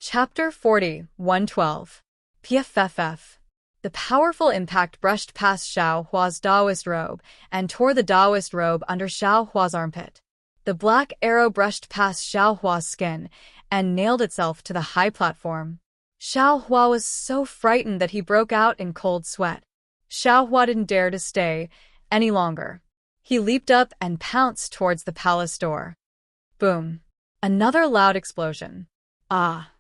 Chapter 40, 112. PFFF. The powerful impact brushed past Xiao Hua's Daoist robe and tore the Daoist robe under Xiao Hua's armpit. The black arrow brushed past Xiao Hua's skin and nailed itself to the high platform. Xiao Hua was so frightened that he broke out in cold sweat. Xiao Hua didn't dare to stay any longer. He leaped up and pounced towards the palace door. Boom. Another loud explosion. Ah!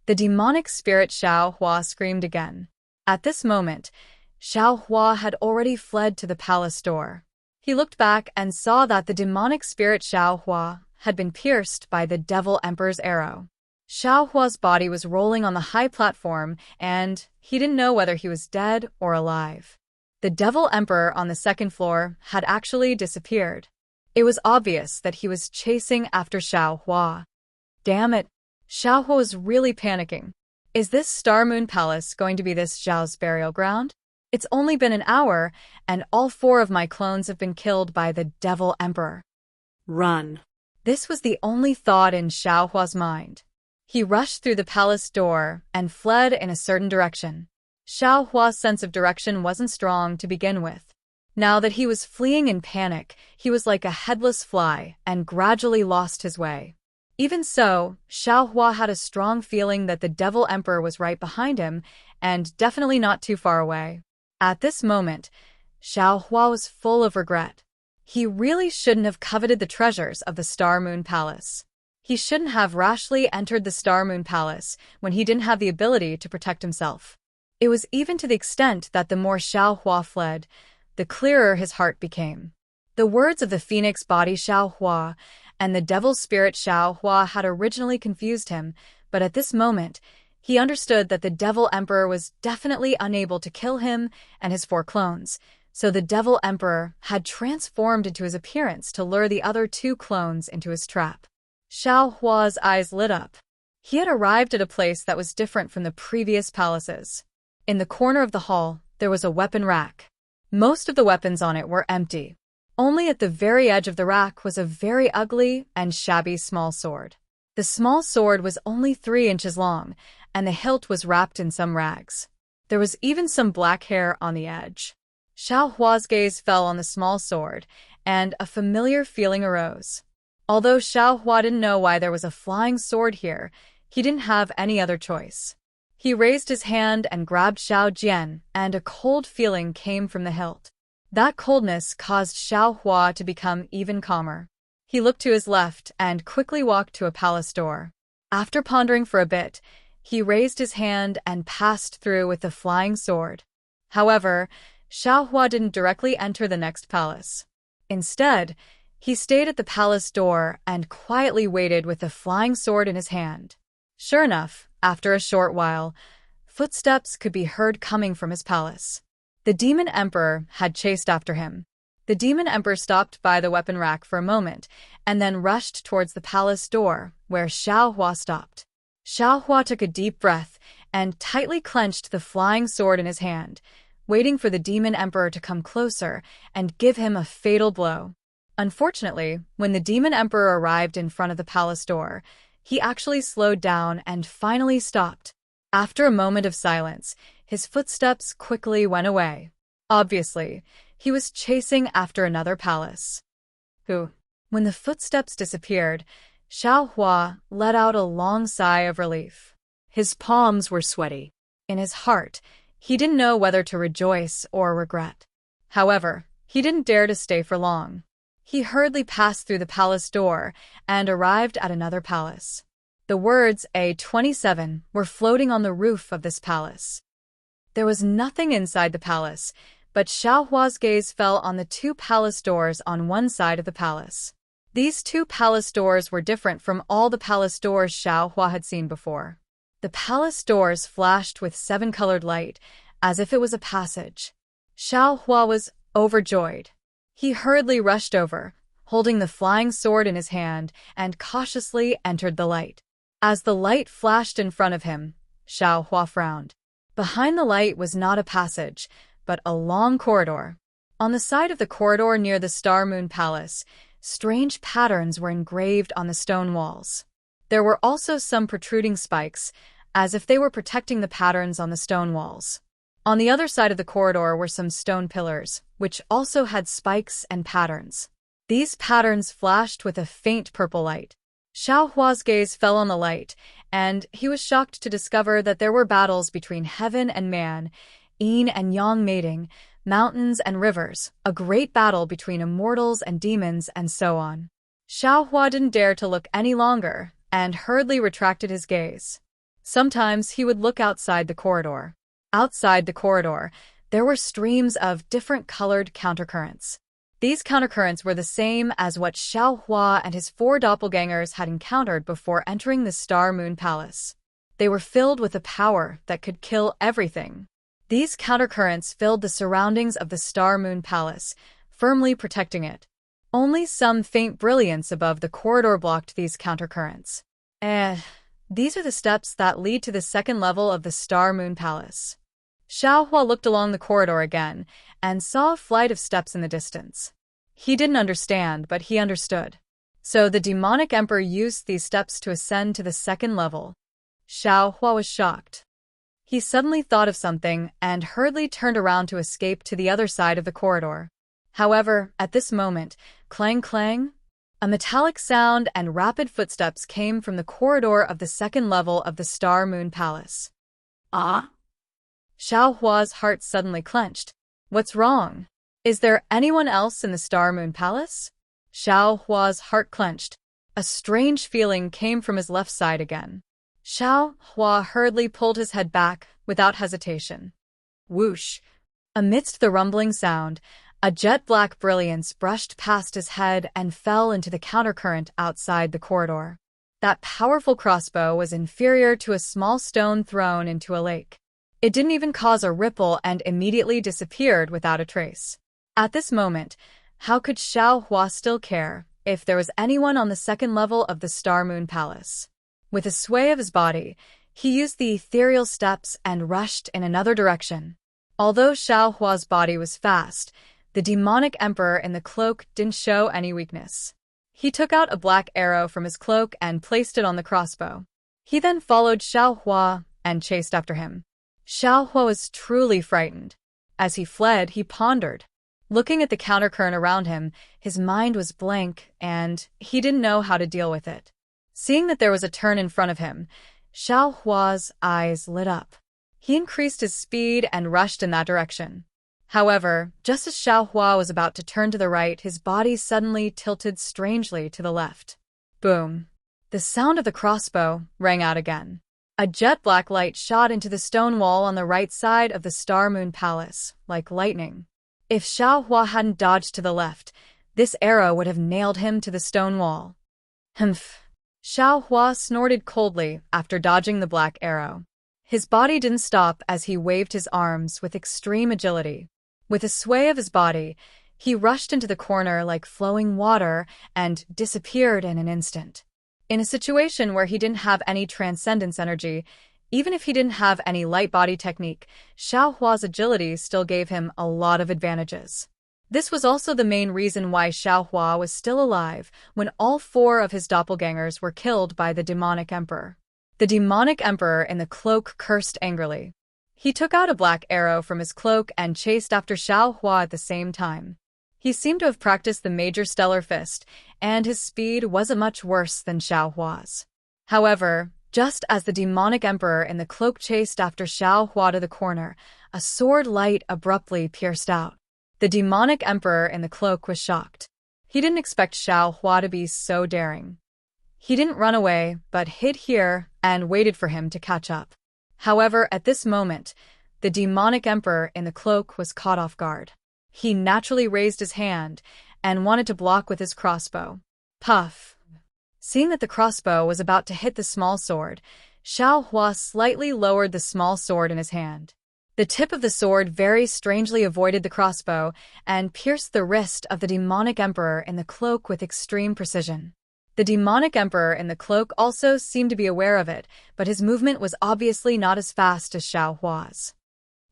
The demonic spirit Xiao Hua screamed again. At this moment, Xiao Hua had already fled to the palace door. He looked back and saw that the demonic spirit Xiao Hua had been pierced by the Devil Emperor's arrow. Xiao Hua's body was rolling on the high platform, and he didn't know whether he was dead or alive. The Devil Emperor on the second floor had actually disappeared. It was obvious that he was chasing after Xiao Hua. Damn it! Xiao Hua was really panicking. Is this Star Moon Palace going to be this Zhao's burial ground? It's only been an hour, and all 4 of my clones have been killed by the Devil Emperor. Run. This was the only thought in Xiao Hua's mind. He rushed through the palace door and fled in a certain direction. Xiao Hua's sense of direction wasn't strong to begin with. Now that he was fleeing in panic, he was like a headless fly and gradually lost his way. Even so, Xiao Hua had a strong feeling that the Devil Emperor was right behind him and definitely not too far away. At this moment, Xiao Hua was full of regret. He really shouldn't have coveted the treasures of the Star Moon Palace. He shouldn't have rashly entered the Star Moon Palace when he didn't have the ability to protect himself. It was even to the extent that the more Xiao Hua fled, the clearer his heart became. The words of the phoenix body Xiao Hua and the devil spirit Xiao Hua had originally confused him, but at this moment, he understood that the Devil Emperor was definitely unable to kill him and his 4 clones, so the Devil Emperor had transformed into his appearance to lure the other 2 clones into his trap. Xiao Hua's eyes lit up. He had arrived at a place that was different from the previous palaces. In the corner of the hall, there was a weapon rack. Most of the weapons on it were empty. Only at the very edge of the rack was a very ugly and shabby small sword. The small sword was only 3 inches long, and the hilt was wrapped in some rags. There was even some black hair on the edge. Xiao Hua's gaze fell on the small sword, and a familiar feeling arose. Although Xiao Hua didn't know why there was a flying sword here, he didn't have any other choice. He raised his hand and grabbed Xiao Jian, and a cold feeling came from the hilt. That coldness caused Xiao Hua to become even calmer. He looked to his left and quickly walked to a palace door. After pondering for a bit, he raised his hand and passed through with the flying sword. However, Xiao Hua didn't directly enter the next palace. Instead, he stayed at the palace door and quietly waited with the flying sword in his hand. Sure enough, after a short while, footsteps could be heard coming from his palace. The Demon Emperor had chased after him. The Demon Emperor stopped by the weapon rack for a moment and then rushed towards the palace door, where Xiao Hua stopped. Xiao Hua took a deep breath and tightly clenched the flying sword in his hand, waiting for the Demon Emperor to come closer and give him a fatal blow. Unfortunately, when the Demon Emperor arrived in front of the palace door, he actually slowed down and finally stopped. After a moment of silence, his footsteps quickly went away. Obviously, he was chasing after another palace. When the footsteps disappeared, Xiao Hua let out a long sigh of relief. His palms were sweaty. In his heart, he didn't know whether to rejoice or regret. However, he didn't dare to stay for long. He hurriedly passed through the palace door and arrived at another palace. The words A27 were floating on the roof of this palace. There was nothing inside the palace, but Xiao Hua's gaze fell on the 2 palace doors on one side of the palace. These 2 palace doors were different from all the palace doors Xiao Hua had seen before. The palace doors flashed with 7-colored light, as if it was a passage. Xiao Hua was overjoyed. He hurriedly rushed over, holding the flying sword in his hand, and cautiously entered the light. As the light flashed in front of him, Xiao Hua frowned. Behind the light was not a passage, but a long corridor. On the side of the corridor near the Star Moon Palace, strange patterns were engraved on the stone walls. There were also some protruding spikes, as if they were protecting the patterns on the stone walls. On the other side of the corridor were some stone pillars, which also had spikes and patterns. These patterns flashed with a faint purple light. Xiao Hua's gaze fell on the light, and he was shocked to discover that there were battles between heaven and man, yin and yang mating, mountains and rivers, a great battle between immortals and demons, and so on. Xiao Hua didn't dare to look any longer, and hurriedly retracted his gaze. Sometimes he would look outside the corridor. Outside the corridor, there were streams of different-colored countercurrents. These countercurrents were the same as what Xiao Hua and his 4 doppelgangers had encountered before entering the Star Moon Palace. They were filled with a power that could kill everything. These countercurrents filled the surroundings of the Star Moon Palace, firmly protecting it. Only some faint brilliance above the corridor blocked these countercurrents. These are the steps that lead to the second level of the Star Moon Palace. Xiao Hua looked along the corridor again and saw a flight of steps in the distance. He didn't understand, but he understood. So the demonic emperor used these steps to ascend to the second level. Xiao Hua was shocked. He suddenly thought of something and hurriedly turned around to escape to the other side of the corridor. However, at this moment, clang clang, a metallic sound and rapid footsteps came from the corridor of the second level of the Star Moon Palace. Ah? Xiao Hua's heart suddenly clenched. What's wrong? Is there anyone else in the Star Moon Palace? Xiao Hua's heart clenched. A strange feeling came from his left side again. Xiao Hua hurriedly pulled his head back, without hesitation. Whoosh! Amidst the rumbling sound, a jet-black brilliance brushed past his head and fell into the countercurrent outside the corridor. That powerful crossbow was inferior to a small stone thrown into a lake. It didn't even cause a ripple and immediately disappeared without a trace. At this moment, how could Xiao Hua still care if there was anyone on the second level of the Star Moon Palace? With a sway of his body, he used the ethereal steps and rushed in another direction. Although Xiao Hua's body was fast, the demonic emperor in the cloak didn't show any weakness. He took out a black arrow from his cloak and placed it on the crossbow. He then followed Xiao Hua and chased after him. Xiao Hua was truly frightened. As he fled, he pondered. Looking at the countercurrent around him, his mind was blank, and he didn't know how to deal with it. Seeing that there was a turn in front of him, Xiao Hua's eyes lit up. He increased his speed and rushed in that direction. However, just as Xiao Hua was about to turn to the right, his body suddenly tilted strangely to the left. Boom! The sound of the crossbow rang out again. A jet-black light shot into the stone wall on the right side of the Star Moon Palace, like lightning. If Xiao Hua hadn't dodged to the left, this arrow would have nailed him to the stone wall. Humph! Xiao Hua snorted coldly after dodging the black arrow. His body didn't stop as he waved his arms with extreme agility. With a sway of his body, he rushed into the corner like flowing water and disappeared in an instant. In a situation where he didn't have any transcendence energy, even if he didn't have any light body technique, Xiao Hua's agility still gave him a lot of advantages. This was also the main reason why Xiao Hua was still alive when all 4 of his doppelgangers were killed by the demonic emperor. The demonic emperor in the cloak cursed angrily. He took out a black arrow from his cloak and chased after Xiao Hua at the same time. He seemed to have practiced the Major Stellar Fist, and his speed wasn't much worse than Xiao Hua's. However, just as the demonic emperor in the cloak chased after Xiao Hua to the corner, a sword light abruptly pierced out. The demonic emperor in the cloak was shocked. He didn't expect Xiao Hua to be so daring. He didn't run away, but hid here and waited for him to catch up. However, at this moment, the demonic emperor in the cloak was caught off guard. He naturally raised his hand and wanted to block with his crossbow. Puff! Seeing that the crossbow was about to hit the small sword, Xiao Hua slightly lowered the small sword in his hand. The tip of the sword very strangely avoided the crossbow and pierced the wrist of the demonic emperor in the cloak with extreme precision. The demonic emperor in the cloak also seemed to be aware of it, but his movement was obviously not as fast as Xiao Hua's.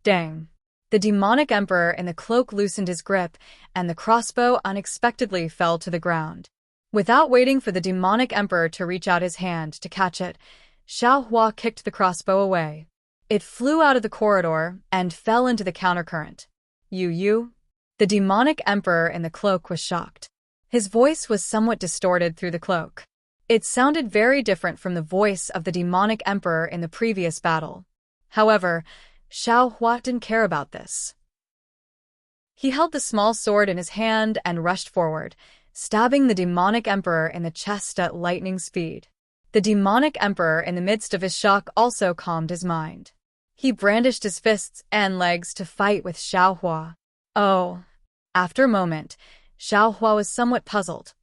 Dang! The demonic emperor in the cloak loosened his grip, and the crossbow unexpectedly fell to the ground. Without waiting for the demonic emperor to reach out his hand to catch it, Xiao Hua kicked the crossbow away. It flew out of the corridor and fell into the countercurrent. You? The demonic emperor in the cloak was shocked. His voice was somewhat distorted through the cloak. It sounded very different from the voice of the demonic emperor in the previous battle. However, Xiao Hua didn't care about this. He held the small sword in his hand and rushed forward, stabbing the demonic emperor in the chest at lightning speed. The demonic emperor in the midst of his shock also calmed his mind. He brandished his fists and legs to fight with Xiao Hua. Oh. After a moment, Xiao Hua was somewhat puzzled.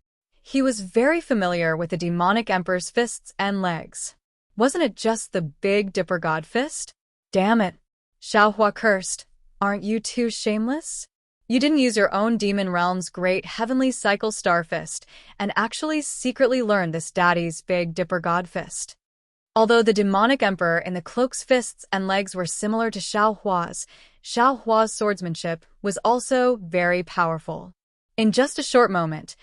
He was very familiar with the demonic emperor's fists and legs. Wasn't it just the Big Dipper God fist? Damn it. Xiao Hua cursed. Aren't you too shameless? You didn't use your own demon realm's great heavenly cycle star fist and actually secretly learned this daddy's Big Dipper God fist. Although the demonic emperor in the cloak's fists and legs were similar to Xiao Hua's swordsmanship was also very powerful. In just a short moment,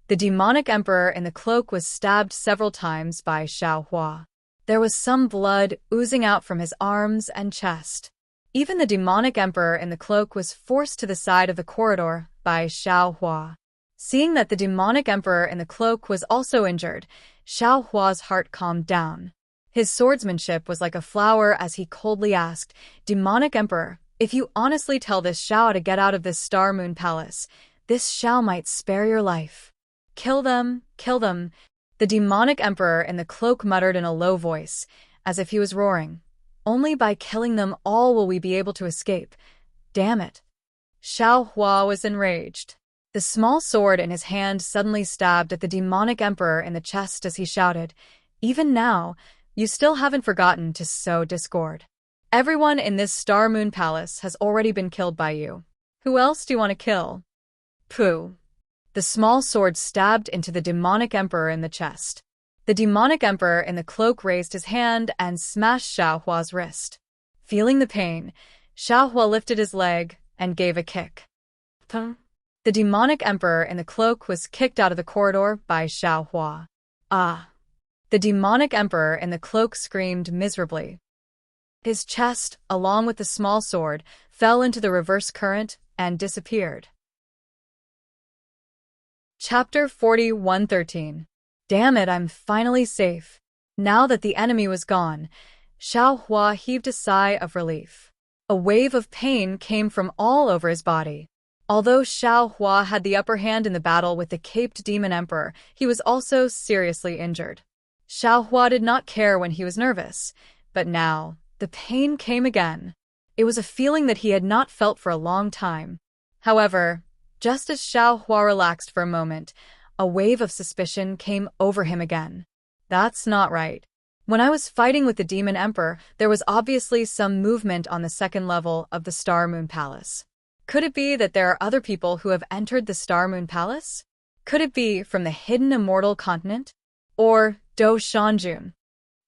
the demonic emperor in the cloak was stabbed several times by Xiao Hua. There was some blood oozing out from his arms and chest. Even the demonic emperor in the cloak was forced to the side of the corridor by Xiao Hua. Seeing that the demonic emperor in the cloak was also injured, Xiao Hua's heart calmed down. His swordsmanship was like a flower as he coldly asked, "Demonic Emperor, if you honestly tell this Xiao to get out of this Star Moon Palace, this Xiao might spare your life." Kill them. The demonic emperor in the cloak muttered in a low voice, as if he was roaring. Only by killing them all will we be able to escape. Damn it. Xiao Hua was enraged. The small sword in his hand suddenly stabbed at the demonic emperor in the chest as he shouted, "Even now, you still haven't forgotten to sow discord. Everyone in this Star Moon Palace has already been killed by you. Who else do you want to kill?" Pooh. The small sword stabbed into the demonic emperor in the chest. The demonic emperor in the cloak raised his hand and smashed Xiao Hua's wrist. Feeling the pain, Xiao Hua lifted his leg and gave a kick. The demonic emperor in the cloak was kicked out of the corridor by Xiao Hua. Ah! The demonic emperor in the cloak screamed miserably. His chest, along with the small sword, fell into the reverse current and disappeared. Chapter 41:13. Damn it, I'm finally safe. Now that the enemy was gone, Xiao Hua heaved a sigh of relief. A wave of pain came from all over his body. Although Xiao Hua had the upper hand in the battle with the caped demon emperor, he was also seriously injured. Xiao Hua did not care when he was nervous, but now, the pain came again. It was a feeling that he had not felt for a long time. However, just as Xiao Hua relaxed for a moment, a wave of suspicion came over him again. That's not right. When I was fighting with the Demon Emperor, there was obviously some movement on the second level of the Star Moon Palace. Could it be that there are other people who have entered the Star Moon Palace? Could it be from the hidden immortal continent? Or Do Shanjun?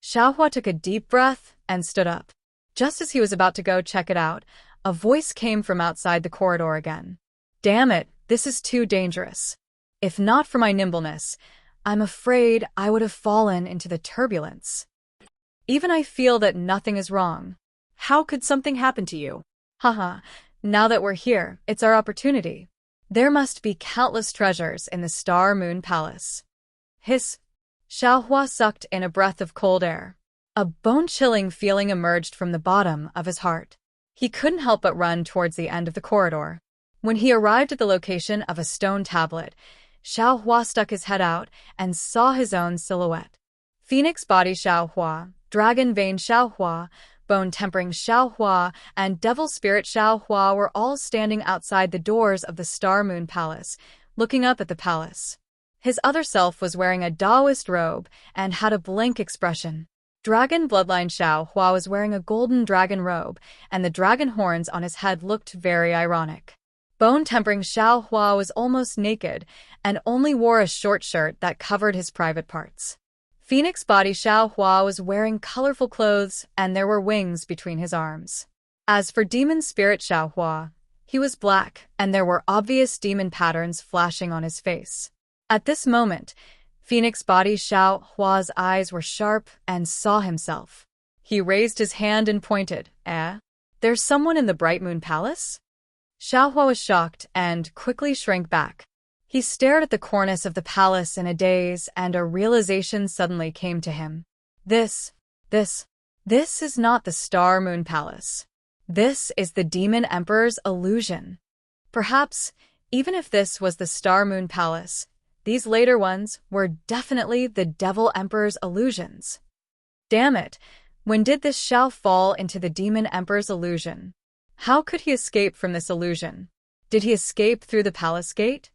Xiao Hua took a deep breath and stood up. Just as he was about to go check it out, a voice came from outside the corridor again. Damn it, this is too dangerous. If not for my nimbleness, I'm afraid I would have fallen into the turbulence. Even I feel that nothing is wrong. How could something happen to you? Haha, now that we're here, it's our opportunity. There must be countless treasures in the Star Moon Palace. Hiss. Xiao Hua sucked in a breath of cold air. A bone-chilling feeling emerged from the bottom of his heart. He couldn't help but run towards the end of the corridor. When he arrived at the location of a stone tablet, Xiao Hua stuck his head out and saw his own silhouette. Phoenix Body Xiao Hua, Dragon Vein Xiao Hua, Bone Tempering Xiao Hua, and Devil Spirit Xiao Hua were all standing outside the doors of the Star Moon Palace, looking up at the palace. His other self was wearing a Taoist robe and had a blank expression. Dragon Bloodline Xiao Hua was wearing a golden dragon robe, and the dragon horns on his head looked very ironic. Bone Tempering Xiao Hua was almost naked and only wore a short shirt that covered his private parts. Phoenix Body Xiao Hua was wearing colorful clothes and there were wings between his arms. As for Demon Spirit Xiao Hua, he was black and there were obvious demon patterns flashing on his face. At this moment, Phoenix Body Xiao Hua's eyes were sharp and saw himself. He raised his hand and pointed. There's someone in the Bright Moon Palace? Xiao Hua was shocked and quickly shrank back. He stared at the cornice of the palace in a daze, and a realization suddenly came to him. This is not the Star Moon Palace. This is the Demon Emperor's illusion. Perhaps, even if this was the Star Moon Palace, these later ones were definitely the Devil Emperor's illusions. Damn it, when did this Xiao fall into the Demon Emperor's illusion? How could he escape from this illusion? Did he escape through the palace gate?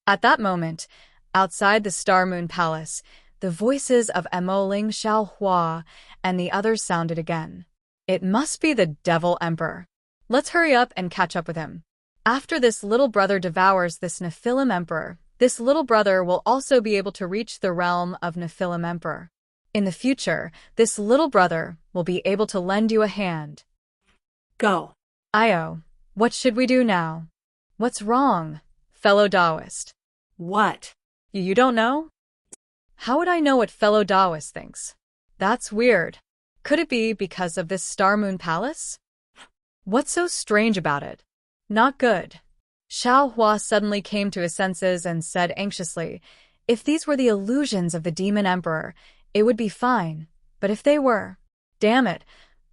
At that moment, outside the Star Moon Palace, the voices of Emoling Xiao Hua and the others sounded again. It must be the Devil Emperor. Let's hurry up and catch up with him. After this little brother devours this Nephilim Emperor, this little brother will also be able to reach the realm of Nephilim Emperor. In the future, this little brother will be able to lend you a hand. Go. Io, what should we do now? What's wrong, fellow Taoist? What? You don't know? How would I know what fellow Taoist thinks? That's weird. Could it be because of this Star Moon Palace? What's so strange about it? Not good. Xiao Hua suddenly came to his senses and said anxiously, if these were the illusions of the Demon Emperor, it would be fine. But if they were, damn it,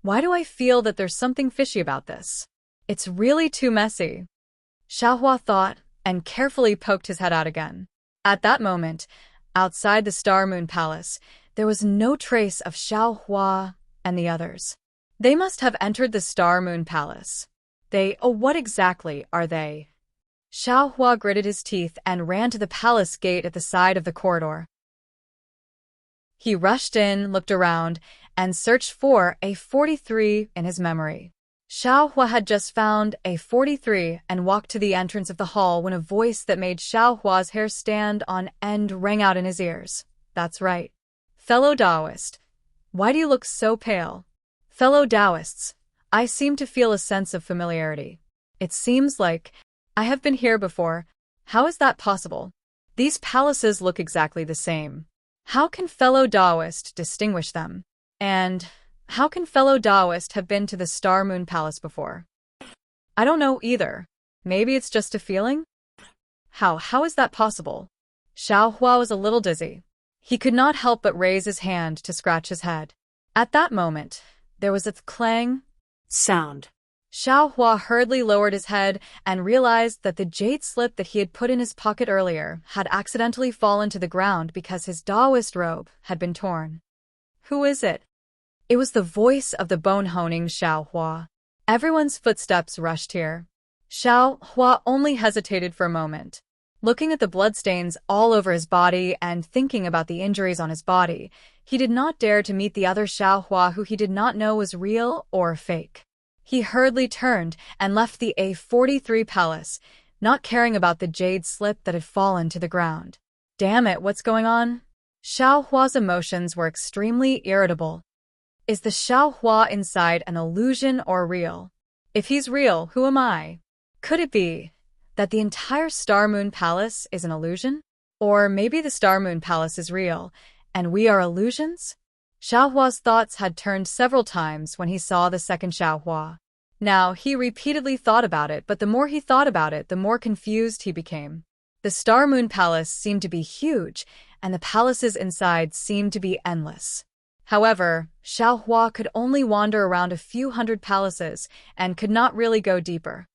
why do I feel that there's something fishy about this? It's really too messy. Xiao Hua thought and carefully poked his head out again. At that moment, outside the Star Moon Palace, there was no trace of Xiao Hua and the others. They must have entered the Star Moon Palace. What exactly are they? Xiao Hua gritted his teeth and ran to the palace gate at the side of the corridor. He rushed in, looked around, and searched for A43 in his memory. Xiao Hua had just found A43 and walked to the entrance of the hall when a voice that made Xiao Hua's hair stand on end rang out in his ears. That's right. Fellow Taoist, why do you look so pale? Fellow Taoists, I seem to feel a sense of familiarity. It seems like I have been here before. How is that possible? These palaces look exactly the same. How can fellow Taoist distinguish them? And how can fellow Taoist have been to the Star Moon Palace before? I don't know either. Maybe it's just a feeling? How is that possible? Xiao Hua was a little dizzy. He could not help but raise his hand to scratch his head. At that moment, there was a clang sound. Xiao Hua hurriedly lowered his head and realized that the jade slip that he had put in his pocket earlier had accidentally fallen to the ground because his Taoist robe had been torn. Who is it? It was the voice of the bone-honing Xiao Hua. Everyone's footsteps rushed here. Xiao Hua only hesitated for a moment. Looking at the bloodstains all over his body and thinking about the injuries on his body, he did not dare to meet the other Xiao Hua who he did not know was real or fake. He hurriedly turned and left the A43 palace, not caring about the jade slip that had fallen to the ground. Damn it, what's going on? Xiao Hua's emotions were extremely irritable. Is the Xiao Hua inside an illusion or real? If he's real, who am I? Could it be that the entire Star Moon Palace is an illusion? Or maybe the Star Moon Palace is real, and we are illusions? Xiao Hua's thoughts had turned several times when he saw the second Xiao Hua. Now, he repeatedly thought about it, but the more he thought about it, the more confused he became. The Star Moon Palace seemed to be huge, and the palaces inside seemed to be endless. However, Xiao Hua could only wander around a few hundred palaces and could not really go deeper.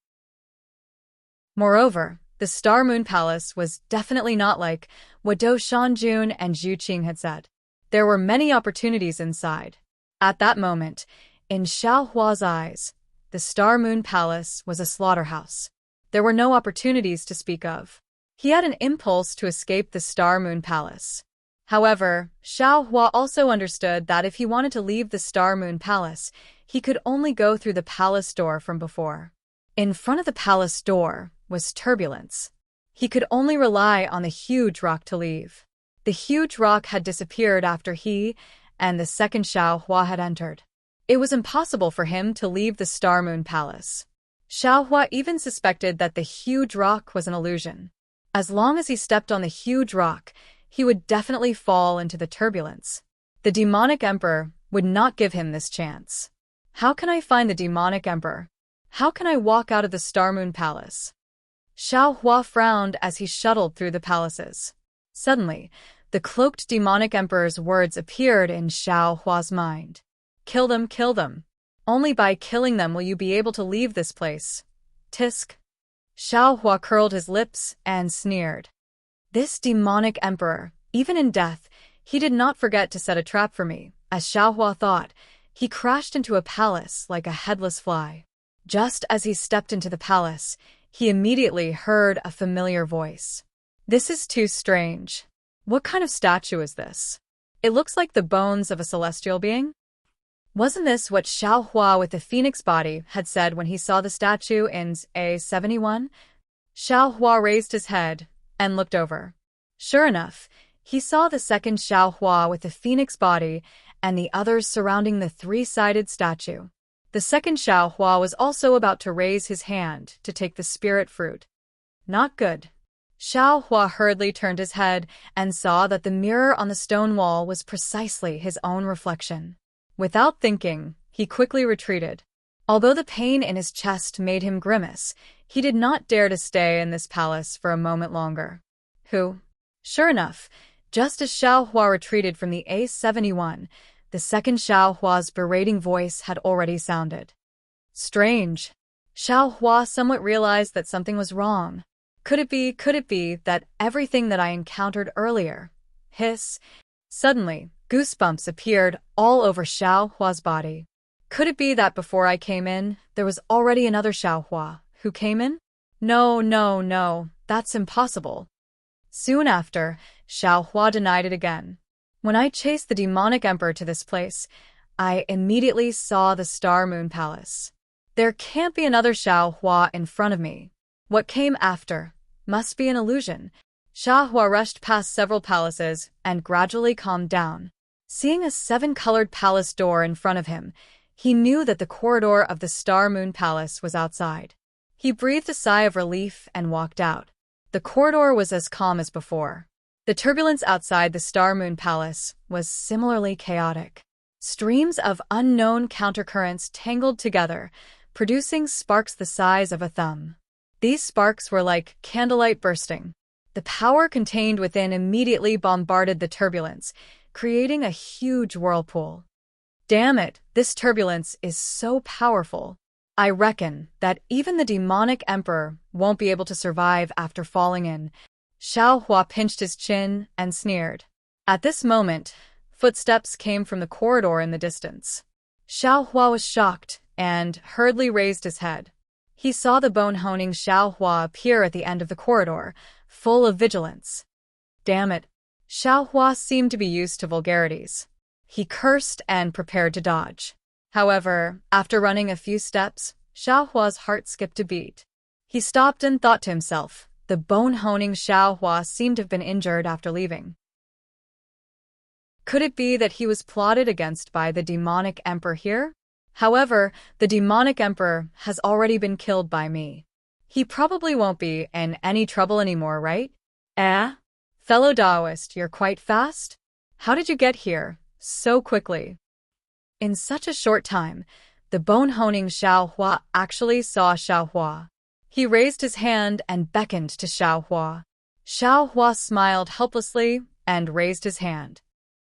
Moreover, the Star Moon Palace was definitely not like what Dou Shanjun and Zhu Qing had said. There were many opportunities inside. At that moment, in Xiao Hua's eyes, the Star Moon Palace was a slaughterhouse. There were no opportunities to speak of. He had an impulse to escape the Star Moon Palace. However, Xiao Hua also understood that if he wanted to leave the Star Moon Palace, he could only go through the palace door from before. In front of the palace door was turbulence. He could only rely on the huge rock to leave. The huge rock had disappeared after he and the second Xiao Hua had entered. It was impossible for him to leave the Star Moon Palace. Xiao Hua even suspected that the huge rock was an illusion. As long as he stepped on the huge rock, he would definitely fall into the turbulence. The demonic emperor would not give him this chance. How can I find the demonic emperor? How can I walk out of the Star Moon Palace? Xiao Hua frowned as he shuttled through the palaces. Suddenly, the cloaked demonic emperor's words appeared in Xiao Hua's mind. Kill them, kill them. Only by killing them will you be able to leave this place. Tisk. Xiao Hua curled his lips and sneered. This demonic emperor, even in death, he did not forget to set a trap for me. As Xiao Hua thought, he crashed into a palace like a headless fly. Just as he stepped into the palace, he immediately heard a familiar voice. This is too strange. What kind of statue is this? It looks like the bones of a celestial being. Wasn't this what Xiao Hua with the phoenix body had said when he saw the statue in A71? Xiao Hua raised his head and looked over. Sure enough, he saw the second Xiao Hua with the phoenix body and the others surrounding the three-sided statue. The second Xiao Hua was also about to raise his hand to take the spirit fruit. Not good. Xiao Hua hurriedly turned his head and saw that the mirror on the stone wall was precisely his own reflection. Without thinking, he quickly retreated. Although the pain in his chest made him grimace, he did not dare to stay in this palace for a moment longer. Who? Sure enough, just as Xiao Hua retreated from the A71, the second Xiao Hua's berating voice had already sounded. Strange. Xiao Hua somewhat realized that something was wrong. Could it be that everything that I encountered earlier? Hiss. Suddenly, goosebumps appeared all over Xiao Hua's body. Could it be that before I came in, there was already another Xiao Hua who came in? No, that's impossible. Soon after, Xiao Hua denied it again. When I chased the demonic emperor to this place, I immediately saw the Star Moon Palace. There can't be another Xiao Hua in front of me. What came after must be an illusion. Xiao Hua rushed past several palaces and gradually calmed down. Seeing a 7-colored palace door in front of him, he knew that the corridor of the Star Moon Palace was outside. He breathed a sigh of relief and walked out. The corridor was as calm as before. The turbulence outside the Star Moon Palace was similarly chaotic. Streams of unknown countercurrents tangled together, producing sparks the size of a thumb. These sparks were like candlelight bursting. The power contained within immediately bombarded the turbulence, creating a huge whirlpool. Damn it, this turbulence is so powerful. I reckon that even the demonic emperor won't be able to survive after falling in. Xiao Hua pinched his chin and sneered. At this moment, footsteps came from the corridor in the distance. Xiao Hua was shocked and hurriedly raised his head. He saw the bone-honing Xiao Hua appear at the end of the corridor, full of vigilance. Damn it. Xiao Hua seemed to be used to vulgarities. He cursed and prepared to dodge. However, after running a few steps, Xiao Hua's heart skipped a beat. He stopped and thought to himself, the bone-honing Xiao Hua seemed to have been injured after leaving. Could it be that he was plotted against by the demonic emperor here? However, the demonic emperor has already been killed by me. He probably won't be in any trouble anymore, right? Fellow Taoist, you're quite fast? How did you get here so quickly? In such a short time, the bone-honing Xiao Hua actually saw Xiao Hua. He raised his hand and beckoned to Xiao Hua. Xiao Hua smiled helplessly and raised his hand.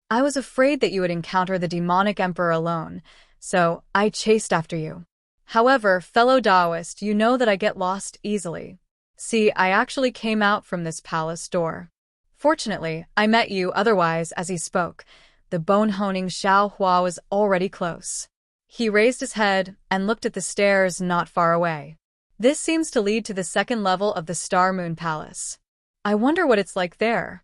I was afraid that you would encounter the demonic emperor alone, so I chased after you. However, fellow Taoist, you know that I get lost easily. See, I actually came out from this palace door. Fortunately, I met you, otherwise, as he spoke, the bone-honing Xiao Hua was already close. He raised his head and looked at the stairs not far away. This seems to lead to the second level of the Star Moon Palace. I wonder what it's like there.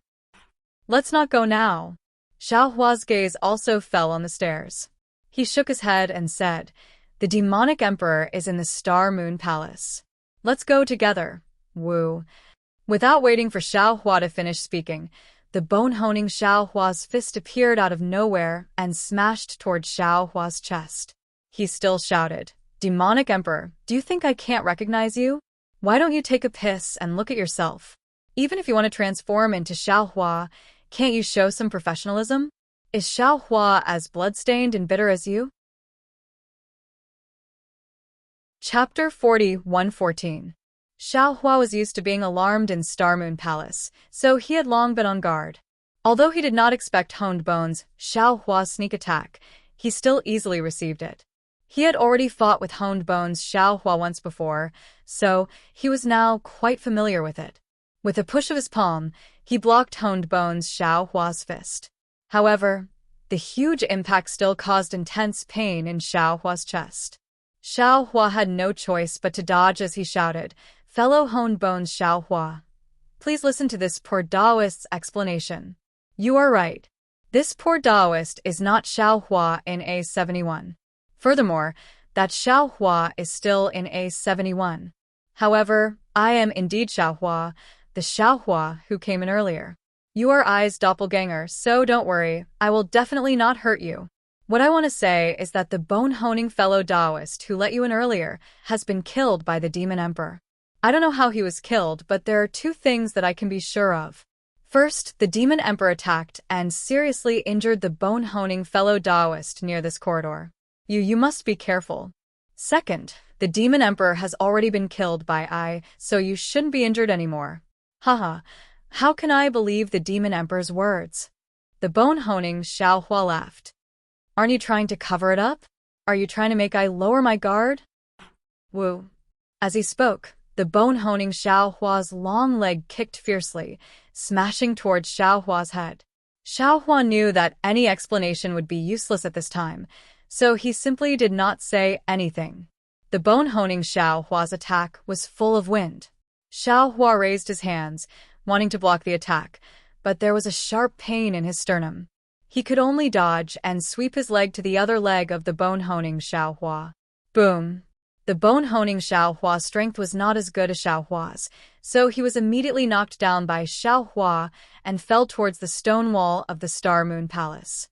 Let's not go now. Xiao Hua's gaze also fell on the stairs. He shook his head and said, the demonic emperor is in the Star Moon Palace. Let's go together. Woo. Without waiting for Xiao Hua to finish speaking, the bone-honing Xiao Hua's fist appeared out of nowhere and smashed toward Xiao Hua's chest. He still shouted, Demonic Emperor, do you think I can't recognize you? Why don't you take a piss and look at yourself? Even if you want to transform into Xiaohua, can't you show some professionalism? Is Xiaohua as bloodstained and bitter as you? Chapter 41:14. Xiaohua was used to being alarmed in Star Moon Palace, so he had long been on guard. Although he did not expect Honed Bones' Xiaohua's sneak attack, he still easily received it. He had already fought with Honed Bones' Xiaohua once before, so he was now quite familiar with it. With a push of his palm, he blocked Honed Bones' Xiaohua's fist. However, the huge impact still caused intense pain in Xiaohua's chest. Xiaohua had no choice but to dodge as he shouted, "Fellow Honed Bones Xiaohua, please listen to this poor Taoist's explanation. You are right. This poor Taoist is not Xiaohua in A71. Furthermore, that Xiaohua is still in A71. However, I am indeed Xiaohua, the Xiaohua who came in earlier. You are I's doppelganger, so don't worry, I will definitely not hurt you. What I want to say is that the bone-honing fellow Taoist who let you in earlier has been killed by the Demon Emperor. I don't know how he was killed, but there are two things that I can be sure of. First, the Demon Emperor attacked and seriously injured the bone-honing fellow Taoist near this corridor. You must be careful. Second, the Demon Emperor has already been killed by I, so you shouldn't be injured anymore. Haha, how can I believe the Demon Emperor's words? The bone-honing Xiaohua laughed. Aren't you trying to cover it up? Are you trying to make I lower my guard? Woo. As he spoke, the bone-honing Xiaohua's long leg kicked fiercely, smashing towards Xiaohua's head. Xiaohua knew that any explanation would be useless at this time, so he simply did not say anything. The bone-honing Xiaohua's attack was full of wind. Xiaohua raised his hands, wanting to block the attack, but there was a sharp pain in his sternum. He could only dodge and sweep his leg to the other leg of the bone-honing Xiaohua. Boom! The bone-honing Xiaohua's strength was not as good as Xiaohua's, so he was immediately knocked down by Xiaohua and fell towards the stone wall of the Star Moon Palace.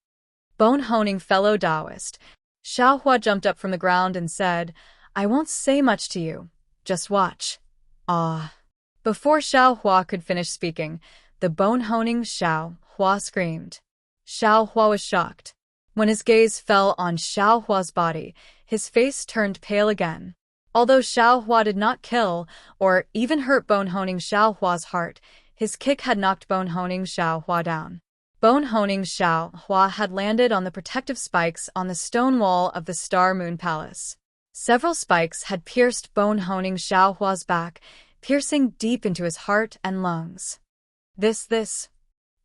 Bone-honing fellow Taoist, Xiaohua jumped up from the ground and said, "I won't say much to you. Just watch." Ah! Before Xiaohua could finish speaking, the bone-honing Xiaohua screamed. Xiaohua was shocked. When his gaze fell on Xiaohua's body, his face turned pale again. Although Xiaohua did not kill or even hurt bone-honing Xiaohua's heart, his kick had knocked bone-honing Xiaohua down. Bone-honing Xiaohua had landed on the protective spikes on the stone wall of the Star Moon Palace. Several spikes had pierced bone-honing Xiaohua's back, piercing deep into his heart and lungs. This.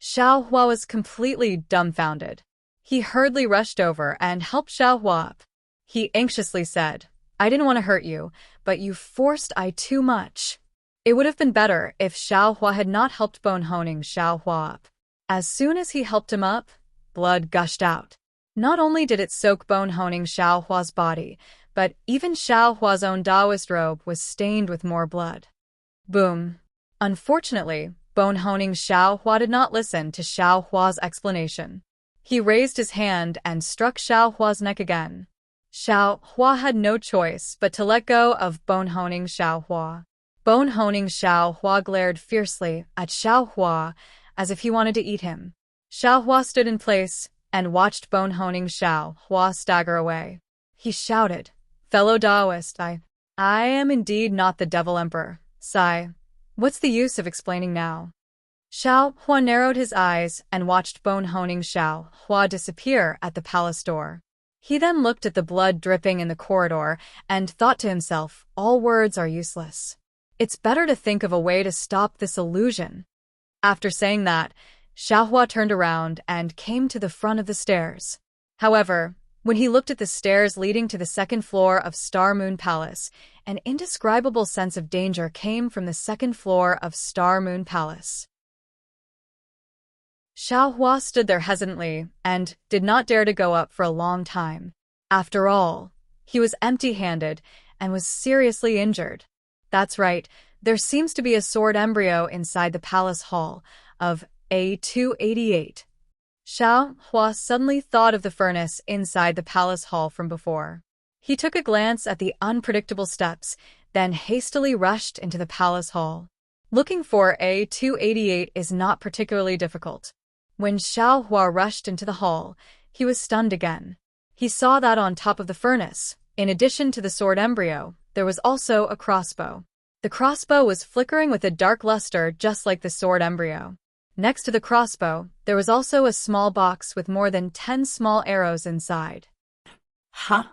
Xiaohua was completely dumbfounded. He hurriedly rushed over and helped Xiaohua up. He anxiously said, "I didn't want to hurt you, but you forced I too much." It would have been better if Xiaohua had not helped bone-honing Xiaohua up. As soon as he helped him up, blood gushed out. Not only did it soak bone-honing Xiaohua's body, but even Xiaohua's own Taoist robe was stained with more blood. Boom. Unfortunately, bone-honing Xiaohua did not listen to Xiaohua's explanation. He raised his hand and struck Xiaohua's neck again. Xiaohua had no choice but to let go of bone-honing Xiaohua. Bone-honing Xiaohua glared fiercely at Xiaohua as if he wanted to eat him. Xiaohua stood in place and watched bone-honing Xiaohua stagger away. He shouted, "Fellow Taoist, I am indeed not the Devil Emperor, sigh. What's the use of explaining now?" Xiaohua narrowed his eyes and watched bone-honing Xiaohua disappear at the palace door. He then looked at the blood dripping in the corridor and thought to himself, all words are useless. It's better to think of a way to stop this illusion. After saying that, Xiaohua turned around and came to the front of the stairs. However, when he looked at the stairs leading to the second floor of Star Moon Palace, an indescribable sense of danger came from the second floor of Star Moon Palace. Xiaohua stood there hesitantly and did not dare to go up for a long time. After all, he was empty-handed and was seriously injured. That's right, there seems to be a sword embryo inside the palace hall of A288. Xiaohua suddenly thought of the furnace inside the palace hall from before. He took a glance at the unpredictable steps, then hastily rushed into the palace hall. Looking for A288 is not particularly difficult. When Xiao Hua rushed into the hall, he was stunned again. He saw that on top of the furnace, in addition to the sword embryo, there was also a crossbow. The crossbow was flickering with a dark luster just like the sword embryo. Next to the crossbow, there was also a small box with more than 10 small arrows inside. Huh?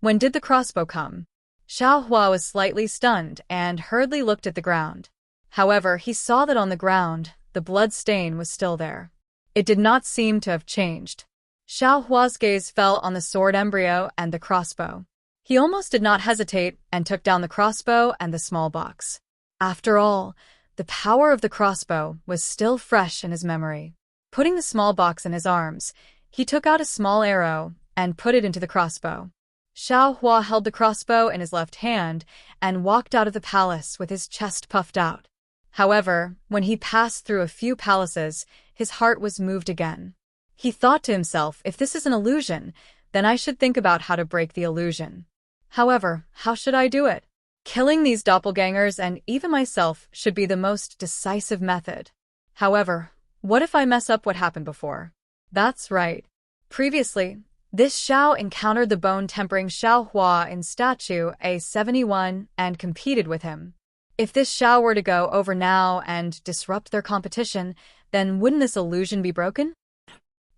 When did the crossbow come? Xiao Hua was slightly stunned and hurriedly looked at the ground. However, he saw that on the ground, the blood stain was still there. It did not seem to have changed. Xiao Hua's gaze fell on the sword embryo and the crossbow. He almost did not hesitate and took down the crossbow and the small box. After all, the power of the crossbow was still fresh in his memory. Putting the small box in his arms, he took out a small arrow and put it into the crossbow. Xiao Hua held the crossbow in his left hand and walked out of the palace with his chest puffed out. However, when he passed through a few palaces, his heart was moved again. He thought to himself, if this is an illusion, then I should think about how to break the illusion. However, how should I do it? Killing these doppelgangers and even myself should be the most decisive method. However, what if I mess up what happened before? That's right. Previously, this Xiao encountered the bone-tempering Xiao Hua in statue A71 and competed with him. If this Xiao were to go over now and disrupt their competition, then wouldn't this illusion be broken?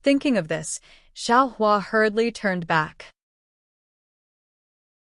Thinking of this, Xiao Hua hurriedly turned back.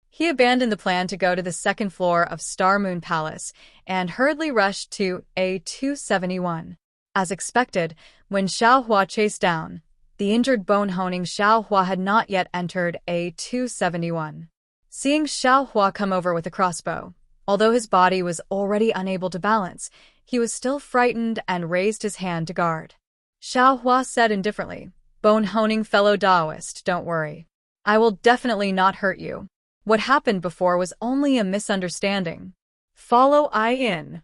He abandoned the plan to go to the second floor of Star Moon Palace and hurriedly rushed to A271. As expected, when Xiao Hua chased down, the injured bone-honing Xiao Hua had not yet entered A271. Seeing Xiao Hua come over with a crossbow, although his body was already unable to balance, he was still frightened and raised his hand to guard. Xiao Hua said indifferently, "Bone-honing fellow Taoist, don't worry. I will definitely not hurt you. What happened before was only a misunderstanding. Follow I in."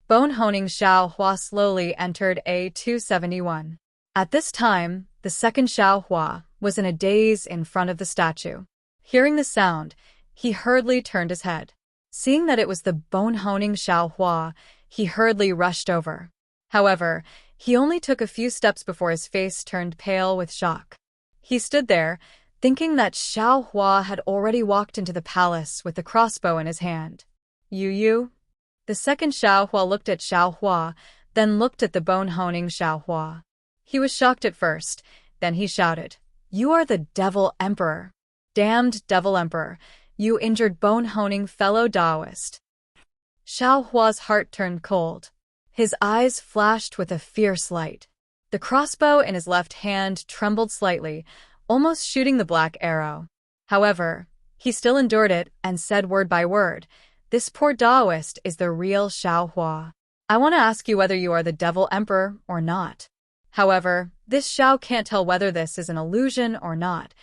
Bone-honing Xiao Hua slowly entered A271. At this time, the second Xiao Hua was in a daze in front of the statue. Hearing the sound, he hurriedly turned his head. Seeing that it was the bone-honing Xiao Hua, he hurriedly rushed over. However, he only took a few steps before his face turned pale with shock. He stood there, thinking that Xiao Hua had already walked into the palace with the crossbow in his hand. You? The second Xiao Hua looked at Xiao Hua, then looked at the bone-honing Xiao Hua. He was shocked at first, then he shouted, "You are the Devil Emperor. Damned Devil Emperor, you injured bone-honing fellow Taoist." Xiao Hua's heart turned cold. His eyes flashed with a fierce light. The crossbow in his left hand trembled slightly, almost shooting the black arrow. However, he still endured it and said word by word, "This poor Taoist is the real Xiao Hua. I want to ask you whether you are the Devil Emperor or not. However, this Xiao can't tell whether this is an illusion or not,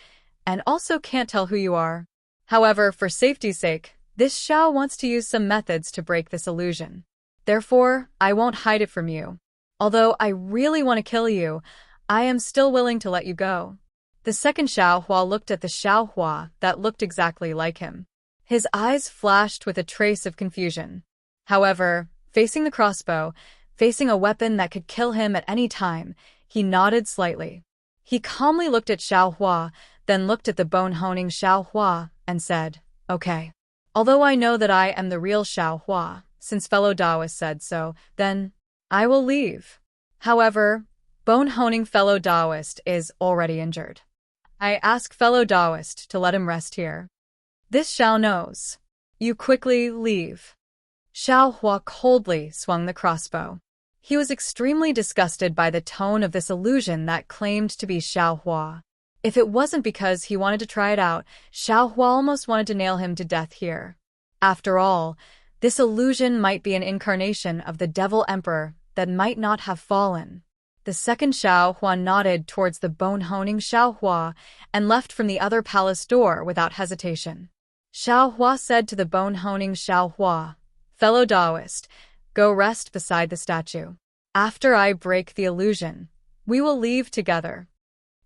and also can't tell who you are. However, for safety's sake, this Xiao wants to use some methods to break this illusion. Therefore, I won't hide it from you. Although I really want to kill you, I am still willing to let you go." The second Xiao Hua looked at the Xiao Hua that looked exactly like him. His eyes flashed with a trace of confusion. However, facing the crossbow, facing a weapon that could kill him at any time, he nodded slightly. He calmly looked at Xiao Hua, then looked at the bone-honing Xiao Hua, and said, "Okay. Although I know that I am the real Xiao Hua, since fellow Taoist said so, then I will leave. However, bone-honing fellow Taoist is already injured. I ask fellow Taoist to let him rest here. This Xiao knows. You quickly leave." Xiao Hua coldly swung the crossbow. He was extremely disgusted by the tone of this illusion that claimed to be Xiao Hua. If it wasn't because he wanted to try it out, Xiao Hua almost wanted to nail him to death here. After all, this illusion might be an incarnation of the Devil Emperor that might not have fallen. The second Xiao Hua nodded towards the bone-honing Xiao Hua and left from the other palace door without hesitation. Xiao Hua said to the bone-honing Xiao Hua, "Fellow Taoist, go rest beside the statue. After I break the illusion, we will leave together."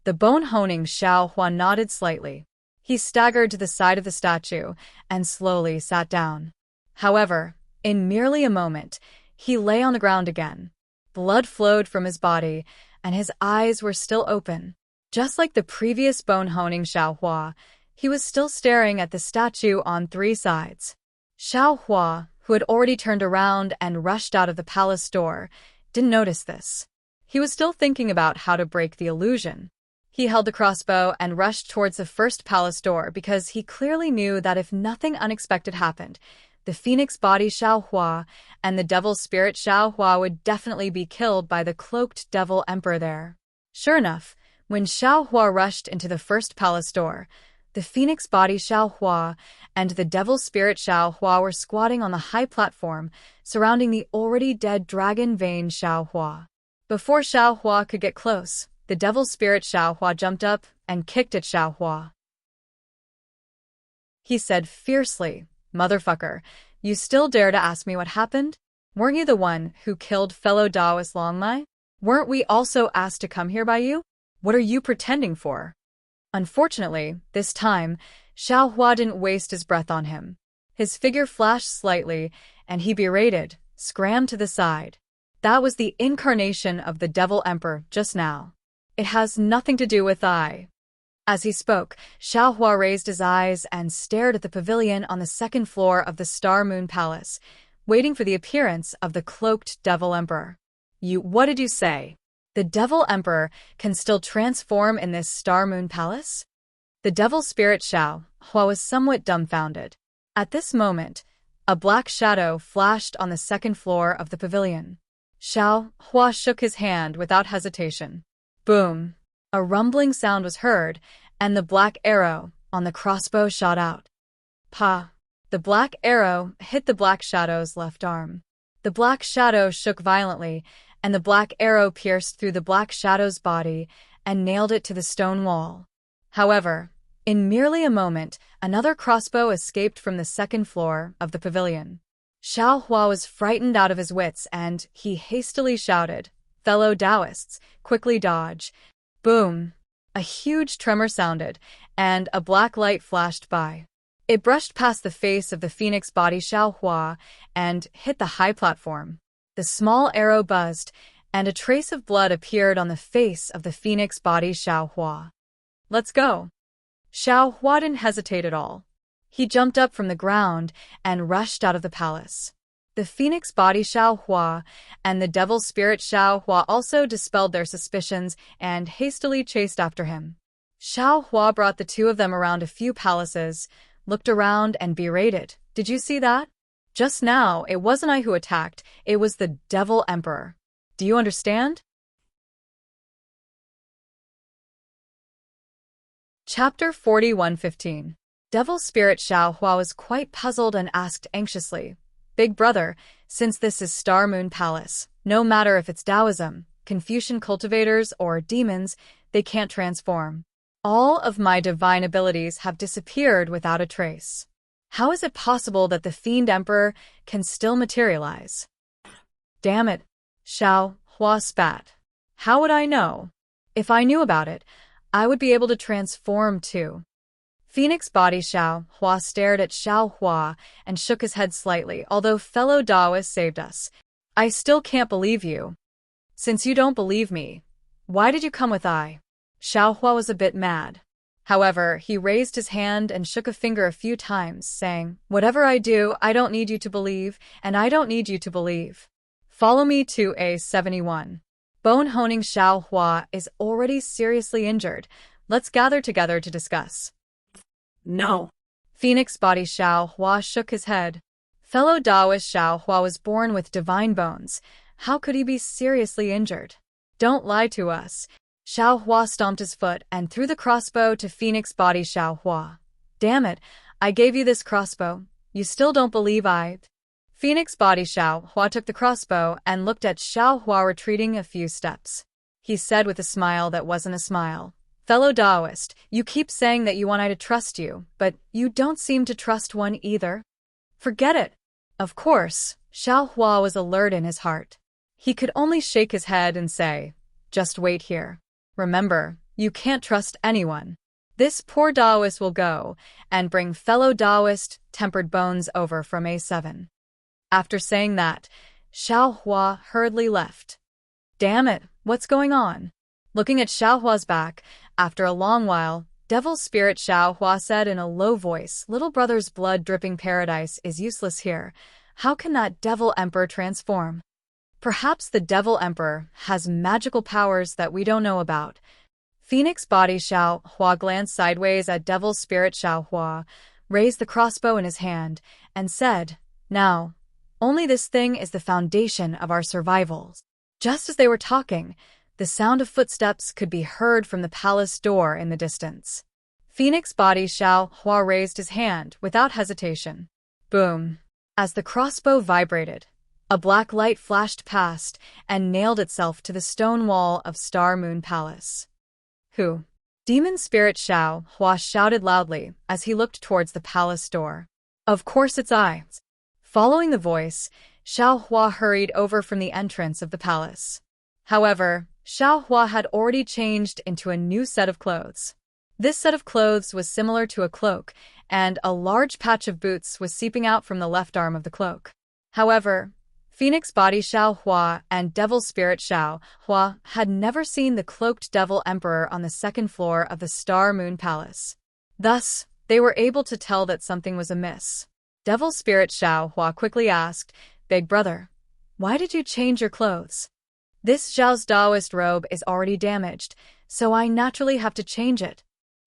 The bone-honing Xiao Hua nodded slightly. He staggered to the side of the statue and slowly sat down. However, in merely a moment, He lay on the ground again. Blood flowed from his body, and his eyes were still open. Just like the previous bone-honing Xiaohua, he was still staring at the statue on three sides. Xiaohua, who had already turned around and rushed out of the palace door, didn't notice this. He was still thinking about how to break the illusion. He held the crossbow and rushed towards the first palace door because he clearly knew that if nothing unexpected happened, the phoenix body Xiaohua and the devil spirit Xiaohua would definitely be killed by the cloaked devil emperor there. Sure enough, when Xiaohua rushed into the first palace door, the phoenix body Xiaohua and the devil spirit Xiaohua were squatting on the high platform surrounding the already dead dragon vein Xiaohua. Before Xiaohua could get close, the devil spirit Xiaohua jumped up and kicked at Xiaohua. He said fiercely, "Motherfucker, you still dare to ask me what happened? Weren't you the one who killed fellow Taoist Longlai? Weren't we also asked to come here by you? What are you pretending for?" Unfortunately, this time, Xiaohua didn't waste his breath on him. His figure flashed slightly, and he berated, "Scram to the side." That was the incarnation of the Devil Emperor just now. "It has nothing to do with I." As he spoke, Xiaohua raised his eyes and stared at the pavilion on the second floor of the Star Moon Palace, waiting for the appearance of the cloaked Devil Emperor. What did you say? The Devil Emperor can still transform in this Star Moon Palace?" The Devil Spirit Xiaohua was somewhat dumbfounded. At this moment, a black shadow flashed on the second floor of the pavilion. Xiaohua shook his hand without hesitation. Boom! A rumbling sound was heard, and the black arrow on the crossbow shot out. Pa! The black arrow hit the black shadow's left arm. The black shadow shook violently, and the black arrow pierced through the black shadow's body and nailed it to the stone wall. However, in merely a moment, another crossbow escaped from the second floor of the pavilion. Xiaohua was frightened out of his wits and he hastily shouted, "Fellow Taoists, quickly dodge." Boom! A huge tremor sounded, and a black light flashed by. It brushed past the face of the phoenix body Xiaohua and hit the high platform. The small arrow buzzed, and a trace of blood appeared on the face of the phoenix body Xiaohua. "Let's go." Xiaohua didn't hesitate at all. He jumped up from the ground and rushed out of the palace. The phoenix body Xiaohua and the devil spirit Xiaohua also dispelled their suspicions and hastily chased after him. Xiaohua brought the two of them around a few palaces, looked around and berated, "Did you see that? Just now, it wasn't I who attacked, it was the Devil Emperor. Do you understand?" Chapter 41:15. Devil Spirit Xiaohua was quite puzzled and asked anxiously, "Big brother, since this is Star Moon Palace, no matter if it's Taoism, Confucian cultivators, or demons, they can't transform. All of my divine abilities have disappeared without a trace. How is it possible that the Fiend Emperor can still materialize?" "Damn it," Xiaohua spat. "How would I know? If I knew about it, I would be able to transform too." Phoenix body Xiaohua stared at Xiaohua and shook his head slightly. "Although fellow Taoists saved us, I still can't believe you. Since you don't believe me, why did you come with I?" Xiaohua was a bit mad. However, he raised his hand and shook a finger a few times, saying, "Whatever I do, I don't need you to believe, and I don't need you to believe. Follow me to A71. Bone-honing Xiaohua is already seriously injured. Let's gather together to discuss." No. Phoenix body Xiaohua shook his head. Fellow Taoist Xiaohua was born with divine bones. How could he be seriously injured? "Don't lie to us." Xiaohua stomped his foot and threw the crossbow to Phoenix body Xiaohua. "Damn it, I gave you this crossbow. You still don't believe I?" Phoenix body Xiaohua took the crossbow and looked at Xiaohua retreating a few steps. He said with a smile that wasn't a smile, "Fellow Taoist, you keep saying that you want I to trust you, but you don't seem to trust one either. Forget it." Of course, Xiaohua was alert in his heart. He could only shake his head and say, "Just wait here. Remember, you can't trust anyone. This poor Taoist will go and bring fellow Taoist tempered bones over from A7. After saying that, Xiao Hua hurriedly left. Damn it, what's going on? Looking at Xiao Hua's back, after a long while, Devil Spirit Xiao Hua said in a low voice, "Little brother's blood-dripping paradise is useless here. How can that Devil Emperor transform? Perhaps the Devil Emperor has magical powers that we don't know about." Phoenix Body Xiao Hua glanced sideways at Devil Spirit Xiao Hua, raised the crossbow in his hand, and said, "Now, only this thing is the foundation of our survival." Just as they were talking, the sound of footsteps could be heard from the palace door in the distance. Phoenix Body Xiao Hua raised his hand without hesitation. Boom! As the crossbow vibrated, a black light flashed past and nailed itself to the stone wall of Star Moon Palace. Who? Demon Spirit Xiao Hua shouted loudly as he looked towards the palace door. Of course it's I. Following the voice, Xiao Hua hurried over from the entrance of the palace. However, Xiao Hua had already changed into a new set of clothes. This set of clothes was similar to a cloak, and a large patch of boots was seeping out from the left arm of the cloak. However, Phoenix Body Xiao Hua and Devil Spirit Xiao Hua had never seen the cloaked Devil Emperor on the second floor of the Star Moon Palace. Thus, they were able to tell that something was amiss. Devil Spirit Xiao Hua quickly asked, "Big brother, why did you change your clothes?" "This Zhao's Daoist robe is already damaged, so I naturally have to change it."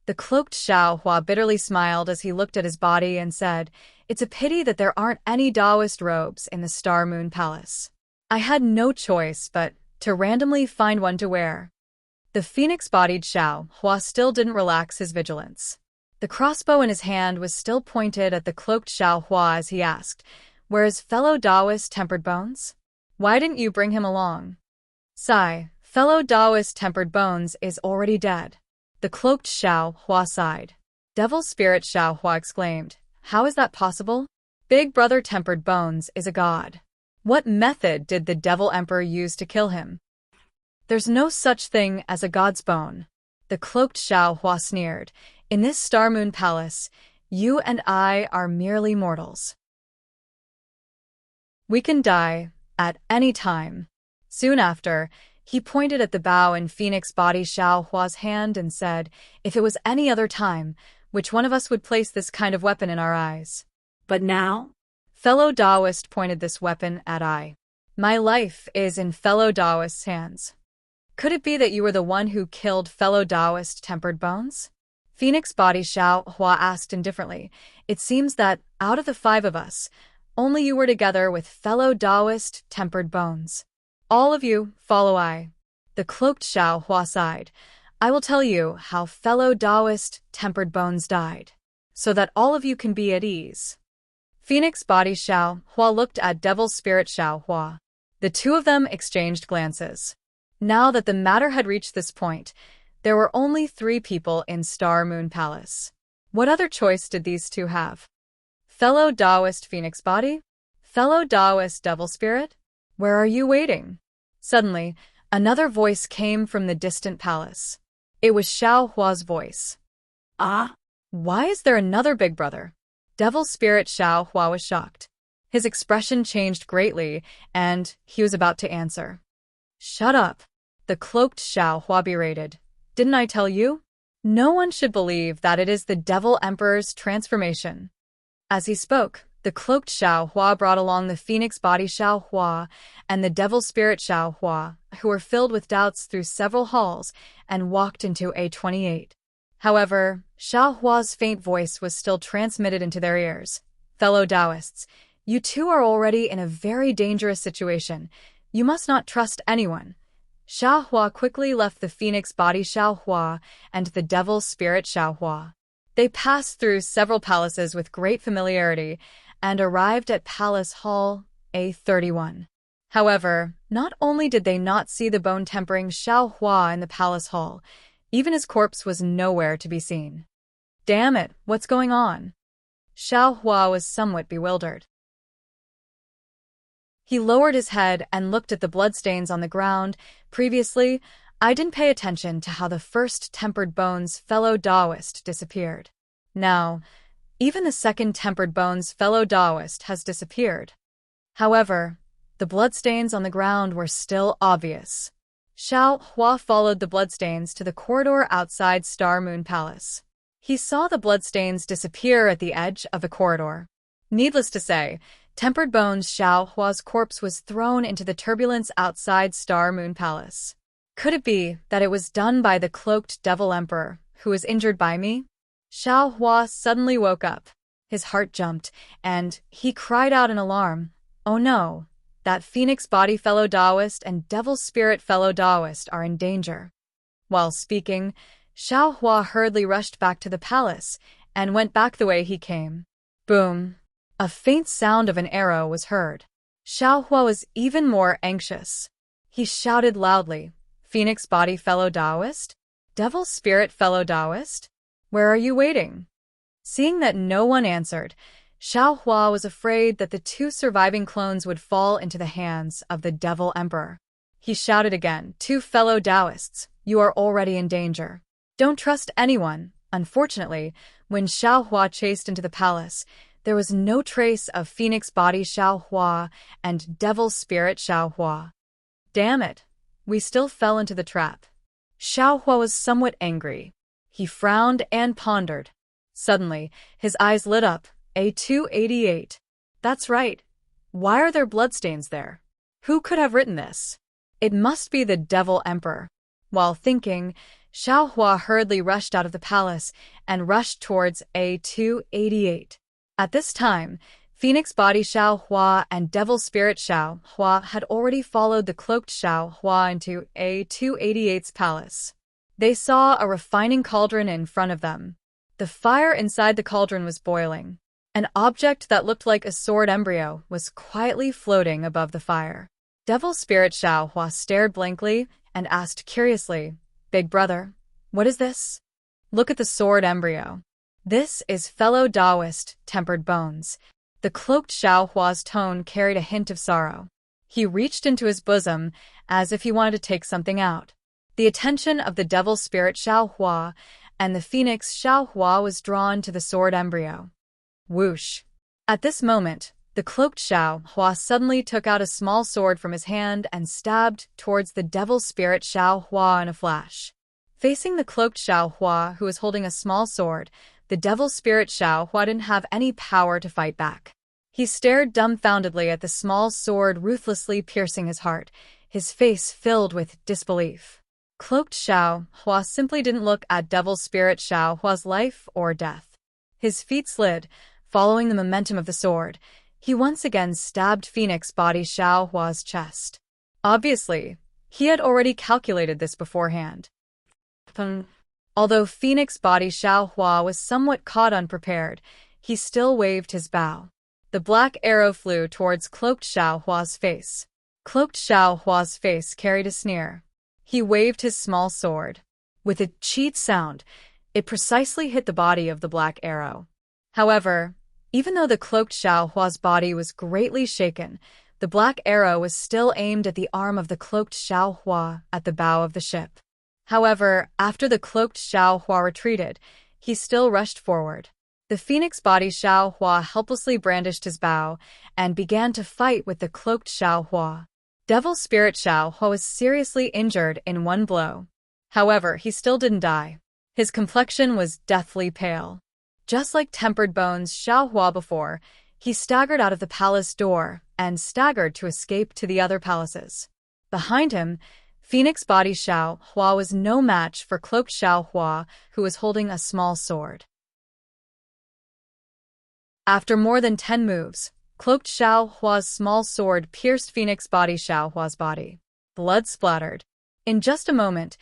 The cloaked Xiao Hua bitterly smiled as he looked at his body and said, "It's a pity that there aren't any Daoist robes in the Star Moon Palace. I had no choice but to randomly find one to wear." The phoenix-bodied Xiao Hua still didn't relax his vigilance. The crossbow in his hand was still pointed at the cloaked Xiao Hua as he asked, "Where is fellow Daoist Tempered Bones? Why didn't you bring him along?" "Sigh, fellow Daoist Tempered Bones is already dead." The cloaked Xiao Hua sighed. Devil Spirit Xiao Hua exclaimed, "How is that possible? Big Brother Tempered Bones is a god. What method did the Devil Emperor use to kill him?" "There's no such thing as a god's bone." The cloaked Xiao Hua sneered. "In this Star Moon Palace, you and I are merely mortals. We can die at any time." Soon after, he pointed at the bow in Phoenix Body Xiao Hua's hand and said, "If it was any other time, which one of us would place this kind of weapon in our eyes?" But now? Fellow Taoist pointed this weapon at I. "My life is in fellow Taoist's hands." "Could it be that you were the one who killed fellow Taoist Tempered Bones?" Phoenix Body Xiao Hua asked indifferently. "It seems that, out of the 5 of us, only you were together with fellow Taoist Tempered Bones. All of you, follow I." The cloaked Xiao Hua sighed. "I will tell you how fellow Taoist Tempered Bones died, so that all of you can be at ease." Phoenix Body Xiao Hua looked at Devil Spirit Xiao Hua. The two of them exchanged glances. Now that the matter had reached this point, there were only 3 people in Star Moon Palace. What other choice did these two have? Fellow Taoist Phoenix Body? Fellow Taoist Devil Spirit? Where are you waiting? Suddenly, another voice came from the distant palace. It was Xiao Hua's voice. Ah? Why is there another big brother? Devil Spirit Xiao Hua was shocked. His expression changed greatly, and he was about to answer. "Shut up," the cloaked Xiao Hua berated. "Didn't I tell you? No one should believe that it is the Devil Emperor's transformation." As he spoke, the cloaked Xiao Hua brought along the Phoenix Body Xiao Hua and the Devil Spirit Xiao Hua, who were filled with doubts through several halls, and walked into A28. However, Xiao Hua's faint voice was still transmitted into their ears. "Fellow Taoists, you two are already in a very dangerous situation. You must not trust anyone." Xiao Hua quickly left the Phoenix Body Xiao Hua and the Devil Spirit Xiao Hua. They passed through several palaces with great familiarity and arrived at Palace Hall A31. However, not only did they not see the bone-tempering Xiao Hua in the Palace Hall, even his corpse was nowhere to be seen. "Damn it, what's going on?" Xiao Hua was somewhat bewildered. He lowered his head and looked at the bloodstains on the ground. "Previously, I didn't pay attention to how the first Tempered Bones fellow Taoist disappeared. Now, even the second Tempered Bones fellow Taoist has disappeared. However, The bloodstains on the ground were still obvious. Xiao Hua followed the bloodstains to the corridor outside Star Moon Palace. He saw the bloodstains disappear at the edge of the corridor. Needless to say, Tempered Bones Xiao Hua's corpse was thrown into the turbulence outside Star Moon Palace. Could it be that it was done by the cloaked Devil Emperor, who was injured by me? Xiao Hua suddenly woke up. His heart jumped, and he cried out in alarm. Oh no, that Phoenix Body fellow Taoist and Devil Spirit fellow Taoist are in danger. While speaking, Xiao Hua hurriedly rushed back to the palace and went back the way he came. Boom! A faint sound of an arrow was heard. Xiao Hua was even more anxious. He shouted loudly, Phoenix Body fellow Taoist? Devil Spirit fellow Taoist? Where are you waiting? Seeing that no one answered, Xiao Hua was afraid that the two surviving clones would fall into the hands of the Devil Emperor. He shouted again, two fellow Taoists, you are already in danger. Don't trust anyone. Unfortunately, when Xiao Hua chased into the palace, there was no trace of Phoenix Body Xiao Hua and Devil Spirit Xiao Hua. Damn it! We still fell into the trap. Xiao Hua was somewhat angry. He frowned and pondered. Suddenly, his eyes lit up. A288. That's right. Why are there bloodstains there? Who could have written this? It must be the Devil Emperor. While thinking, Xiao Hua hurriedly rushed out of the palace and rushed towards A288. At this time, Phoenix Body Xiao Hua and Devil Spirit Xiao Hua had already followed the cloaked Xiao Hua into A288's palace. They saw a refining cauldron in front of them. The fire inside the cauldron was boiling. An object that looked like a sword embryo was quietly floating above the fire. Devil Spirit Xiao Hua stared blankly and asked curiously, Big brother, what is this? Look at the sword embryo. This is fellow Taoist, Tempered Bones. The cloaked Xiao Hua's tone carried a hint of sorrow. He reached into his bosom as if he wanted to take something out. The attention of the Devil Spirit Xiao Hua and the Phoenix Xiao Hua was drawn to the sword embryo. Whoosh! At this moment, the cloaked Xiao Hua suddenly took out a small sword from his hand and stabbed towards the Devil Spirit Xiao Hua in a flash. Facing the cloaked Xiao Hua, who was holding a small sword, the Devil Spirit Xiao Hua didn't have any power to fight back. He stared dumbfoundedly at the small sword ruthlessly piercing his heart, his face filled with disbelief. Cloaked Xiao Hua simply didn't look at Devil Spirit Xiao Hua's life or death. His feet slid, following the momentum of the sword. He once again stabbed Phoenix Body Xiao Hua's chest. Obviously, he had already calculated this beforehand. Although Phoenix Body Xiao Hua was somewhat caught unprepared, he still waved his bow. The black arrow flew towards Cloaked Xiao Hua's face. Cloaked Xiao Hua's face carried a sneer. He waved his small sword. With a cheat sound, it precisely hit the body of the black arrow. However, even though the cloaked Xiao Hua's body was greatly shaken, the black arrow was still aimed at the arm of the cloaked Xiao Hua at the bow of the ship. However, after the cloaked Xiao Hua retreated, he still rushed forward. The Phoenix Body Xiao Hua helplessly brandished his bow and began to fight with the cloaked Xiao Hua. Devil Spirit Xiao Hua was seriously injured in one blow. However, he still didn't die. His complexion was deathly pale. Just like Tempered Bones Xiao Hua before, he staggered out of the palace door and staggered to escape to the other palaces. Behind him, Phoenix Body Xiao Hua was no match for Cloaked Xiao Hua, who was holding a small sword. After more than 10 moves, Cloaked Xiao Hua's small sword pierced Phoenix Body Xiao Hua's body. Blood splattered. In just a moment,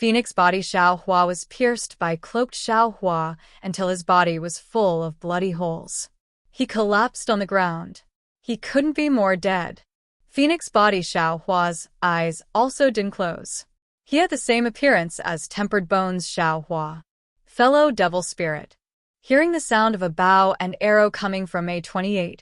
Phoenix Body Xiao Hua was pierced by Cloaked Xiao Hua until his body was full of bloody holes. He collapsed on the ground. He couldn't be more dead. Phoenix Body Xiao Hua's eyes also didn't close. He had the same appearance as Tempered Bones Xiao Hua. Fellow Devil Spirit. Hearing the sound of a bow and arrow coming from A28,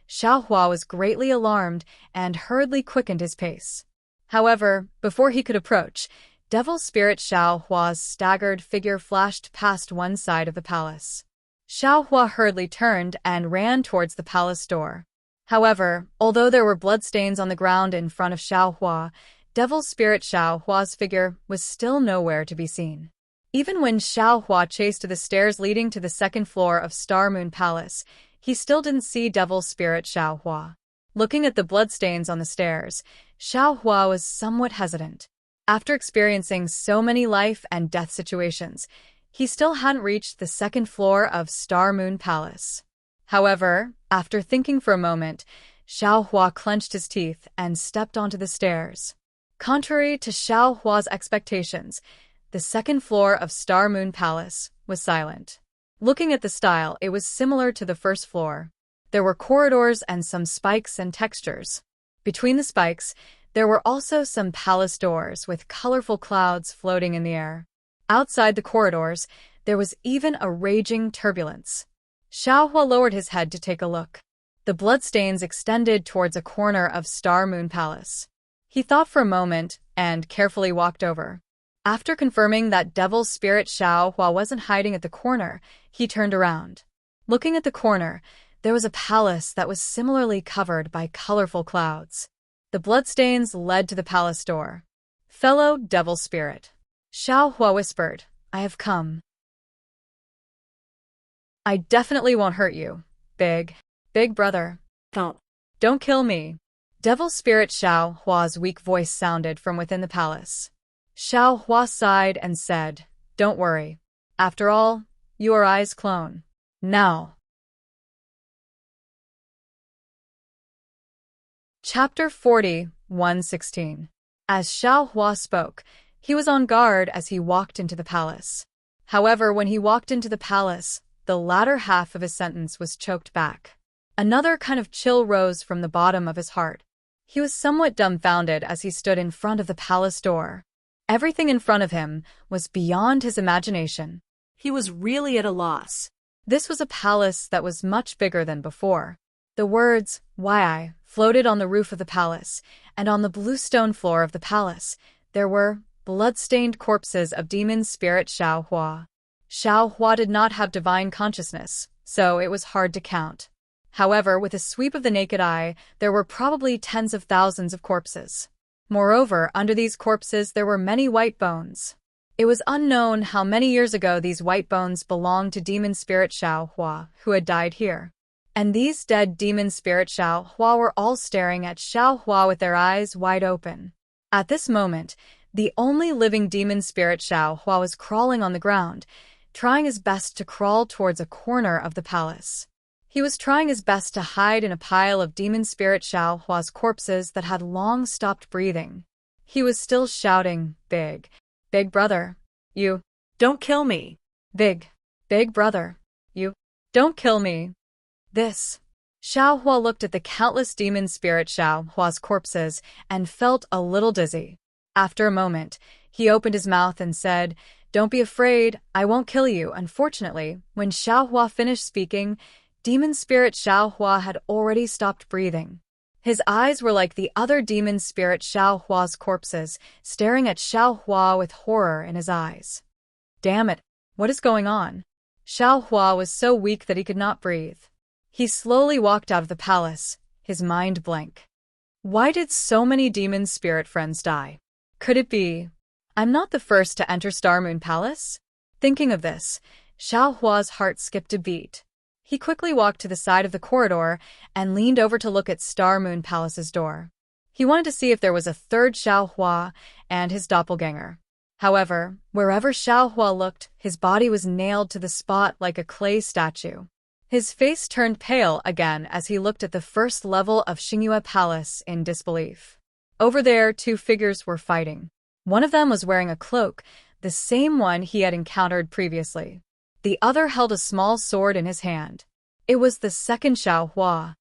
Xiao Hua was greatly alarmed and hurriedly quickened his pace. However, before he could approach, Devil Spirit Xiao Hua's staggered figure flashed past one side of the palace. Xiao Hua hurriedly turned and ran towards the palace door. However, although there were bloodstains on the ground in front of Xiao Hua, Devil Spirit Xiao Hua's figure was still nowhere to be seen. Even when Xiao Hua chased to the stairs leading to the second floor of Star Moon Palace, he still didn't see Devil Spirit Xiao Hua. Looking at the bloodstains on the stairs, Xiao Hua was somewhat hesitant. After experiencing so many life and death situations, he still hadn't reached the second floor of Star Moon Palace. However, after thinking for a moment, Xiao Hua clenched his teeth and stepped onto the stairs. Contrary to Xiao Hua's expectations, the second floor of Star Moon Palace was silent. Looking at the style, it was similar to the first floor. There were corridors and some spikes and textures. Between the spikes, there were also some palace doors with colorful clouds floating in the air. Outside the corridors, there was even a raging turbulence. Xiao Hua lowered his head to take a look. The bloodstains extended towards a corner of Star Moon Palace. He thought for a moment and carefully walked over. After confirming that Devil Spirit Xiao Hua wasn't hiding at the corner, he turned around. Looking at the corner, there was a palace that was similarly covered by colorful clouds. The bloodstains led to the palace door. "Fellow Devil Spirit," Xiao Hua whispered, "I have come. I definitely won't hurt you, big brother. Thump. Don't kill me." Devil Spirit Xiao Hua's weak voice sounded from within the palace. Xiao Hua sighed and said, "Don't worry. After all, you are Ai's clone. Now." Chapter 40, 116. As Xiao Hua spoke, he was on guard as he walked into the palace. However, when he walked into the palace, the latter half of his sentence was choked back. Another kind of chill rose from the bottom of his heart. He was somewhat dumbfounded as he stood in front of the palace door. Everything in front of him was beyond his imagination. He was really at a loss. This was a palace that was much bigger than before. The words, "Wai" floated on the roof of the palace, and on the blue stone floor of the palace, there were blood-stained corpses of demon spirit Xiao Hua. Xiao Hua did not have divine consciousness, so it was hard to count. However, with a sweep of the naked eye, there were probably tens of thousands of corpses. Moreover, under these corpses there were many white bones. It was unknown how many years ago these white bones belonged to demon spirit Xiao Hua, who had died here. And these dead demon spirit Xiao Hua were all staring at Xiao Hua with their eyes wide open. At this moment, the only living demon spirit Xiao Hua was crawling on the ground, trying his best to crawl towards a corner of the palace. He was trying his best to hide in a pile of demon spirit Xiao Hua's corpses that had long stopped breathing. He was still shouting, big brother, you Don't kill me. big brother, you don't kill me." This. Xiao Hua looked at the countless demon spirit Xiao Hua's corpses and felt a little dizzy. After a moment, he opened his mouth and said, "Don't be afraid, I won't kill you." Unfortunately, when Xiao Hua finished speaking, demon spirit Xiao Hua had already stopped breathing. His eyes were like the other demon spirit Xiao Hua's corpses, staring at Xiao Hua with horror in his eyes. Damn it, what is going on? Xiao Hua was so weak that he could not breathe. He slowly walked out of the palace, his mind blank. Why did so many demon spirit friends die? Could it be I'm not the first to enter Star Moon Palace? Thinking of this, Xiao Hua's heart skipped a beat. He quickly walked to the side of the corridor and leaned over to look at Star Moon Palace's door. He wanted to see if there was a third Xiao Hua and his doppelganger. However, wherever Xiao Hua looked, his body was nailed to the spot like a clay statue. His face turned pale again as he looked at the first level of Xingyue Palace in disbelief. Over there, two figures were fighting. One of them was wearing a cloak, the same one he had encountered previously. The other held a small sword in his hand. It was the second Xiao Hua.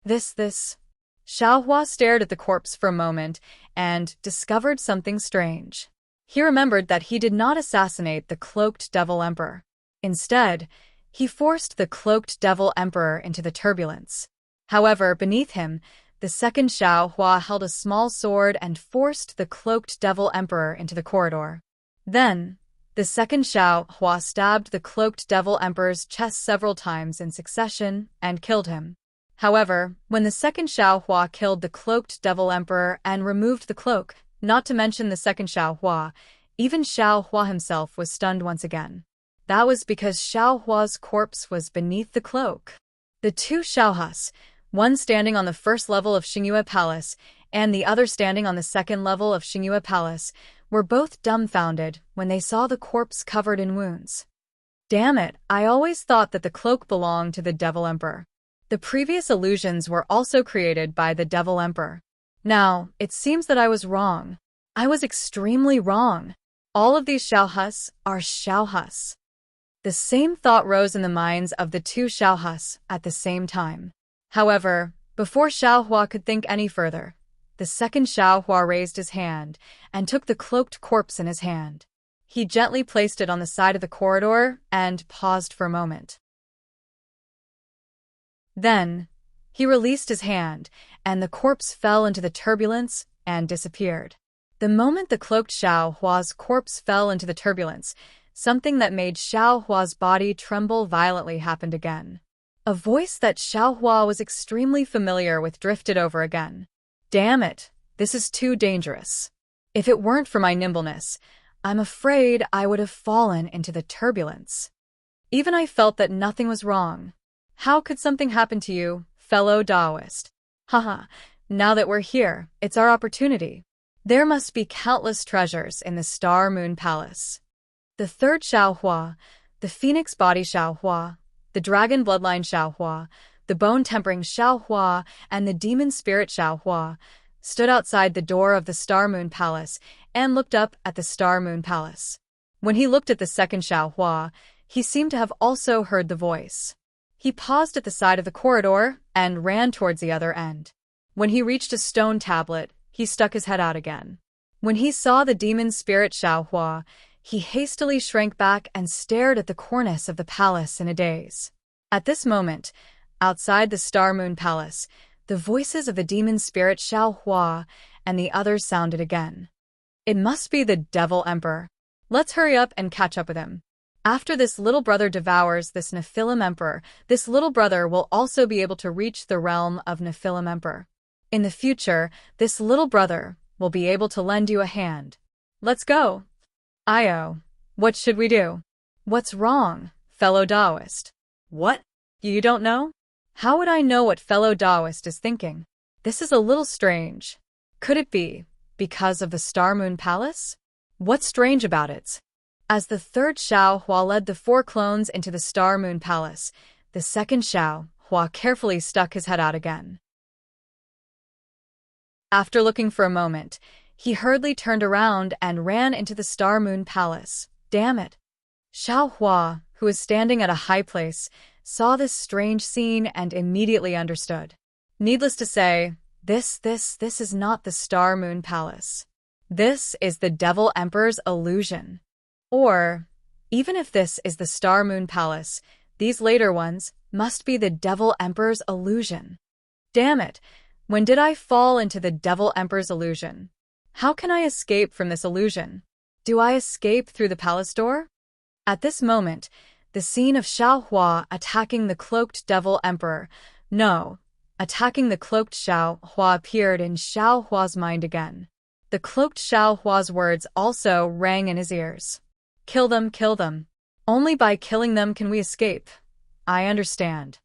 This. Xiao Hua stared at the corpse for a moment and discovered something strange. He remembered that he did not assassinate the cloaked devil emperor. Instead, he forced the cloaked devil emperor into the turbulence. However, beneath him, the second Xiao Hua held a small sword and forced the cloaked devil emperor into the corridor. Then, the second Xiao Hua stabbed the cloaked devil emperor's chest several times in succession and killed him. However, when the second Xiaohua killed the cloaked Devil Emperor and removed the cloak, not to mention the second Xiaohua, even Xiaohua himself was stunned once again. That was because Xiaohua's corpse was beneath the cloak. The two Xiaohus, one standing on the first level of Xingyue Palace and the other standing on the second level of Xingyue Palace, were both dumbfounded when they saw the corpse covered in wounds. Damn it, I always thought that the cloak belonged to the Devil Emperor. The previous illusions were also created by the Devil Emperor. Now, it seems that I was wrong. I was extremely wrong. All of these Xiaohus are Xiaohus. The same thought rose in the minds of the two Xiaohus at the same time. However, before Xiaohua could think any further, the second Xiaohua raised his hand and took the cloaked corpse in his hand. He gently placed it on the side of the corridor and paused for a moment. Then, he released his hand, and the corpse fell into the turbulence and disappeared. The moment the cloaked Xiaohua's corpse fell into the turbulence, something that made Xiaohua's body tremble violently happened again. A voice that Xiaohua was extremely familiar with drifted over again. Damn it, this is too dangerous. If it weren't for my nimbleness, I'm afraid I would have fallen into the turbulence. Even I felt that nothing was wrong. How could something happen to you, fellow Taoist? Haha, now that we're here, it's our opportunity. There must be countless treasures in the Star Moon Palace. The third Xiaohua, the Phoenix Body Xiaohua, the Dragon Bloodline Xiaohua, the Bone Tempering Xiaohua, and the Demon Spirit Xiaohua stood outside the door of the Star Moon Palace and looked up at the Star Moon Palace. When he looked at the second Xiaohua, he seemed to have also heard the voice. He paused at the side of the corridor and ran towards the other end. When he reached a stone tablet, he stuck his head out again. When he saw the demon spirit Xiaohua, he hastily shrank back and stared at the cornice of the palace in a daze. At this moment, outside the Star Moon Palace, the voices of the demon spirit Xiaohua and the others sounded again. It must be the Devil Emperor. Let's hurry up and catch up with him. After this little brother devours this Nephilim Emperor, this little brother will also be able to reach the realm of Nephilim Emperor. In the future, this little brother will be able to lend you a hand. Let's go. Io, what should we do? What's wrong, fellow Taoist? What? You don't know? How would I know what fellow Taoist is thinking? This is a little strange. Could it be because of the Star Moon Palace? What's strange about it? As the third Xiaohua led the four clones into the Star Moon Palace, the second Xiaohua carefully stuck his head out again. After looking for a moment, he hurriedly turned around and ran into the Star Moon Palace. Damn it! Xiaohua, who was standing at a high place, saw this strange scene and immediately understood. Needless to say, this is not the Star Moon Palace. This is the Devil Emperor's illusion. Or, even if this is the Star Moon Palace, these later ones must be the Devil Emperor's illusion. Damn it! When did I fall into the Devil Emperor's illusion? How can I escape from this illusion? Do I escape through the palace door? At this moment, the scene of Xiaohua attacking the cloaked Devil Emperor, attacking the cloaked Xiaohua appeared in Xiaohua's mind again. The cloaked Xiaohua's words also rang in his ears. Kill them, kill them. Only by killing them can we escape. I understand.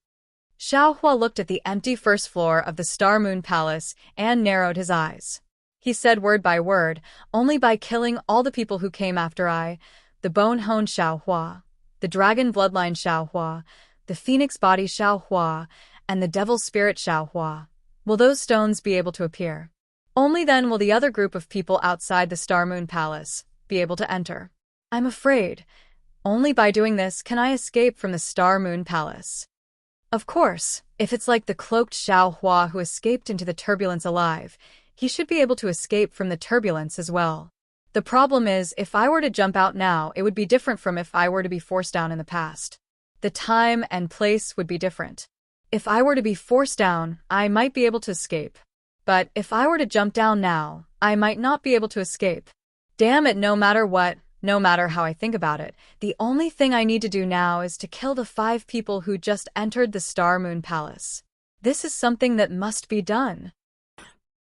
Xiaohua looked at the empty first floor of the Star Moon Palace and narrowed his eyes. He said word by word, only by killing all the people who came after I, the Bone-Honed Xiaohua, the Dragon Bloodline Xiaohua, the Phoenix Body Xiaohua, and the Devil Spirit Xiaohua, will those stones be able to appear. Only then will the other group of people outside the Star Moon Palace be able to enter. I'm afraid. Only by doing this can I escape from the Star Moon Palace. Of course, if it's like the cloaked Xiaohua who escaped into the turbulence alive, he should be able to escape from the turbulence as well. The problem is, if I were to jump out now, it would be different from if I were to be forced down in the past. The time and place would be different. If I were to be forced down, I might be able to escape. But if I were to jump down now, I might not be able to escape. Damn it, no matter what, no matter how I think about it, the only thing I need to do now is to kill the 5 people who just entered the Star Moon Palace. This is something that must be done.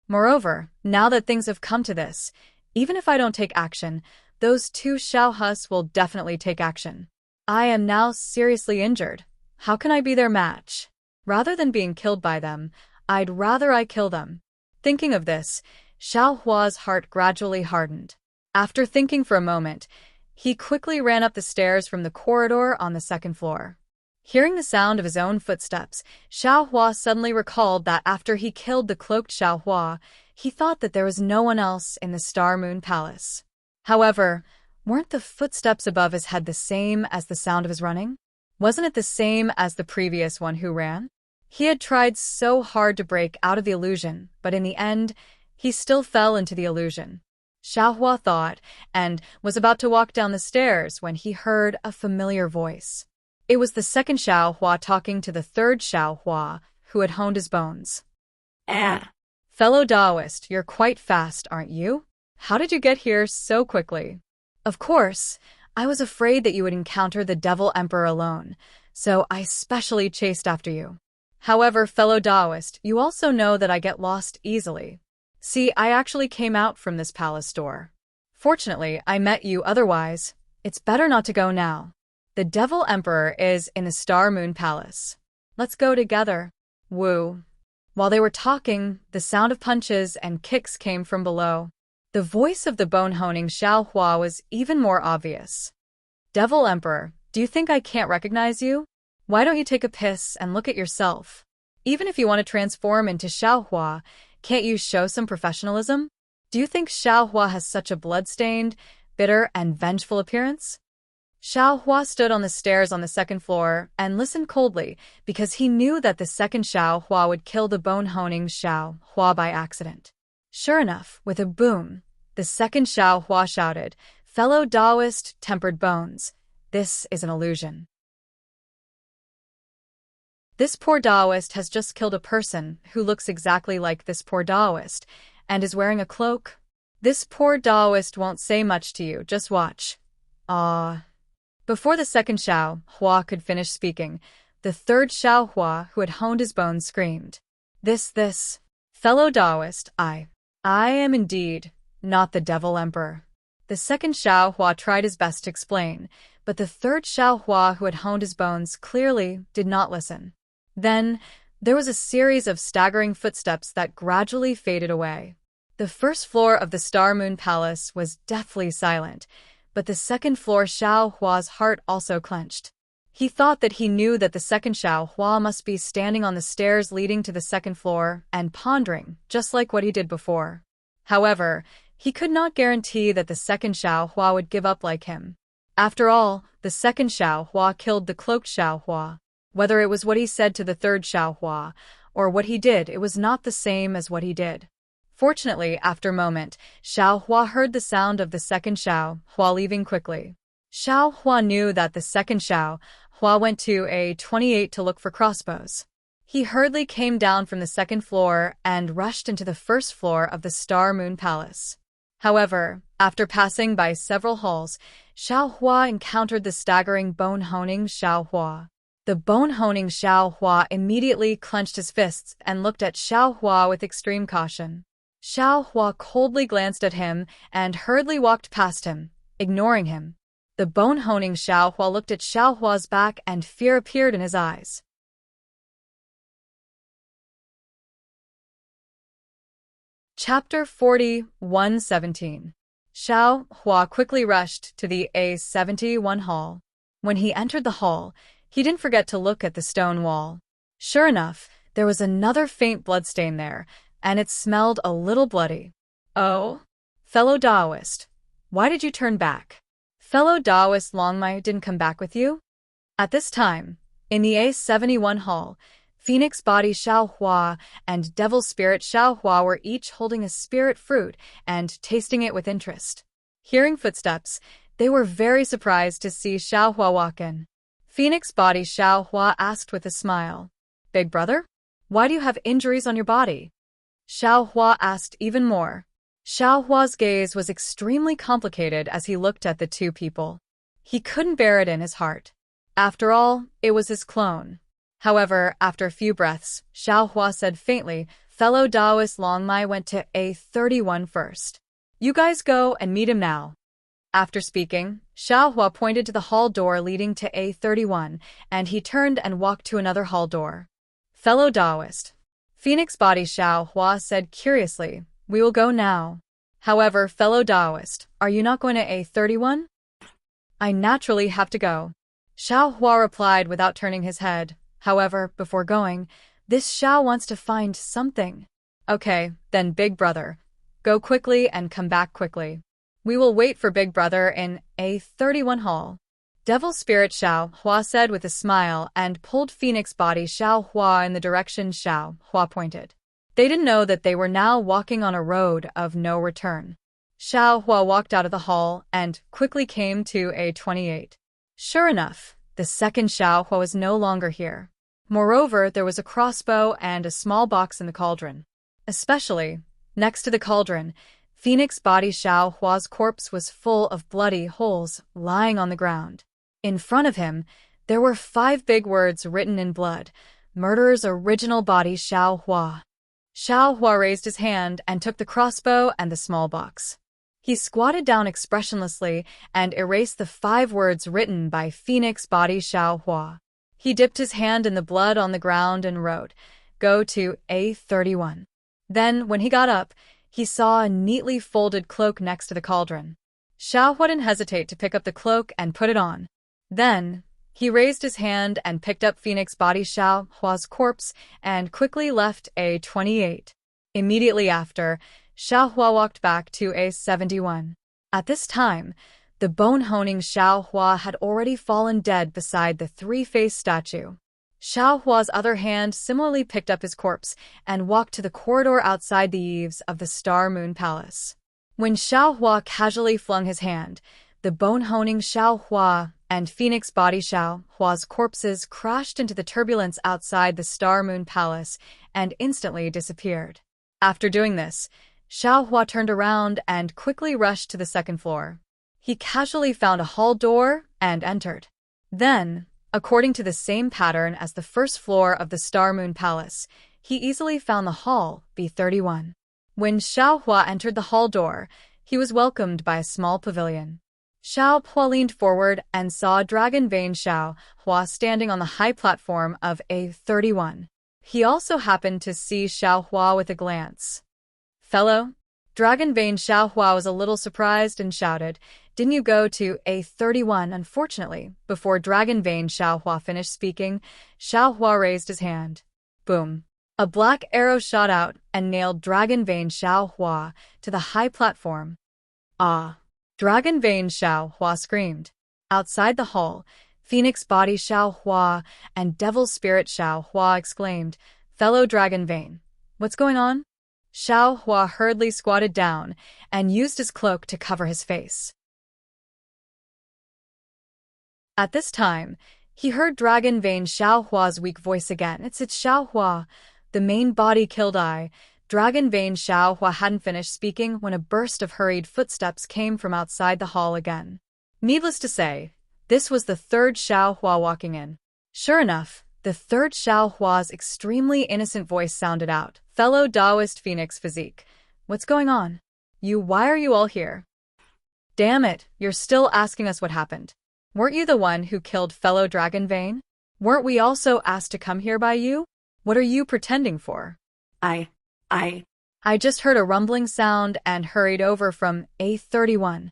Moreover, now that things have come to this, even if I don't take action, those two Xiaohus will definitely take action. I am now seriously injured. How can I be their match? Rather than being killed by them, I'd rather I kill them. Thinking of this, Xiao Hua's heart gradually hardened. After thinking for a moment, he quickly ran up the stairs from the corridor on the second floor. Hearing the sound of his own footsteps, Xiao Hua suddenly recalled that after he killed the cloaked Xiao Hua, he thought that there was no one else in the Star Moon Palace. However, weren't the footsteps above his head the same as the sound of his running? Wasn't it the same as the previous one who ran? He had tried so hard to break out of the illusion, but in the end, he still fell into the illusion. Xiao Hua thought, and was about to walk down the stairs when he heard a familiar voice. It was the second Xiao Hua talking to the third Xiao Hua, who had honed his bones. Fellow Taoist, you're quite fast, aren't you? How did you get here so quickly? Of course, I was afraid that you would encounter the Devil Emperor alone, so I specially chased after you. However, fellow Taoist, you also know that I get lost easily. See, I actually came out from this palace door. Fortunately, I met you, otherwise, it's better not to go now. The Devil Emperor is in the Star Moon Palace. Let's go together. Woo. While they were talking, the sound of punches and kicks came from below. The voice of the bone-honing Xiao Hua was even more obvious. Devil Emperor, do you think I can't recognize you? Why don't you take a piss and look at yourself? Even if you want to transform into Xiao Hua, can't you show some professionalism? Do you think Xiao Hua has such a blood-stained, bitter, and vengeful appearance? Xiao Hua stood on the stairs on the second floor and listened coldly because he knew that the second Xiao Hua would kill the bone-honing Xiao Hua by accident. Sure enough, with a boom, the second Xiao Hua shouted, "Fellow Taoist, tempered bones, this is an illusion. This poor Taoist has just killed a person who looks exactly like this poor Taoist and is wearing a cloak. This poor Taoist won't say much to you, just watch." Before the second Xiao Hua could finish speaking, the third Xiao Hua, who had honed his bones, screamed, This, fellow Taoist, I am indeed not the Devil Emperor." The second Xiao Hua tried his best to explain, but the third Xiao Hua, who had honed his bones, clearly did not listen. Then, there was a series of staggering footsteps that gradually faded away. The first floor of the Star Moon Palace was deathly silent, but the second floor Xiao Hua's heart also clenched. He thought that he knew that the second Xiao Hua must be standing on the stairs leading to the second floor and pondering, just like what he did before. However, he could not guarantee that the second Xiao Hua would give up like him. After all, the second Xiao Hua killed the cloaked Xiao Hua. Whether it was what he said to the third Xiao Hua, or what he did, it was not the same as what he did. Fortunately, after a moment, Xiao Hua heard the sound of the second Xiao Hua leaving quickly. Xiao Hua knew that the second Xiao Hua went to A28 to look for crossbows. He hurriedly came down from the second floor and rushed into the first floor of the Star Moon Palace. However, after passing by several halls, Xiao Hua encountered the staggering bone-honing Xiao Hua. The bone-honing Xiao Hua immediately clenched his fists and looked at Xiao Hua with extreme caution. Xiao Hua coldly glanced at him and hurriedly walked past him, ignoring him. The bone-honing Xiao Hua looked at Xiao Hua's back and fear appeared in his eyes. Chapter 40:117. Xiao Hua quickly rushed to the A71 hall. When he entered the hall, he didn't forget to look at the stone wall. Sure enough, there was another faint bloodstain there, and it smelled a little bloody. Oh? Fellow Taoist, why did you turn back? Fellow Taoist Longmai didn't come back with you? At this time, in the A71 hall, Phoenix Body Xiao Hua and Devil Spirit Xiao Hua were each holding a spirit fruit and tasting it with interest. Hearing footsteps, they were very surprised to see Xiao Hua walk in. Phoenix Body Xiao Hua asked with a smile, "Big brother, why do you have injuries on your body?" Xiao Hua asked even more. Xiao Hua's gaze was extremely complicated as he looked at the two people. He couldn't bear it in his heart. After all, it was his clone. However, after a few breaths, Xiao Hua said faintly, "Fellow Taoist Long Mai went to A31 first. You guys go and meet him now." After speaking, Xiao Hua pointed to the hall door leading to A31, and he turned and walked to another hall door. "Fellow Taoist." Phoenix Body Xiao Hua said curiously, "We will go now." "However, fellow Taoist, are you not going to A31? "I naturally have to go," Xiao Hua replied without turning his head. "However, before going, this Xiao wants to find something." "Okay, then Big Brother. Go quickly and come back quickly. We will wait for Big Brother in A31 hall." Devil Spirit Xiao Hua said with a smile and pulled Phoenix Body Xiao Hua in the direction Xiao Hua pointed. They didn't know that they were now walking on a road of no return. Xiao Hua walked out of the hall and quickly came to A28. Sure enough, the second Xiao Hua was no longer here. Moreover, there was a crossbow and a small box in the cauldron. Especially, next to the cauldron, Phoenix Body Xiao Hua's corpse was full of bloody holes lying on the ground. In front of him, there were 5 big words written in blood: "Murderer's original body Xiao Hua." Xiao Hua raised his hand and took the crossbow and the small box. He squatted down expressionlessly and erased the 5 words written by Phoenix Body Xiao Hua. He dipped his hand in the blood on the ground and wrote, "Go to A31. Then, when he got up, he saw a neatly folded cloak next to the cauldron. Xiao Hua didn't hesitate to pick up the cloak and put it on. Then, he raised his hand and picked up Phoenix Body Xiao Hua's corpse and quickly left A28. Immediately after, Xiao Hua walked back to A71. At this time, the bone-honing Xiao Hua had already fallen dead beside the 3-faced statue. Xiao Hua's other hand similarly picked up his corpse and walked to the corridor outside the eaves of the Star Moon Palace. When Xiao Hua casually flung his hand, the bone-honing Xiao Hua and Phoenix Body Xiao Hua's corpses crashed into the turbulence outside the Star Moon Palace and instantly disappeared. After doing this, Xiao Hua turned around and quickly rushed to the second floor. He casually found a hall door and entered. Then, according to the same pattern as the first floor of the Star Moon Palace, he easily found the hall B31. When Xiao Hua entered the hall door, he was welcomed by a small pavilion. Xiao Hua leaned forward and saw Dragon Vein Xiao Hua standing on the high platform of A31. He also happened to see Xiao Hua with a glance. "Fellow?" Dragon Vein Xiao Hua was a little surprised and shouted, "Didn't you go to A31?" Unfortunately, before Dragon Vein Xiao Hua finished speaking, Xiao Hua raised his hand. Boom! A black arrow shot out and nailed Dragon Vein Xiao Hua to the high platform. "Ah!" Dragon Vein Xiao Hua screamed. Outside the hall, Phoenix Body Xiao Hua and Devil Spirit Xiao Hua exclaimed, "Fellow Dragon Vein, what's going on?" Xiao Hua hurriedly squatted down and used his cloak to cover his face. At this time, he heard Dragon Vein Xiao Hua's weak voice again. It's Xiao Hua. The main body killed I. Dragon Vein Xiao Hua hadn't finished speaking when a burst of hurried footsteps came from outside the hall again. Needless to say, this was the third Xiao Hua walking in. Sure enough, the third Xiao Hua's extremely innocent voice sounded out. "Fellow Taoist Phoenix Physique, what's going on? Why are you all here? Damn it, you're still asking us what happened. Weren't you the one who killed fellow Dragon Vein? Weren't we also asked to come here by you? What are you pretending for?" I just heard a rumbling sound and hurried over from A31.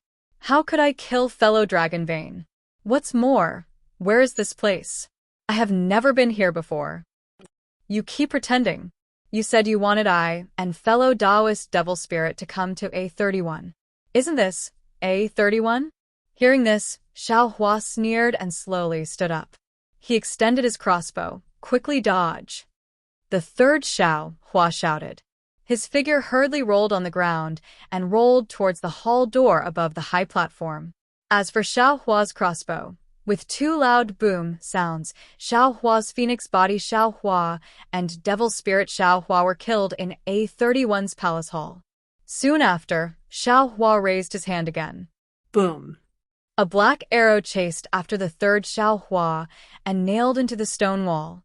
How could I kill fellow Dragon Vein? What's more, where is this place? I have never been here before. You keep pretending. You said you wanted I and fellow Taoist Devil Spirit to come to A31. Isn't this A31? Hearing this, Xiao Hua sneered and slowly stood up. He extended his crossbow, quickly dodge. The third Xiao Hua shouted. His figure hurriedly rolled on the ground and rolled towards the hall door above the high platform. As for Xiao Hua's crossbow, with 2 loud boom sounds, Xiao Hua's Phoenix Body Xiao Hua and Devil Spirit Xiao Hua were killed in A31's palace hall. Soon after, Xiao Hua raised his hand again. Boom! A black arrow chased after the third Xiao Hua and nailed into the stone wall.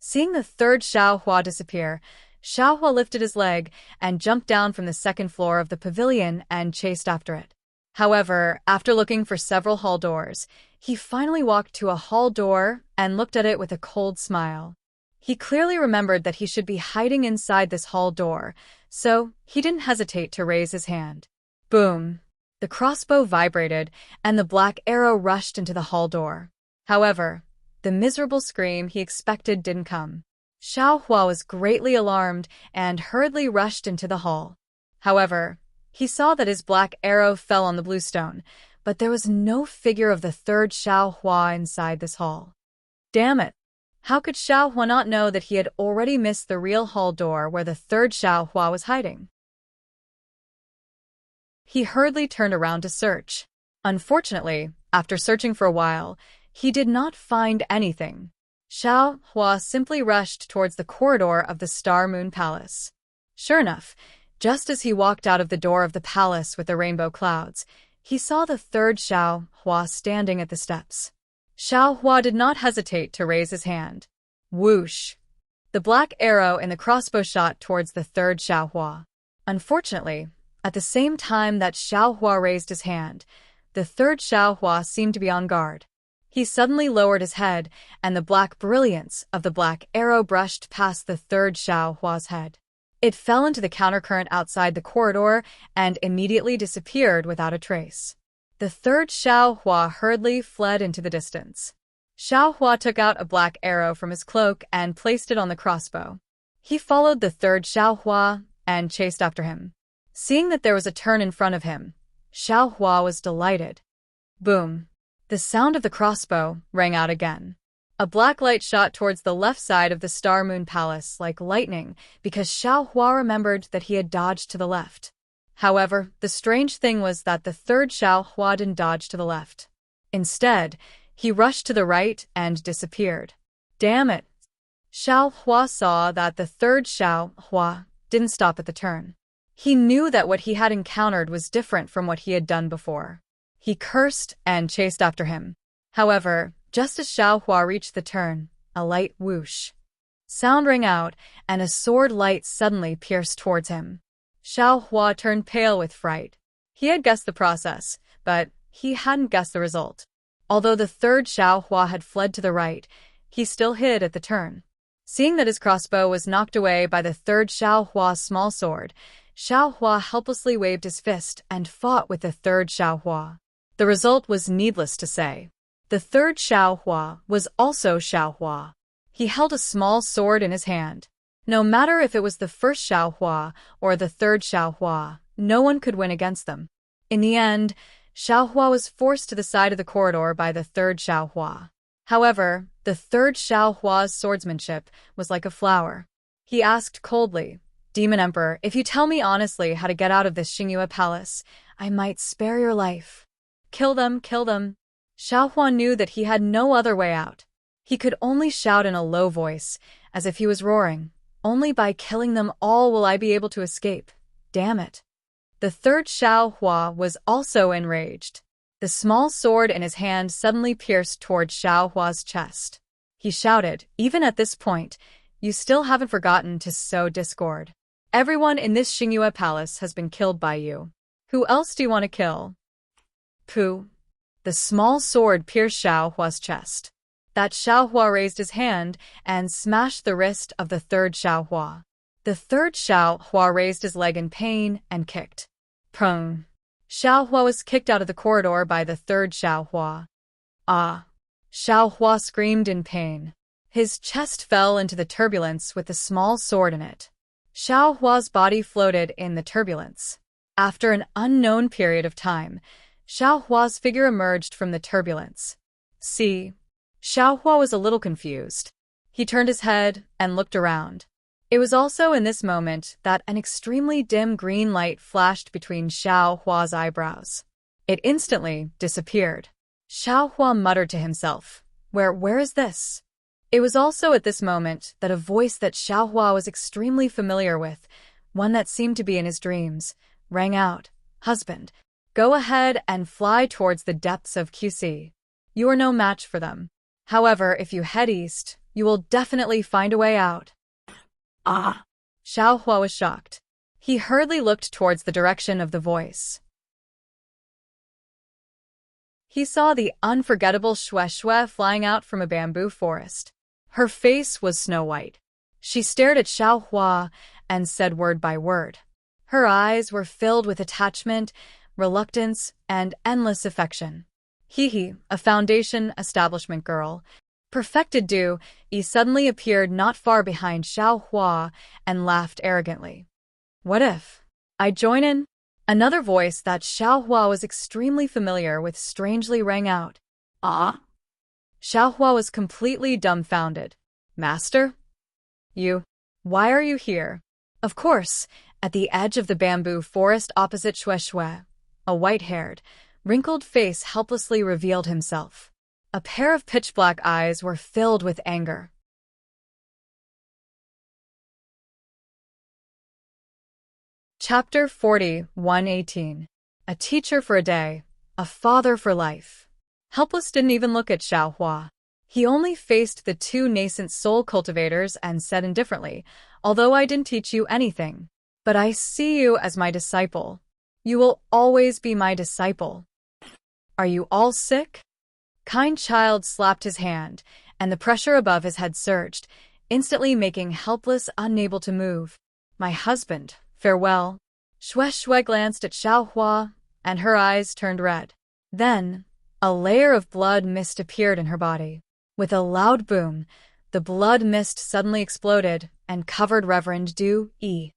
Seeing the third Xiao Hua disappear, Xiao Hua lifted his leg and jumped down from the second floor of the pavilion and chased after it. However, after looking for several hall doors, he finally walked to a hall door and looked at it with a cold smile. He clearly remembered that he should be hiding inside this hall door, so he didn't hesitate to raise his hand. Boom! The crossbow vibrated, and the black arrow rushed into the hall door. However, the miserable scream he expected didn't come. Xiao Hua was greatly alarmed and hurriedly rushed into the hall. However, he saw that his black arrow fell on the blue stone, but there was no figure of the third Xiao Hua inside this hall. Damn it! How could Xiao Hua not know that he had already missed the real hall door where the third Xiao Hua was hiding? He hurriedly turned around to search. Unfortunately, after searching for a while, he did not find anything. Xiao Hua simply rushed towards the corridor of the Star Moon Palace. Sure enough, just as he walked out of the door of the palace with the rainbow clouds, he saw the third Xiao Hua standing at the steps. Xiao Hua did not hesitate to raise his hand. Whoosh! The black arrow in the crossbow shot towards the third Xiao Hua. Unfortunately, at the same time that Xiao Hua raised his hand, the third Xiao Hua seemed to be on guard. He suddenly lowered his head, and the black brilliance of the black arrow brushed past the third Xiao Hua's head. It fell into the countercurrent outside the corridor and immediately disappeared without a trace. The third Xiao Hua hurriedly fled into the distance. Xiao Hua took out a black arrow from his cloak and placed it on the crossbow. He followed the third Xiao Hua and chased after him. Seeing that there was a turn in front of him, Xiao Hua was delighted. Boom! The sound of the crossbow rang out again. A black light shot towards the left side of the Star Moon Palace like lightning because Xiao Hua remembered that he had dodged to the left. However, the strange thing was that the third Xiao Hua didn't dodge to the left. Instead, he rushed to the right and disappeared. Damn it! Xiao Hua saw that the third Xiao Hua didn't stop at the turn. He knew that what he had encountered was different from what he had done before. He cursed and chased after him. However, just as Xiao Hua reached the turn, a light whoosh sound rang out, and a sword light suddenly pierced towards him. Xiao Hua turned pale with fright. He had guessed the process, but he hadn't guessed the result. Although the third Xiao Hua had fled to the right, he still hid at the turn. Seeing that his crossbow was knocked away by the third Xiao Hua's small sword, Xiao Hua helplessly waved his fist and fought with the third Xiao Hua. The result was needless to say. The third Xiao Hua was also Xiao Hua. He held a small sword in his hand. No matter if it was the first Xiao Hua or the third Xiao Hua, no one could win against them. In the end, Xiao Hua was forced to the side of the corridor by the third Xiao Hua. However, the third Xiao Hua's swordsmanship was like a flower. He asked coldly, "Demon Emperor, if you tell me honestly how to get out of this Xingyue palace, I might spare your life." Kill them, kill them. Xiao Hua knew that he had no other way out. He could only shout in a low voice, as if he was roaring. Only by killing them all will I be able to escape. Damn it. The third Xiao Hua was also enraged. The small sword in his hand suddenly pierced toward Xiao Hua's chest. He shouted, "Even at this point, you still haven't forgotten to sow discord. Everyone in this Xingyue palace has been killed by you. Who else do you want to kill?" Pooh. The small sword pierced Xiao Hua's chest. That Xiao Hua raised his hand and smashed the wrist of the third Xiao Hua. The third Xiao Hua raised his leg in pain and kicked. Prong. Xiao Hua was kicked out of the corridor by the third Xiao Hua. Ah! Xiao Hua screamed in pain. His chest fell into the turbulence with the small sword in it. Xiao Hua's body floated in the turbulence. After an unknown period of time, Xiao Hua's figure emerged from the turbulence. See? Xiao Hua was a little confused. He turned his head and looked around. It was also in this moment that an extremely dim green light flashed between Xiao Hua's eyebrows. It instantly disappeared. Xiao Hua muttered to himself, Where is this? It was also at this moment that a voice that Xiao Hua was extremely familiar with, one that seemed to be in his dreams, rang out, "Husband, go ahead and fly towards the depths of QC. You are no match for them. However, if you head east, You will definitely find a way out. Ah. Xiao Hua was shocked. He hurriedly looked towards the direction of the voice. He saw the unforgettable Xue Xue flying out from a bamboo forest. Her face was snow-white. She stared at Xiao Hua and said word by word. Her eyes were filled with attachment, reluctance, and endless affection. He, a foundation establishment girl, perfected Du, suddenly appeared not far behind Xiao Hua and laughed arrogantly. What if I join in? Another voice that Xiao Hua was extremely familiar with strangely rang out. Ah. Xiao Hua was completely dumbfounded. Master? Why are you here? Of course, at the edge of the bamboo forest opposite Xue Xue, a white-haired, wrinkled face helplessly revealed himself. A pair of pitch-black eyes were filled with anger. Chapter 40:118. A teacher for a day, a father for life. Helpless didn't even look at Xiao Hua. He only faced the two nascent soul cultivators and said indifferently, although I didn't teach you anything, but I see you as my disciple. You will always be my disciple. Are you all sick? Kind Child slapped his hand, and the pressure above his head surged, instantly making helpless, unable to move. My husband, farewell. Xue Xue glanced at Xiao Hua, and her eyes turned red. Then, a layer of blood mist appeared in her body. With a loud boom, the blood mist suddenly exploded and covered Reverend Du Yi.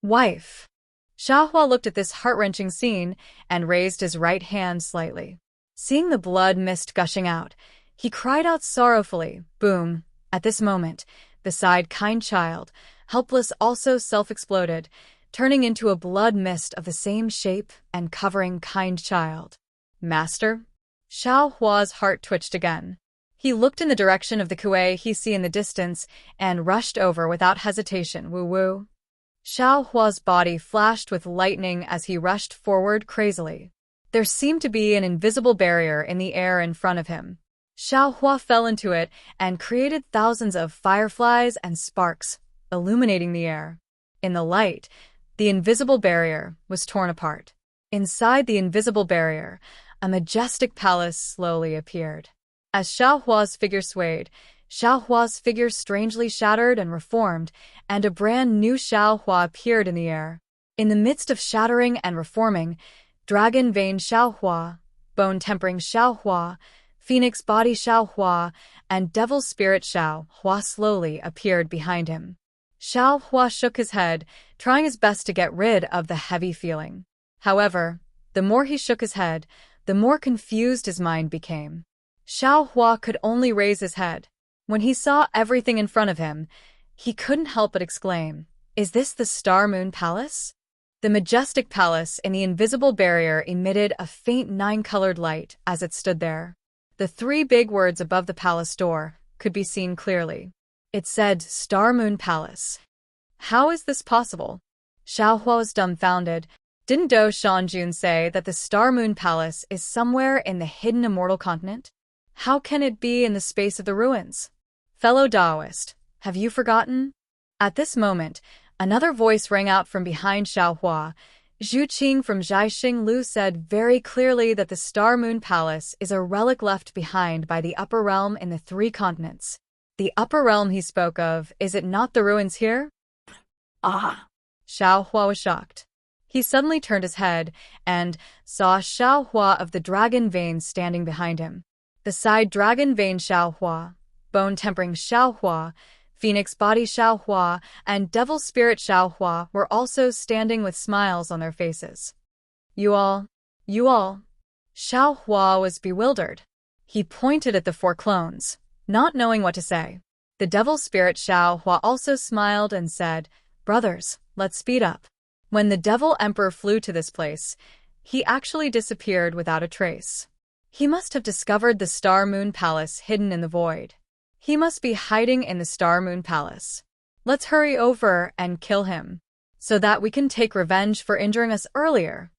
Wife. Xiao Hua looked at this heart-wrenching scene and raised his right hand slightly. Seeing the blood mist gushing out, he cried out sorrowfully, boom. At this moment, beside Kind Child, helpless also self-exploded, turning into a blood mist of the same shape and covering Kind Child. Master? Xiao Hua's heart twitched again. He looked in the direction of the kuei he see in the distance and rushed over without hesitation. Woo-woo. Xiao Hua's body flashed with lightning as he rushed forward crazily. There seemed to be an invisible barrier in the air in front of him. Xiao Hua fell into it and created thousands of fireflies and sparks, illuminating the air. In the light, the invisible barrier was torn apart. Inside the invisible barrier, a majestic palace slowly appeared. As Xiao Hua's figure swayed, Xiao Hua's figure strangely shattered and reformed, and a brand new Xiao Hua appeared in the air. In the midst of shattering and reforming, Dragon Vein Xiao Hua, Bone Tempering Xiao Hua, Phoenix Body Xiao Hua, and Devil Spirit Xiao Hua slowly appeared behind him. Xiao Hua shook his head, trying his best to get rid of the heavy feeling. However, the more he shook his head, the more confused his mind became. Xiao Hua could only raise his head. When he saw everything in front of him, he couldn't help but exclaim, "Is this the Star Moon Palace?" The majestic palace in the invisible barrier emitted a faint nine-colored light as it stood there. The three big words above the palace door could be seen clearly. It said, Star Moon Palace. How is this possible? Xiao Hua was dumbfounded. Didn't Do Shanjun say that the Star Moon Palace is somewhere in the hidden immortal continent? How can it be in the space of the ruins? Fellow Taoist, have you forgotten? At this moment, another voice rang out from behind Xiao Hua. Zhu Qing from Zhaixing Lu said very clearly that the Star Moon Palace is a relic left behind by the upper realm in the three continents. The upper realm he spoke of, is it not the ruins here? Ah. Xiao Hua was shocked. He suddenly turned his head and saw Xiao Hua of the Dragon Vein standing behind him. Beside Dragon Vein Xiao Hua, Bone Tempering Xiao Hua, Phoenix Body Xiao Hua, and Devil Spirit Xiao Hua were also standing with smiles on their faces. You all. Xiao Hua was bewildered. He pointed at the four clones, not knowing what to say. The Devil Spirit Xiao Hua also smiled and said, Brothers, let's speed up. When the Devil Emperor flew to this place, he actually disappeared without a trace. He must have discovered the Star Moon Palace hidden in the void. He must be hiding in the Star Moon Palace. Let's hurry over and kill him, so that we can take revenge for injuring us earlier.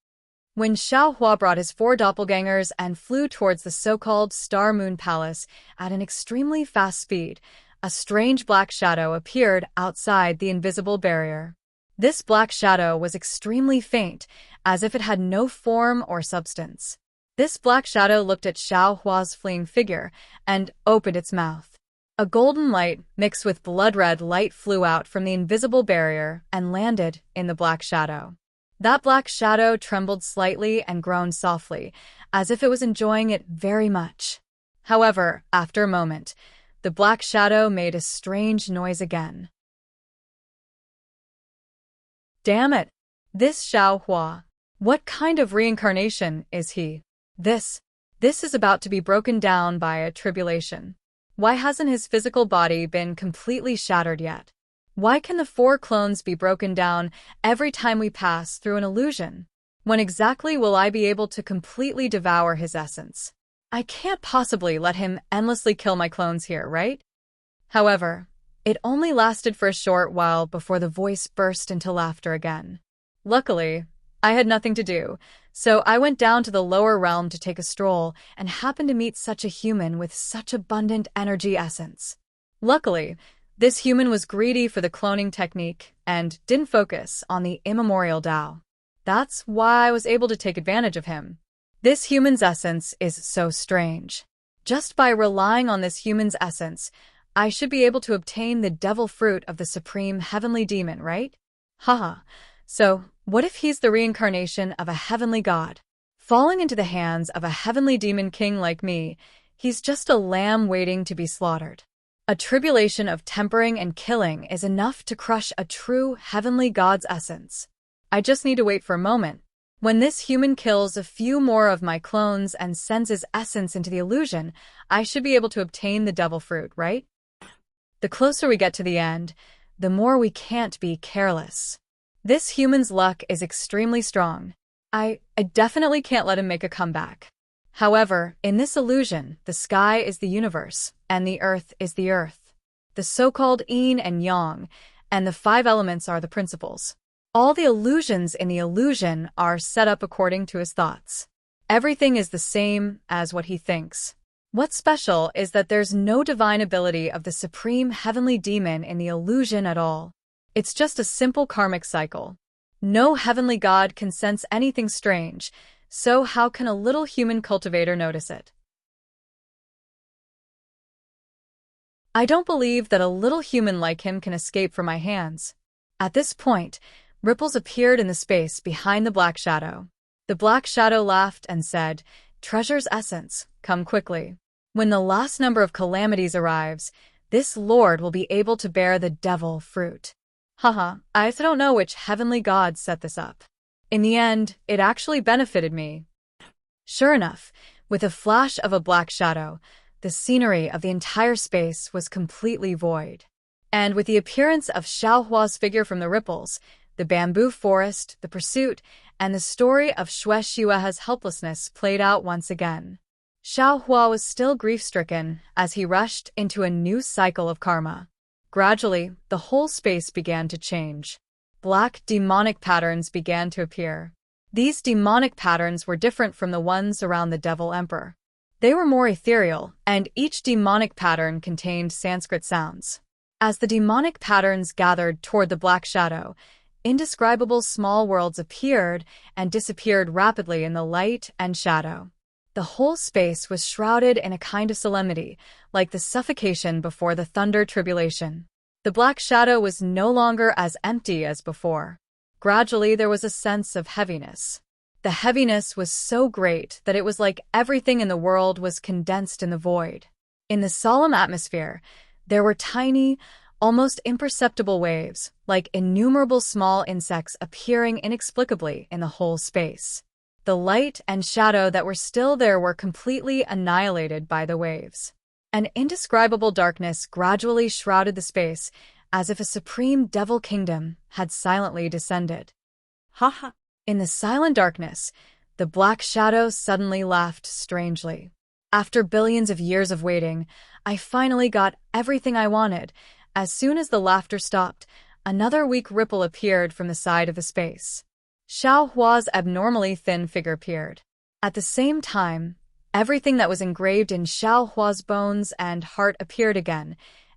When Xiao Hua brought his four doppelgangers and flew towards the so-called Star Moon Palace at an extremely fast speed, a strange black shadow appeared outside the invisible barrier. This black shadow was extremely faint, as if it had no form or substance. This black shadow looked at Xiao Hua's fleeing figure and opened its mouth. A golden light mixed with blood-red light flew out from the invisible barrier and landed in the black shadow. That black shadow trembled slightly and groaned softly, as if it was enjoying it very much. However, after a moment, the black shadow made a strange noise again. Damn it! This Xiao Hua. What kind of reincarnation is he? This is about to be broken down by a tribulation. Why hasn't his physical body been completely shattered yet? Why can the 4 clones be broken down every time we pass through an illusion? When exactly will I be able to completely devour his essence? I can't possibly let him endlessly kill my clones here, right? However, it only lasted for a short while before the voice burst into laughter again. Luckily, I had nothing to do, so I went down to the lower realm to take a stroll and happened to meet such a human with such abundant energy essence. Luckily, this human was greedy for the cloning technique and didn't focus on the immemorial Tao. That's why I was able to take advantage of him. This human's essence is so strange. Just by relying on this human's essence, I should be able to obtain the devil fruit of the supreme heavenly demon, right? Haha. So, what if he's the reincarnation of a heavenly god? Falling into the hands of a heavenly demon king like me, he's just a lamb waiting to be slaughtered. A tribulation of tempering and killing is enough to crush a true heavenly god's essence. I just need to wait for a moment. When this human kills a few more of my clones and sends his essence into the illusion, I should be able to obtain the devil fruit, right? The closer we get to the end, the more we can't be careless. This human's luck is extremely strong. I definitely can't let him make a comeback. However, in this illusion, the sky is the universe, and the earth is the earth. The so-called yin and yang, and the 5 elements are the principles. All the illusions in the illusion are set up according to his thoughts. Everything is the same as what he thinks. What's special is that there's no divine ability of the supreme heavenly demon in the illusion at all. It's just a simple karmic cycle. No heavenly god can sense anything strange, so how can a little human cultivator notice it? I don't believe that a little human like him can escape from my hands. At this point, ripples appeared in the space behind the black shadow. The black shadow laughed and said, "Treasure's essence, come quickly. When the last number of calamities arrives, this lord will be able to bear the devil fruit." Haha, I don't know which heavenly god set this up. In the end, it actually benefited me. Sure enough, with a flash of a black shadow, the scenery of the entire space was completely void. And with the appearance of Xiao Hua's figure from the ripples, the bamboo forest, the pursuit, and the story of Xue Xuehe's helplessness played out once again. Xiao Hua was still grief-stricken as he rushed into a new cycle of karma. Gradually, the whole space began to change. Black demonic patterns began to appear. These demonic patterns were different from the ones around the Devil Emperor. They were more ethereal, and each demonic pattern contained Sanskrit sounds. As the demonic patterns gathered toward the black shadow, indescribable small worlds appeared and disappeared rapidly in the light and shadow. The whole space was shrouded in a kind of solemnity, like the suffocation before the thunder tribulation. The black shadow was no longer as empty as before. Gradually, there was a sense of heaviness. The heaviness was so great that it was like everything in the world was condensed in the void. In the solemn atmosphere, there were tiny, almost imperceptible waves, like innumerable small insects appearing inexplicably in the whole space. The light and shadow that were still there were completely annihilated by the waves. An indescribable darkness gradually shrouded the space, as if a supreme devil kingdom had silently descended. Ha! In the silent darkness, the black shadow suddenly laughed strangely. After billions of years of waiting, I finally got everything I wanted. As soon as the laughter stopped, another weak ripple appeared from the side of the space. Xiao Hua's abnormally thin figure appeared. At the same time, everything that was engraved in Xiao Hua's bones and heart appeared again,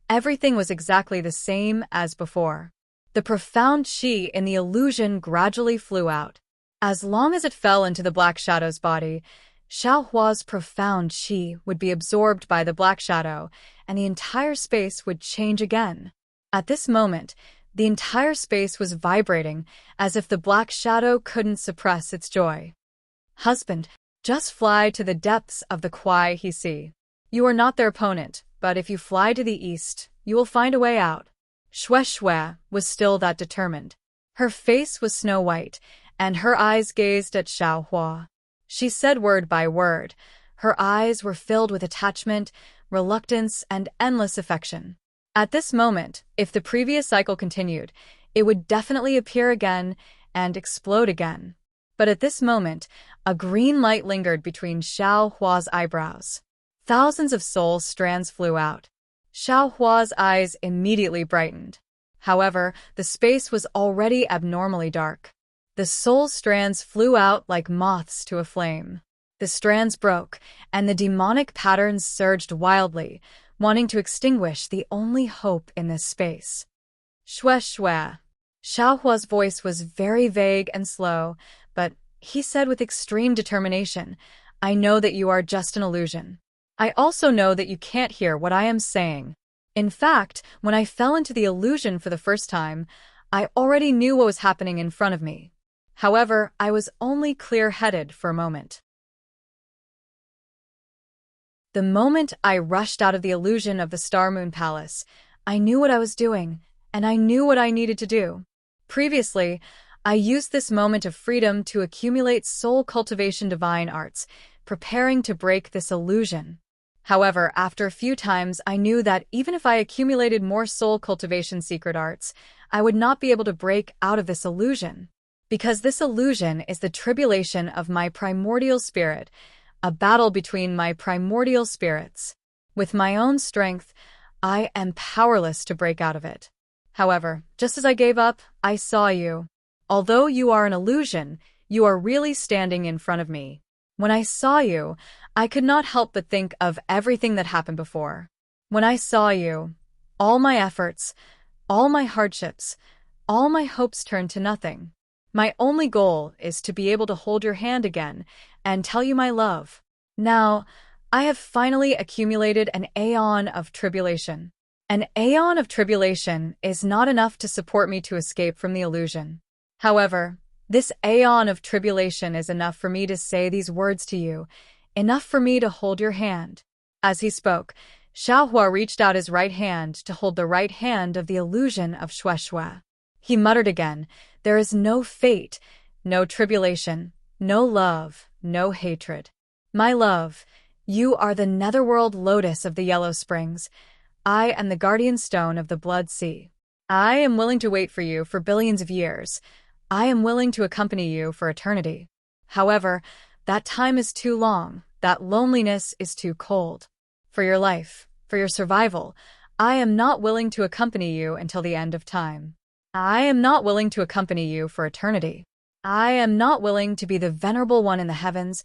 Everything was exactly the same as before. The profound qi in the illusion gradually flew out. As long as it fell into the black shadow's body, Xiaohua's profound qi would be absorbed by the black shadow, and the entire space would change again. At this moment, the entire space was vibrating as if the black shadow couldn't suppress its joy. Husband, just fly to the depths of the Kuai he see. You are not their opponent, but if you fly to the east, you will find a way out. Shui was still that determined. Her face was snow white, and her eyes gazed at Xiaohua. She said word by word. Her eyes were filled with attachment, reluctance, and endless affection. At this moment, if the previous cycle continued, it would definitely appear again and explode again. But at this moment, a green light lingered between Xiaohua's eyebrows. Thousands of soul strands flew out. Xiaohua's eyes immediately brightened. However, the space was already abnormally dark. The soul strands flew out like moths to a flame. The strands broke, and the demonic patterns surged wildly, wanting to extinguish the only hope in this space. Shui. Xiaohua's voice was very vague and slow, but he said with extreme determination, I know that you are just an illusion. I also know that you can't hear what I am saying. In fact, when I fell into the illusion for the first time, I already knew what was happening in front of me. However, I was only clear-headed for a moment. The moment I rushed out of the illusion of the Star Moon Palace, I knew what I was doing, and I knew what I needed to do. Previously, I used this moment of freedom to accumulate soul cultivation divine arts, preparing to break this illusion. However, after a few times, I knew that even if I accumulated more soul cultivation secret arts, I would not be able to break out of this illusion. Because this illusion is the tribulation of my primordial spirit, a battle between my primordial spirits. With my own strength, I am powerless to break out of it. However, just as I gave up, I saw you. Although you are an illusion, you are really standing in front of me. When I saw you, I could not help but think of everything that happened before. When I saw you, all my efforts, all my hardships, all my hopes turned to nothing. My only goal is to be able to hold your hand again and tell you my love. Now, I have finally accumulated an aeon of tribulation. An aeon of tribulation is not enough to support me to escape from the illusion. However, this aeon of tribulation is enough for me to say these words to you, enough for me to hold your hand. As he spoke, Xiaohua reached out his right hand to hold the right hand of the illusion of Shui. He muttered again, there is no fate, no tribulation, no love, no hatred. My love, you are the netherworld lotus of the Yellow Springs. I am the guardian stone of the Blood Sea. I am willing to wait for you for billions of years. I am willing to accompany you for eternity. However, that time is too long, that loneliness is too cold. For your life, for your survival, I am not willing to accompany you until the end of time. I am not willing to accompany you for eternity. I am not willing to be the venerable one in the heavens.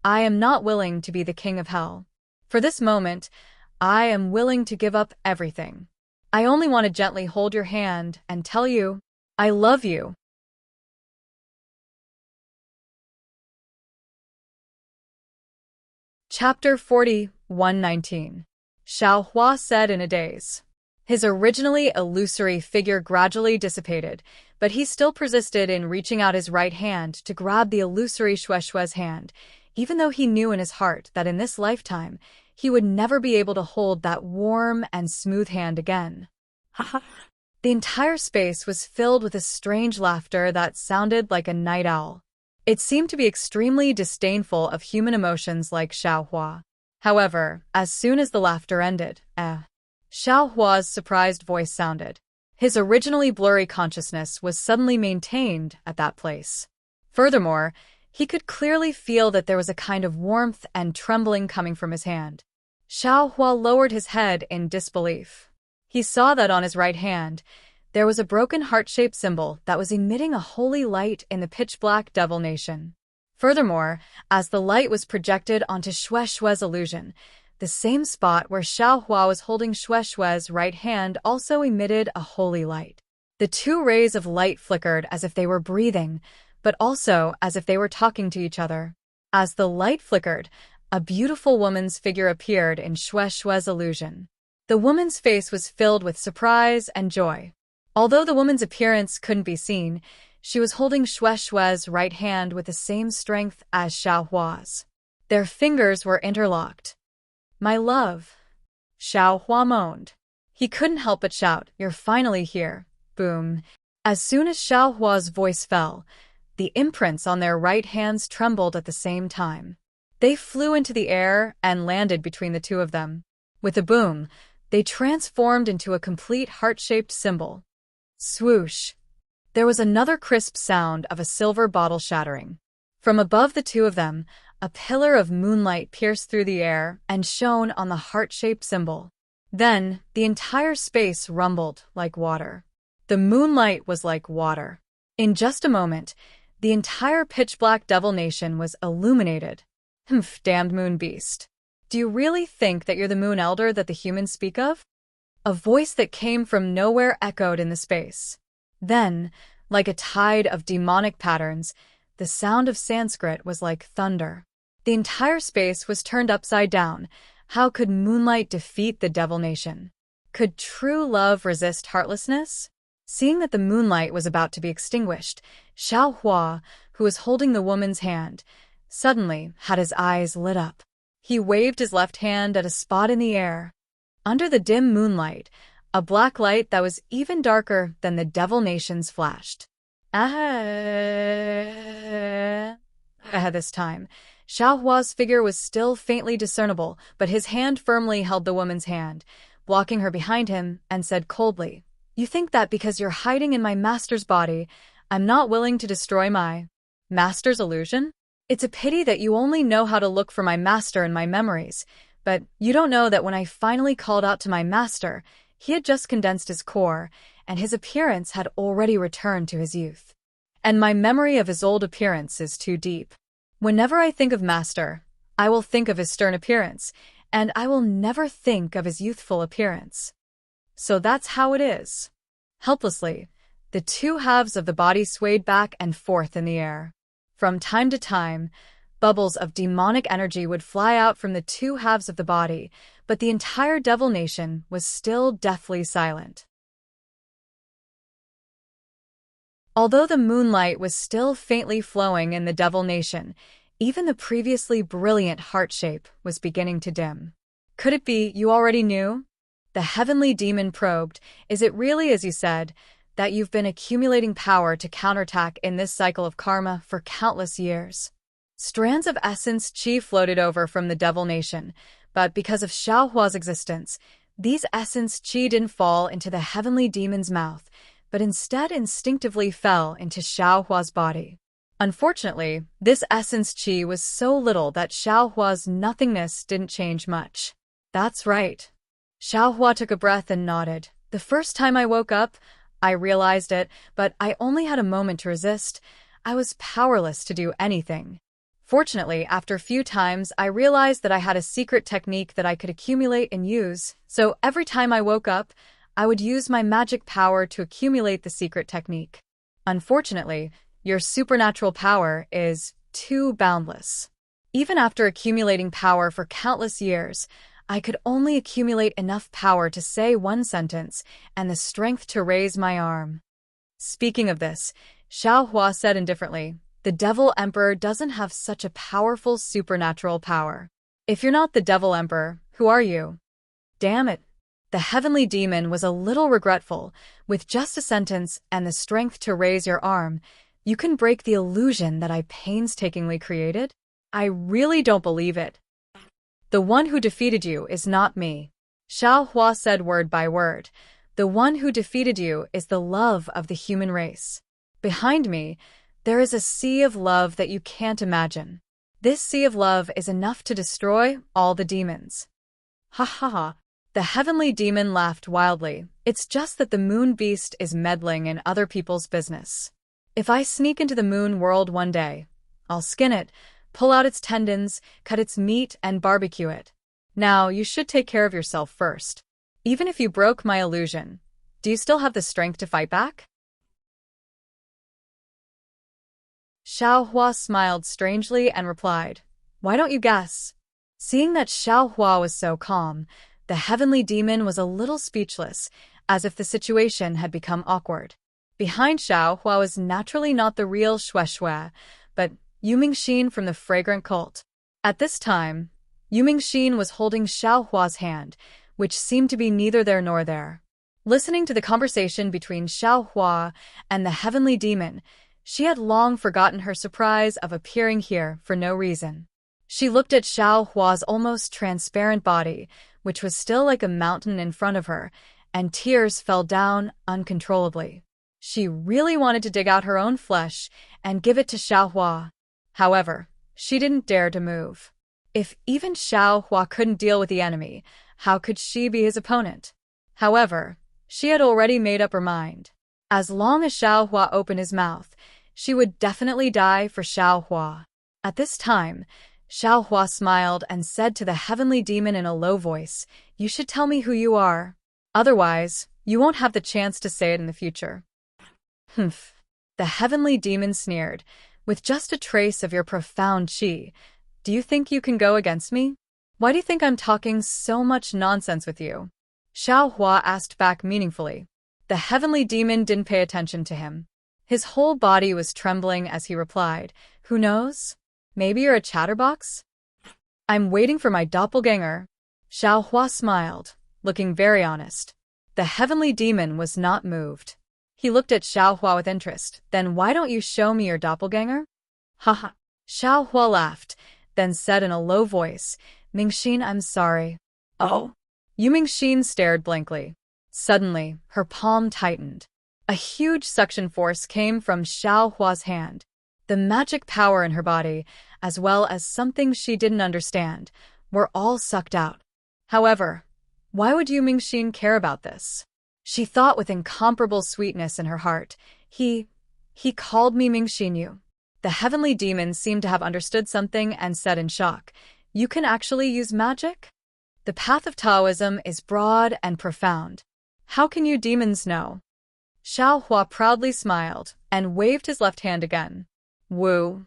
I am not willing to be the king of hell. For this moment, I am willing to give up everything. I only want to gently hold your hand and tell you, I love you. Chapter 40:119. Xiaohua said in a daze. His originally illusory figure gradually dissipated, but he still persisted in reaching out his right hand to grab the illusory Shui's hand, even though he knew in his heart that in this lifetime, he would never be able to hold that warm and smooth hand again. The entire space was filled with a strange laughter that sounded like a night owl. It seemed to be extremely disdainful of human emotions like Xiaohua. However, as soon as the laughter ended, Xiaohua's surprised voice sounded. His originally blurry consciousness was suddenly maintained at that place. Furthermore, he could clearly feel that there was a kind of warmth and trembling coming from his hand. Xiaohua lowered his head in disbelief. He saw that on his right hand, there was a broken heart-shaped symbol that was emitting a holy light in the pitch-black Devil Nation. Furthermore, as the light was projected onto Shui's illusion, The same spot where Xiaohua was holding Shueishue's right hand also emitted a holy light. The two rays of light flickered as if they were breathing, but also as if they were talking to each other. As the light flickered, a beautiful woman's figure appeared in Shueishue's illusion. The woman's face was filled with surprise and joy. Although the woman's appearance couldn't be seen, she was holding Shueishue's right hand with the same strength as Xiaohua's. Their fingers were interlocked. "My love," Xiaohua moaned. He couldn't help but shout, "You're finally here." Boom. As soon as Xiaohua's voice fell, the imprints on their right hands trembled at the same time. They flew into the air and landed between the two of them. With a boom, they transformed into a complete heart-shaped symbol. Swoosh! There was another crisp sound of a silver bottle shattering. From above the two of them, a pillar of moonlight pierced through the air and shone on the heart-shaped symbol. Then, the entire space rumbled like water. The moonlight was like water. In just a moment, the entire pitch-black Devil Nation was illuminated. Humph, damned moon beast. Do you really think that you're the moon elder that the humans speak of? A voice that came from nowhere echoed in the space. Then, like a tide of demonic patterns, the sound of Sanskrit was like thunder. The entire space was turned upside down. How could moonlight defeat the Devil Nation? Could true love resist heartlessness? Seeing that the moonlight was about to be extinguished, Xiaohua, who was holding the woman's hand, suddenly had his eyes lit up. He waved his left hand at a spot in the air. Under the dim moonlight, a black light that was even darker than the Devil Nation's flashed. This time, Xiaohua's figure was still faintly discernible, but his hand firmly held the woman's hand, blocking her behind him, and said coldly, "You think that because you're hiding in my master's body, I'm not willing to destroy my master's illusion? It's a pity that you only know how to look for my master in my memories, but you don't know that when I finally called out to my master, he had just condensed his core, and his appearance had already returned to his youth. And my memory of his old appearance is too deep. Whenever I think of master, I will think of his stern appearance, and I will never think of his youthful appearance. So that's how it is." Helplessly, the two halves of the body swayed back and forth in the air. From time to time, bubbles of demonic energy would fly out from the two halves of the body, but the entire Devil Nation was still deathly silent. Although the moonlight was still faintly flowing in the Devil Nation, even the previously brilliant heart shape was beginning to dim. "Could it be you already knew?" The heavenly demon probed. "Is it really, as you said, that you've been accumulating power to counterattack in this cycle of karma for countless years?" Strands of essence chi floated over from the Devil Nation, but because of Xiaohua's existence, these essence chi didn't fall into the heavenly demon's mouth, but instead instinctively fell into Xiaohua's body. Unfortunately, this essence chi was so little that Xiaohua's nothingness didn't change much. "That's right." Xiaohua took a breath and nodded. "The first time I woke up, I realized it, but I only had a moment to resist. I was powerless to do anything. Fortunately, after a few times, I realized that I had a secret technique that I could accumulate and use, so every time I woke up, I would use my magic power to accumulate the secret technique. Unfortunately, your supernatural power is too boundless. Even after accumulating power for countless years, I could only accumulate enough power to say one sentence and the strength to raise my arm." Speaking of this, Xiaohua said indifferently, "The Devil Emperor doesn't have such a powerful supernatural power. If you're not the Devil Emperor, who are you?" "Damn it." The heavenly demon was a little regretful. "With just a sentence and the strength to raise your arm, you can break the illusion that I painstakingly created? I really don't believe it. The one who defeated you is not me." Xiaohua said word by word. "The one who defeated you is the love of the human race. Behind me, there is a sea of love that you can't imagine. This sea of love is enough to destroy all the demons." "Ha ha ha." The heavenly demon laughed wildly. "It's just that the moon beast is meddling in other people's business. If I sneak into the moon world one day, I'll skin it, pull out its tendons, cut its meat, and barbecue it. Now, you should take care of yourself first. Even if you broke my illusion, do you still have the strength to fight back? Xiaohua smiled strangely and replied, "Why don't you guess?" Seeing that Xiaohua was so calm, the heavenly demon was a little speechless, as if the situation had become awkward. Behind Xiaohua was naturally not the real Shui, but Yu Mingxin from the fragrant cult. At this time, Yu Mingxin was holding Xiaohua's hand, which seemed to be neither there nor there. Listening to the conversation between Xiaohua and the heavenly demon, she had long forgotten her surprise of appearing here for no reason. She looked at Xiaohua's almost transparent body, which was still like a mountain in front of her, and tears fell down uncontrollably. She really wanted to dig out her own flesh and give it to Xiaohua. However, she didn't dare to move. If even Xiaohua couldn't deal with the enemy, how could she be his opponent? However, she had already made up her mind. As long as Xiaohua opened his mouth, she would definitely die for Xiaohua. At this time, Xiaohua smiled and said to the heavenly demon in a low voice, "You should tell me who you are. Otherwise, you won't have the chance to say it in the future." Humph. The heavenly demon sneered, "With just a trace of your profound qi, do you think you can go against me? Why do you think I'm talking so much nonsense with you?" Xiaohua asked back meaningfully. The heavenly demon didn't pay attention to him. His whole body was trembling as he replied, "Who knows? Maybe you're a chatterbox?" "I'm waiting for my doppelganger." Xiaohua smiled, looking very honest. The heavenly demon was not moved. He looked at Xiaohua with interest. "Then why don't you show me your doppelganger?" Haha. Xiaohua laughed, then said in a low voice, "Mingxin, I'm sorry." Oh. Yu Mingxin stared blankly. Suddenly, her palm tightened. A huge suction force came from Xiaohua's hand. The magic power in her body, as well as something she didn't understand, were all sucked out. However, why would Yu Mingxin care about this? She thought with incomparable sweetness in her heart, He called me Mingxinyu." The heavenly demon seemed to have understood something and said in shock, "You can actually use magic? The path of Taoism is broad and profound. How can you demons know?" Xiaohua proudly smiled and waved his left hand again. Woo!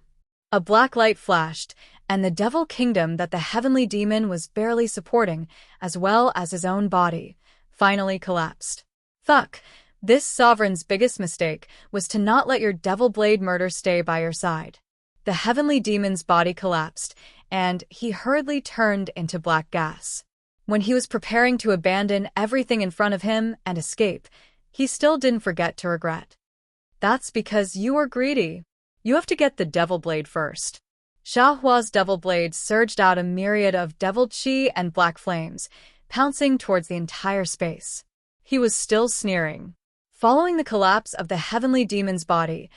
A black light flashed, and the devil kingdom that the heavenly demon was barely supporting, as well as his own body, finally collapsed. Fuck! This sovereign's biggest mistake was to not let your devil blade murder stay by your side. The heavenly demon's body collapsed, and he hurriedly turned into black gas. When he was preparing to abandon everything in front of him and escape, he still didn't forget to regret. "That's because you are greedy. You have to get the devil blade first." Xiaohua's devil blade surged out a myriad of devil qi and black flames, pouncing towards the entire space. He was still sneering. Following the collapse of the heavenly demon's body,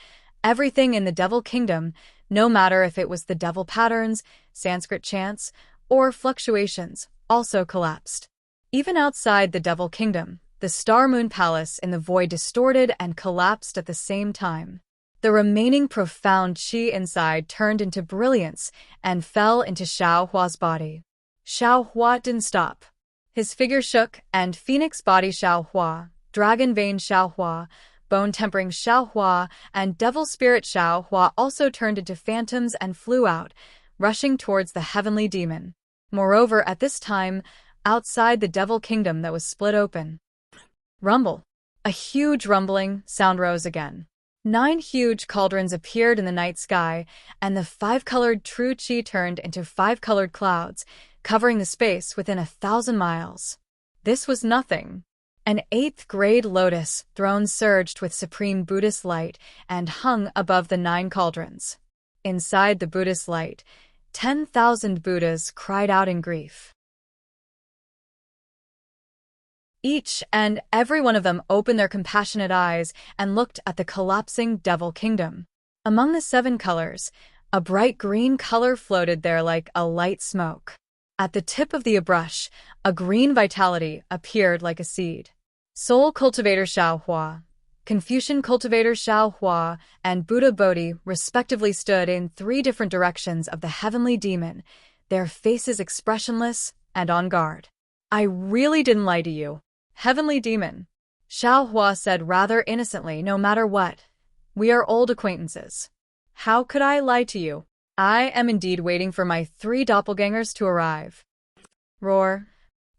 everything in the devil kingdom, no matter if it was the devil patterns, Sanskrit chants, or fluctuations, also collapsed. Even outside the devil kingdom, the Star Moon Palace in the void distorted and collapsed at the same time. The remaining profound qi inside turned into brilliance and fell into Xiaohua's body. Xiaohua didn't stop. His figure shook, and Phoenix Body Xiaohua, Dragon Vein Xiaohua, Bone Tempering Xiaohua, and Devil Spirit Xiaohua also turned into phantoms and flew out, rushing towards the heavenly demon. Moreover, at this time, outside the devil kingdom that was split open. Rumble. A huge rumbling sound rose again. 9 huge cauldrons appeared in the night sky, and the 5-colored true qi turned into 5-colored clouds, covering the space within 1,000 miles. This was nothing. An 8th-grade lotus throne surged with supreme Buddhist light and hung above the 9 cauldrons. Inside the Buddhist light, 10,000 Buddhas cried out in grief. Each and every one of them opened their compassionate eyes and looked at the collapsing devil kingdom. Among the 7 colors, a bright green color floated there like a light smoke. At the tip of the brush, a green vitality appeared like a seed. Soul Cultivator Xiaohua, Confucian Cultivator Xiaohua, and Buddha Bodhi respectively stood in 3 different directions of the heavenly demon, their faces expressionless and on guard. I really didn't lie to you, heavenly demon, Xiao Hua said rather innocently. No matter what, we are old acquaintances. How could I lie to you? I am indeed waiting for my 3 doppelgangers to arrive. Roar.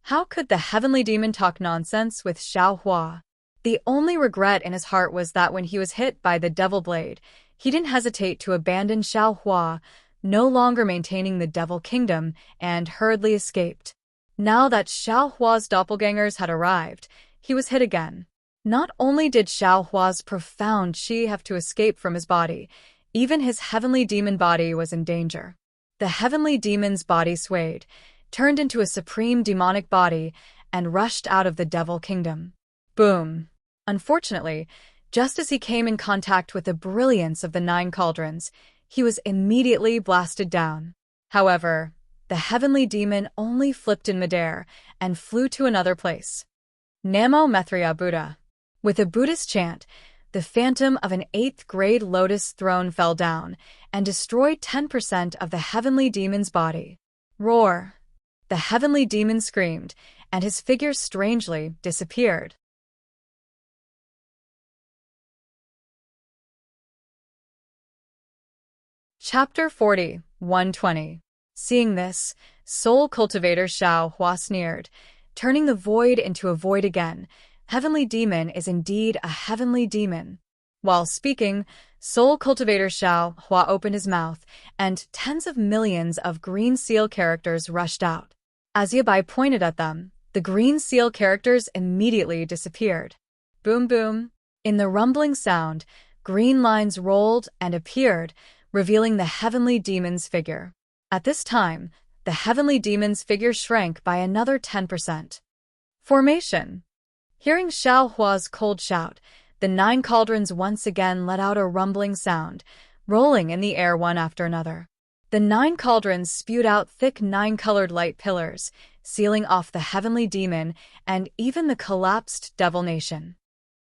How could the heavenly demon talk nonsense with Xiao Hua? The only regret in his heart was that when he was hit by the devil blade, he didn't hesitate to abandon Xiao Hua, no longer maintaining the devil kingdom, and hurriedly escaped. Now that Xiao Hua's doppelgangers had arrived, he was hit again. Not only did Xiao Hua's profound qi have to escape from his body, even his heavenly demon body was in danger. The heavenly demon's body swayed, turned into a supreme demonic body, and rushed out of the devil kingdom. Boom! Unfortunately, just as he came in contact with the brilliance of the 9 cauldrons, he was immediately blasted down. However, the heavenly demon only flipped in midair and flew to another place. Namo Maitreya Buddha. With a Buddhist chant, the phantom of an 8th grade lotus throne fell down and destroyed 10% of the heavenly demon's body. Roar! The heavenly demon screamed, and his figure strangely disappeared. Chapter 40, 120. Seeing this, soul cultivator Xiao Hua sneered, turning the void into a void again. Heavenly demon is indeed a heavenly demon. While speaking, soul cultivator Xiao Hua opened his mouth, and tens of millions of green seal characters rushed out. As Yabai pointed at them, the green seal characters immediately disappeared. Boom boom. In the rumbling sound, green lines rolled and appeared, revealing the heavenly demon's figure. At this time, the heavenly demon's figure shrank by another 10%. Formation. Hearing Xiao Hua's cold shout, the 9 cauldrons once again let out a rumbling sound, rolling in the air one after another. The 9 cauldrons spewed out thick 9-colored light pillars, sealing off the heavenly demon and even the collapsed devil nation.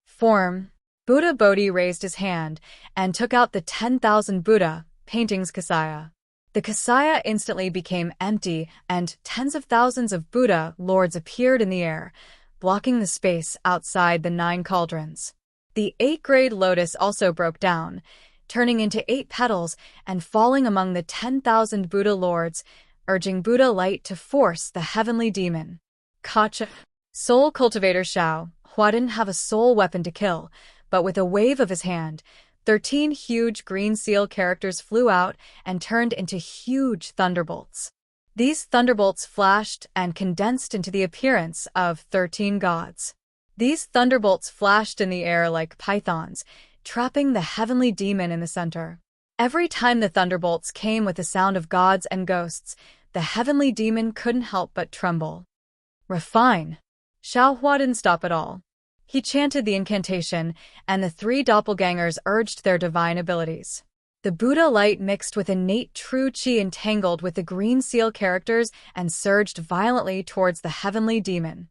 Form. Buddha Bodhi raised his hand and took out the 10,000 Buddha paintings Kasaya. The Kasaya instantly became empty, and tens of thousands of Buddha lords appeared in the air, blocking the space outside the 9 cauldrons. The 8th-grade lotus also broke down, turning into 8 petals and falling among the 10,000 Buddha lords, urging Buddha light to force the heavenly demon. Kacha. Soul cultivator Xiao Hua didn't have a soul weapon to kill, but with a wave of his hand, 13 huge green seal characters flew out and turned into huge thunderbolts. These thunderbolts flashed and condensed into the appearance of 13 gods. These thunderbolts flashed in the air like pythons, trapping the heavenly demon in the center. Every time the thunderbolts came with the sound of gods and ghosts, the heavenly demon couldn't help but tremble. Refine. Xiao Hua didn't stop at all. He chanted the incantation, and the 3 doppelgangers urged their divine abilities. The Buddha light mixed with innate true qi entangled with the green seal characters and surged violently towards the heavenly demon.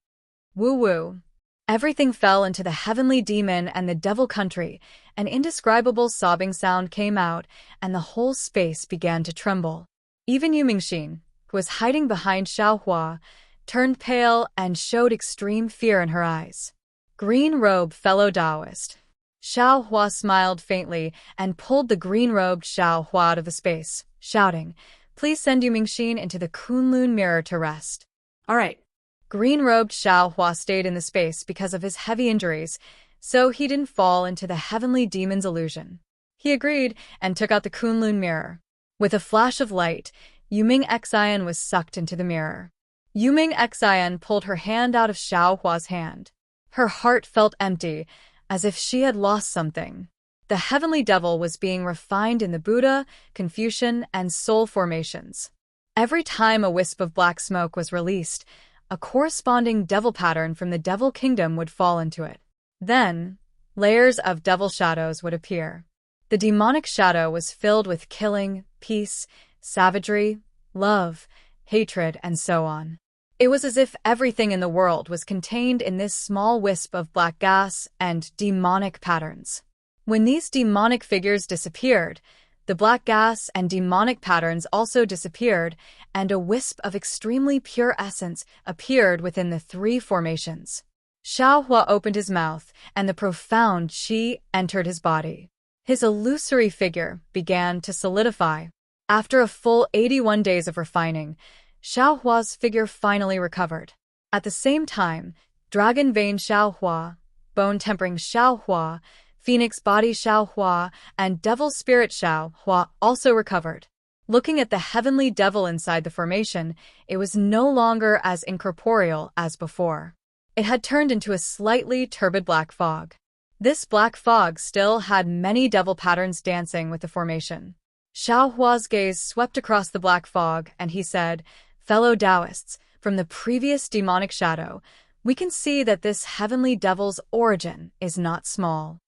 Woo-woo. Everything fell into the heavenly demon and the devil country. An indescribable sobbing sound came out, and the whole space began to tremble. Even Yu Mingxin, who was hiding behind Xiao Hua, turned pale and showed extreme fear in her eyes. Green-robed fellow Taoist. Xiao Hua smiled faintly and pulled the green-robed Xiao Hua out of the space, shouting, "Please send Yu Mingxin into the Kunlun mirror to rest." All right. Green-robed Xiao Hua stayed in the space because of his heavy injuries, so he didn't fall into the heavenly demon's illusion. He agreed and took out the Kunlun mirror. With a flash of light, Yuming Xian was sucked into the mirror. Yuming Xian pulled her hand out of Xiao Hua's hand. Her heart felt empty, as if she had lost something. The heavenly devil was being refined in the Buddha, Confucian, and soul formations. Every time a wisp of black smoke was released, a corresponding devil pattern from the devil kingdom would fall into it. Then, layers of devil shadows would appear. The demonic shadow was filled with killing, peace, savagery, love, hatred, and so on. It was as if everything in the world was contained in this small wisp of black gas and demonic patterns. When these demonic figures disappeared, The black gas and demonic patterns also disappeared, and a wisp of extremely pure essence appeared within the three formations. Xiaohua opened his mouth, and the profound qi entered his body. His illusory figure began to solidify. After a full 81 days of refining, Xiaohua's figure finally recovered. At the same time, Dragon Vein Xiaohua, Bone Tempering Xiaohua, Phoenix Body Xiaohua, and Devil Spirit Xiaohua also recovered. Looking at the heavenly devil inside the formation, it was no longer as incorporeal as before. It had turned into a slightly turbid black fog. This black fog still had many devil patterns dancing with the formation. Xiaohua's gaze swept across the black fog, and he said, "Fellow Taoists, from the previous demonic shadow, we can see that this heavenly devil's origin is not small.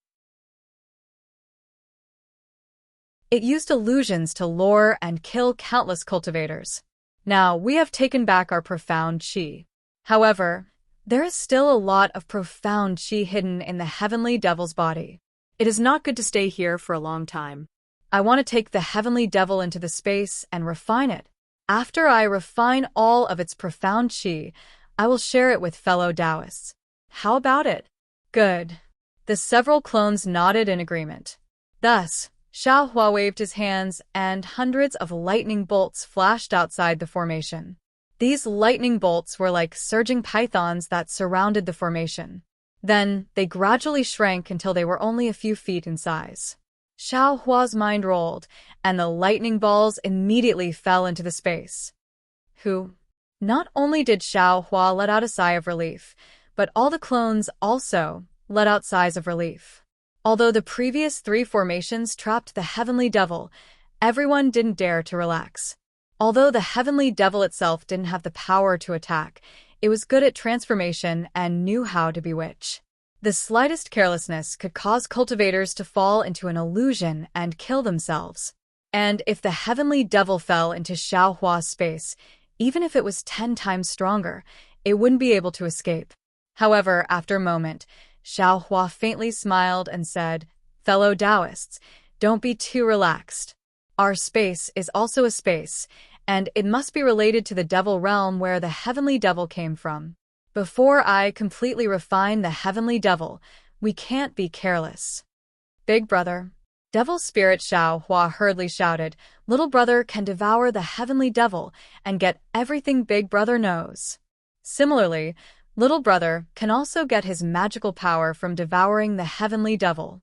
It used illusions to lure and kill countless cultivators. Now we have taken back our profound qi. However, there is still a lot of profound qi hidden in the heavenly devil's body. It is not good to stay here for a long time. I want to take the heavenly devil into the space and refine it. After I refine all of its profound qi, I will share it with fellow Taoists. How about it?" "Good." The several clones nodded in agreement. Thus, Xiaohua waved his hands, and hundreds of lightning bolts flashed outside the formation. These lightning bolts were like surging pythons that surrounded the formation. Then, they gradually shrank until they were only a few feet in size. Xiaohua's mind rolled, and the lightning balls immediately fell into the space. Not only did Xiaohua let out a sigh of relief, but all the clones also let out sighs of relief. Although the previous three formations trapped the heavenly devil, everyone didn't dare to relax. Although the heavenly devil itself didn't have the power to attack, it was good at transformation and knew how to bewitch. The slightest carelessness could cause cultivators to fall into an illusion and kill themselves. And if the heavenly devil fell into Xiaohua's space, even if it was 10 times stronger, it wouldn't be able to escape. However, after a moment, Xiaohua faintly smiled and said, "Fellow Taoists, don't be too relaxed. Our space is also a space, and it must be related to the devil realm where the heavenly devil came from. Before I completely refine the heavenly devil, we can't be careless." "Big brother." Devil Spirit Xiaohua hurriedly shouted, "Little brother can devour the heavenly devil and get everything big brother knows. Similarly, little brother can also get his magical power from devouring the heavenly devil."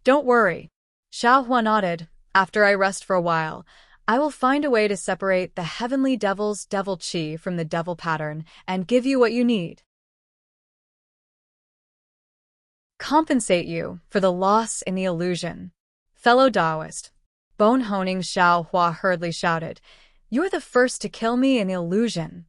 "Don't worry." Xiaohua nodded. "After I rest for a while, I will find a way to separate the heavenly devil's devil qi from the devil pattern and give you what you need. Compensate you for the loss in the illusion." "Fellow Taoist," Bone-honing Xiaohua hurriedly shouted, "You're the first to kill me in the illusion."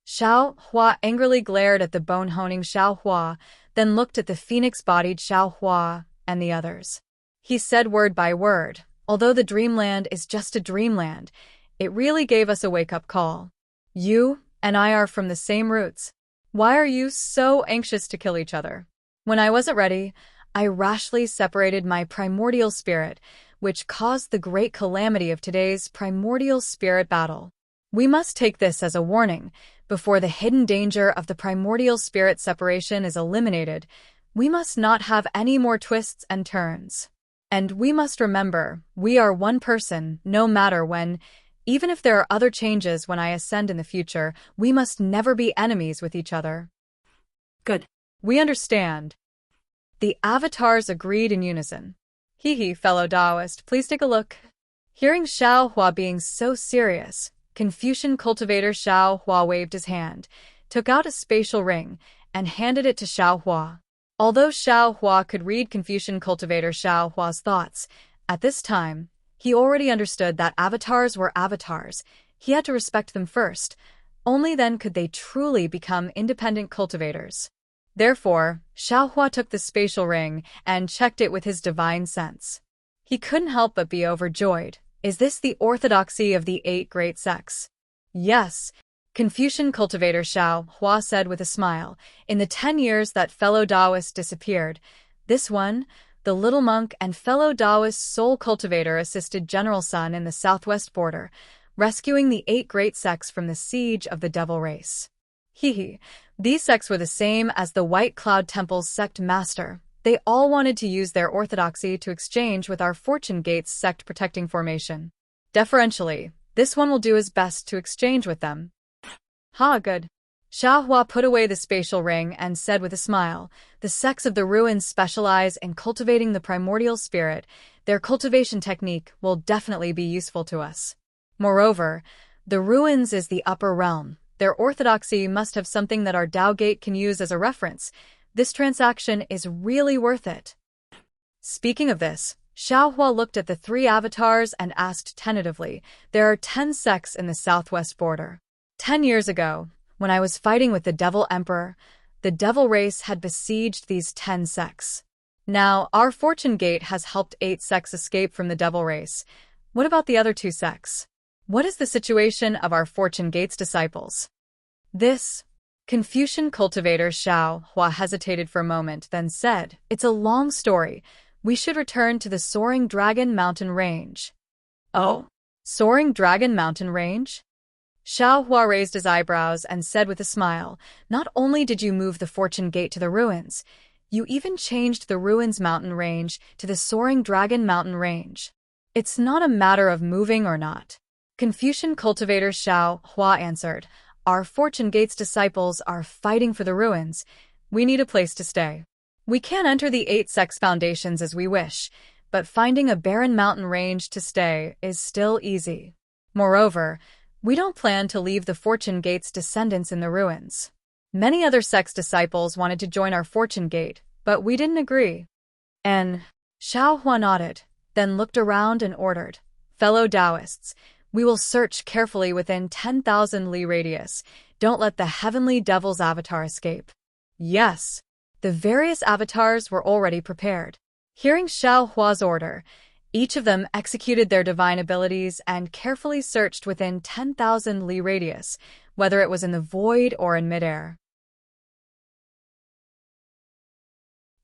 Xiaohua angrily glared at the bone-honing Xiaohua, then looked at the phoenix-bodied Xiaohua and the others. He said word by word, "Although the dreamland is just a dreamland, it really gave us a wake-up call. You and I are from the same roots. Why are you so anxious to kill each other? When I wasn't ready, I rashly separated my primordial spirit, which caused the great calamity of today's primordial spirit battle. We must take this as a warning. Before the hidden danger of the primordial spirit separation is eliminated, we must not have any more twists and turns. And we must remember, we are one person, no matter when. Even if there are other changes when I ascend in the future, we must never be enemies with each other." "Good. We understand." The avatars agreed in unison. "Hee, fellow Taoist, please take a look." Hearing Xiaohua being so serious, Confucian cultivator Xiaohua waved his hand, took out a spatial ring, and handed it to Xiaohua. Although Xiaohua could read Confucian cultivator Xiaohua's thoughts, at this time, he already understood that avatars were avatars. He had to respect them first. Only then could they truly become independent cultivators. Therefore, Xiaohua took the spatial ring and checked it with his divine sense. He couldn't help but be overjoyed. Is this the orthodoxy of the 8 great sects? Yes, Confucian cultivator Xiaohua said with a smile. In the 10 years that fellow Taoist disappeared, this one, the little monk and fellow Taoist soul cultivator assisted General Sun in the southwest border, rescuing the 8 great sects from the siege of the devil race. These sects were the same as the White Cloud Temple's sect master. They all wanted to use their orthodoxy to exchange with our Fortune Gates sect protecting formation. Deferentially, this one will do his best to exchange with them. Good. Xiaohua put away the spatial ring and said with a smile, the sects of the ruins specialize in cultivating the primordial spirit. Their cultivation technique will definitely be useful to us. Moreover, the ruins is the upper realm. Their orthodoxy must have something that our Tao Gate can use as a reference. This transaction is really worth it. Speaking of this, Xiaohua looked at the 3 avatars and asked tentatively, there are 10 sects in the southwest border. 10 years ago, when I was fighting with the Devil Emperor, the devil race had besieged these 10 sects. Now, our Fortune Gate has helped 8 sects escape from the devil race. What about the other 2 sects? What is the situation of our Fortune Gate's disciples? This Confucian cultivator Xiaohua hesitated for a moment, then said, it's a long story. We should return to the Soaring Dragon Mountain Range. Oh, Soaring Dragon Mountain Range? Xiaohua raised his eyebrows and said with a smile, not only did you move the Fortune Gate to the ruins, you even changed the ruins mountain range to the Soaring Dragon Mountain Range. It's not a matter of moving or not. Confucian cultivator Xiaohua answered, our Fortune Gate's disciples are fighting for the ruins. We need a place to stay. We can't enter the 8 sects foundations as we wish, but finding a barren mountain range to stay is still easy. Moreover, we don't plan to leave the Fortune Gate's descendants in the ruins. Many other sects' disciples wanted to join our Fortune Gate, but we didn't agree. And Xiaohua nodded, then looked around and ordered, fellow Taoists, we will search carefully within 10,000 li radius. Don't let the heavenly devil's avatar escape. Yes. The various avatars were already prepared. Hearing Xiaohua's order, each of them executed their divine abilities and carefully searched within 10,000 li radius, whether it was in the void or in midair.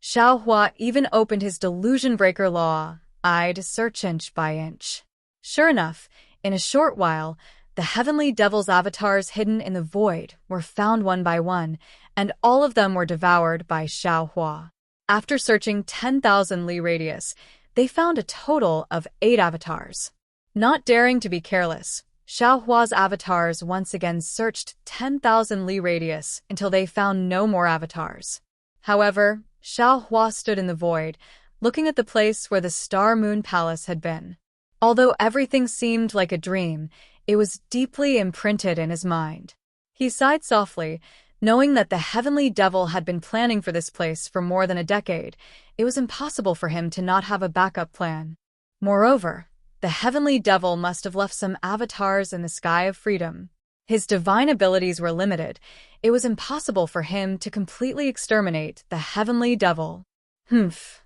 Xiaohua even opened his delusion breaker law-eyed search inch by inch. Sure enough, in a short while, the heavenly devil's avatars hidden in the void were found one by one, and all of them were devoured by Xiaohua. After searching 10,000 li radius, they found a total of 8 avatars. Not daring to be careless, Xiaohua's avatars once again searched 10,000 li radius until they found no more avatars. However, Xiaohua stood in the void, looking at the place where the Star Moon Palace had been. Although everything seemed like a dream, it was deeply imprinted in his mind. He sighed softly, knowing that the heavenly devil had been planning for this place for more than a decade. It was impossible for him to not have a backup plan. Moreover, the heavenly devil must have left some avatars in the sky of freedom. His divine abilities were limited. It was impossible for him to completely exterminate the heavenly devil. Humph.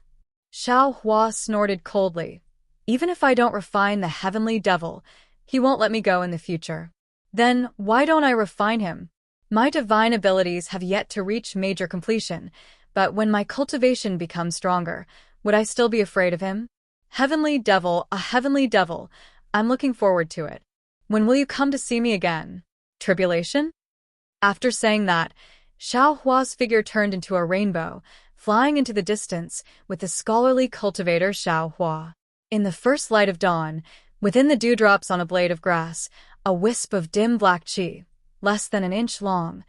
Xiaohua snorted coldly. Even if I don't refine the heavenly devil, he won't let me go in the future. Then why don't I refine him? My divine abilities have yet to reach major completion, but when my cultivation becomes stronger, would I still be afraid of him? Heavenly devil, a heavenly devil, I'm looking forward to it. When will you come to see me again? Tribulation? After saying that, Xiaohua's figure turned into a rainbow, flying into the distance with the scholarly cultivator Xiaohua. In the first light of dawn, within the dewdrops on a blade of grass, a wisp of dim black qi, less than an inch long,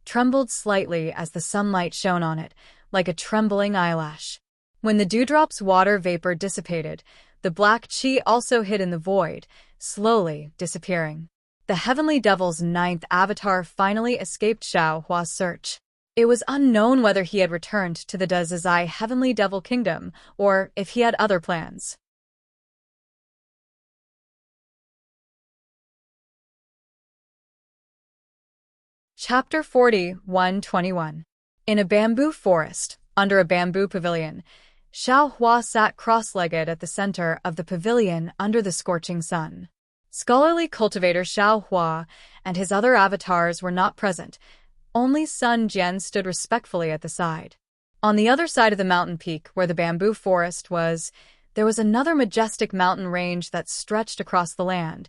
trembled slightly as the sunlight shone on it, like a trembling eyelash. When the dewdrop's water vapor dissipated, the black qi also hid in the void, slowly disappearing. The heavenly devil's 9th avatar finally escaped Xiaohua's search. It was unknown whether he had returned to the Dazizai heavenly devil kingdom, or if he had other plans. Chapter 40-121. In a bamboo forest, under a bamboo pavilion, Xiaohua sat cross-legged at the center of the pavilion under the scorching sun. Scholarly cultivator Xiaohua and his other avatars were not present. Only Sun Jian stood respectfully at the side. On the other side of the mountain peak, where the bamboo forest was, there was another majestic mountain range that stretched across the land,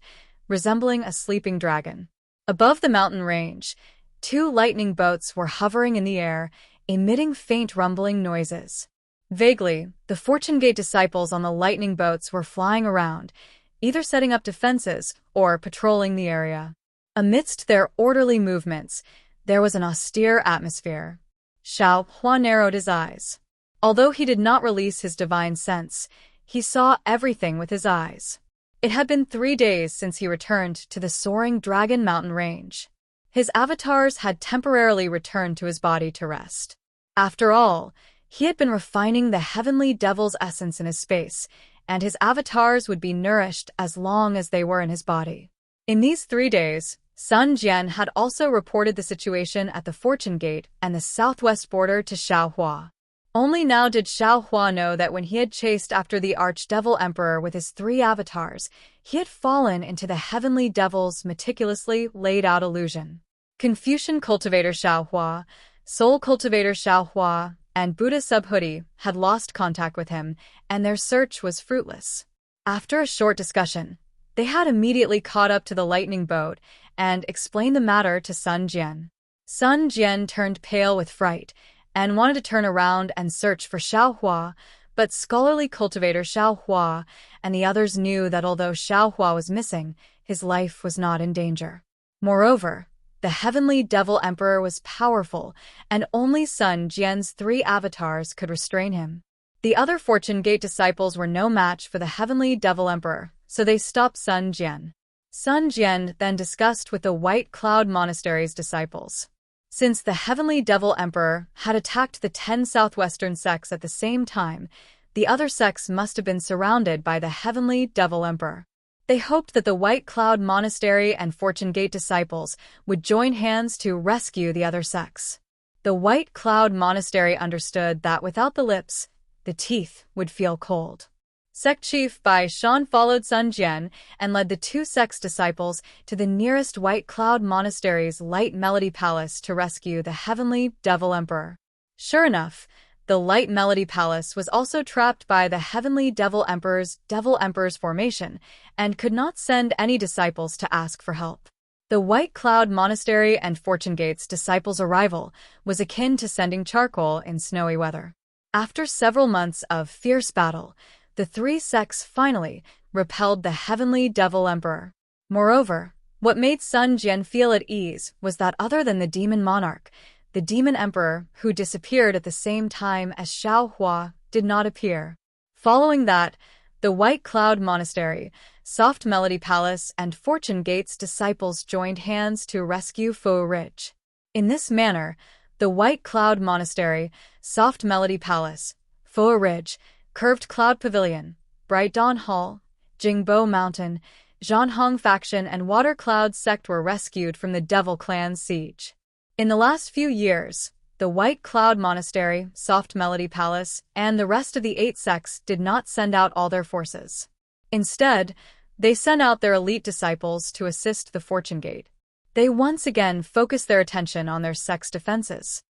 resembling a sleeping dragon. Above the mountain range, two lightning boats were hovering in the air, emitting faint rumbling noises. Vaguely, the Fortune Gate disciples on the lightning boats were flying around, either setting up defenses or patrolling the area. Amidst their orderly movements, there was an austere atmosphere. Xiao Hua narrowed his eyes. Although he did not release his divine sense, he saw everything with his eyes. It had been 3 days since he returned to the soaring Dragon Mountain range. His avatars had temporarily returned to his body to rest. After all, he had been refining the heavenly devil's essence in his space, and his avatars would be nourished as long as they were in his body. In these 3 days, Sun Jian had also reported the situation at the Fortune Gate and the southwest border to Xiao Hua. Only now did Xiao Hua know that when he had chased after the Archdevil Emperor with his 3 avatars, he had fallen into the heavenly devil's meticulously laid-out illusion. Confucian cultivator Xiao Hua, Soul cultivator Xiao Hua, and Buddha Subhuti had lost contact with him, and their search was fruitless. After a short discussion, they had immediately caught up to the lightning boat and explained the matter to Sun Jian. Sun Jian turned pale with fright and wanted to turn around and search for Xiao Hua, but scholarly cultivator Xiao Hua and the others knew that although Xiao Hua was missing, his life was not in danger. Moreover, the heavenly devil emperor was powerful, and only Sun Jian's 3 avatars could restrain him. The other Fortune Gate disciples were no match for the heavenly devil emperor, so they stopped Sun Jian. Sun Jian then discussed with the White Cloud Monastery's disciples. Since the heavenly devil emperor had attacked the 10 southwestern sects at the same time, the other sects must have been surrounded by the heavenly devil emperor. They hoped that the White Cloud Monastery and Fortune Gate disciples would join hands to rescue the other sects. The White Cloud Monastery understood that without the lips, the teeth would feel cold. Sect Chief Bai Shan followed Sun Jian and led the 2 sects disciples to the nearest White Cloud Monastery's Light Melody Palace to rescue the heavenly devil emperor. Sure enough, the Light Melody Palace was also trapped by the heavenly devil emperor's formation and could not send any disciples to ask for help. The White Cloud Monastery and Fortune Gate's disciples' arrival was akin to sending charcoal in snowy weather. After several months of fierce battle, the 3 sects finally repelled the heavenly devil emperor. Moreover, what made Sun Jian feel at ease was that other than the demon monarch, the demon emperor, who disappeared at the same time as Xiao Hua, did not appear. Following that, the White Cloud Monastery, Soft Melody Palace, and Fortune Gate's disciples joined hands to rescue Fu Ridge. In this manner, the White Cloud Monastery, Soft Melody Palace, Fu Ridge, Curved Cloud Pavilion, Bright Dawn Hall, Jingbo Mountain, Zhanhong Faction, and Water Cloud Sect were rescued from the Devil Clan's siege. In the last few years, the White Cloud Monastery, Soft Melody Palace, and the rest of the 8 sects did not send out all their forces. Instead, they sent out their elite disciples to assist the Fortune Gate. They once again focused their attention on their sect's defenses.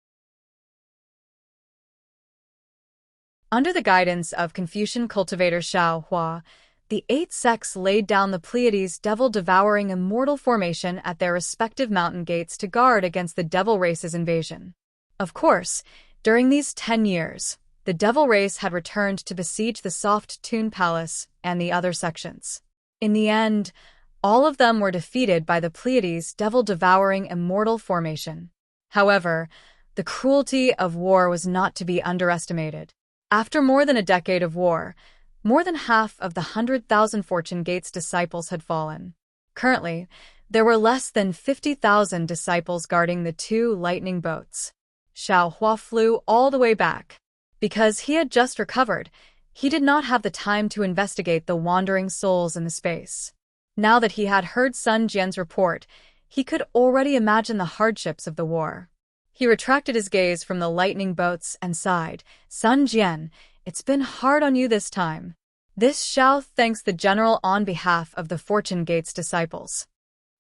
Under the guidance of Confucian cultivator Xiao Hua, the 8 sects laid down the Pleiades' devil-devouring immortal formation at their respective mountain gates to guard against the devil race's invasion. Of course, during these 10 years, the devil race had returned to besiege the Soft Tune Palace and the other sections. In the end, all of them were defeated by the Pleiades' devil-devouring immortal formation. However, the cruelty of war was not to be underestimated. After more than a decade of war, more than half of the 100,000 Fortune Gate's disciples had fallen. Currently, there were less than 50,000 disciples guarding the 2 lightning boats. Xiao Hua flew all the way back. Because he had just recovered, he did not have the time to investigate the wandering souls in the space. Now that he had heard Sun Jian's report, he could already imagine the hardships of the war. He retracted his gaze from the lightning boats and sighed. Sun Jian, it's been hard on you this time. This Xiao thanks the general on behalf of the Fortune Gate's disciples.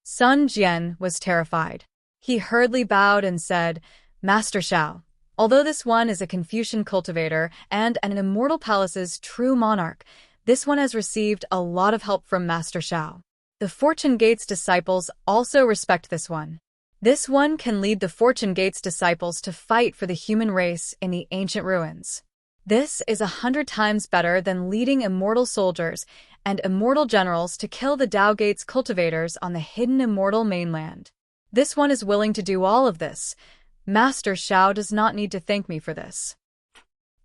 Sun Jian was terrified. He hurriedly bowed and said, Master Xiao, Although this one is a Confucian cultivator and an immortal palace's true monarch, this one has received a lot of help from Master Xiao. The Fortune Gate's disciples also respect this one. This one can lead the Fortune Gate's disciples to fight for the human race in the ancient ruins. This is 100 times better than leading immortal soldiers and immortal generals to kill the Tao Gate's cultivators on the hidden immortal mainland. This one is willing to do all of this. Master Xiao does not need to thank me for this.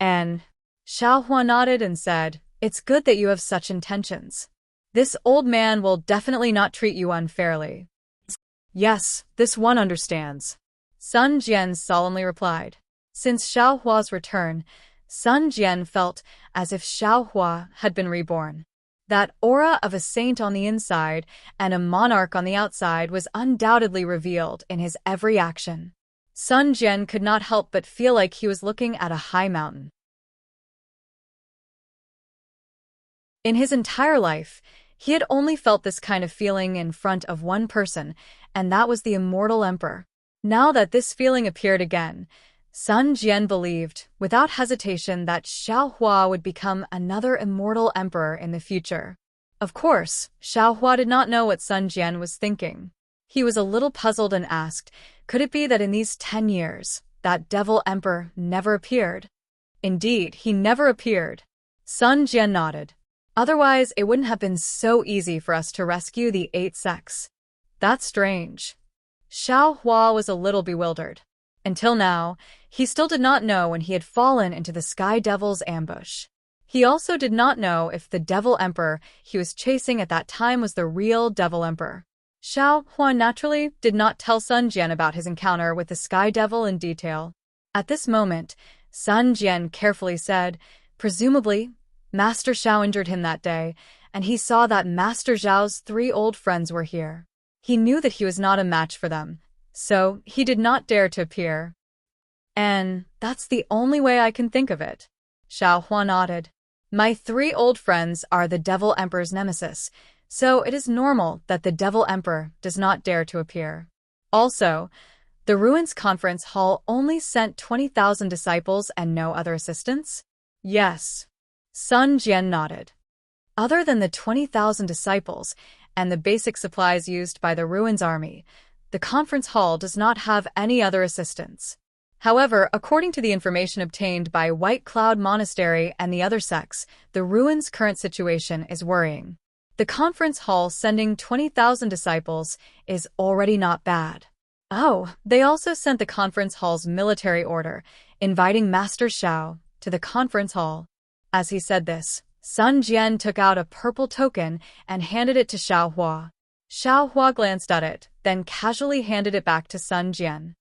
And Xiao Hua nodded and said, "It's good that you have such intentions. This old man will definitely not treat you unfairly." "Yes, this one understands," Sun Jian solemnly replied. Since Xiao Hua's return, Sun Jian felt as if Xiao Hua had been reborn. That aura of a saint on the inside and a monarch on the outside was undoubtedly revealed in his every action. Sun Jian could not help but feel like he was looking at a high mountain. In his entire life, he had only felt this kind of feeling in front of one person, and that was the immortal emperor. Now that this feeling appeared again, Sun Jian believed, without hesitation, that Xiao Hua would become another immortal emperor in the future. Of course, Xiao Hua did not know what Sun Jian was thinking. He was a little puzzled and asked, could it be that in these 10 years, that devil emperor never appeared? Indeed, he never appeared. Sun Jian nodded. Otherwise, it wouldn't have been so easy for us to rescue the 8 sects. That's strange. Xiao Hua was a little bewildered. Until now, he still did not know when he had fallen into the Sky Devil's ambush. He also did not know if the Devil Emperor he was chasing at that time was the real Devil Emperor. Xiao Hua naturally did not tell Sun Jian about his encounter with the Sky Devil in detail. At this moment, Sun Jian carefully said, presumably, Master Xiao injured him that day, and he saw that Master Zhao's 3 old friends were here. He knew that he was not a match for them, so he did not dare to appear. And that's the only way I can think of it. Xiao Hua nodded. My 3 old friends are the Devil Emperor's nemesis, so it is normal that the Devil Emperor does not dare to appear. Also, the Ruins Conference Hall only sent 20,000 disciples and no other assistants? Yes. Sun Jian nodded. Other than the 20,000 disciples and the basic supplies used by the Ruins Army, the conference hall does not have any other assistance. However, according to the information obtained by White Cloud Monastery and the other sects, the Ruins' current situation is worrying. The conference hall sending 20,000 disciples is already not bad. Oh, they also sent the conference hall's military order, inviting Master Xiao to the conference hall. As he said this, Sun Jian took out a purple token and handed it to Xiao Hua. Xiao Hua glanced at it, then casually handed it back to Sun Jian.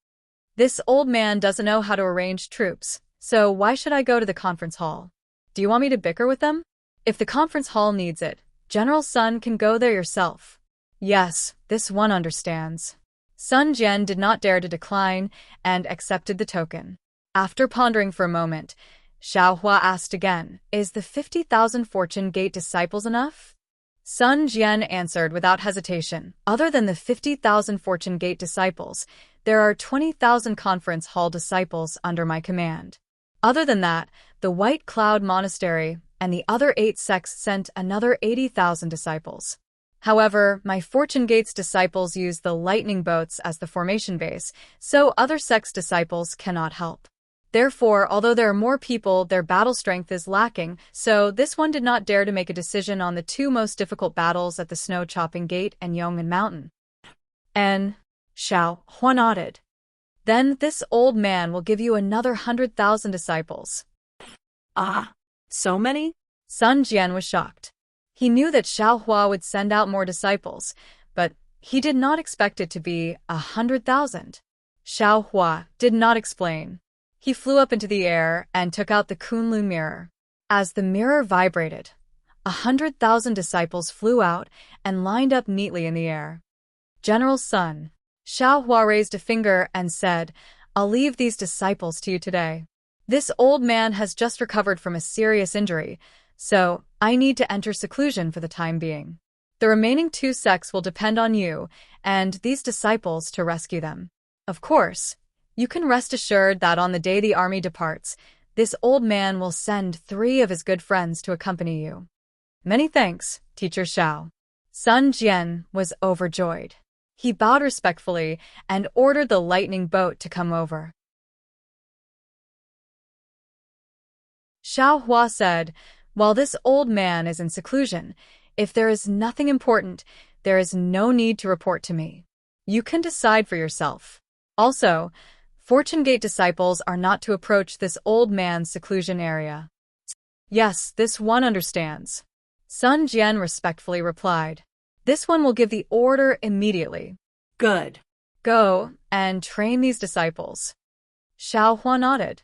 This old man doesn't know how to arrange troops, so why should I go to the conference hall? Do you want me to bicker with them? If the conference hall needs it, General Sun can go there yourself. Yes, this one understands. Sun Jian did not dare to decline and accepted the token. After pondering for a moment, Xiao Hua asked again, is the 50,000 Fortune Gate disciples enough? Sun Jian answered without hesitation, other than the 50,000 Fortune Gate disciples, there are 20,000 Conference Hall disciples under my command. Other than that, the White Cloud Monastery and the other 8 sects sent another 80,000 disciples. However, my Fortune Gate's disciples use the lightning boats as the formation base, so other sects' disciples cannot help. Therefore, although there are more people, their battle strength is lacking, so this one did not dare to make a decision on the 2 most difficult battles at the Snow Chopping Gate and Yong'an Mountain. And Xiao Hua nodded. Then this old man will give you another 100,000 disciples. Ah, so many? Sun Jian was shocked. He knew that Xiao Hua would send out more disciples, but he did not expect it to be 100,000. Xiao Hua did not explain. He flew up into the air and took out the Kunlun mirror. As the mirror vibrated, 100,000 disciples flew out and lined up neatly in the air. General Sun, Xiao Hua raised a finger and said, I'll leave these disciples to you today. This old man has just recovered from a serious injury, so I need to enter seclusion for the time being. The remaining 2 sects will depend on you and these disciples to rescue them. Of course, You can rest assured that on the day the army departs, this old man will send 3 of his good friends to accompany you. Many thanks, Teacher Xiao. Sun Jian was overjoyed. He bowed respectfully and ordered the lightning boat to come over. Xiao Hua said, "While this old man is in seclusion, if there is nothing important, there is no need to report to me. You can decide for yourself. Also, Fortune Gate disciples are not to approach this old man's seclusion area." "Yes, this one understands," Sun Jian respectfully replied. "This one will give the order immediately." Good. "Go and train these disciples." Xiao Hua nodded.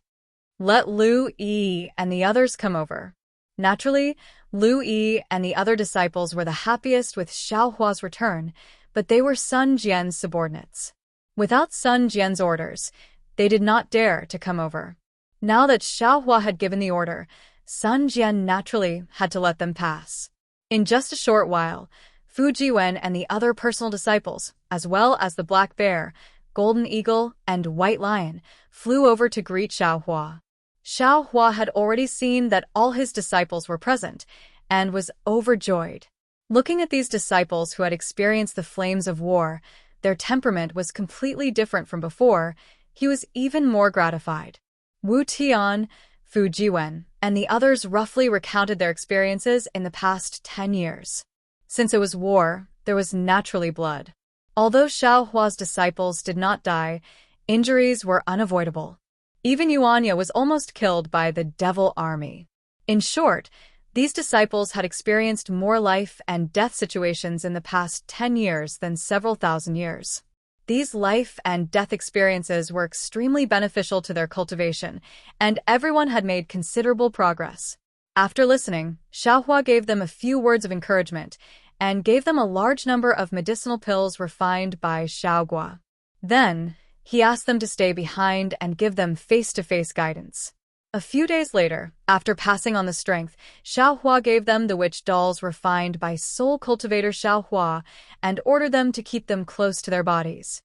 "Let Lu Yi and the others come over." Naturally, Lu Yi and the other disciples were the happiest with Xiao Hua's return, but they were Sun Jian's subordinates. Without Sun Jian's orders, they did not dare to come over. Now that Xiao Hua had given the order, Sun Jian naturally had to let them pass. In just a short while, Fu Jiwen and the other personal disciples, as well as the Black Bear, Golden Eagle, and White Lion, flew over to greet Xiao Hua. Xiao Hua had already seen that all his disciples were present, and was overjoyed. Looking at these disciples who had experienced the flames of war, their temperament was completely different from before, he was even more gratified. Wu Tian, Fu Jiwen, and the others roughly recounted their experiences in the past 10 years. Since it was war, there was naturally blood. Although Xiao Hua's disciples did not die, injuries were unavoidable. Even Yuanya was almost killed by the Devil Army. In short, these disciples had experienced more life and death situations in the past 10 years than several thousand years. These life and death experiences were extremely beneficial to their cultivation, and everyone had made considerable progress. After listening, Xiao Hua gave them a few words of encouragement, and gave them a large number of medicinal pills refined by Xiao Gua. Then, he asked them to stay behind and give them face-to-face guidance. A few days later, after passing on the strength, Xiao Hua gave them the witch dolls refined by soul cultivator Xiao Hua and ordered them to keep them close to their bodies.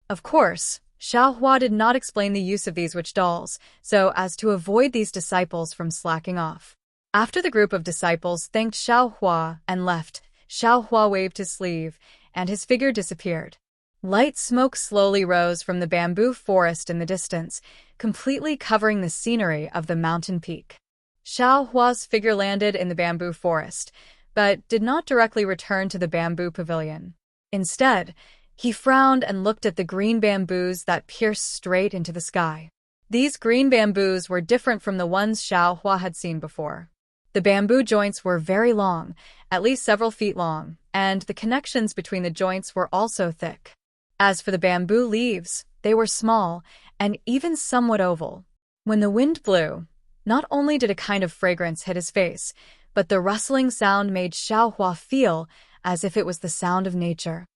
Of course, Xiao Hua did not explain the use of these witch dolls, so as to avoid these disciples from slacking off. After the group of disciples thanked Xiao Hua and left, Xiao Hua waved his sleeve, and his figure disappeared. Light smoke slowly rose from the bamboo forest in the distance, completely covering the scenery of the mountain peak. Xiao Hua's figure landed in the bamboo forest, but did not directly return to the bamboo pavilion. Instead, he frowned and looked at the green bamboos that pierced straight into the sky. These green bamboos were different from the ones Xiao Hua had seen before. The bamboo joints were very long, at least several feet long, and the connections between the joints were also thick. As for the bamboo leaves, they were small and even somewhat oval. When the wind blew, not only did a kind of fragrance hit his face, but the rustling sound made Xiao Hua feel as if it was the sound of nature.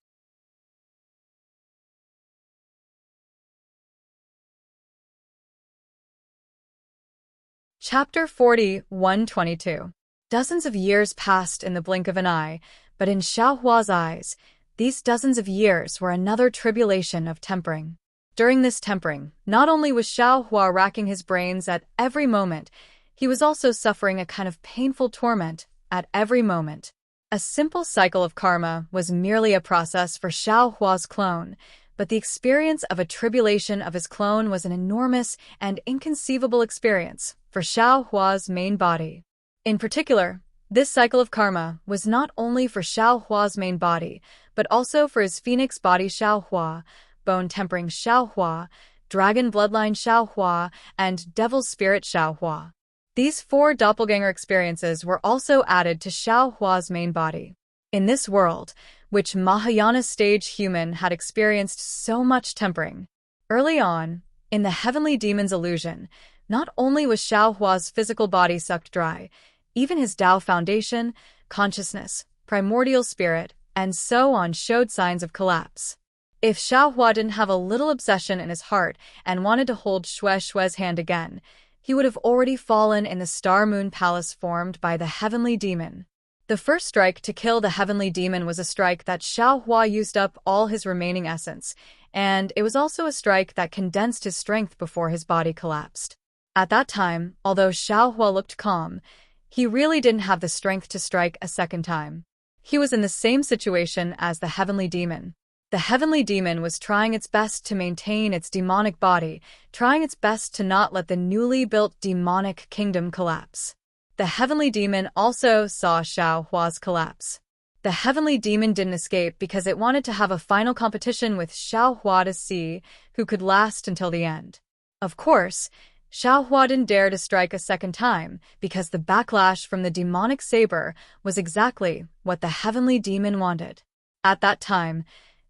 Chapter 40:122. Dozens of years passed in the blink of an eye, but in Xiao Hua's eyes, these dozens of years were another tribulation of tempering. During this tempering, not only was Xiao Hua racking his brains at every moment, he was also suffering a kind of painful torment at every moment. A simple cycle of karma was merely a process for Xiao Hua's clone, but the experience of a tribulation of his clone was an enormous and inconceivable experience for Xiao Hua's main body. In particular, this cycle of karma was not only for Xiao Hua's main body, but also for his phoenix body Xiao Hua, bone-tempering Xiao Hua, dragon bloodline Xiao Hua, and devil spirit Xiao Hua. These 4 doppelganger experiences were also added to Xiao Hua's main body. In this world, which Mahayana stage human had experienced so much tempering. Early on, in the heavenly demon's illusion, not only was Xiao Hua's physical body sucked dry, even his Tao foundation, consciousness, primordial spirit, and so on showed signs of collapse. If Xiao Hua didn't have a little obsession in his heart and wanted to hold Xue Xue's hand again, he would have already fallen in the Star Moon Palace formed by the heavenly demon. The first strike to kill the heavenly demon was a strike that Xiao Hua used up all his remaining essence, and it was also a strike that condensed his strength before his body collapsed. At that time, although Xiao Hua looked calm, he really didn't have the strength to strike a second time. He was in the same situation as the heavenly demon. The heavenly demon was trying its best to maintain its demonic body, trying its best to not let the newly built demonic kingdom collapse. The heavenly demon also saw Xiao Hua's collapse. The heavenly demon didn't escape because it wanted to have a final competition with Xiao Hua to see who could last until the end. Of course, Xiao Hua didn't dare to strike a second time because the backlash from the demonic saber was exactly what the heavenly demon wanted. At that time,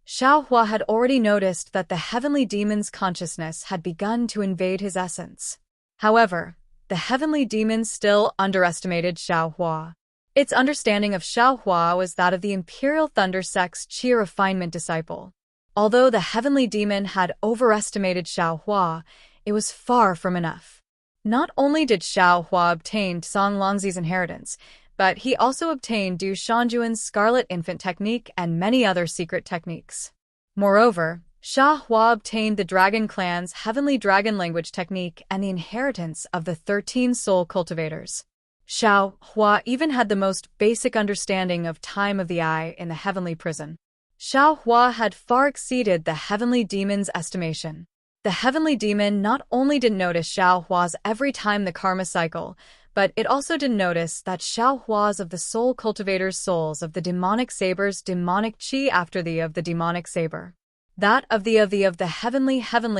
Xiao Hua had already noticed that the heavenly demon's consciousness had begun to invade his essence. However, the heavenly demon still underestimated Xiao Hua. Its understanding of Xiao Hua was that of the Imperial Thunder Sect's Qi refinement disciple. Although the heavenly demon had overestimated Xiao Hua, it was far from enough. Not only did Xiao Hua obtain Song Longzi's inheritance, but he also obtained Du Shanjuan's Scarlet Infant technique and many other secret techniques. Moreover, Xiao Hua obtained the Dragon Clan's Heavenly Dragon Language technique and the inheritance of the 13 Soul Cultivators. Xiao Hua even had the most basic understanding of Time of the Eye in the Heavenly Prison. Xiao Hua had far exceeded the Heavenly Demon's estimation. The Heavenly Demon not only didn't notice Xiao Hua's every time the karma cycle, but it also didn't notice that Xiao Hua's of the Soul Cultivator's souls of the demonic saber's demonic qi after the of the demonic saber. That of the heavenly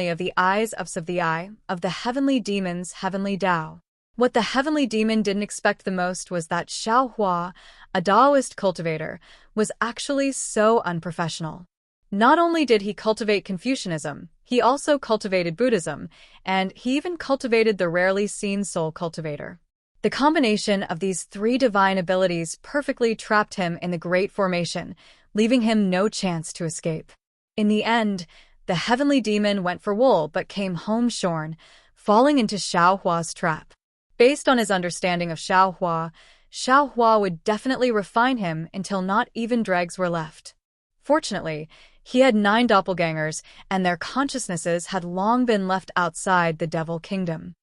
of the eyes of the eye, of the heavenly demon's heavenly Tao. What the heavenly demon didn't expect the most was that Xiao Hua, a Taoist cultivator, was actually so unprofessional. Not only did he cultivate Confucianism, he also cultivated Buddhism, and he even cultivated the rarely seen soul cultivator. The combination of these three divine abilities perfectly trapped him in the Great Formation, leaving him no chance to escape. In the end, the heavenly demon went for wool but came home shorn, falling into Xiao Hua's trap. Based on his understanding of Xiao Hua would definitely refine him until not even dregs were left. Fortunately, he had 9 doppelgangers, and their consciousnesses had long been left outside the Devil Kingdom.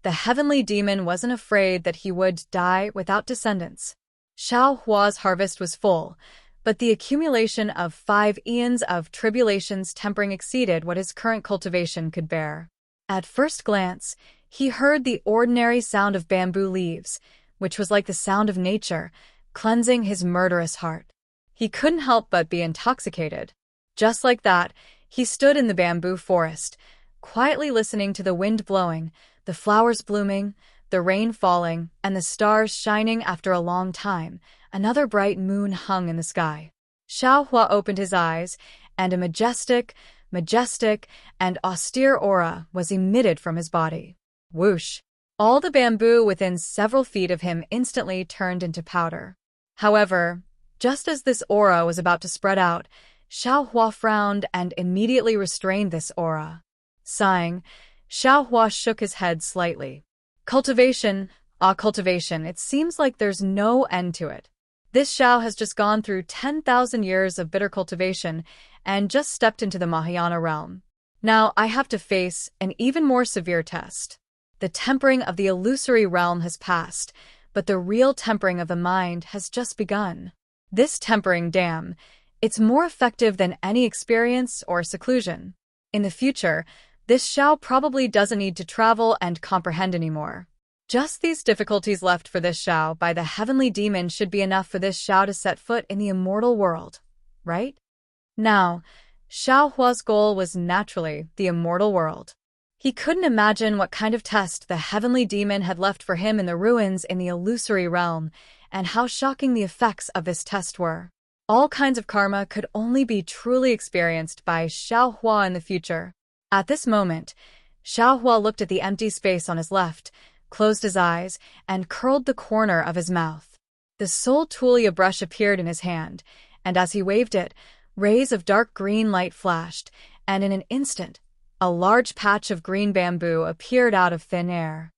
The heavenly demon wasn't afraid that he would die without descendants. Xiao Hua's harvest was full, but the accumulation of 5 eons of tribulations tempering exceeded what his current cultivation could bear. At first glance, he heard the ordinary sound of bamboo leaves, which was like the sound of nature, cleansing his murderous heart. He couldn't help but be intoxicated. Just like that, he stood in the bamboo forest, quietly listening to the wind blowing, the flowers blooming, the rain falling, and the stars shining after a long time. Another bright moon hung in the sky. Xiao Hua opened his eyes, and a majestic, and austere aura was emitted from his body. Whoosh! All the bamboo within several feet of him instantly turned into powder. However, just as this aura was about to spread out, Xiao Hua frowned and immediately restrained this aura. Sighing, Xiao Hua shook his head slightly. Cultivation, cultivation, it seems like there's no end to it. This Xiao has just gone through 10,000 years of bitter cultivation and just stepped into the Mahayana realm. Now I have to face an even more severe test. The tempering of the illusory realm has passed, but the real tempering of the mind has just begun. This tempering, damn, it's more effective than any experience or seclusion. In the future, this Xiao probably doesn't need to travel and comprehend anymore. Just these difficulties left for this Xiao by the heavenly demon should be enough for this Xiao to set foot in the immortal world, right? Now, Xiao Hua's goal was naturally the immortal world. He couldn't imagine what kind of test the heavenly demon had left for him in the ruins in the illusory realm, and how shocking the effects of this test were. All kinds of karma could only be truly experienced by Xiao Hua in the future. At this moment, Xiao Hua looked at the empty space on his left, closed his eyes, and curled the corner of his mouth. The Soul Tulia brush appeared in his hand, and as he waved it, rays of dark green light flashed, and in an instant, a large patch of green bamboo appeared out of thin air.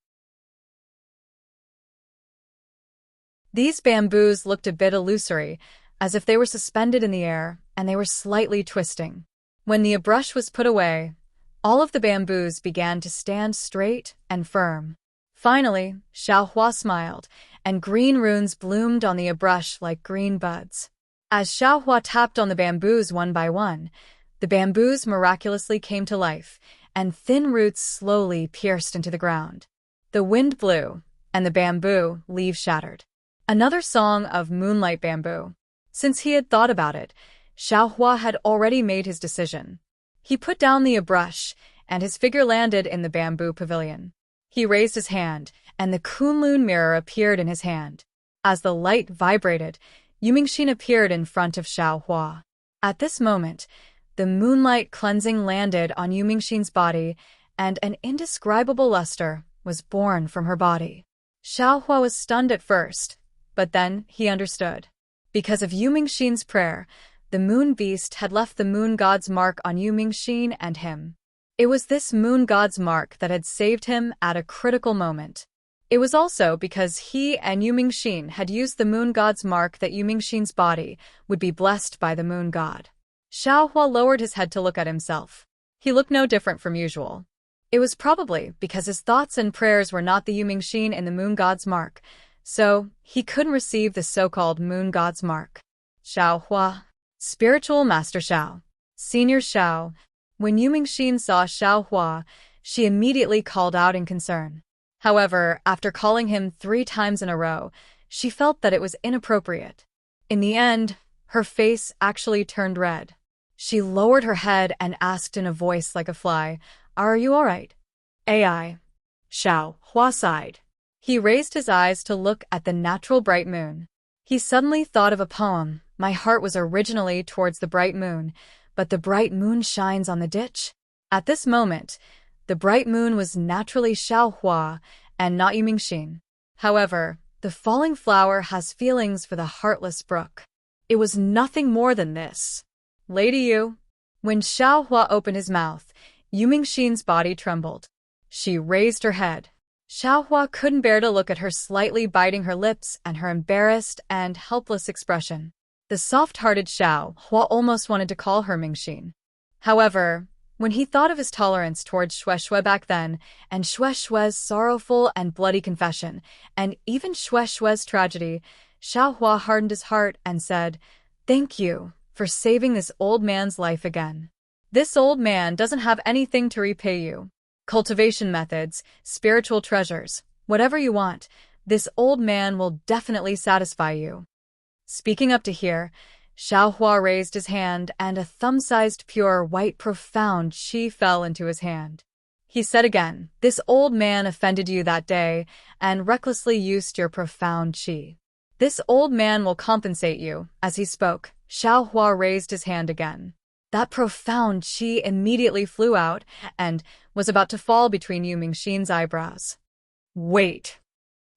These bamboos looked a bit illusory, as if they were suspended in the air, and they were slightly twisting. When the brush was put away, all of the bamboos began to stand straight and firm. Finally, Xiaohua smiled, and green runes bloomed on the brush like green buds. As Xiaohua tapped on the bamboos one by one, the bamboos miraculously came to life, and thin roots slowly pierced into the ground. The wind blew, and the bamboo leaves shattered. Another song of moonlight bamboo. Since he had thought about it, Xiaohua had already made his decision. He put down the brush, and his figure landed in the bamboo pavilion. He raised his hand, and the Kunlun mirror appeared in his hand. As the light vibrated, Yumingxin appeared in front of Xiaohua. At this moment, the moonlight cleansing landed on Yumingxin's body, and an indescribable luster was born from her body. Xiaohua was stunned at first, but then he understood. Because of Yumingxin's prayer, the moon beast had left the moon god's mark on Yumingxin and him. It was this moon god's mark that had saved him at a critical moment. It was also because he and Yumingxin had used the moon god's mark that Yumingxin's body would be blessed by the moon god. Xiaohua lowered his head to look at himself. He looked no different from usual. It was probably because his thoughts and prayers were not the Yumingxin in the moon god's mark, so he couldn't receive the so-called moon god's mark. Xiaohua. Spiritual Master Xiao. Senior Xiao. When Yumingxin saw Xiaohua, she immediately called out in concern. However, after calling him 3 times in a row, she felt that it was inappropriate. In the end, her face actually turned red. She lowered her head and asked in a voice like a fly, "Are you all right?" "Ai." Xiaohua sighed. He raised his eyes to look at the natural bright moon. He suddenly thought of a poem. My heart was originally towards the bright moon, but the bright moon shines on the ditch. At this moment, the bright moon was naturally Xiaohua and not Yumingxin. However, the falling flower has feelings for the heartless brook. It was nothing more than this. "Lady Yu." When Xiaohua opened his mouth, Yumingxin's body trembled. She raised her head. Xiaohua couldn't bear to look at her, slightly biting her lips and her embarrassed and helpless expression. The soft-hearted Xiaohua almost wanted to call her Mingxin. However, when he thought of his tolerance towards Shueshui back then, and Shueshui's sorrowful and bloody confession, and even Shueshui's tragedy, Xiaohua hardened his heart and said, "Thank you for saving this old man's life again. This old man doesn't have anything to repay you. Cultivation methods, spiritual treasures, whatever you want, this old man will definitely satisfy you." Speaking up to here, Xiaohua raised his hand and a thumb-sized pure white profound qi fell into his hand. He said again, "This old man offended you that day and recklessly used your profound qi. This old man will compensate you." As he spoke, Xiaohua raised his hand again. That profound qi immediately flew out and was about to fall between Yumingxin's eyebrows. "Wait."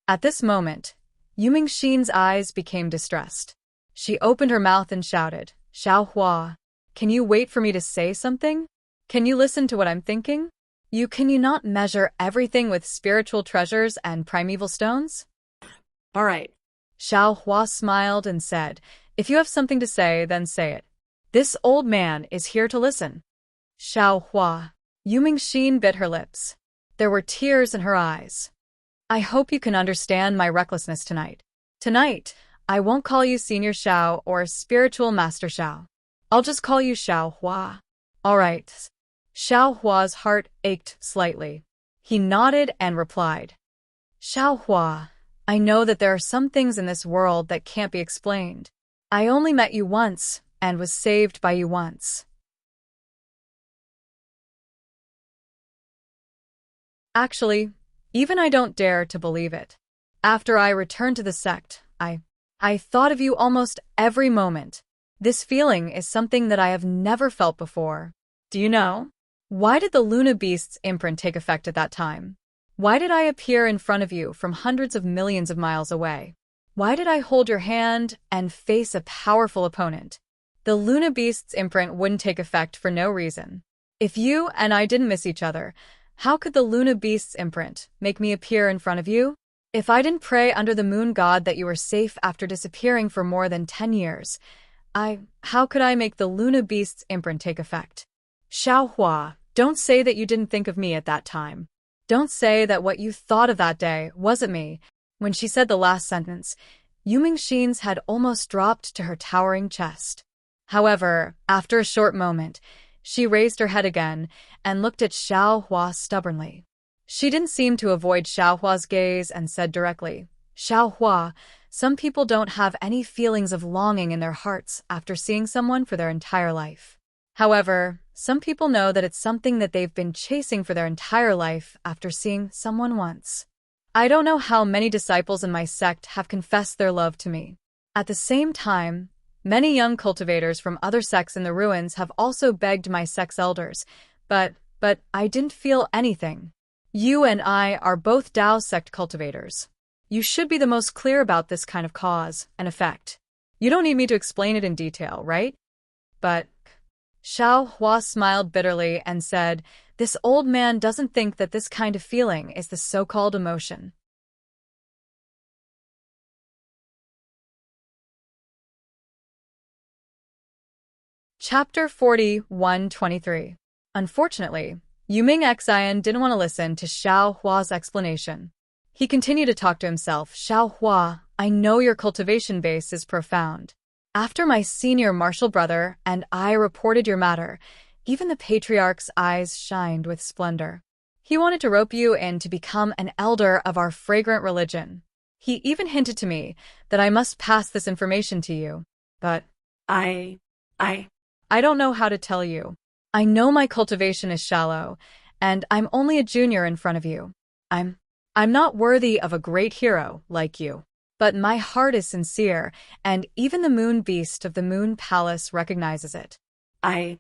At this moment, Yumingxin's eyes became distressed. She opened her mouth and shouted, "Xiaohua, can you wait for me to say something? Can you listen to what I'm thinking? Can you not measure everything with spiritual treasures and primeval stones?" All right. Xiaohua smiled and said, "If you have something to say, then say it. This old man is here to listen." Xiaohua. Yumingxin bit her lips. There were tears in her eyes. "I hope you can understand my recklessness tonight. Tonight, I won't call you Senior Xiao or Spiritual Master Xiao. I'll just call you Xiaohua. All right." Xiaohua's heart ached slightly. He nodded and replied, "Xiaohua, I know that there are some things in this world that can't be explained. I only met you once and was saved by you once. Actually, even I don't dare to believe it. After I returned to the sect, I thought of you almost every moment. This feeling is something that I have never felt before. Do you know? Why did the Luna Beast's imprint take effect at that time? Why did I appear in front of you from hundreds of millions of miles away? Why did I hold your hand and face a powerful opponent? The Luna Beast's imprint wouldn't take effect for no reason. If you and I didn't miss each other, how could the Luna Beast's imprint make me appear in front of you? If I didn't pray under the moon god that you were safe after disappearing for more than 10 years, how could I make the Luna Beast's imprint take effect? Xiaohua, don't say that you didn't think of me at that time. Don't say that what you thought of that day wasn't me. When she said the last sentence, Yumingxin's head almost dropped to her towering chest. However, after a short moment, she raised her head again and looked at Xiaohua stubbornly. She didn't seem to avoid Xiaohua's gaze and said directly, Xiaohua, some people don't have any feelings of longing in their hearts after seeing someone for their entire life. However, some people know that it's something that they've been chasing for their entire life after seeing someone once. I don't know how many disciples in my sect have confessed their love to me. At the same time, many young cultivators from other sects in the ruins have also begged my sect's elders, but I didn't feel anything. You and I are both Dao sect cultivators. You should be the most clear about this kind of cause and effect. You don't need me to explain it in detail, right? But Xiaohua smiled bitterly and said, this old man doesn't think that this kind of feeling is the so-called emotion. Chapter 41-23. Unfortunately, Yuming Xian didn't want to listen to Xiaohua's explanation. He continued to talk to himself. Xiaohua, I know your cultivation base is profound. After my senior martial brother and I reported your matter, even the patriarch's eyes shined with splendor. He wanted to rope you in to become an elder of our fragrant religion. He even hinted to me that I must pass this information to you. But I don't know how to tell you. I know my cultivation is shallow, and I'm only a junior in front of you. I'm not worthy of a great hero like you. But my heart is sincere, and even the moon beast of the moon palace recognizes it. I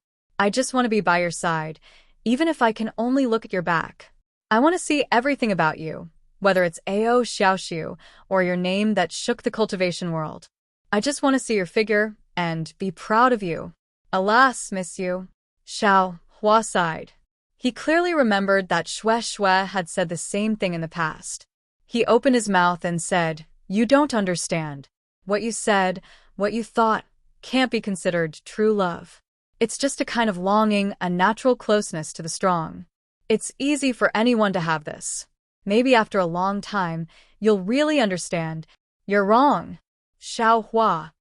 just want to be by your side, even if I can only look at your back. I want to see everything about you, whether it's Ao Xiaoxiu or your name that shook the cultivation world. I just want to see your figure and be proud of you. Alas, miss you. Xiaohua sighed. He clearly remembered that Xue had said the same thing in the past. He opened his mouth and said, you don't understand. What you said, what you thought, can't be considered true love. It's just a kind of longing, a natural closeness to the strong. It's easy for anyone to have this. Maybe after a long time, you'll really understand. You're wrong. Xiaohua.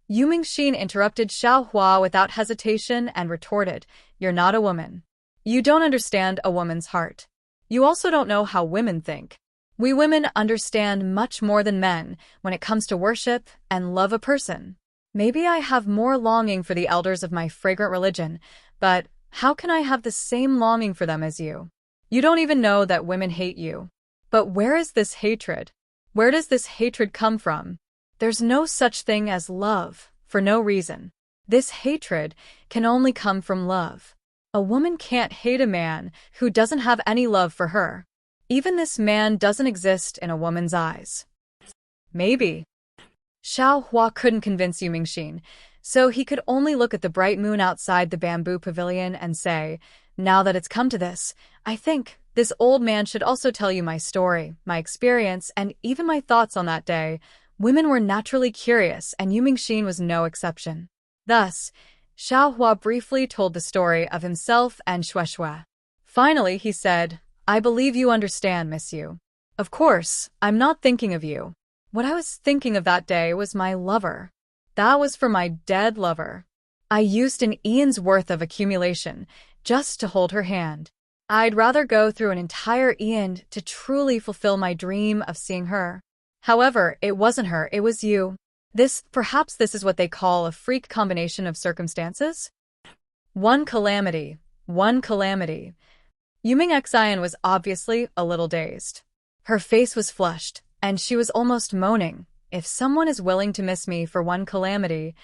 Yumingxin interrupted Xiaohua without hesitation and retorted, you're not a woman. You don't understand a woman's heart. You also don't know how women think. We women understand much more than men when it comes to worship and love a person. Maybe I have more longing for the elders of my fragrant religion, but how can I have the same longing for them as you? You don't even know that women hate you. But where is this hatred? Where does this hatred come from? There's no such thing as love, for no reason. This hatred can only come from love. A woman can't hate a man who doesn't have any love for her. Even this man doesn't exist in a woman's eyes. Maybe. Xiaohua couldn't convince Yumingxin, so he could only look at the bright moon outside the bamboo pavilion and say, now that it's come to this, I think this old man should also tell you my story, my experience, and even my thoughts on that day. Women were naturally curious, and Yumingxin was no exception. Thus, Xiaohua briefly told the story of himself and Xue. Finally, he said, I believe you understand, miss you. Of course, I'm not thinking of you. What I was thinking of that day was my lover. That was for my dead lover. I used an eon's worth of accumulation just to hold her hand. I'd rather go through an entire eon to truly fulfill my dream of seeing her. However, it wasn't her, it was you. Perhaps this is what they call a freak combination of circumstances? One calamity. Yuming Xian was obviously a little dazed. Her face was flushed, and she was almost moaning. If someone is willing to miss me for one calamity,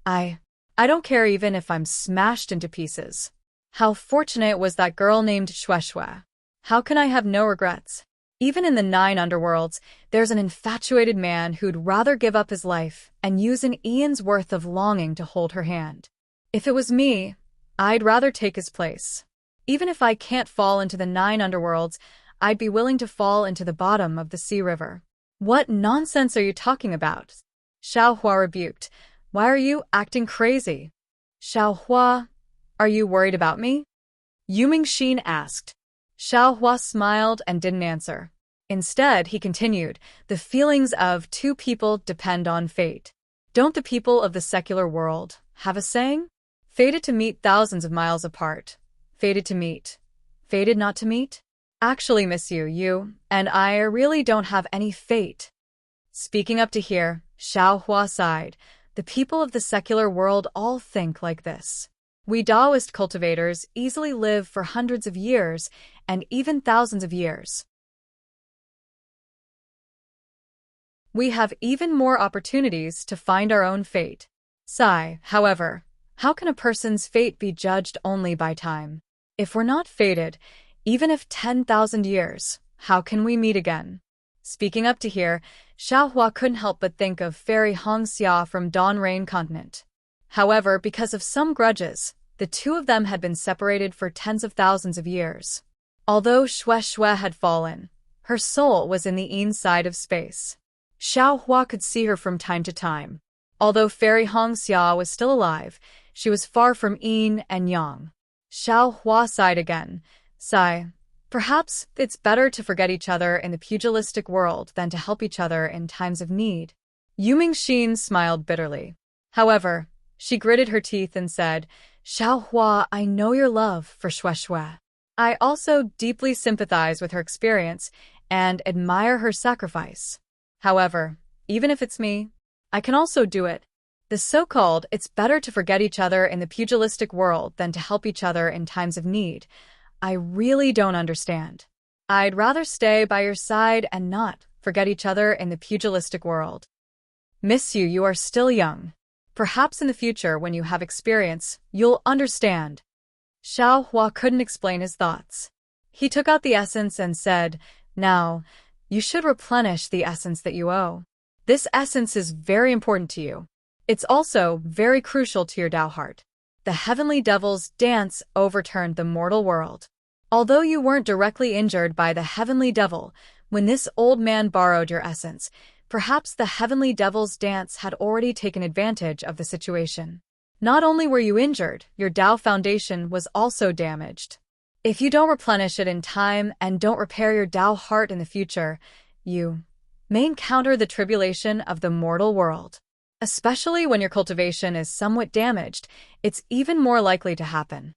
I don't care even if I'm smashed into pieces. How fortunate was that girl named Xue. How can I have no regrets? Even in the 9 underworlds, there's an infatuated man who'd rather give up his life and use an eon's worth of longing to hold her hand. If it was me, I'd rather take his place. Even if I can't fall into the 9 underworlds, I'd be willing to fall into the bottom of the sea river. What nonsense are you talking about? Xiao Hua rebuked. Why are you acting crazy? Xiao Hua, are you worried about me? Yu Mingxin asked. Xiao Hua smiled and didn't answer. Instead, he continued, the feelings of two people depend on fate. Don't the people of the secular world have a saying? Fated to meet thousands of miles apart. Fated to meet. Fated not to meet? Actually, Miss Yu, you and I really don't have any fate. Speaking up to here, Xiao Hua sighed. The people of the secular world all think like this. We Taoist cultivators easily live for hundreds of years and even thousands of years. We have even more opportunities to find our own fate. Sigh, however, how can a person's fate be judged only by time? If we're not fated, even if 10,000 years, how can we meet again? Speaking up to here, Xiao Hua couldn't help but think of Fairy Hongxia from Dawn Rain Continent. However, because of some grudges, the two of them had been separated for tens of thousands of years. Although Xue had fallen, her soul was in the inside of space. Xiao Hua could see her from time to time. Although Fairy Hongxia was still alive, she was far from yin and yang. Xiao Hua sighed again. Sigh. Perhaps it's better to forget each other in the pugilistic world than to help each other in times of need. Yu Mingxin smiled bitterly. However, she gritted her teeth and said, Xiao Hua, I know your love for Xue. I also deeply sympathize with her experience and admire her sacrifice. However, even if it's me, I can also do it. The so-called, it's better to forget each other in the pugilistic world than to help each other in times of need. I really don't understand. I'd rather stay by your side and not forget each other in the pugilistic world. Miss Yu, you are still young. Perhaps in the future when you have experience, you'll understand. Xiao Hua couldn't explain his thoughts. He took out the essence and said, Now, you should replenish the essence that you owe. This essence is very important to you. It's also very crucial to your Tao heart. The heavenly devil's dance overturned the mortal world. Although you weren't directly injured by the heavenly devil, when this old man borrowed your essence, perhaps the heavenly devil's dance had already taken advantage of the situation. Not only were you injured, your Tao foundation was also damaged. If you don't replenish it in time and don't repair your Tao heart in the future, you may encounter the tribulation of the mortal world. Especially when your cultivation is somewhat damaged, it's even more likely to happen.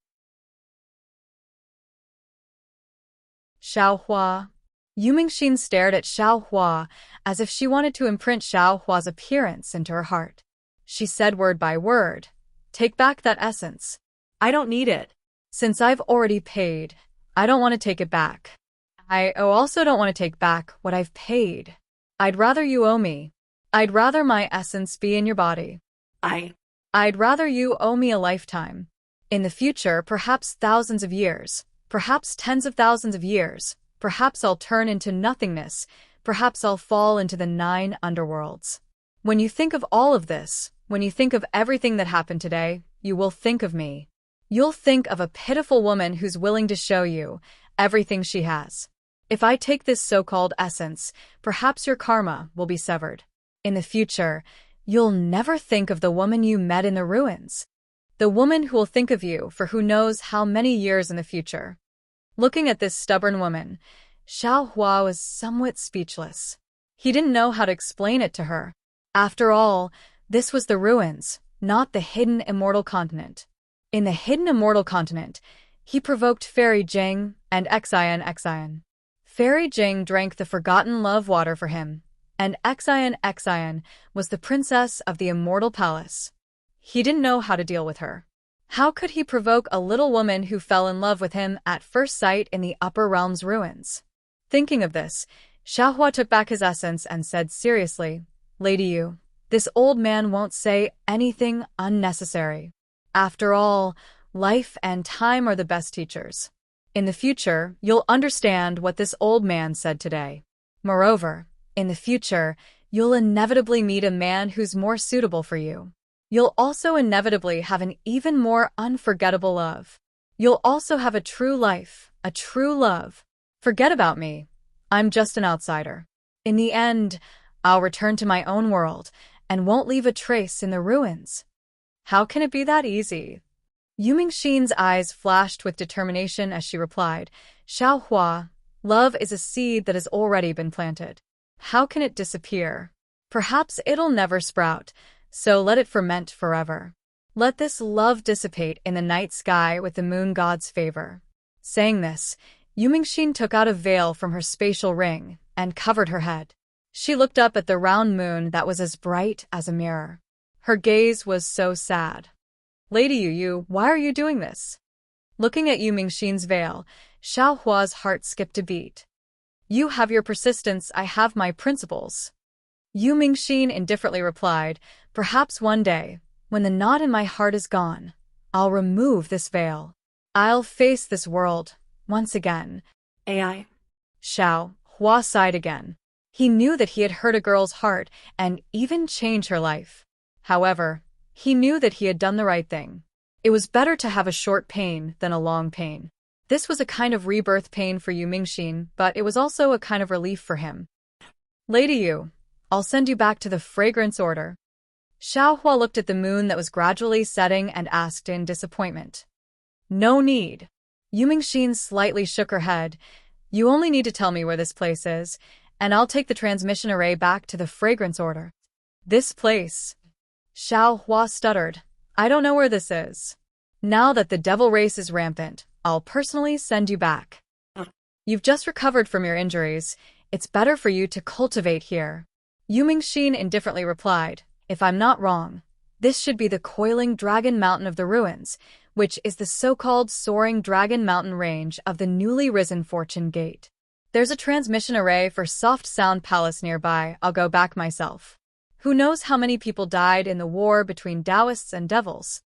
Xiao Hua. Yu Mingxin stared at Xiao Hua as if she wanted to imprint Xiao Hua's appearance into her heart. She said word by word, Take back that essence. I don't need it. Since I've already paid, I don't want to take it back. I also don't want to take back what I've paid. I'd rather you owe me. I'd rather my essence be in your body. I'd rather you owe me a lifetime. In the future, perhaps thousands of years, perhaps tens of thousands of years, perhaps I'll turn into nothingness, perhaps I'll fall into the 9 underworlds. When you think of all of this, when you think of everything that happened today, you will think of me. You'll think of a pitiful woman who's willing to show you everything she has. If I take this so-called essence, perhaps your karma will be severed. In the future, you'll never think of the woman you met in the ruins. The woman who will think of you for who knows how many years in the future. Looking at this stubborn woman, Xiao Hua was somewhat speechless. He didn't know how to explain it to her. After all, this was the ruins, not the hidden immortal continent. In the hidden immortal continent, he provoked Fairy Jing and Xian. Fairy Jing drank the forgotten love water for him, and Xian was the princess of the immortal palace. He didn't know how to deal with her. How could he provoke a little woman who fell in love with him at first sight in the upper realm's ruins? Thinking of this, Xiao Hua took back his essence and said seriously, Lady Yu, this old man won't say anything unnecessary. After all, life and time are the best teachers. In the future, you'll understand what this old man said today. Moreover, in the future, you'll inevitably meet a man who's more suitable for you. You'll also inevitably have an even more unforgettable love. You'll also have a true life, a true love. Forget about me. I'm just an outsider. In the end, I'll return to my own world and won't leave a trace in the ruins. How can it be that easy? Yu Mingxin's eyes flashed with determination as she replied, Xiaohua, love is a seed that has already been planted. How can it disappear? Perhaps it'll never sprout, so let it ferment forever. Let this love dissipate in the night sky with the moon god's favor. Saying this, Yu Mingxin took out a veil from her spatial ring and covered her head. She looked up at the round moon that was as bright as a mirror. Her gaze was so sad. Lady Yu, why are you doing this? Looking at Yu Mingxin's veil, Xiaohua's heart skipped a beat. You have your persistence, I have my principles. Yu Mingxin indifferently replied, perhaps one day, when the knot in my heart is gone, I'll remove this veil. I'll face this world, once again. AI. Xiaohua sighed again. He knew that he had hurt a girl's heart and even changed her life. However, he knew that he had done the right thing. It was better to have a short pain than a long pain. This was a kind of rebirth pain for Yu Mingxin, but it was also a kind of relief for him. Lady Yu, I'll send you back to the fragrance order. Xiaohua looked at the moon that was gradually setting and asked in disappointment. No need. Yu Mingxin slightly shook her head. You only need to tell me where this place is, and I'll take the transmission array back to the fragrance order. This place? Xiaohua stuttered. I don't know where this is. Now that the devil race is rampant, I'll personally send you back. You've just recovered from your injuries. It's better for you to cultivate here. Yu Mingxin indifferently replied, if I'm not wrong, this should be the coiling dragon mountain of the ruins, which is the so-called soaring dragon mountain range of the newly risen Fortune Gate. There's a transmission array for Soft Sound Palace nearby. I'll go back myself. Who knows how many people died in the war between Taoists and devils?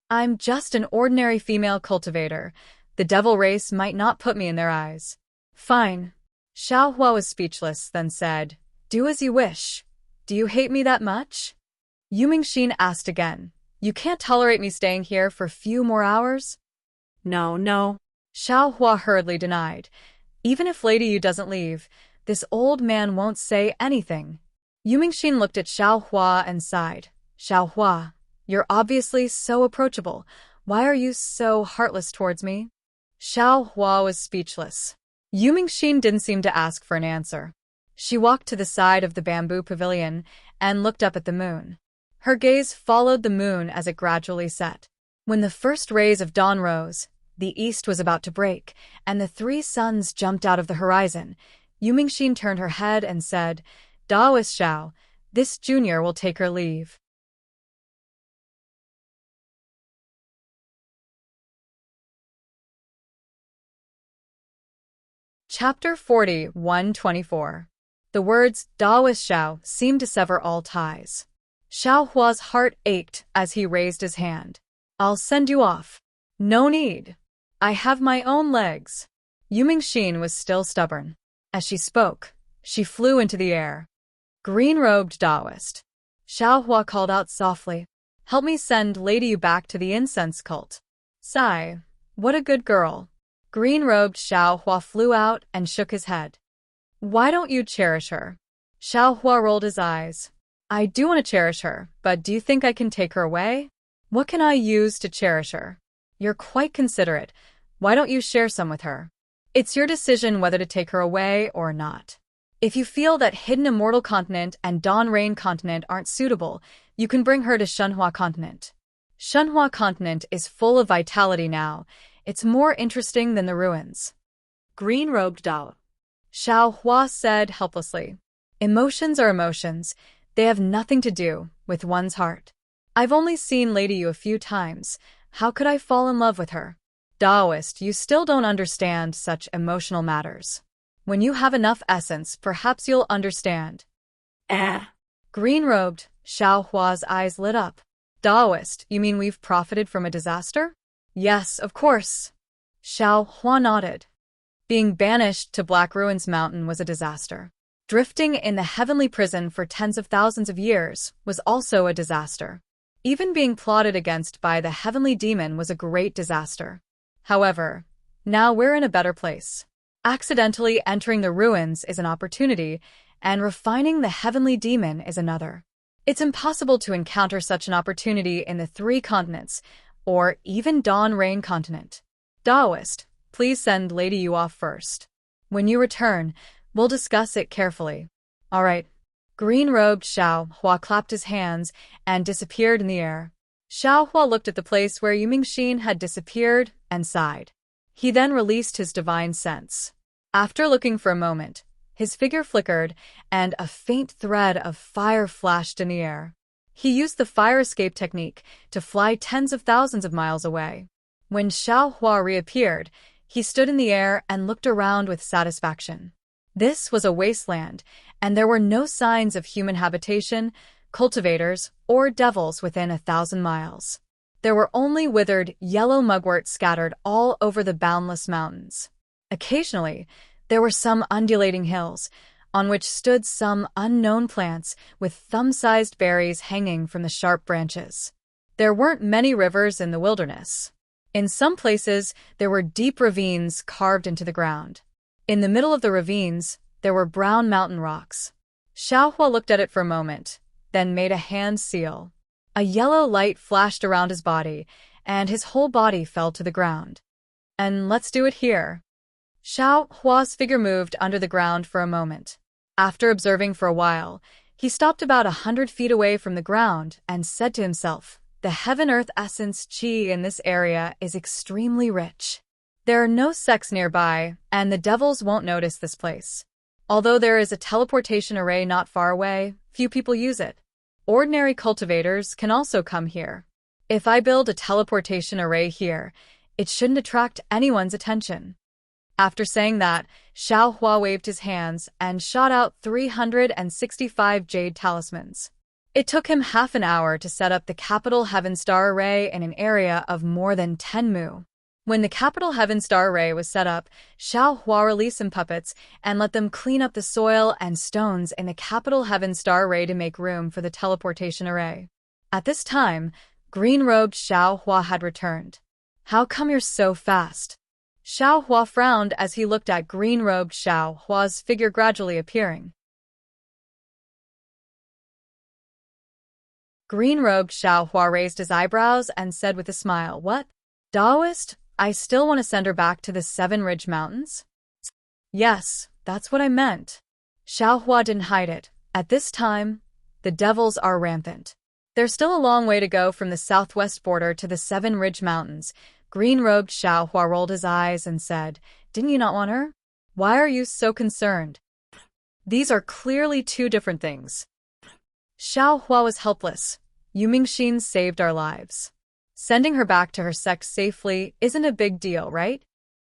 I'm just an ordinary female cultivator. The devil race might not put me in their eyes. Fine. Xiaohua was speechless, then said, do as you wish. Do you hate me that much? Yu Mingxin asked again. You can't tolerate me staying here for a few more hours? No. Xiaohua hurriedly denied. Even if Lady Yu doesn't leave, this old man won't say anything. Yu Mingxin looked at Xiaohua and sighed. Xiaohua, you're obviously so approachable. Why are you so heartless towards me? Xiaohua was speechless. Yu Mingxin didn't seem to ask for an answer. She walked to the side of the bamboo pavilion and looked up at the moon. Her gaze followed the moon as it gradually set. When the first rays of dawn rose, the east was about to break, and the three suns jumped out of the horizon. Yu Mingxin turned her head and said, Daoist Xiao, this junior will take her leave. Chapter 40:124. The words Daoist Xiao seemed to sever all ties. Xiaohua's heart ached as he raised his hand. I'll send you off. No need. I have my own legs. Yu Mingxin was still stubborn. As she spoke, she flew into the air. Green-robed Taoist. Xiaohua called out softly. Help me send Lady Yu back to the incense cult. Sigh. What a good girl. Green-robed Xiaohua flew out and shook his head. Why don't you cherish her? Xiaohua rolled his eyes. I do want to cherish her, but do you think I can take her away? What can I use to cherish her? You're quite considerate. Why don't you share some with her? It's your decision whether to take her away or not. If you feel that Hidden Immortal Continent and Dawn Rain Continent aren't suitable, you can bring her to Shenhua Continent. Shenhua Continent is full of vitality now. It's more interesting than the ruins. Green-robed Dao. Xiaohua said helplessly. Emotions are emotions. They have nothing to do with one's heart. I've only seen Lady Yu a few times. How could I fall in love with her? Taoist, you still don't understand such emotional matters. When you have enough essence, perhaps you'll understand. Green-robed, Xiaohua's eyes lit up. Taoist, you mean we've profited from a disaster? Yes, of course. Xiaohua nodded. Being banished to Black Ruins Mountain was a disaster. Drifting in the heavenly prison for tens of thousands of years was also a disaster. Even being plotted against by the heavenly demon was a great disaster. However, now we're in a better place. Accidentally entering the ruins is an opportunity, and refining the heavenly demon is another. It's impossible to encounter such an opportunity in the 3 continents, or even Dawn Rain continent. Taoist, please send Lady Yu off first. When you return, we'll discuss it carefully. All right. Green-robed Xiao Hua clapped his hands and disappeared in the air. Xiao Hua looked at the place where Yumingxin had disappeared and sighed. He then released his divine sense. After looking for a moment, his figure flickered and a faint thread of fire flashed in the air. He used the fire escape technique to fly tens of thousands of miles away. When Xiao Hua reappeared, he stood in the air and looked around with satisfaction. This was a wasteland, and there were no signs of human habitation, cultivators, or devils within 1,000 miles. There were only withered, yellow mugwort scattered all over the boundless mountains. Occasionally, there were some undulating hills, on which stood some unknown plants with thumb-sized berries hanging from the sharp branches. There weren't many rivers in the wilderness. In some places, there were deep ravines carved into the ground. In the middle of the ravines, there were brown mountain rocks. Xiao Hua looked at it for a moment, then made a hand seal. A yellow light flashed around his body, and his whole body fell to the ground. And let's do it here. Xiao Hua's figure moved under the ground for a moment. After observing for a while, he stopped about 100 feet away from the ground and said to himself, "The heaven-earth essence qi in this area is extremely rich. There are no sects nearby, and the devils won't notice this place. Although there is a teleportation array not far away, few people use it. Ordinary cultivators can also come here. If I build a teleportation array here, it shouldn't attract anyone's attention." After saying that, Xiao Hua waved his hands and shot out 365 jade talismans. It took him half an hour to set up the Capital Heaven Star Array in an area of more than 10 mu. When the Capital Heaven Star Array was set up, Xiao Hua released some puppets and let them clean up the soil and stones in the Capital Heaven Star Array to make room for the teleportation array. At this time, green-robed Xiao Hua had returned. "How come you're so fast?" Xiao Hua frowned as he looked at green-robed Xiao Hua's figure gradually appearing. Green-robed Xiao Hua raised his eyebrows and said with a smile, "What? Taoist? I still want to send her back to the 7 Ridge Mountains?" "Yes, that's what I meant." Xiao Hua didn't hide it. At this time, the devils are rampant. There's still a long way to go from the southwest border to the 7 Ridge Mountains. Green-robed Xiao Hua rolled his eyes and said, "Didn't you not want her? Why are you so concerned? These are clearly 2 different things." Xiao Hua was helpless. Yumingxin saved our lives. Sending her back to her sect safely isn't a big deal, right?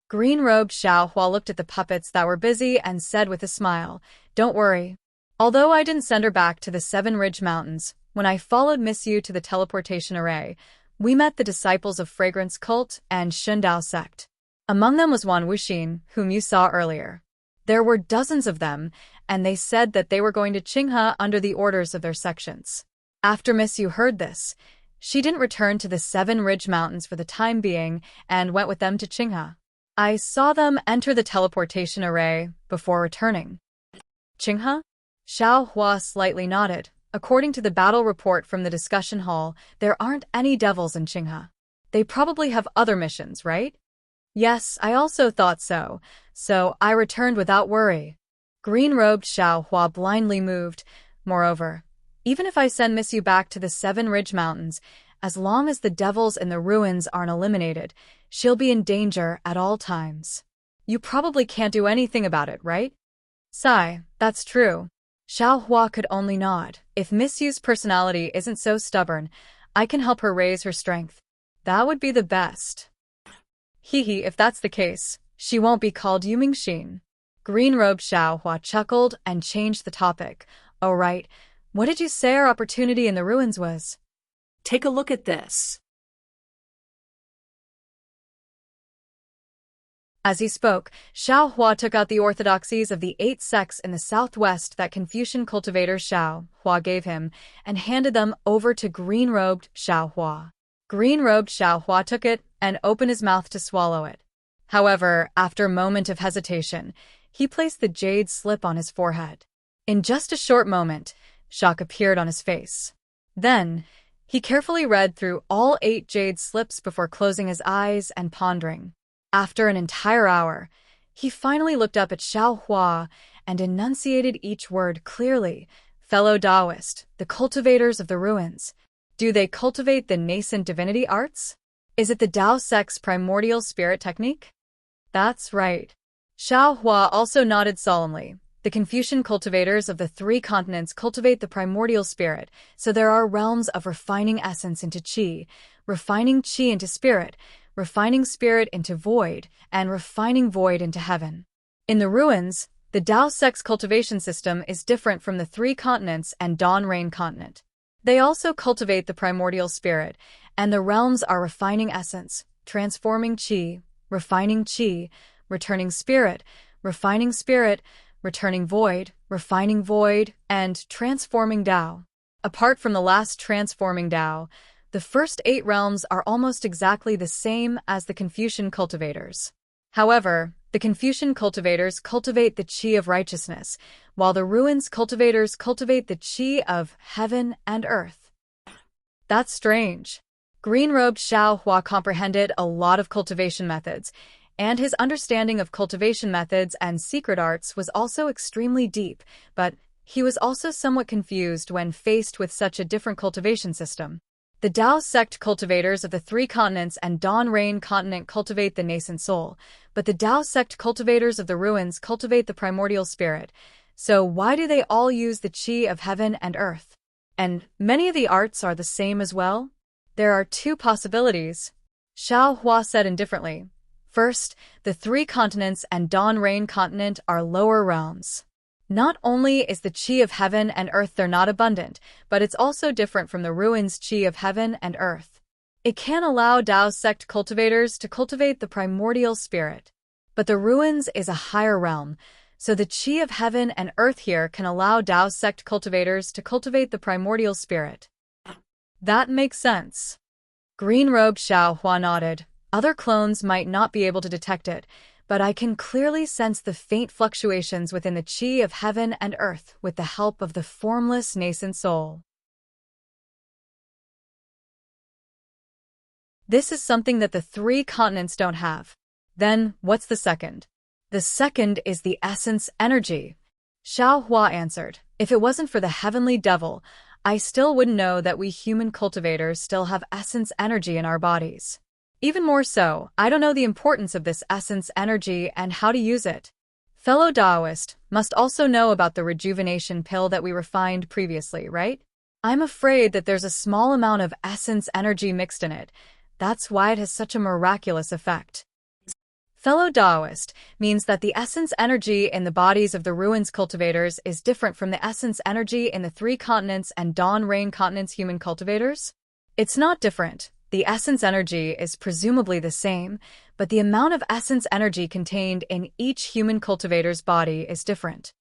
Green-robed Xiao Hua looked at the puppets that were busy and said with a smile, "Don't worry. Although I didn't send her back to the 7 Ridge Mountains, when I followed Miss Yu to the teleportation array, we met the disciples of Fragrance Cult and Shundao sect. Among them was one Wuxin, whom you saw earlier. There were dozens of them, and they said that they were going to Qinghe under the orders of their sections. After Miss Yu heard this, she didn't return to the 7 Ridge Mountains for the time being and went with them to Qinghe. I saw them enter the teleportation array before returning." "Qinghe?" Xiao Hua slightly nodded. "According to the battle report from the discussion hall, there aren't any devils in Qinghe. They probably have other missions, right?" "Yes, I also thought so. So I returned without worry." Green-robed Xiao Hua blindly moved. Moreover, even if I send Miss Yu back to the 7 Ridge Mountains, as long as the devils in the ruins aren't eliminated, she'll be in danger at all times. You probably can't do anything about it, right? Sigh, that's true. Xiao Hua could only nod. If Miss Yu's personality isn't so stubborn, I can help her raise her strength. That would be the best. Hehe, if that's the case, she won't be called Yumingxin. Green-robed Xiao Hua chuckled and changed the topic. "Oh right, what did you say our opportunity in the ruins was?" Take a look at this. As he spoke, Xiao Hua took out the orthodoxies of the 8 sects in the southwest that Confucian cultivator Xiao Hua gave him and handed them over to green-robed Xiao Hua. Green-robed Xiao Hua took it and opened his mouth to swallow it. However, after a moment of hesitation, he placed the jade slip on his forehead. In just a short moment, shock appeared on his face. Then, he carefully read through all 8 jade slips before closing his eyes and pondering. After an entire hour, he finally looked up at Xiao Hua and enunciated each word clearly. Fellow Taoist, the cultivators of the ruins, do they cultivate the nascent divinity arts? Is it the Tao sect's primordial spirit technique? That's right. Xiao Hua also nodded solemnly. The Confucian cultivators of the 3 continents cultivate the primordial spirit, so there are realms of refining essence into qi, refining qi into spirit, refining spirit into void, and refining void into heaven. In the ruins, the Tao sect's cultivation system is different from the 3 continents and Dawn Rain continent. They also cultivate the primordial spirit, and the realms are refining essence, transforming qi, refining qi, returning spirit, returning void, refining void, and transforming Tao. Apart from the last transforming Tao, the first 8 realms are almost exactly the same as the Confucian cultivators. However, the Confucian cultivators cultivate the qi of righteousness, while the ruins cultivators cultivate the qi of heaven and earth. That's strange. Green-robed Xiao Hua comprehended a lot of cultivation methods, and his understanding of cultivation methods and secret arts was also extremely deep, but he was also somewhat confused when faced with such a different cultivation system. The Tao sect cultivators of the 3 continents and Dawn Rain continent cultivate the nascent soul, but the Tao sect cultivators of the ruins cultivate the primordial spirit. So why do they all use the qi of heaven and earth? And many of the arts are the same as well? There are 2 possibilities, Xiao Hua said indifferently. First, the 3 continents and Dawn Rain continent are lower realms. Not only is the qi of heaven and earth there not abundant, but it's also different from the ruins' qi of heaven and earth. It can allow Tao sect cultivators to cultivate the primordial spirit. But the ruins is a higher realm, so the qi of heaven and earth here can allow Tao sect cultivators to cultivate the primordial spirit. That makes sense. Green-robed Xiao Hua nodded. Other clones might not be able to detect it, but I can clearly sense the faint fluctuations within the qi of heaven and earth with the help of the formless nascent soul. This is something that the 3 continents don't have. Then, what's the second? The second is the essence energy. Xiao Hua answered. If it wasn't for the heavenly devil, I still wouldn't know that we human cultivators still have essence energy in our bodies. Even more so, I don't know the importance of this essence energy and how to use it. Fellow Taoist must also know about the rejuvenation pill that we refined previously, right? I'm afraid that there's a small amount of essence energy mixed in it. That's why it has such a miraculous effect. Fellow Taoist means that the essence energy in the bodies of the ruins cultivators is different from the essence energy in the 3 continents and Dawn Rain continents human cultivators? It's not different. The essence energy is presumably the same, but the amount of essence energy contained in each human cultivator's body is different.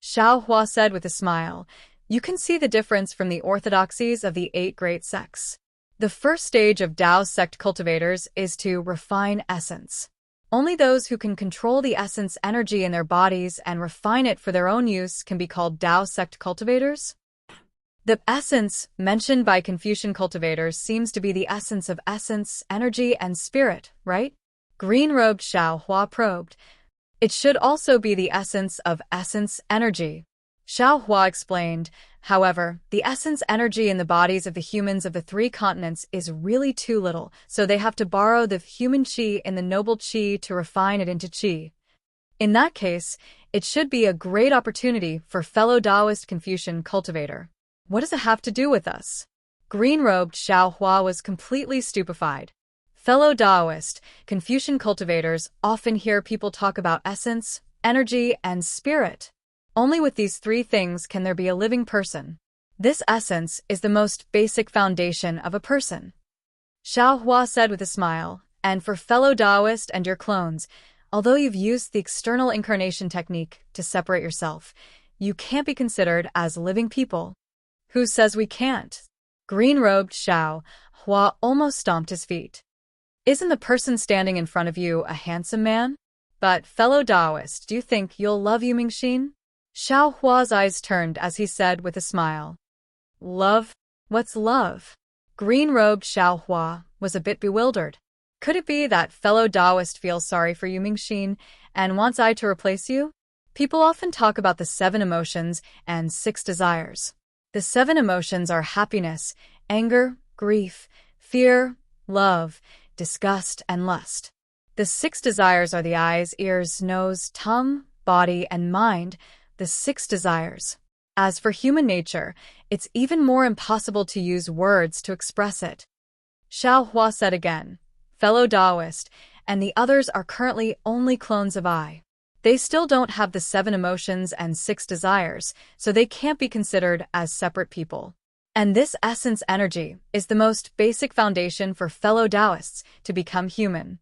Xiao Hua said with a smile, you can see the difference from the orthodoxies of the 8 great sects. The first stage of Tao sect cultivators is to refine essence. Only those who can control the essence energy in their bodies and refine it for their own use can be called Tao sect cultivators. The essence mentioned by Confucian cultivators seems to be the essence of essence, energy, and spirit, right? Green-robed Xiao Hua probed. It should also be the essence of essence, energy. Xiao Hua explained. However, the essence energy in the bodies of the humans of the 3 continents is really too little, so they have to borrow the human qi in the noble qi to refine it into qi. In that case, it should be a great opportunity for fellow Taoist Confucian cultivator. What does it have to do with us? Green-robed Xiao Hua was completely stupefied. Fellow Taoist, Confucian cultivators often hear people talk about essence, energy, and spirit. Only with these 3 things can there be a living person. This essence is the most basic foundation of a person. Xiao Hua said with a smile, and for fellow Taoist and your clones, although you've used the external incarnation technique to separate yourself, you can't be considered as living people. Who says we can't? Green-robed Xiao Hua almost stomped his feet. Isn't the person standing in front of you a handsome man? But, fellow Taoist, do you think you'll love Yu Mingxin? Xiao Hua's eyes turned as he said with a smile. Love? What's love? Green-robed Xiao Hua was a bit bewildered. Could it be that fellow Taoist feels sorry for Yu Mingxin and wants I to replace you? People often talk about the 7 emotions and 6 desires. The 7 emotions are happiness, anger, grief, fear, love, disgust, and lust. The 6 desires are the eyes, ears, nose, tongue, body, and mind, the 6 desires. As for human nature, it's even more impossible to use words to express it. Xiao Hua said again, fellow Taoist, and the others are currently only clones of I. They still don't have the 7 emotions and 6 desires, so they can't be considered as separate people. And this essence energy is the most basic foundation for fellow Taoists to become human.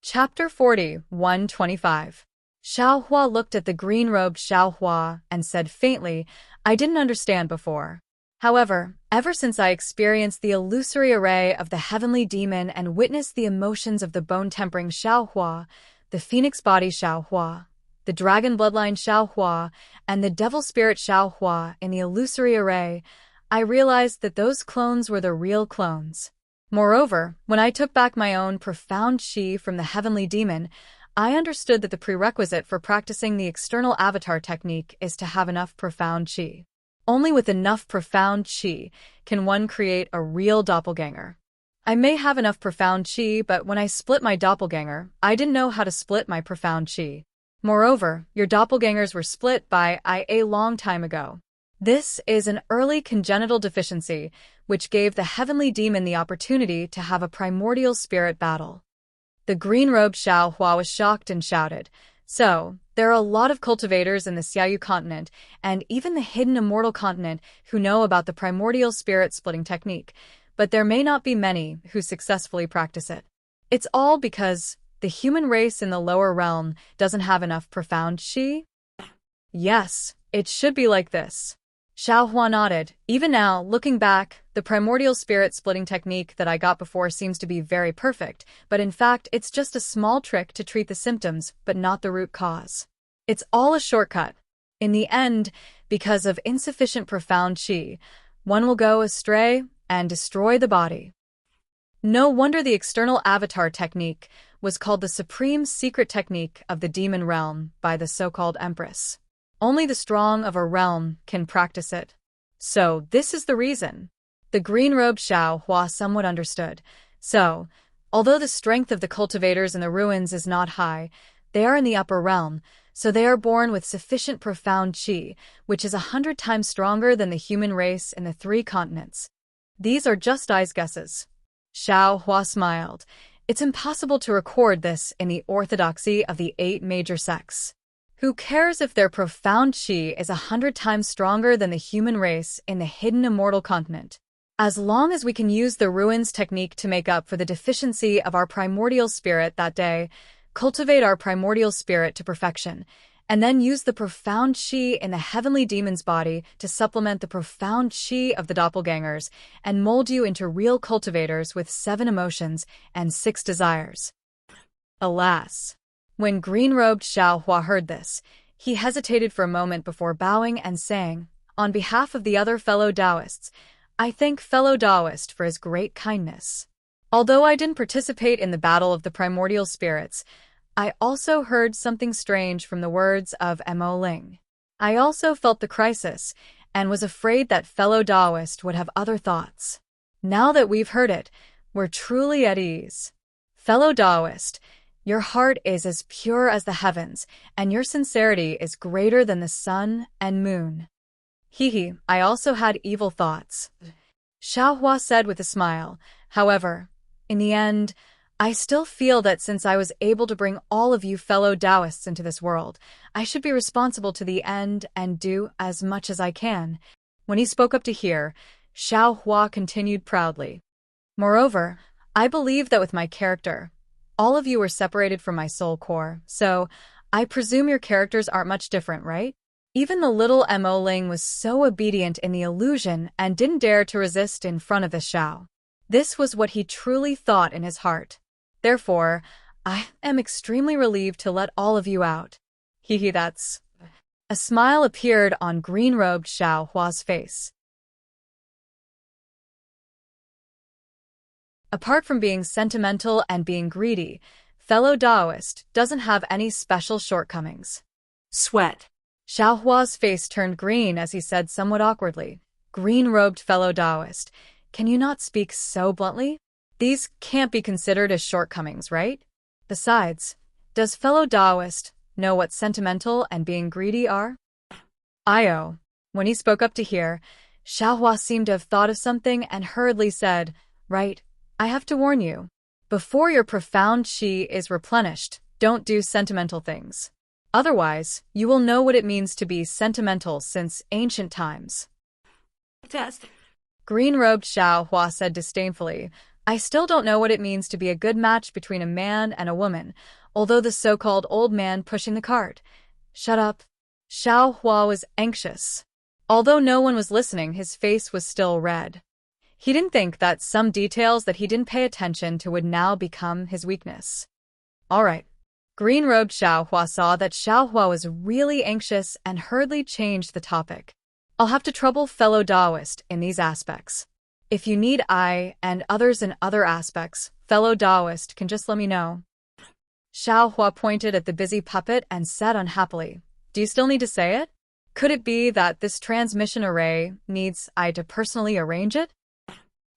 Chapter 40, 125. Xiao Hua looked at the green-robed Xiao Hua and said faintly, I didn't understand before. However, ever since I experienced the illusory array of the heavenly demon and witnessed the emotions of the bone-tempering Xiao Hua, the phoenix body Xiao Hua, the dragon bloodline Xiao Hua, and the devil spirit Xiao Hua in the illusory array, I realized that those clones were the real clones. Moreover, when I took back my own profound qi from the heavenly demon, I understood that the prerequisite for practicing the external avatar technique is to have enough profound qi. Only with enough profound qi can one create a real doppelganger. I may have enough profound qi, but when I split my doppelganger, I didn't know how to split my profound qi. Moreover, your doppelgangers were split by I a long time ago. This is an early congenital deficiency, which gave the heavenly demon the opportunity to have a primordial spirit battle. The green-robed Xiao Hua was shocked and shouted, So, there are a lot of cultivators in the Xiaoyu continent, and even the hidden immortal continent, who know about the primordial spirit-splitting technique, but there may not be many who successfully practice it. It's all because the human race in the lower realm doesn't have enough profound qi? Yes, it should be like this. Xiao Hua nodded. Even now, looking back, the primordial spirit-splitting technique that I got before seems to be very perfect, but in fact, it's just a small trick to treat the symptoms, but not the root cause. It's all a shortcut. In the end, because of insufficient profound qi, one will go astray and destroy the body. No wonder the external avatar technique was called the supreme secret technique of the demon realm by the so-called empress. Only the strong of a realm can practice it. So, this is the reason. The green-robed Xiao Hua somewhat understood. So, although the strength of the cultivators in the ruins is not high, they are in the upper realm, so they are born with sufficient profound qi, which is 100 times stronger than the human race in the 3 continents. These are just I's guesses. Xiao Hua smiled. It's impossible to record this in the orthodoxy of the 8 major sects. Who cares if their profound qi is 100 times stronger than the human race in the hidden immortal continent? As long as we can use the ruins technique to make up for the deficiency of our primordial spirit that day, cultivate our primordial spirit to perfection, and then use the profound qi in the heavenly demon's body to supplement the profound qi of the doppelgangers and mold you into real cultivators with 7 emotions and 6 desires. Alas! When green-robed Xiao Hua heard this, he hesitated for a moment before bowing and saying, On behalf of the other fellow Taoists, I thank fellow Taoist for his great kindness. Although I didn't participate in the battle of the primordial spirits, I also heard something strange from the words of Mo Ling. I also felt the crisis and was afraid that fellow Taoist would have other thoughts. Now that we've heard it, we're truly at ease. Fellow Taoist, your heart is as pure as the heavens, and your sincerity is greater than the sun and moon. I also had evil thoughts. Xiao Hua said with a smile. However, in the end, I still feel that since I was able to bring all of you fellow Taoists into this world, I should be responsible to the end and do as much as I can. When he spoke up to hear, Xiao Hua continued proudly. Moreover, I believe that with my character, all of you were separated from my soul core, so I presume your characters aren't much different, right? Even the little Mo-ling was so obedient in the illusion and didn't dare to resist in front of the Shao. This was what he truly thought in his heart. Therefore, I am extremely relieved to let all of you out. Hee that's... A smile appeared on green-robed Xiao Hua's face. Apart from being sentimental and being greedy, fellow Taoist doesn't have any special shortcomings. Sweat. Xiao Hua's face turned green as he said somewhat awkwardly, "Green-robed fellow Taoist, can you not speak so bluntly? These can't be considered as shortcomings, right? Besides, does fellow Taoist know what sentimental and being greedy are?" Io. When he spoke up to hear, Xiao Hua seemed to have thought of something and hurriedly said, "Right, I have to warn you. Before your profound qi is replenished, don't do sentimental things. Otherwise, you will know what it means to be sentimental since ancient times." Test. Green-robed Xiao Hua said disdainfully, "I still don't know what it means to be a good match between a man and a woman, although the so-called old man pushing the cart." "Shut up." Xiao Hua was anxious. Although no one was listening, his face was still red. He didn't think that some details that he didn't pay attention to would now become his weakness. All right. Green-robed Xiao Hua saw that Xiao Hua was really anxious and hurriedly changed the topic. "I'll have to trouble fellow Taoist in these aspects. If you need I and others in other aspects, fellow Taoist can just let me know." Xiao Hua pointed at the busy puppet and said unhappily, "Do you still need to say it? Could it be that this transmission array needs I to personally arrange it?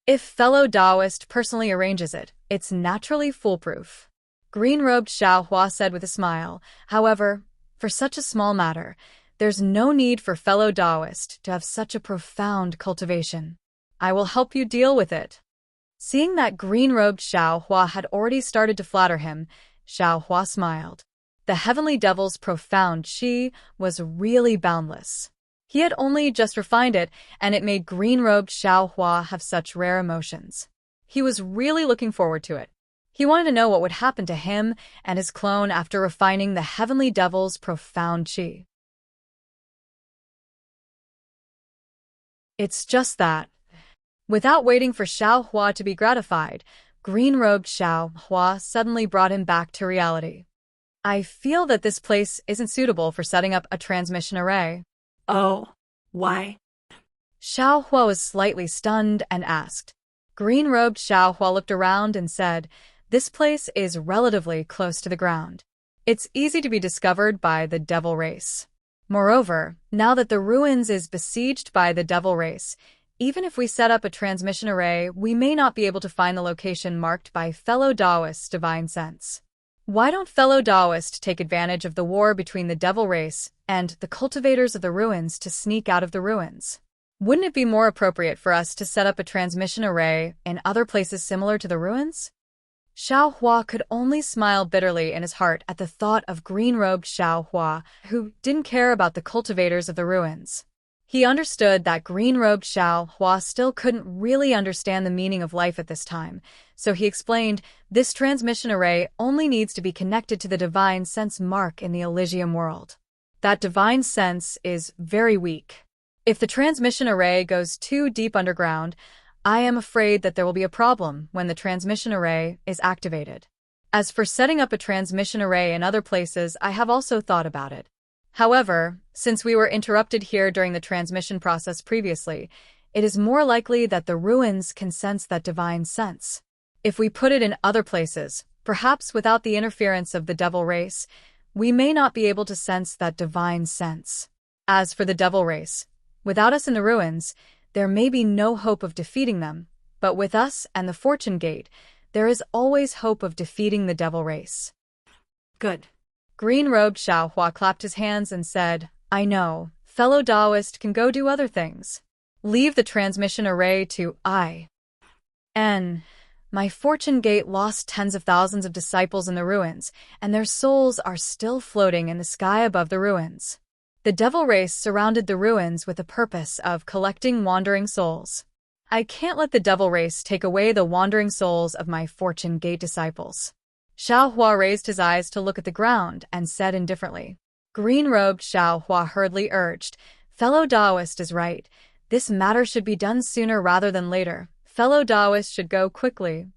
If fellow Taoist personally arranges it, it's naturally foolproof." Green-robed Xiao Hua said with a smile, "However, for such a small matter, there's no need for fellow Taoist to have such a profound cultivation. I will help you deal with it." Seeing that green-robed Xiao Hua had already started to flatter him, Xiao Hua smiled. The heavenly devil's profound qi was really boundless. He had only just refined it, and it made green-robed Xiao Hua have such rare emotions. He was really looking forward to it. He wanted to know what would happen to him and his clone after refining the heavenly devil's profound qi. It's just that. Without waiting for Xiao Hua to be gratified, green-robed Xiao Hua suddenly brought him back to reality. "I feel that this place isn't suitable for setting up a transmission array." Oh, why? Xiao Hua was slightly stunned and asked. Green-robed Xiao Hua looked around and said, "This place is relatively close to the ground. It's easy to be discovered by the devil race. Moreover, now that the ruins is besieged by the devil race, even if we set up a transmission array, we may not be able to find the location marked by fellow Taoist's divine sense. Why don't fellow Taoists take advantage of the war between the devil race and the cultivators of the ruins to sneak out of the ruins? Wouldn't it be more appropriate for us to set up a transmission array in other places similar to the ruins?" Xiao Hua could only smile bitterly in his heart at the thought of green-robed Xiao Hua, who didn't care about the cultivators of the ruins. He understood that green-robed Xiao Hua still couldn't really understand the meaning of life at this time, so he explained, "This transmission array only needs to be connected to the divine sense mark in the Elysium world. That divine sense is very weak. If the transmission array goes too deep underground, I am afraid that there will be a problem when the transmission array is activated. As for setting up a transmission array in other places, I have also thought about it. However, since we were interrupted here during the transmission process previously, it is more likely that the ruins can sense that divine sense. If we put it in other places, perhaps without the interference of the devil race, we may not be able to sense that divine sense. As for the devil race, without us in the ruins, there may be no hope of defeating them, but with us and the Fortune Gate, there is always hope of defeating the devil race." Good. Green-robed Xiao Hua clapped his hands and said, "I know, fellow Taoist can go do other things. Leave the transmission array to I. My Fortune Gate lost tens of thousands of disciples in the ruins, and their souls are still floating in the sky above the ruins. The devil race surrounded the ruins with the purpose of collecting wandering souls. I can't let the devil race take away the wandering souls of my Fortune Gate disciples." Xiao Hua raised his eyes to look at the ground and said indifferently, Green-robed Xiao Hua hurriedly urged, "Fellow Taoist is right. This matter should be done sooner rather than later. Fellow Taoist should go quickly."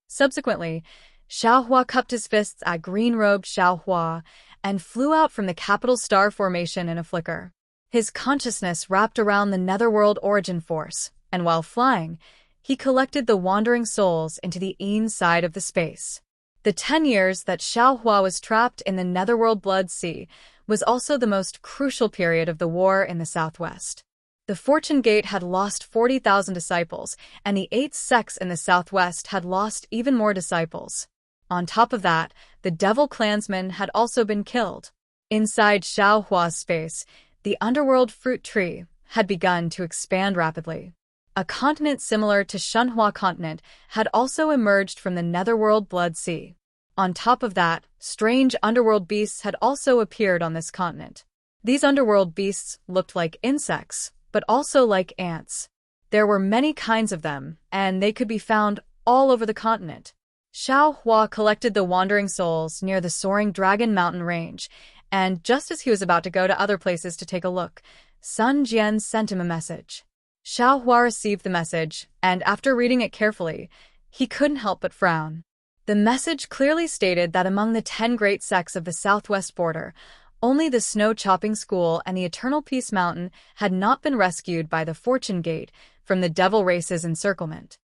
Subsequently, Xiao Hua cupped his fists at green-robed Xiao Hua and flew out from the capital star formation in a flicker. His consciousness wrapped around the netherworld origin force, and while flying, he collected the wandering souls into the inside of the space. The 10 years that Xiao Hua was trapped in the netherworld blood sea was also the most crucial period of the war in the southwest. The Fortune Gate had lost 40,000 disciples, and the 8th sects in the southwest had lost even more disciples. On top of that, the Devil Clansmen had also been killed. Inside Xiao Hua's space, the underworld fruit tree had begun to expand rapidly. A continent similar to Shunhua Continent had also emerged from the netherworld blood sea. On top of that, strange underworld beasts had also appeared on this continent. These underworld beasts looked like insects, but also like ants. There were many kinds of them, and they could be found all over the continent. Xiao Hua collected the wandering souls near the soaring Dragon Mountain range, and just as he was about to go to other places to take a look, Sun Jian sent him a message. Xiao Hua received the message, and after reading it carefully, he couldn't help but frown. The message clearly stated that among the 10 great sects of the southwest border, only the Snow-Chopping School and the Eternal Peace Mountain had not been rescued by the Fortune Gate from the Devil Race's encirclement.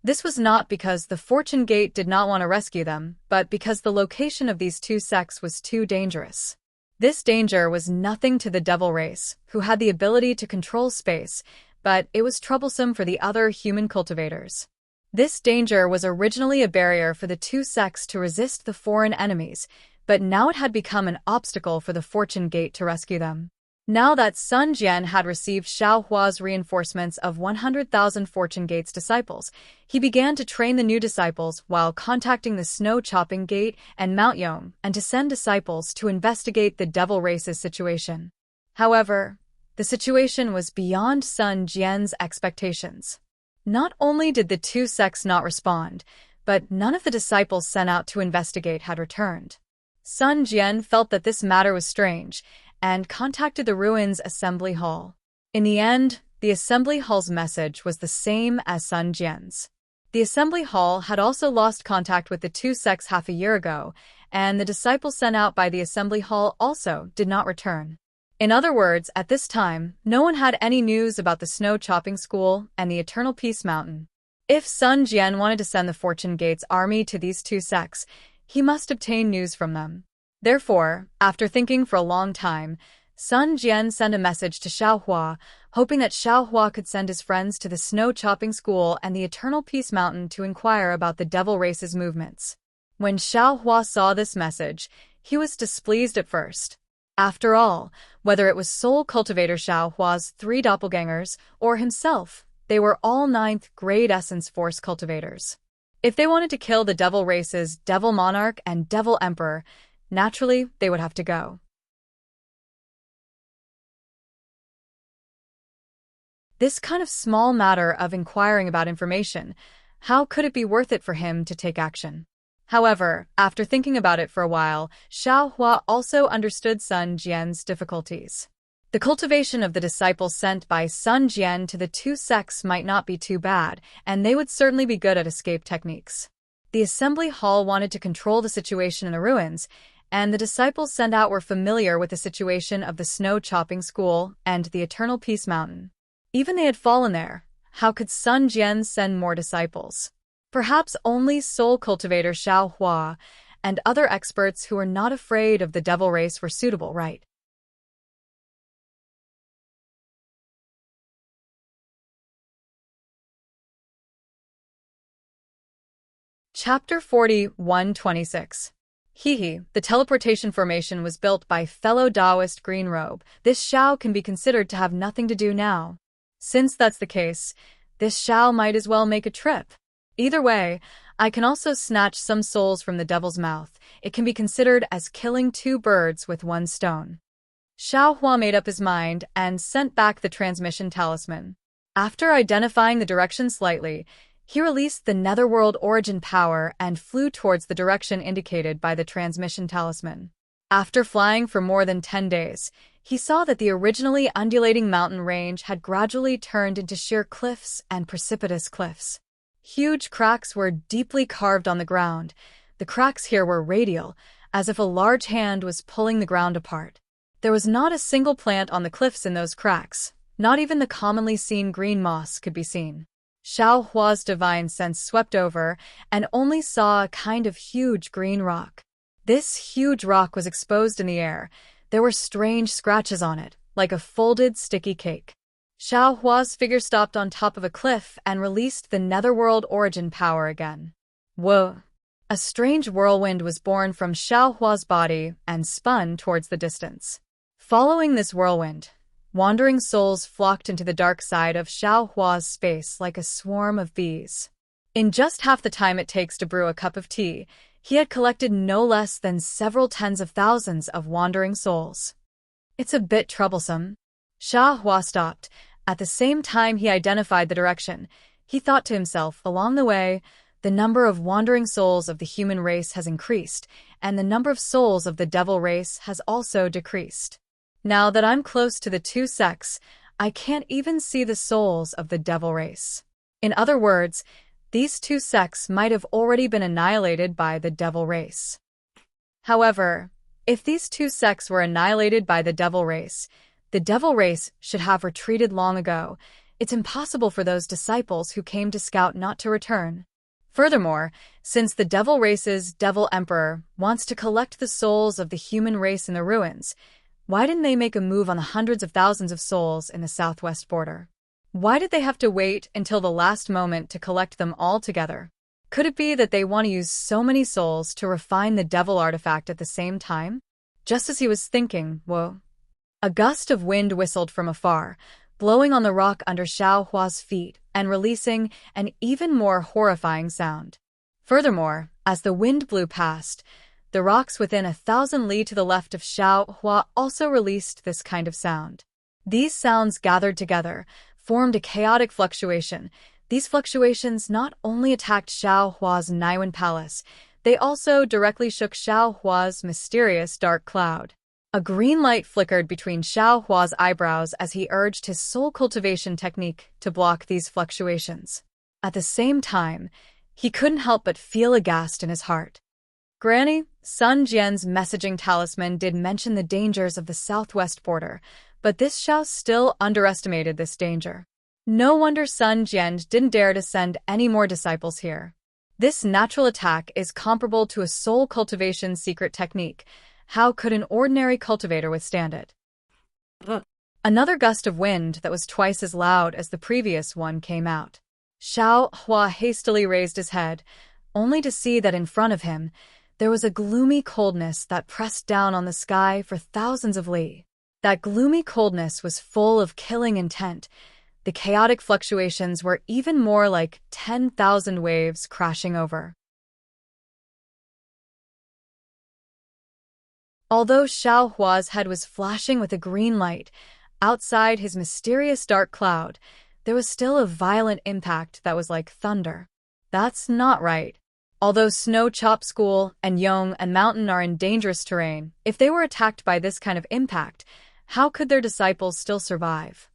This was not because the Fortune Gate did not want to rescue them, but because the location of these two sects was too dangerous. This danger was nothing to the Devil Race, who had the ability to control space, but it was troublesome for the other human cultivators. This danger was originally a barrier for the two sects to resist the foreign enemies, but now it had become an obstacle for the Fortune Gate to rescue them. Now that Sun Jian had received Xiao Hua's reinforcements of 100,000 Fortune Gate's disciples, he began to train the new disciples while contacting the Snow-Chopping Gate and Mount Yong and to send disciples to investigate the Devil Race's situation. However, the situation was beyond Sun Jian's expectations. Not only did the two sects not respond, but none of the disciples sent out to investigate had returned. Sun Jian felt that this matter was strange, and contacted the Ruins Assembly Hall. In the end, the Assembly Hall's message was the same as Sun Jian's. The Assembly Hall had also lost contact with the two sects half a year ago, and the disciples sent out by the Assembly Hall also did not return. In other words, at this time, no one had any news about the Snow-Chopping School and the Eternal Peace Mountain. If Sun Jian wanted to send the Fortune Gate's army to these two sects, he must obtain news from them. Therefore, after thinking for a long time, Sun Jian sent a message to Xiao Hua, hoping that Xiao Hua could send his friends to the Snow-Chopping School and the Eternal Peace Mountain to inquire about the Devil Race's movements. When Xiao Hua saw this message, he was displeased at first. After all, whether it was Soul Cultivator Xiao Hua's 3 doppelgangers or himself, they were all 9th grade Essence Force cultivators. If they wanted to kill the Devil Race's Devil Monarch and Devil Emperor, naturally, they would have to go. This kind of small matter of inquiring about information, how could it be worth it for him to take action? However, after thinking about it for a while, Xiao Hua also understood Sun Jian's difficulties. The cultivation of the disciples sent by Sun Jian to the two sects might not be too bad, and they would certainly be good at escape techniques. The Assembly Hall wanted to control the situation in the ruins, and the disciples sent out were familiar with the situation of the Snow-Chopping School and the Eternal Peace Mountain. Even they had fallen there, how could Sun Jian send more disciples? Perhaps only Soul Cultivator Xiao Hua and other experts who were not afraid of the Devil Race were suitable, right? Chapter 41-26. The teleportation formation was built by fellow Taoist Green Robe. This Xiao can be considered to have nothing to do now. Since that's the case, this Xiao might as well make a trip. Either way, I can also snatch some souls from the devil's mouth. It can be considered as killing 2 birds with 1 stone. Xiao Hua made up his mind and sent back the transmission talisman. After identifying the direction slightly, He released the netherworld origin power and flew towards the direction indicated by the transmission talisman. After flying for more than 10 days, he saw that the originally undulating mountain range had gradually turned into sheer cliffs and precipitous cliffs. Huge cracks were deeply carved on the ground. The cracks here were radial, as if a large hand was pulling the ground apart. There was not a single plant on the cliffs in those cracks. Not even the commonly seen green moss could be seen. Xiao Hua's divine sense swept over and only saw a kind of huge green rock. This huge rock was exposed in the air. There were strange scratches on it, like a folded, sticky cake. Xiao Hua's figure stopped on top of a cliff and released the netherworld origin power again. Whoa! A strange whirlwind was born from Xiao Hua's body and spun towards the distance. Following this whirlwind, wandering souls flocked into the dark side of Xiao Hua's space like a swarm of bees. In just half the time it takes to brew a cup of tea, he had collected no less than several tens of thousands of wandering souls. It's a bit troublesome. Xiao Hua stopped. At the same time he identified the direction, he thought to himself, along the way, the number of wandering souls of the human race has increased, and the number of souls of the devil race has also decreased. Now that I'm close to the two sects, I can't even see the souls of the devil race. In other words, these two sects might have already been annihilated by the devil race. However, if these two sects were annihilated by the devil race should have retreated long ago. It's impossible for those disciples who came to scout not to return. Furthermore, since the devil race's devil emperor wants to collect the souls of the human race in the ruins, why didn't they make a move on the hundreds of thousands of souls in the southwest border? Why did they have to wait until the last moment to collect them all together? Could it be that they want to use so many souls to refine the devil artifact at the same time? Just as he was thinking, whoa. A gust of wind whistled from afar, blowing on the rock under Xiao Hua's feet and releasing an even more horrifying sound. Furthermore, as the wind blew past, the rocks within 1,000 li to the left of Xiao Hua also released this kind of sound. These sounds gathered together, formed a chaotic fluctuation. These fluctuations not only attacked Xiao Hua's Naiwan palace, they also directly shook Xiao Hua's mysterious dark cloud. A green light flickered between Xiao Hua's eyebrows as he urged his soul cultivation technique to block these fluctuations. At the same time, he couldn't help but feel aghast in his heart. Granny, Sun Jian's messaging talisman did mention the dangers of the southwest border, but this Xiao still underestimated this danger. No wonder Sun Jian didn't dare to send any more disciples here. This natural attack is comparable to a soul cultivation secret technique. How could an ordinary cultivator withstand it? Another gust of wind that was twice as loud as the previous one came out. Xiao Hua hastily raised his head, only to see that in front of him, there was a gloomy coldness that pressed down on the sky for thousands of li. That gloomy coldness was full of killing intent. The chaotic fluctuations were even more like 10,000 waves crashing over. Although Xiao Hua's head was flashing with a green light, outside his mysterious dark cloud, there was still a violent impact that was like thunder. That's not right. Although Snow Chop School and Yong and Mountain are in dangerous terrain, if they were attacked by this kind of impact, how could their disciples still survive?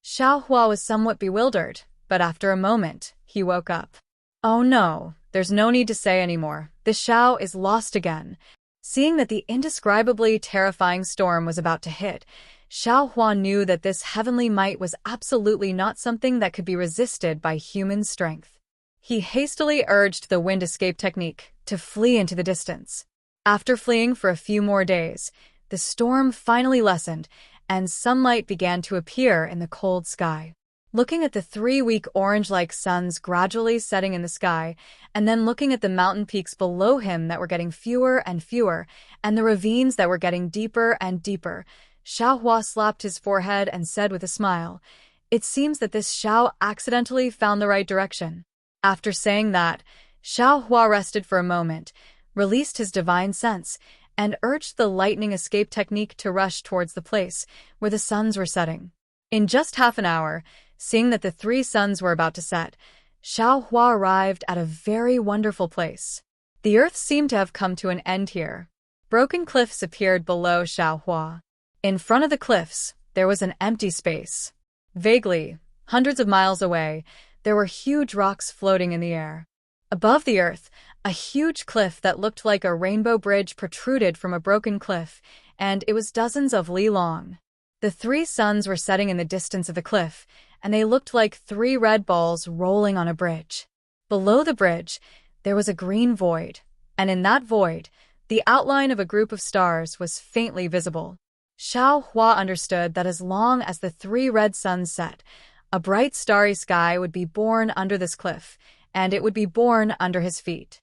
Xiao Hua was somewhat bewildered, but after a moment, he woke up. Oh no, there's no need to say anymore. This Xiao is lost again. Seeing that the indescribably terrifying storm was about to hit, Xiao Hua knew that this heavenly might was absolutely not something that could be resisted by human strength. He hastily urged the wind escape technique to flee into the distance. After fleeing for a few more days, the storm finally lessened, and sunlight began to appear in the cold sky. Looking at the 3-week orange-like suns gradually setting in the sky, and then looking at the mountain peaks below him that were getting fewer and fewer, and the ravines that were getting deeper and deeper, Xiao Hua slapped his forehead and said with a smile, "It seems that this Xiao accidentally found the right direction." After saying that, Xiao Hua rested for a moment, released his divine sense, and urged the lightning escape technique to rush towards the place where the suns were setting. In just half an hour, seeing that the 3 suns were about to set, Xiao Hua arrived at a very wonderful place. The earth seemed to have come to an end here. Broken cliffs appeared below Xiao Hua. In front of the cliffs, there was an empty space. Vaguely, hundreds of miles away, there were huge rocks floating in the air. Above the earth, a huge cliff that looked like a rainbow bridge protruded from a broken cliff, and it was dozens of li long. The three suns were setting in the distance of the cliff, and they looked like three red balls rolling on a bridge. Below the bridge, there was a green void, and in that void, the outline of a group of stars was faintly visible. Xiao Hua understood that as long as the three red suns set, a bright starry sky would be born under this cliff, and it would be born under his feet.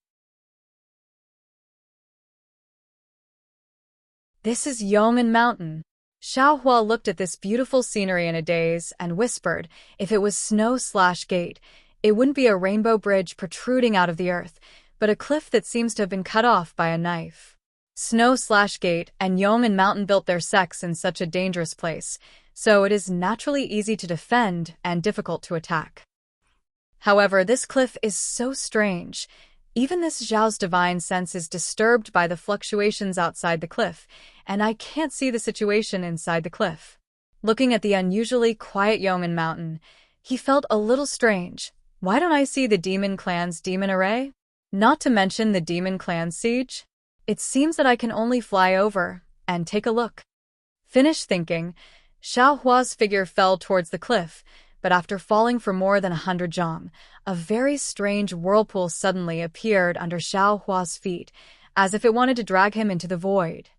This is Yong'an Mountain. Xiao Hua looked at this beautiful scenery in a daze and whispered, if it was snow/gate, it wouldn't be a rainbow bridge protruding out of the earth, but a cliff that seems to have been cut off by a knife. Snow/gate and Yong'an Mountain built their sex in such a dangerous place, so it is naturally easy to defend and difficult to attack. However, this cliff is so strange. Even this Zhao's divine sense is disturbed by the fluctuations outside the cliff, and I can't see the situation inside the cliff. Looking at the unusually quiet Yong'an Mountain, he felt a little strange. Why don't I see the demon clan's demon array? Not to mention the demon clan's siege? It seems that I can only fly over and take a look. Finished thinking, Xiao Hua's figure fell towards the cliff, but after falling for more than 100 zhang, a very strange whirlpool suddenly appeared under Xiao Hua's feet, as if it wanted to drag him into the void.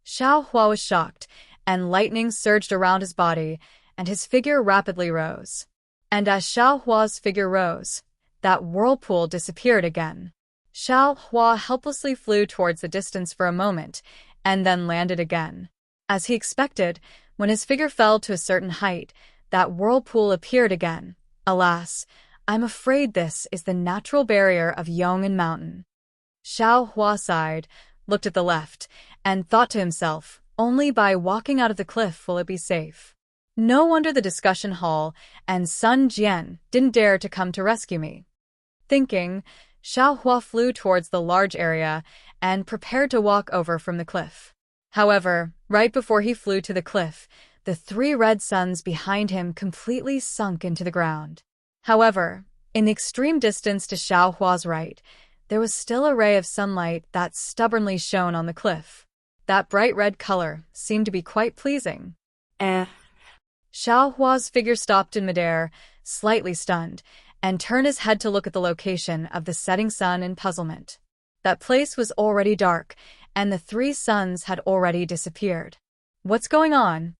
Xiao Hua was shocked, and lightning surged around his body, and his figure rapidly rose. And as Xiao Hua's figure rose, that whirlpool disappeared again. Xiao Hua helplessly flew towards the distance for a moment, and then landed again. As he expected, when his figure fell to a certain height, that whirlpool appeared again. Alas, I'm afraid this is the natural barrier of Yong'an Mountain. Xiao Hua sighed, looked at the left, and thought to himself, only by walking out of the cliff will it be safe. No wonder the discussion hall and Sun Jian didn't dare to come to rescue me. Thinking, Xiao Hua flew towards the large area and prepared to walk over from the cliff. However, right before he flew to the cliff, the three red suns behind him completely sunk into the ground. However, in the extreme distance to Xiao Hua's right, there was still a ray of sunlight that stubbornly shone on the cliff. That bright red color seemed to be quite pleasing. Xiao Hua's figure stopped in midair, slightly stunned, and turned his head to look at the location of the setting sun in puzzlement. That place was already dark, and the three suns had already disappeared. What's going on?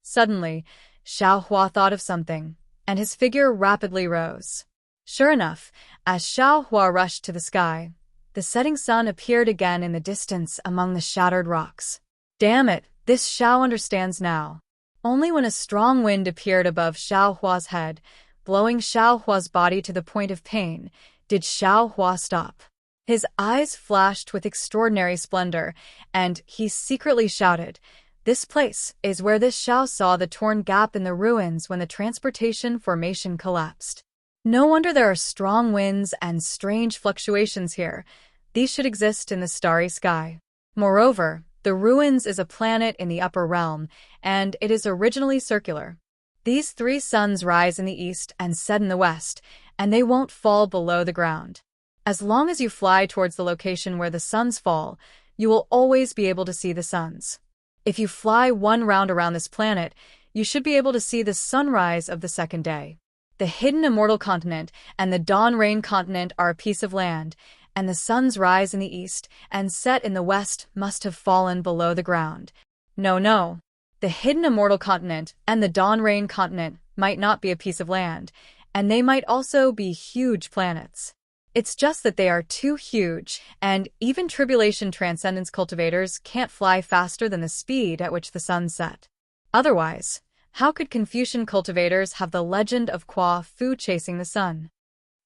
Suddenly, Xiao Hua thought of something, and his figure rapidly rose. Sure enough, as Xiao Hua rushed to the sky, the setting sun appeared again in the distance among the shattered rocks. Damn it, this Xiao understands now. Only when a strong wind appeared above Xiao Hua's head, blowing Xiao Hua's body to the point of pain, did Xiao Hua stop. His eyes flashed with extraordinary splendor, and he secretly shouted, "This place is where this Xiao saw the torn gap in the ruins when the transportation formation collapsed. No wonder there are strong winds and strange fluctuations here. These should exist in the starry sky. Moreover, the ruins is a planet in the upper realm, and it is originally circular. These three suns rise in the east and set in the west, and they won't fall below the ground. As long as you fly towards the location where the suns fall, you will always be able to see the suns. If you fly one round around this planet, you should be able to see the sunrise of the second day. The hidden immortal continent and the dawn rain continent are a piece of land, and the suns rise in the east and set in the west must have fallen below the ground. No. The hidden immortal continent and the dawn rain continent might not be a piece of land, and they might also be huge planets. It's just that they are too huge, and even Tribulation Transcendence cultivators can't fly faster than the speed at which the sun set. Otherwise, how could Confucian cultivators have the legend of Kwa Fu chasing the sun?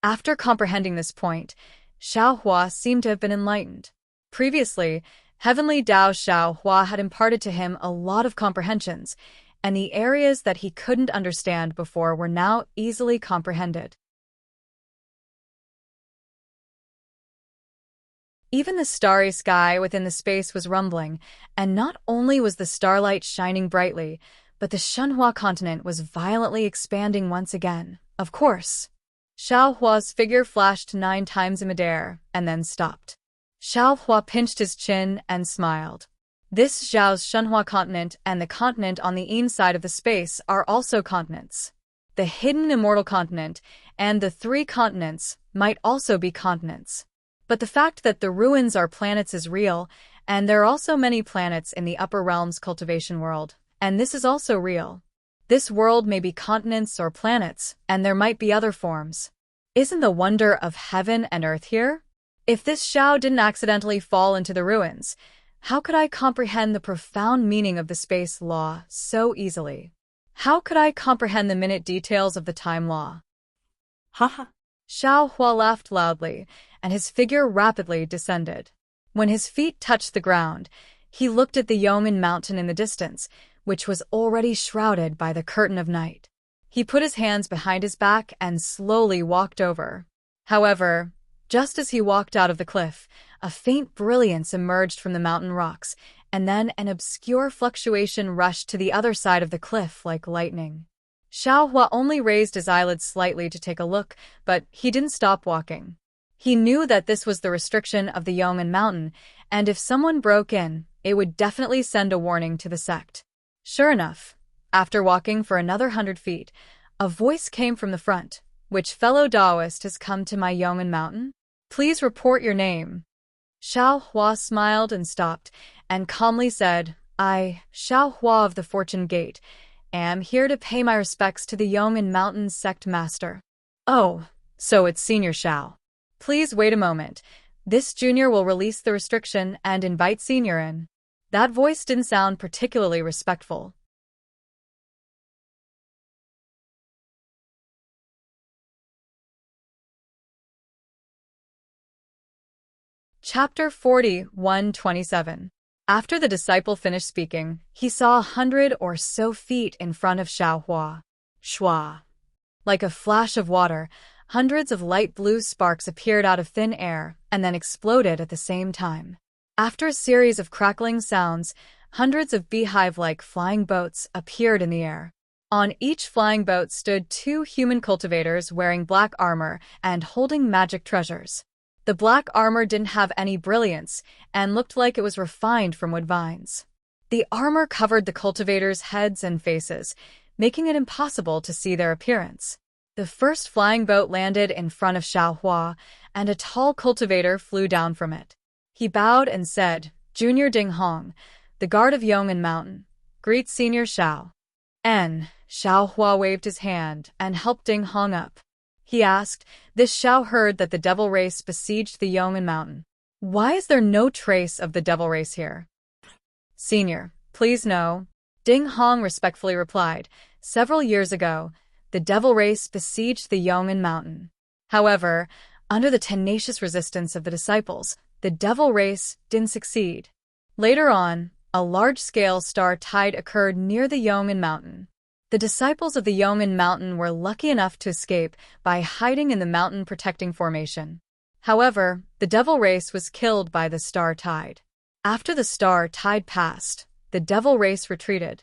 After comprehending this point, Xiao Hua seemed to have been enlightened. Previously, Heavenly Dao Xiao Hua had imparted to him a lot of comprehensions, and the areas that he couldn't understand before were now easily comprehended. Even the starry sky within the space was rumbling, and not only was the starlight shining brightly, but the Shenhua continent was violently expanding once again. Of course. Xiao Hua's figure flashed 9 times in midair, and then stopped. Xiao Hua pinched his chin and smiled. This Xiao's Shenhua continent and the continent on the inside of the space are also continents. The hidden immortal continent and the 3 continents might also be continents. But the fact that the ruins are planets is real, and there are also many planets in the upper realms cultivation world, and this is also real. This world may be continents or planets, and there might be other forms. Isn't the wonder of heaven and earth here? If this Xiao didn't accidentally fall into the ruins, how could I comprehend the profound meaning of the space law so easily? How could I comprehend the minute details of the time law? Haha. Xiao Hua laughed loudly, and his figure rapidly descended. When his feet touched the ground, he looked at the Yong'an mountain in the distance, which was already shrouded by the curtain of night. He put his hands behind his back and slowly walked over. However, just as he walked out of the cliff, a faint brilliance emerged from the mountain rocks, and then an obscure fluctuation rushed to the other side of the cliff like lightning. Xiao Hua only raised his eyelids slightly to take a look, but he didn't stop walking. He knew that this was the restriction of the Yong'an mountain, and if someone broke in, it would definitely send a warning to the sect. Sure enough, after walking for another 100 feet, a voice came from the front. Which fellow Taoist has come to my Yong'an mountain? Please report your name. Xiao Hua smiled and stopped, and calmly said, I, Xiao Hua of the Fortune Gate, am here to pay my respects to the Yong'an Mountain sect master. Oh, so it's Senior Xiao. Please wait a moment. This junior will release the restriction and invite Senior in. That voice didn't sound particularly respectful. Chapter 41:27. After the disciple finished speaking, he saw 100 or so feet in front of Xiao Hua. Shua. Like a flash of water, hundreds of light blue sparks appeared out of thin air and then exploded at the same time. After a series of crackling sounds, hundreds of beehive-like flying boats appeared in the air. On each flying boat stood 2 human cultivators wearing black armor and holding magic treasures. The black armor didn't have any brilliance and looked like it was refined from wood vines. The armor covered the cultivators' heads and faces, making it impossible to see their appearance. The first flying boat landed in front of Xiao Hua, and a tall cultivator flew down from it. He bowed and said, Junior Ding Hong, the guard of Yong'an Mountain, greet Senior Xiao. Xiao Hua waved his hand and helped Ding Hong up. He asked, this Xiao heard that the devil race besieged the Yong'an Mountain. Why is there no trace of the devil race here? Senior, please know. Ding Hong respectfully replied, several years ago, the devil race besieged the Yong'an Mountain. However, under the tenacious resistance of the disciples, the devil race didn't succeed. Later on, a large-scale star tide occurred near the Yong'an Mountain. The disciples of the Yong'an Mountain were lucky enough to escape by hiding in the mountain protecting formation. However, the devil race was killed by the star tide. After the star tide passed, the devil race retreated.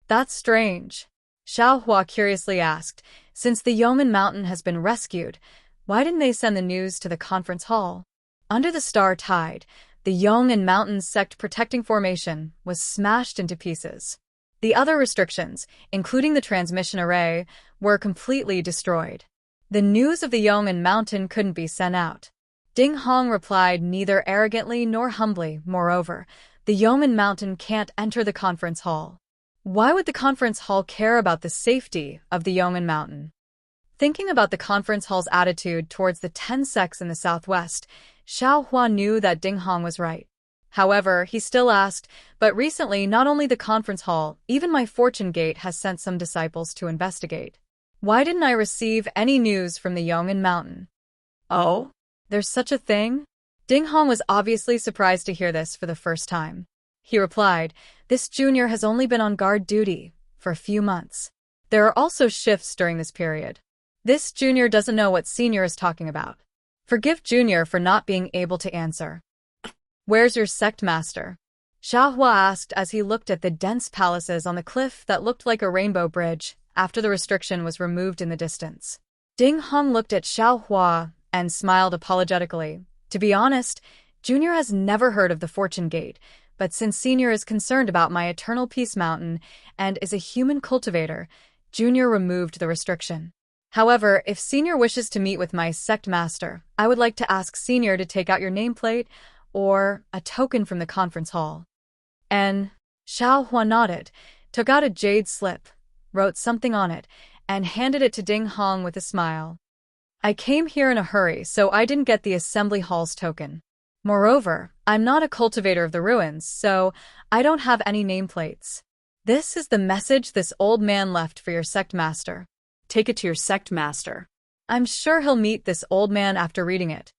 That's strange. Xiao Hua curiously asked, since the Yong'an Mountain has been rescued, why didn't they send the news to the conference hall? Under the star tide, the Yong'an Mountain sect protecting formation was smashed into pieces. The other restrictions, including the transmission array, were completely destroyed. The news of the Yong'an Mountain couldn't be sent out. Ding Hong replied neither arrogantly nor humbly. Moreover, the Yong'an Mountain can't enter the conference hall. Why would the conference hall care about the safety of the Yong'an Mountain? Thinking about the conference hall's attitude towards the 10 sects in the southwest, Xiao Hua knew that Ding Hong was right. However, he still asked, but recently not only the conference hall, even my Fortune Gate has sent some disciples to investigate. Why didn't I receive any news from the Yong'an Mountain? Oh? There's such a thing? Ding Hong was obviously surprised to hear this for the first time. He replied, this junior has only been on guard duty for a few months. There are also shifts during this period. This junior doesn't know what senior is talking about. Forgive junior for not being able to answer. Where's your sect master? Xiaohua asked as he looked at the dense palaces on the cliff that looked like a rainbow bridge after the restriction was removed in the distance. Ding Hong looked at Xiaohua and smiled apologetically. To be honest, Junior has never heard of the Fortune Gate, but since Senior is concerned about my Eternal Peace Mountain and is a human cultivator, Junior removed the restriction. However, if Senior wishes to meet with my sect master, I would like to ask Senior to take out your nameplate or a token from the conference hall. And Xiaohua nodded, took out a jade slip, wrote something on it, and handed it to Ding Hong with a smile. I came here in a hurry, so I didn't get the assembly hall's token. Moreover, I'm not a cultivator of the ruins, so I don't have any nameplates. This is the message this old man left for your sect master. Take it to your sect master. I'm sure he'll meet this old man after reading it.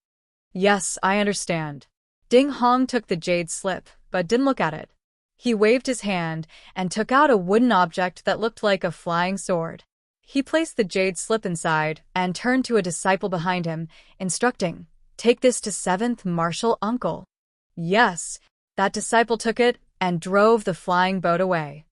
Yes, I understand. Ding Hong took the jade slip, but didn't look at it. He waved his hand and took out a wooden object that looked like a flying sword. He placed the jade slip inside and turned to a disciple behind him, instructing, "Take this to 7th Martial Uncle." Yes, that disciple took it and drove the flying boat away.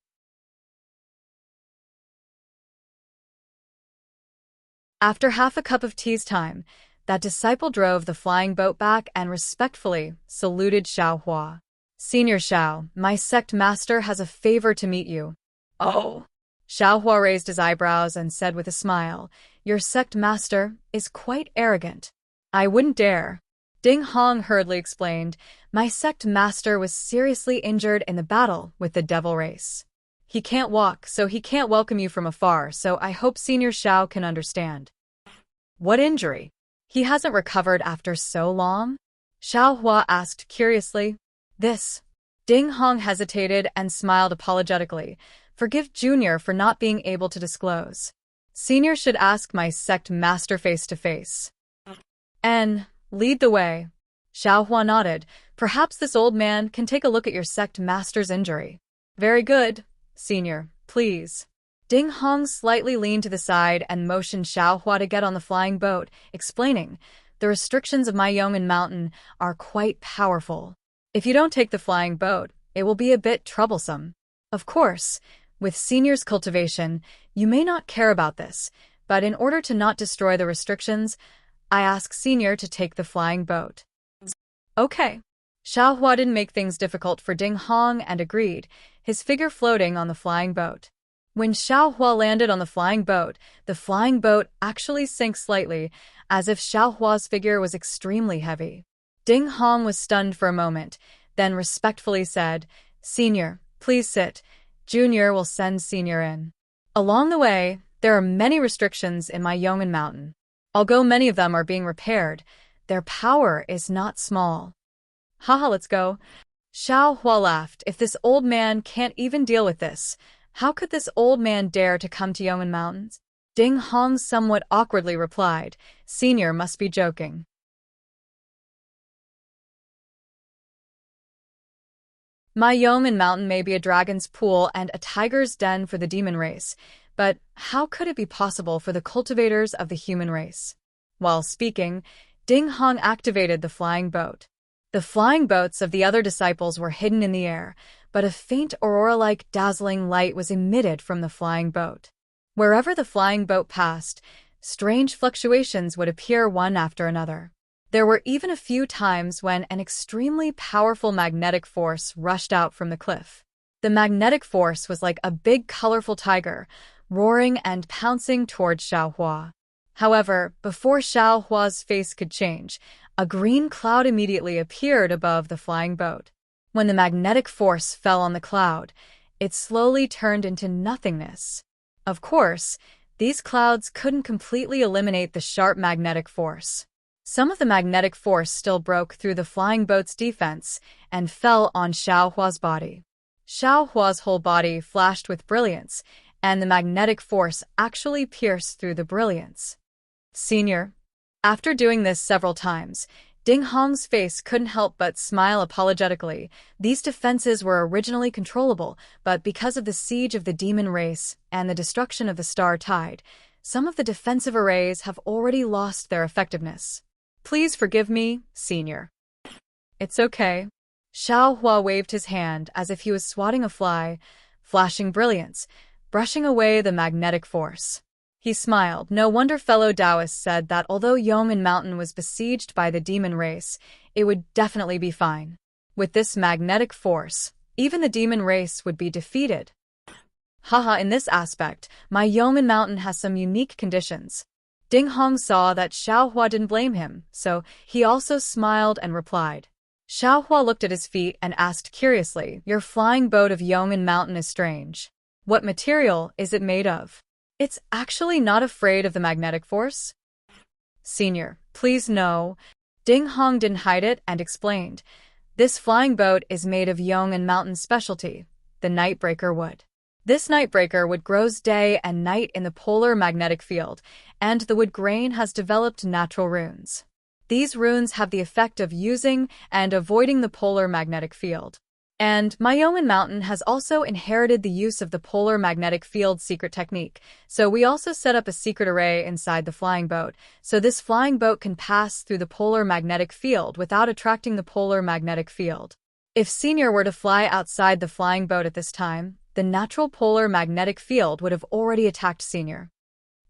After half a cup of tea's time, that disciple drove the flying boat back and respectfully saluted Xiaohua. Senior Xiao, my sect master has a favor to meet you. Oh. Xiaohua raised his eyebrows and said with a smile, your sect master is quite arrogant. I wouldn't dare. Ding Hong hurriedly explained, my sect master was seriously injured in the battle with the devil race. He can't walk, so he can't welcome you from afar, so I hope Senior Xiao can understand. What injury? He hasn't recovered after so long? Xiaohua asked curiously. This. Ding Hong hesitated and smiled apologetically. Forgive Junior for not being able to disclose. Senior should ask my sect master face to face. And lead the way. Xiaohua nodded. Perhaps this old man can take a look at your sect master's injury. Very good, Senior, please. Ding Hong slightly leaned to the side and motioned Xiaohua to get on the flying boat, explaining, the restrictions of my Yong'an Mountain are quite powerful. If you don't take the flying boat, it will be a bit troublesome. Of course, with Senior's cultivation, you may not care about this, but in order to not destroy the restrictions, I ask Senior to take the flying boat. Okay. Xiaohua didn't make things difficult for Ding Hong and agreed, his figure floating on the flying boat. When Xiaohua landed on the flying boat actually sank slightly, as if Xiaohua's figure was extremely heavy. Ding Hong was stunned for a moment, then respectfully said, Senior, please sit. Junior will send Senior in. Along the way, there are many restrictions in my Yong'an Mountain. Although many of them are being repaired, their power is not small. Haha, let's go. Xiaohua laughed. If this old man can't even deal with this, how could this old man dare to come to Yong'an Mountains? Ding Hong somewhat awkwardly replied, Senior must be joking. My Yong'an Mountain may be a dragon's pool and a tiger's den for the demon race, but how could it be possible for the cultivators of the human race? While speaking, Ding Hong activated the flying boat. The flying boats of the other disciples were hidden in the air, but a faint aurora-like dazzling light was emitted from the flying boat. Wherever the flying boat passed, strange fluctuations would appear one after another. There were even a few times when an extremely powerful magnetic force rushed out from the cliff. The magnetic force was like a big colorful tiger, roaring and pouncing towards Xiaohua. However, before Xiaohua's face could change, a green cloud immediately appeared above the flying boat. When the magnetic force fell on the cloud, it slowly turned into nothingness. Of course, these clouds couldn't completely eliminate the sharp magnetic force. Some of the magnetic force still broke through the flying boat's defense and fell on Xiaohua's body. Xiaohua's whole body flashed with brilliance, and the magnetic force actually pierced through the brilliance. Senior. After doing this several times, Ding Hong's face couldn't help but smile apologetically. These defenses were originally controllable, but because of the siege of the demon race and the destruction of the star tide, some of the defensive arrays have already lost their effectiveness. Please forgive me, Senior. It's okay. Xiao Hua waved his hand as if he was swatting a fly, flashing brilliance, brushing away the magnetic force. He smiled. No wonder fellow Taoists said that although Yong'an Mountain was besieged by the demon race, it would definitely be fine. With this magnetic force, even the demon race would be defeated. Haha, in this aspect, my Yong'an Mountain has some unique conditions. Ding Hong saw that Xiao Hua didn't blame him, so he also smiled and replied. Xiao Hua looked at his feet and asked curiously, "Your flying boat of Yong'an Mountain is strange. What material is it made of? It's actually not afraid of the magnetic force?" "Senior, please no." Ding Hong didn't hide it and explained. "This flying boat is made of Yong'an Mountain's specialty, the Nightbreaker wood. This Nightbreaker wood grows day and night in the polar magnetic field, and the wood grain has developed natural runes. These runes have the effect of using and avoiding the polar magnetic field. And my Yong'an Mountain has also inherited the use of the polar magnetic field secret technique, so we also set up a secret array inside the flying boat, so this flying boat can pass through the polar magnetic field without attracting the polar magnetic field. If Senior were to fly outside the flying boat at this time, the natural polar magnetic field would have already attacked Senior."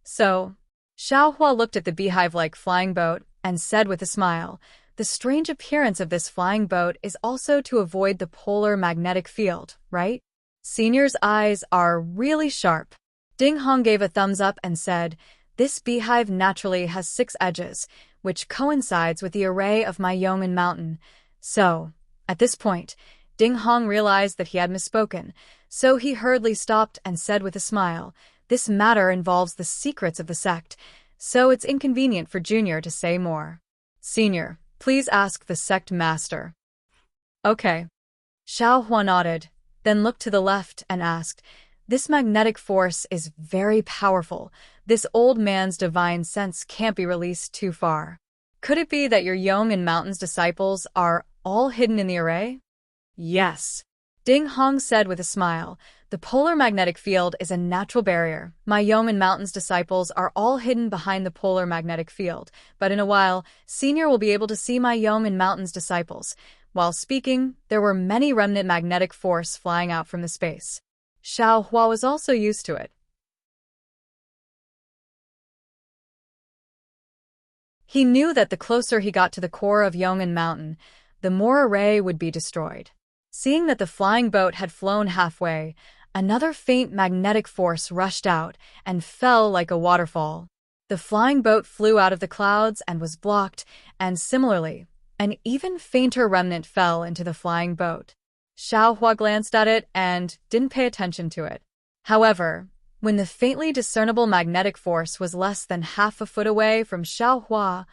So, Xiao Hua looked at the beehive-like flying boat and said with a smile, "The strange appearance of this flying boat is also to avoid the polar magnetic field, right?" Senior's eyes are really sharp. Ding Hong gave a thumbs up and said, "This beehive naturally has 6 edges, which coincides with the array of my Yong'an Mountain. So, at this point, Ding Hong realized that he had misspoken, so he hurriedly stopped and said with a smile, "This matter involves the secrets of the sect, so it's inconvenient for Junior to say more. Senior, please ask the sect master." "Okay." Xiao Hua nodded, then looked to the left and asked, "This magnetic force is very powerful. This old man's divine sense can't be released too far. Could it be that your Yong'an Mountain's disciples are all hidden in the array?" "Yes," Ding Hong said with a smile. "The polar magnetic field is a natural barrier. My Yong'an Mountain's disciples are all hidden behind the polar magnetic field, but in a while, Senior will be able to see my Yong'an Mountain's disciples." While speaking, there were many remnant magnetic force flying out from the space. Xiao Hua was also used to it. He knew that the closer he got to the core of Yong'an Mountain, the more array would be destroyed. Seeing that the flying boat had flown halfway, another faint magnetic force rushed out and fell like a waterfall. The flying boat flew out of the clouds and was blocked, and similarly, an even fainter remnant fell into the flying boat. Xiao Hua glanced at it and didn't pay attention to it. However, when the faintly discernible magnetic force was less than half a foot away from Xiao Hua,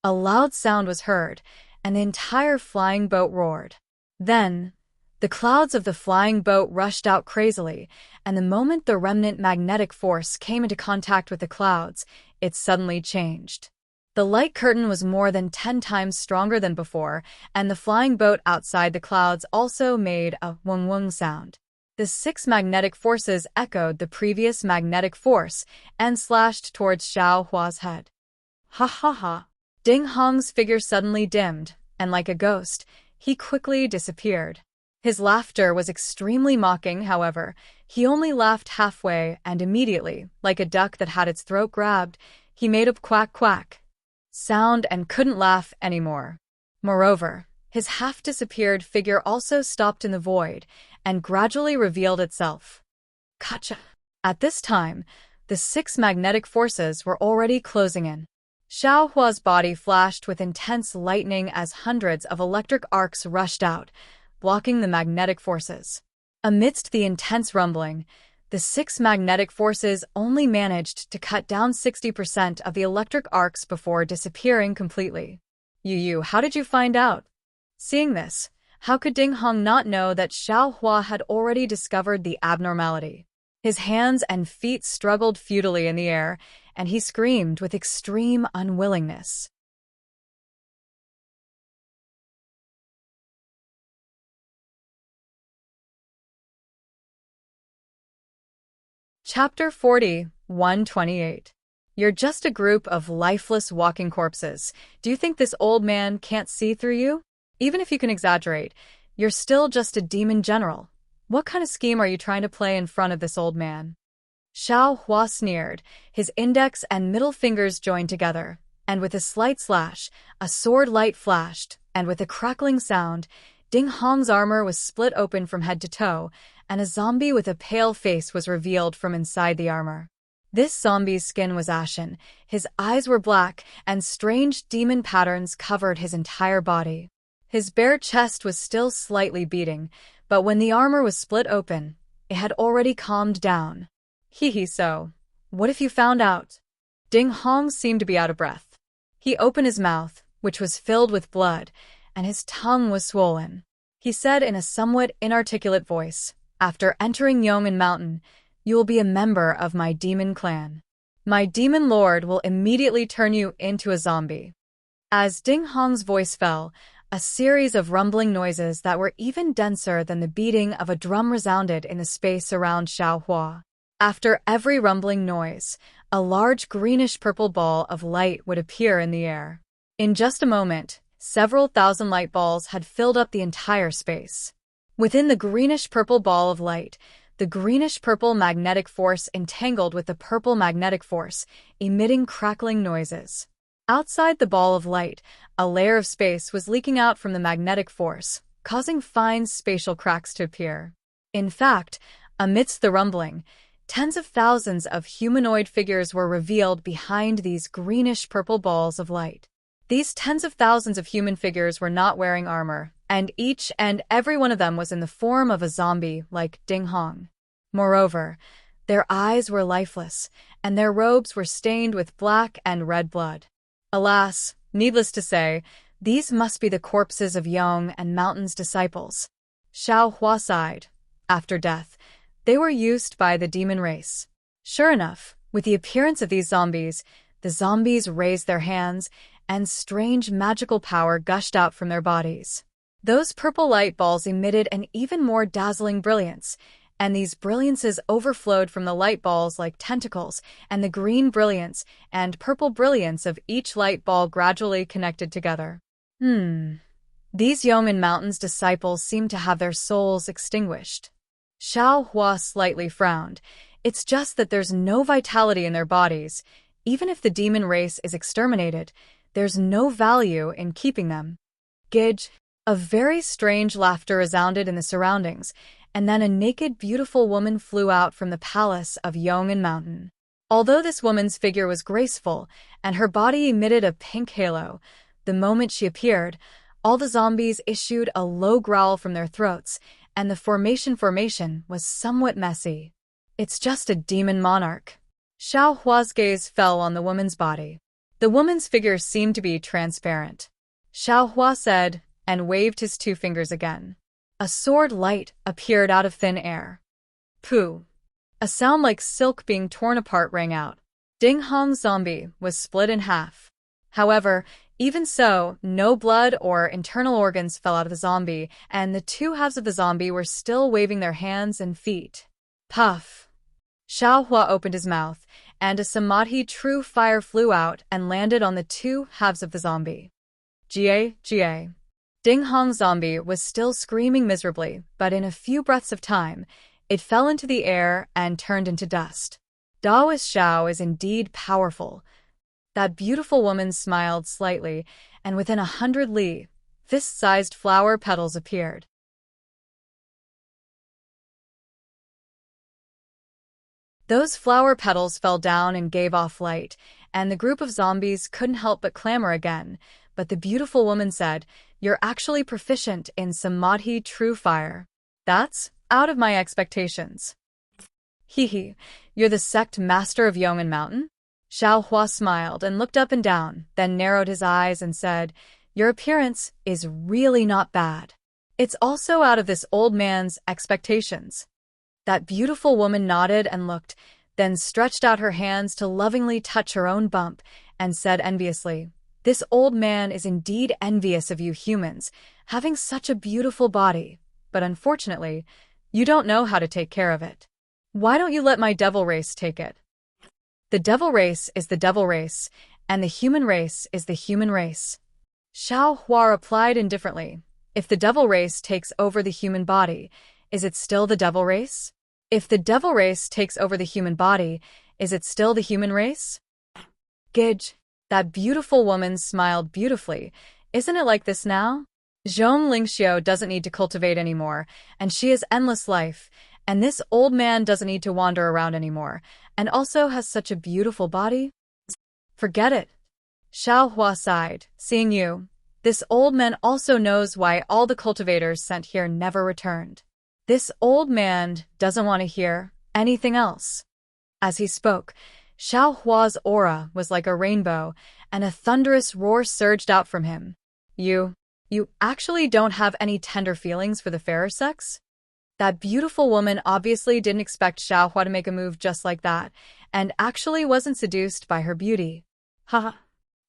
a loud sound was heard, and the entire flying boat roared. Then, the clouds of the flying boat rushed out crazily, and the moment the remnant magnetic force came into contact with the clouds, it suddenly changed. The light curtain was more than 10 times stronger than before, and the flying boat outside the clouds also made a wung-wung sound. The 6 magnetic forces echoed the previous magnetic force and slashed towards Xiao Hua's head. Ha ha ha! Ding Hong's figure suddenly dimmed, and like a ghost, he quickly disappeared. His laughter was extremely mocking, however. He only laughed halfway, and immediately, like a duck that had its throat grabbed, he made a quack-quack sound and couldn't laugh anymore. Moreover, his half-disappeared figure also stopped in the void and gradually revealed itself. Gotcha! At this time, the 6 magnetic forces were already closing in. Xiao Hua's body flashed with intense lightning as hundreds of electric arcs rushed out, blocking the magnetic forces. Amidst the intense rumbling, the 6 magnetic forces only managed to cut down 60% of the electric arcs before disappearing completely. Yu, how did you find out? Seeing this, how could Ding Hong not know that Xiao Hua had already discovered the abnormality? His hands and feet struggled futilely in the air, and he screamed with extreme unwillingness. Chapter 40, 128. You're just a group of lifeless walking corpses. Do you think this old man can't see through you? Even if you can exaggerate, you're still just a demon general. What kind of scheme are you trying to play in front of this old man? Xiao Hua sneered, his index and middle fingers joined together, and with a slight slash, a sword light flashed, and with a crackling sound, Ding Hong's armor was split open from head to toe, and a zombie with a pale face was revealed from inside the armor. This zombie's skin was ashen, his eyes were black, and strange demon patterns covered his entire body. His bare chest was still slightly beating, but when the armor was split open, it had already calmed down. So, what if you found out? Ding Hong seemed to be out of breath. He opened his mouth, which was filled with blood, and his tongue was swollen. He said in a somewhat inarticulate voice, "After entering Yong'an Mountain, you will be a member of my demon clan. My demon lord will immediately turn you into a zombie." As Ding Hong's voice fell, a series of rumbling noises that were even denser than the beating of a drum resounded in the space around Xiao Hua. After every rumbling noise, a large greenish-purple ball of light would appear in the air. In just a moment, several thousand light balls had filled up the entire space. Within the greenish-purple ball of light, the greenish-purple magnetic force entangled with the purple magnetic force, emitting crackling noises. Outside the ball of light, a layer of space was leaking out from the magnetic force, causing fine spatial cracks to appear. In fact, amidst the rumbling, tens of thousands of humanoid figures were revealed behind these greenish-purple balls of light. These tens of thousands of human figures were not wearing armor, and each and every one of them was in the form of a zombie like Ding Hong. Moreover, their eyes were lifeless, and their robes were stained with black and red blood. Alas, needless to say, these must be the corpses of Yong'an Mountain's disciples. Xiao Hua sighed. After death, they were used by the demon race. Sure enough, with the appearance of these zombies, the zombies raised their hands, and strange magical power gushed out from their bodies. Those purple light balls emitted an even more dazzling brilliance, and these brilliances overflowed from the light balls like tentacles, and the green brilliance and purple brilliance of each light ball gradually connected together. These Yong'an Mountain's disciples seem to have their souls extinguished. Xiao Hua slightly frowned. It's just that there's no vitality in their bodies. Even if the demon race is exterminated, there's no value in keeping them. Gidge. A very strange laughter resounded in the surroundings, and then a naked, beautiful woman flew out from the palace of Yong'an Mountain. Although this woman's figure was graceful, and her body emitted a pink halo, the moment she appeared, all the zombies issued a low growl from their throats, and the formation was somewhat messy. It's just a demon monarch. Xiao Hua's gaze fell on the woman's body. The woman's figure seemed to be transparent. Xiao Hua said, and waved his two fingers again. A sword light appeared out of thin air. Pooh! A sound like silk being torn apart rang out. Ding Hong's zombie was split in half. However, even so, no blood or internal organs fell out of the zombie, and the two halves of the zombie were still waving their hands and feet. Puff! Xiao Hua opened his mouth, and a samadhi true fire flew out and landed on the two halves of the zombie. Ga. Ding Hong's zombie was still screaming miserably, but in a few breaths of time, it fell into the air and turned into dust. Daoist Xiao is indeed powerful. That beautiful woman smiled slightly, and within 100 li, fist-sized flower petals appeared. Those flower petals fell down and gave off light, and the group of zombies couldn't help but clamor again, but the beautiful woman said, "You're actually proficient in Samadhi True Fire. That's out of my expectations." You're the sect master of Yong'an Mountain? Xiao Hua smiled and looked up and down, then narrowed his eyes and said, "Your appearance is really not bad. It's also out of this old man's expectations." That beautiful woman nodded and looked, then stretched out her hands to lovingly touch her own bump, and said enviously, "This old man is indeed envious of you humans, having such a beautiful body, but unfortunately, you don't know how to take care of it. Why don't you let my devil race take it?" The devil race is the devil race, and the human race is the human race. Xiao Hua replied indifferently, If the devil race takes over the human body, is it still the devil race? If the devil race takes over the human body, is it still the human race? Gidge, that beautiful woman smiled beautifully. Isn't it like this now? Zhong Lingxiu doesn't need to cultivate anymore, and she has endless life, and this old man doesn't need to wander around anymore, and also has such a beautiful body. Forget it. Xiao Hua sighed, seeing you. This old man also knows why all the cultivators sent here never returned. This old man doesn't want to hear anything else. As he spoke, Xiao Hua's aura was like a rainbow, and a thunderous roar surged out from him. You actually don't have any tender feelings for the fairer sex? That beautiful woman obviously didn't expect Xiao Hua to make a move just like that, and actually wasn't seduced by her beauty. Haha.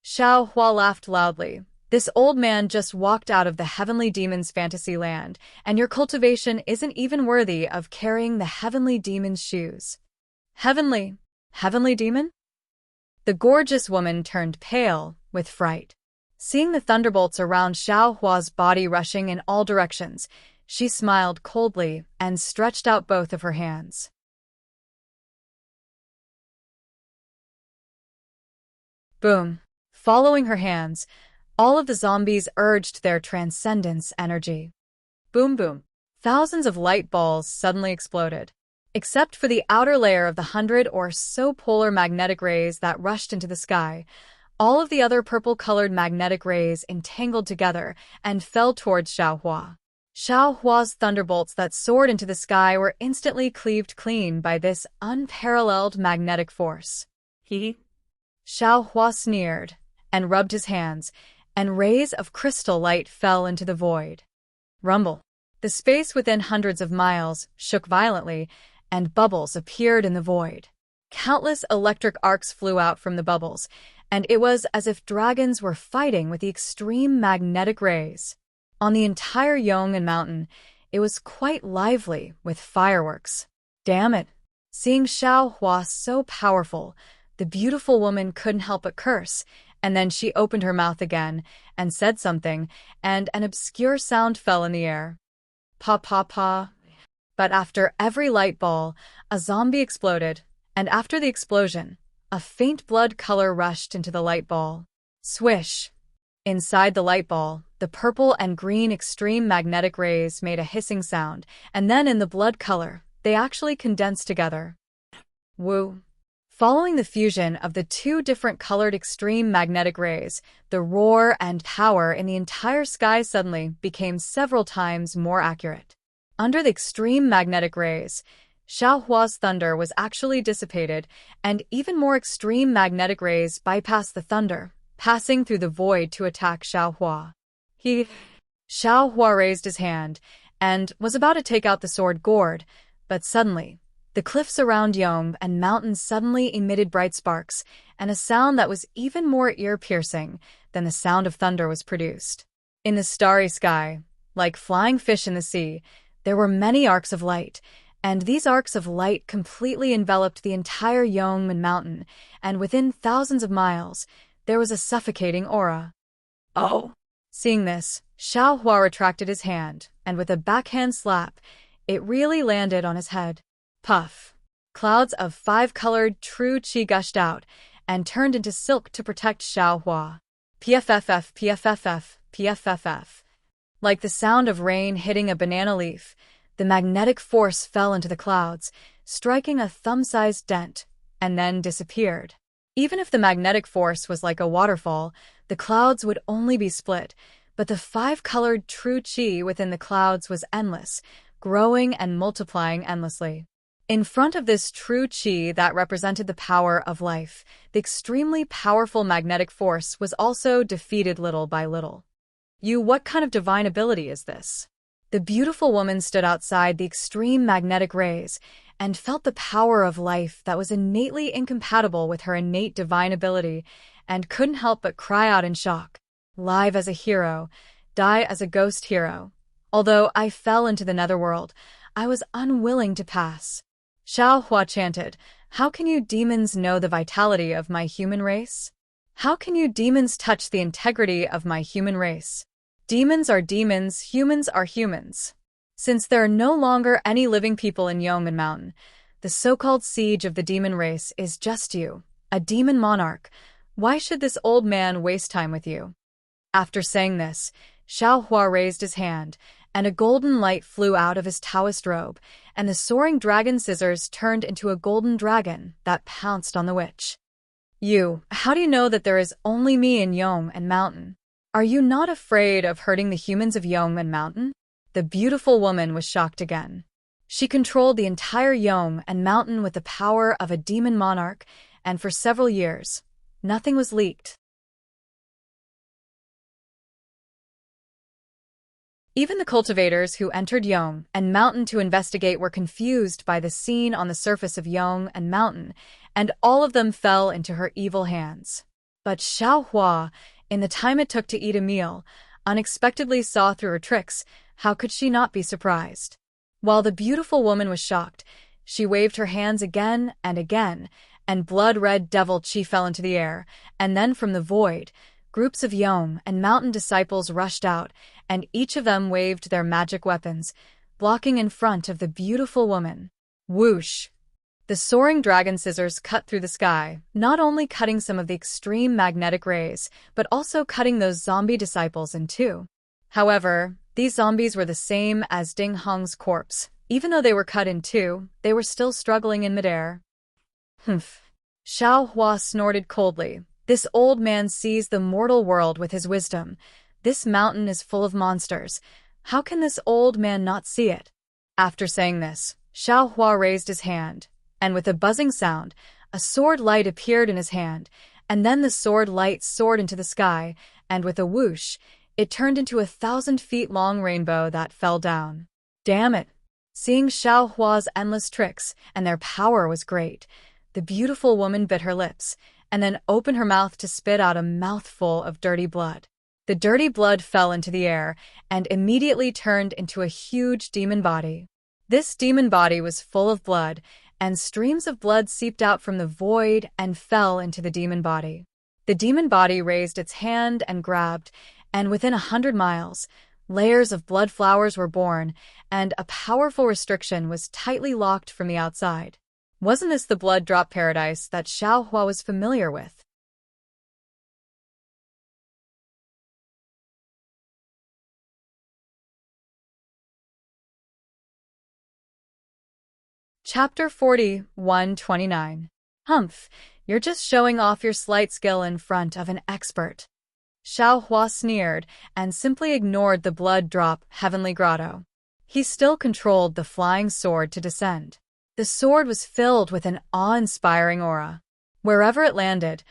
Xiao Hua laughed loudly. This old man just walked out of the heavenly demon's fantasy land, and your cultivation isn't even worthy of carrying the heavenly demon's shoes. Heavenly demon? The gorgeous woman turned pale with fright. Seeing the thunderbolts around Xiao Hua's body rushing in all directions, she smiled coldly and stretched out both of her hands. Boom. Following her hands, all of the zombies urged their transcendence energy. Boom boom. Thousands of light balls suddenly exploded. Except for the outer layer of the 100 or so polar magnetic rays that rushed into the sky, all of the other purple-colored magnetic rays entangled together and fell towards Xiao Hua. Xiao Hua's thunderbolts that soared into the sky were instantly cleaved clean by this unparalleled magnetic force. Xiao Hua sneered and rubbed his hands, and rays of crystal light fell into the void. Rumble. The space within hundreds of miles shook violently, and bubbles appeared in the void. Countless electric arcs flew out from the bubbles, and it was as if dragons were fighting with the extreme magnetic rays. On the entire Yong'an mountain, it was quite lively with fireworks. Damn it! Seeing Xiao Hua so powerful, the beautiful woman couldn't help but curse, and then she opened her mouth again and said something, and an obscure sound fell in the air. Pa pa pa. But after every light ball, a zombie exploded, and after the explosion, a faint blood color rushed into the light ball. Swish! Inside the light ball, the purple and green extreme magnetic rays made a hissing sound, and then in the blood color, they actually condensed together. Woo! Following the fusion of the two different colored extreme magnetic rays, the roar and power in the entire sky suddenly became several times more accurate. Under the extreme magnetic rays, Xiao Hua's thunder was actually dissipated, and even more extreme magnetic rays bypassed the thunder, passing through the void to attack Xiao Hua. Xiao Hua raised his hand and was about to take out the sword gourd, but suddenly, the cliffs around Yong and mountains suddenly emitted bright sparks, and a sound that was even more ear-piercing than the sound of thunder was produced. In the starry sky, like flying fish in the sea, there were many arcs of light, and these arcs of light completely enveloped the entire Yong'an mountain, and within thousands of miles, there was a suffocating aura. Oh! Seeing this, Xiao Hua retracted his hand, and with a backhand slap, it really landed on his head. Puff. Clouds of 5-colored true qi gushed out and turned into silk to protect Xiao Hua. PFFF, PFFF, PFFF. Like the sound of rain hitting a banana leaf, the magnetic force fell into the clouds, striking a thumb-sized dent, and then disappeared. Even if the magnetic force was like a waterfall, the clouds would only be split, but the 5-colored true qi within the clouds was endless, growing and multiplying endlessly. In front of this true qi that represented the power of life, the extremely powerful magnetic force was also defeated little by little. What kind of divine ability is this? The beautiful woman stood outside the extreme magnetic rays and felt the power of life that was innately incompatible with her innate divine ability and couldn't help but cry out in shock. Live as a hero, die as a ghost hero. Although I fell into the netherworld, I was unwilling to pass. Xiao Hua chanted, "How can you demons know the vitality of my human race? How can you demons touch the integrity of my human race? Demons are demons, humans are humans. Since there are no longer any living people in Yongman Mountain, the so-called siege of the demon race is just you, a demon monarch. Why should this old man waste time with you? After saying this, Xiao Hua raised his hand, and a golden light flew out of his Taoist robe, and the soaring dragon scissors turned into a golden dragon that pounced on the witch. How do you know that there is only me in Yongman Mountain? Are you not afraid of hurting the humans of Yongman Mountain? The beautiful woman was shocked again. She controlled the entire Yongman Mountain with the power of a demon monarch, and for several years, nothing was leaked. Even the cultivators who entered Yongman Mountain to investigate were confused by the scene on the surface of Yongman Mountain, and all of them fell into her evil hands. But Xiao Hua, in the time it took to eat a meal, unexpectedly saw through her tricks. How could she not be surprised? While the beautiful woman was shocked, she waved her hands again, and blood-red devil chi fell into the air, and then from the void, groups of Yongman Mountain disciples rushed out, and each of them waved their magic weapons, blocking in front of the beautiful woman. Whoosh! The soaring dragon scissors cut through the sky, not only cutting some of the extreme magnetic rays, but also cutting those zombie disciples in two. However, these zombies were the same as Ding Hong's corpse. Even though they were cut in two, they were still struggling in midair. Humph! Xiao Hua snorted coldly. This old man sees the mortal world with his wisdom. This mountain is full of monsters. How can this old man not see it? After saying this, Xiao Hua raised his hand, and with a buzzing sound, a sword light appeared in his hand, and then the sword light soared into the sky, and with a whoosh, it turned into a 1,000-feet-long rainbow that fell down. Damn it! Seeing Xiao Hua's endless tricks, and their power was great, the beautiful woman bit her lips, and then opened her mouth to spit out a mouthful of dirty blood. The dirty blood fell into the air, and immediately turned into a huge demon body. This demon body was full of blood, and streams of blood seeped out from the void and fell into the demon body. The demon body raised its hand and grabbed, and within 100 miles, layers of blood flowers were born, and a powerful restriction was tightly locked from the outside. Wasn't this the blood drop paradise that Xiao Hua was familiar with? Chapter 40:129. Humph, you're just showing off your slight skill in front of an expert. Xiao Hua sneered and simply ignored the blood drop heavenly grotto. He still controlled the flying sword to descend. The sword was filled with an awe-inspiring aura. Wherever it landed,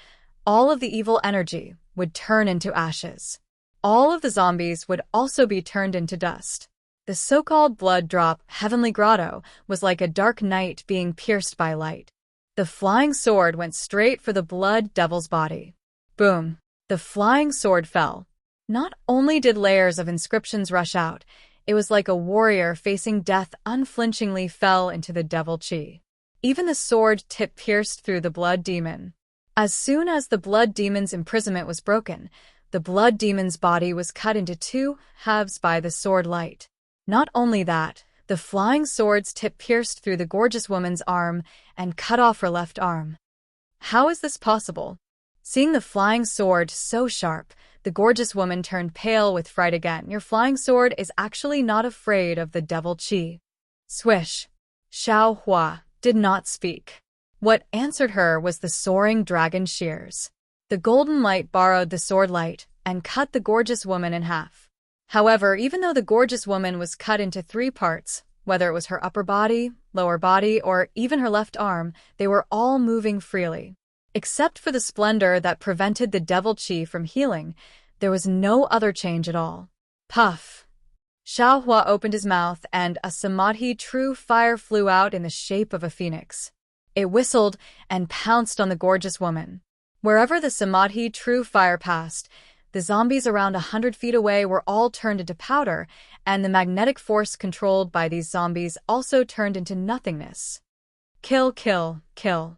all of the evil energy would turn into ashes. All of the zombies would also be turned into dust. The so-called blood drop heavenly grotto was like a dark night being pierced by light. The flying sword went straight for the blood devil's body. Boom! The flying sword fell. Not only did layers of inscriptions rush out, it was like a warrior facing death unflinchingly fell into the devil chi. Even the sword tip pierced through the blood demon. As soon as the blood demon's imprisonment was broken, the blood demon's body was cut into two halves by the sword light. Not only that, the flying sword's tip pierced through the gorgeous woman's arm and cut off her left arm. How is this possible? Seeing the flying sword so sharp, the gorgeous woman turned pale with fright again. Your flying sword is actually not afraid of the devil chi. Swish! Xiao Hua did not speak. What answered her was the soaring dragon shears. The golden light borrowed the sword light and cut the gorgeous woman in half. However, even though the gorgeous woman was cut into 3 parts, whether it was her upper body, lower body, or even her left arm, they were all moving freely. Except for the splendor that prevented the devil chi from healing, there was no other change at all. Puff! Xiao Hua opened his mouth and a samadhi true fire flew out in the shape of a phoenix. It whistled and pounced on the gorgeous woman. Wherever the samadhi true fire passed, the zombies around 100 feet away were all turned into powder, and the magnetic force controlled by these zombies also turned into nothingness. Kill, kill, kill.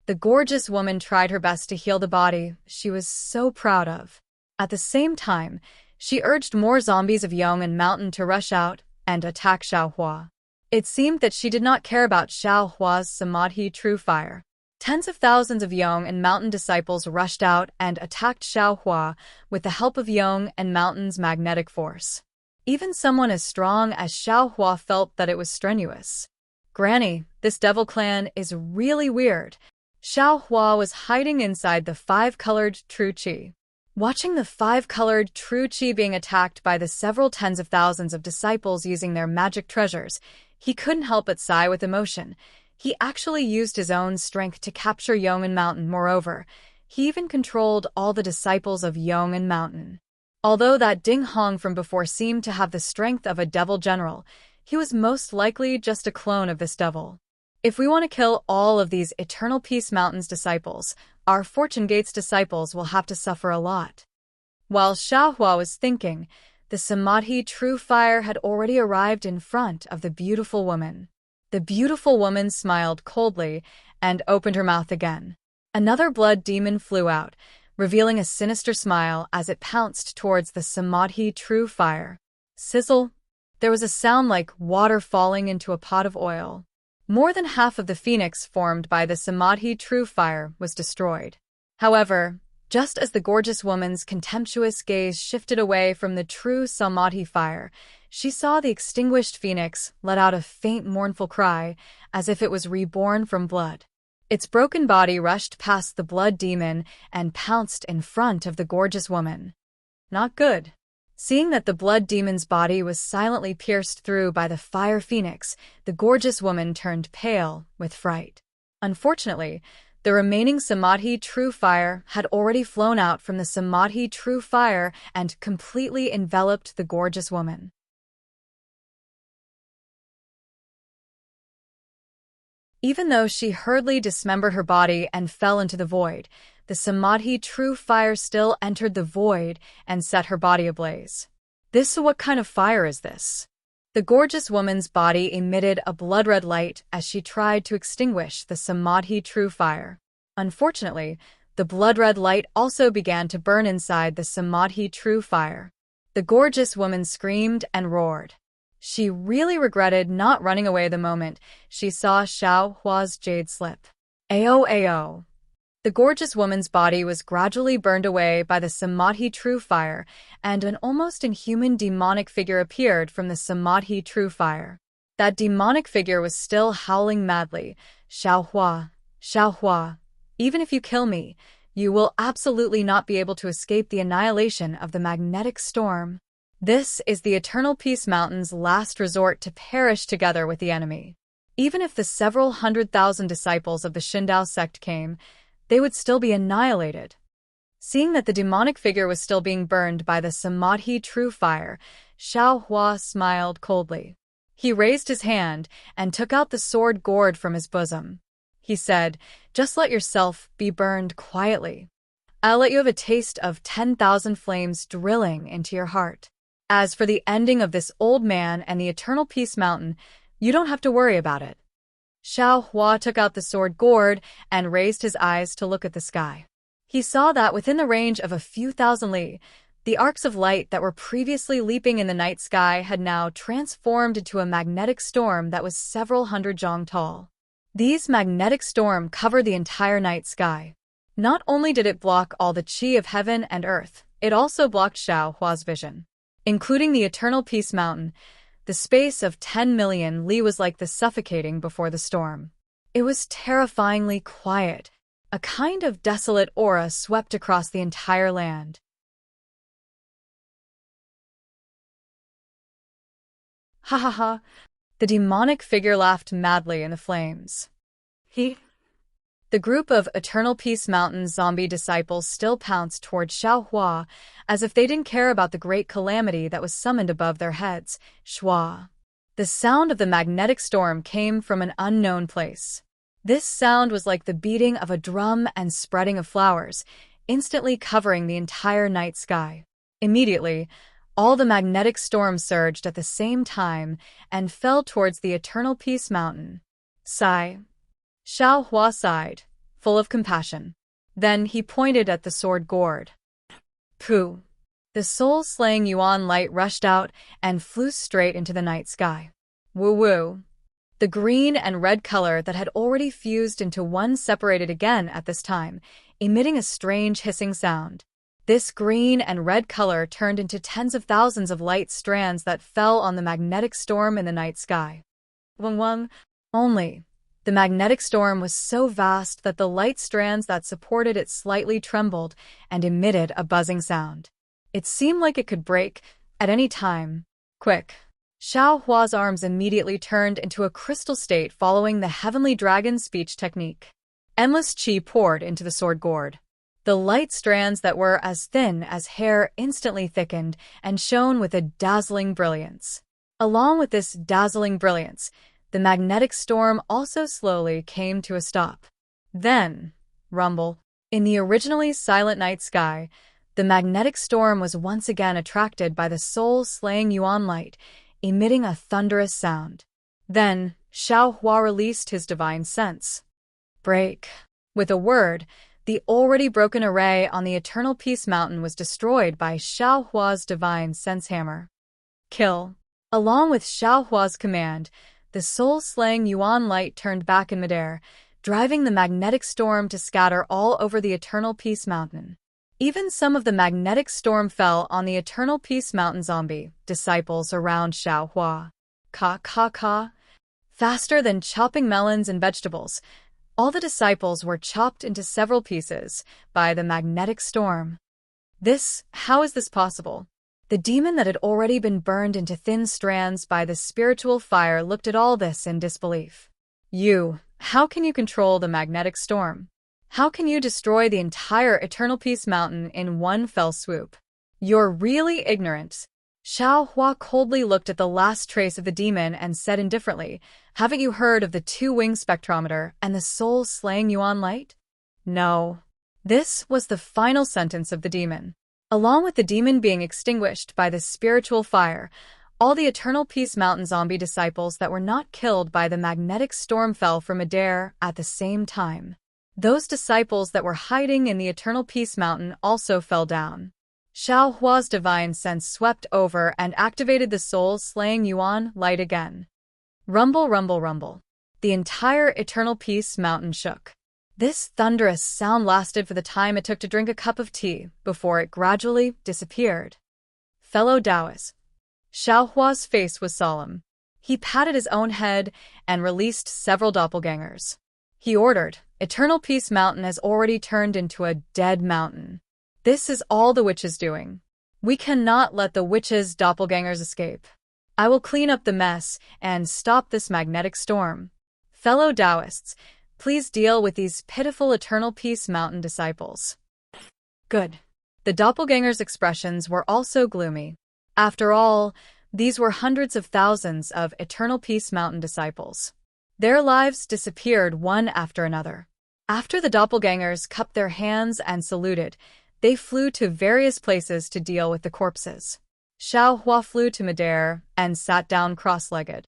The gorgeous woman tried her best to heal the body she was so proud of. At the same time, She urged more zombies of Yong and Mountain to rush out and attack Xiaohua. It seemed that she did not care about Xiaohua's Samadhi true fire. Tens of thousands of Yong and Mountain disciples rushed out and attacked Xiaohua with the help of Yong and Mountain's magnetic force. Even someone as strong as Xiaohua felt that it was strenuous. Granny, this devil clan is really weird. Xiaohua was hiding inside the five-colored true qi. Watching the five-colored true qi being attacked by the several tens of thousands of disciples using their magic treasures, he couldn't help but sigh with emotion. He actually used his own strength to capture Yong and Mountain. Moreover, he even controlled all the disciples of Yong and Mountain. Although that Ding Hong from before seemed to have the strength of a devil general, he was most likely just a clone of this devil. If we want to kill all of these Eternal Peace Mountain's disciples, our Fortune Gate's disciples will have to suffer a lot. While Xiaohua was thinking, the Samadhi true fire had already arrived in front of the beautiful woman. The beautiful woman smiled coldly and opened her mouth again. Another blood demon flew out, revealing a sinister smile as it pounced towards the Samadhi true fire. Sizzle! There was a sound like water falling into a pot of oil. More than half of the phoenix formed by the Samadhi true fire was destroyed. However, just as the gorgeous woman's contemptuous gaze shifted away from the true Samadhi fire, she saw the extinguished phoenix let out a faint mournful cry, as if it was reborn from blood. Its broken body rushed past the blood demon and pounced in front of the gorgeous woman. Not good. Seeing that the blood demon's body was silently pierced through by the fire phoenix, the gorgeous woman turned pale with fright. Unfortunately, the remaining Samadhi true fire had already flown out from the Samadhi true fire and completely enveloped the gorgeous woman. Even though she hurriedly dismembered her body and fell into the void, the Samadhi true fire still entered the void and set her body ablaze. What kind of fire is this? The gorgeous woman's body emitted a blood-red light as she tried to extinguish the Samadhi true fire. Unfortunately, the blood-red light also began to burn inside the Samadhi true fire. The gorgeous woman screamed and roared. She really regretted not running away the moment she saw Xiaohua's jade slip. Ao. The gorgeous woman's body was gradually burned away by the Samadhi true fire, and an almost inhuman demonic figure appeared from the Samadhi true fire. That demonic figure was still howling madly. Xiaohua, even if you kill me, you will absolutely not be able to escape the annihilation of the magnetic storm. This is the Eternal Peace Mountain's last resort to perish together with the enemy. Even if the several 100,000 disciples of the Xindao sect came, they would still be annihilated. Seeing that the demonic figure was still being burned by the Samadhi true fire, Xiaohua smiled coldly. He raised his hand and took out the sword gourd from his bosom. He said, "Just let yourself be burned quietly. I'll let you have a taste of 10,000 flames drilling into your heart. As for the ending of this old man and the Eternal Peace Mountain, you don't have to worry about it." Xiaohua took out the sword gourd and raised his eyes to look at the sky. He saw that within the range of a few thousand li, the arcs of light that were previously leaping in the night sky had now transformed into a magnetic storm that was several hundred zhang tall. These magnetic storm covered the entire night sky. Not only did it block all the qi of heaven and earth, it also blocked Xiaohua's vision. Including the Eternal Peace Mountain, the space of 10 million li was like the suffocating before the storm. It was terrifyingly quiet. A kind of desolate aura swept across the entire land. Ha ha ha! The demonic figure laughed madly in the flames. The group of Eternal Peace Mountain zombie disciples still pounced toward Xiaohua, as if they didn't care about the great calamity that was summoned above their heads. Shua. The sound of the magnetic storm came from an unknown place. This sound was like the beating of a drum and spreading of flowers, instantly covering the entire night sky. Immediately, all the magnetic storm surged at the same time and fell towards the Eternal Peace Mountain. Sigh. Xiaohua sighed, full of compassion. Then he pointed at the sword gourd. Pooh! The soul-slaying Yuan light rushed out and flew straight into the night sky. Woo-woo. The green and red color that had already fused into one separated again at this time, emitting a strange hissing sound. This green and red color turned into tens of thousands of light strands that fell on the magnetic storm in the night sky. Wung. Only. The magnetic storm was so vast that the light strands that supported it slightly trembled and emitted a buzzing sound. It seemed like it could break at any time. Quick. Xiao Hua's arms immediately turned into a crystal state following the heavenly dragon speech technique. Endless qi poured into the sword gourd. The light strands that were as thin as hair instantly thickened and shone with a dazzling brilliance. Along with this dazzling brilliance, the magnetic storm also slowly came to a stop. Then, rumble. In the originally silent night sky, the magnetic storm was once again attracted by the soul-slaying Yuan light, emitting a thunderous sound. Then, Xiao Hua released his divine sense. Break. With a word, the already broken array on the Eternal Peace Mountain was destroyed by Xiao Hua's divine sense hammer. Kill. Along with Xiao Hua's command, the soul-slaying Yuan light turned back in midair, driving the magnetic storm to scatter all over the Eternal Peace Mountain. Even some of the magnetic storm fell on the Eternal Peace Mountain zombie disciples around Xiao Hua. Ka. Faster than chopping melons and vegetables, all the disciples were chopped into several pieces by the magnetic storm. How is this possible? The demon that had already been burned into thin strands by the spiritual fire looked at all this in disbelief. How can you control the magnetic storm? How can you destroy the entire Eternal Peace Mountain in one fell swoop? You're really ignorant. Xiao Hua coldly looked at the last trace of the demon and said indifferently, haven't you heard of the two-wing spectrometer and the soul-slaying Yuan light? No. This was the final sentence of the demon. Along with the demon being extinguished by the spiritual fire, all the Eternal Peace Mountain zombie disciples that were not killed by the magnetic storm fell from midair at the same time. Those disciples that were hiding in the Eternal Peace Mountain also fell down. Xiao Hua's divine sense swept over and activated the soul-slaying Yuan light again. Rumble. The entire Eternal Peace Mountain shook. This thunderous sound lasted for the time it took to drink a cup of tea before it gradually disappeared. Fellow Taoists. Xiao Hua's face was solemn. He patted his own head and released several doppelgangers. He ordered, Eternal Peace Mountain has already turned into a dead mountain. This is all the witches doing. We cannot let the witches' doppelgangers escape. I will clean up the mess and stop this magnetic storm. Fellow Taoists, please deal with these pitiful Eternal Peace Mountain disciples. Good. The doppelgangers' expressions were also gloomy. After all, these were hundreds of thousands of Eternal Peace Mountain disciples. Their lives disappeared one after another. After the doppelgangers cupped their hands and saluted, they flew to various places to deal with the corpses. Xiao Hua flew to midair and sat down cross-legged.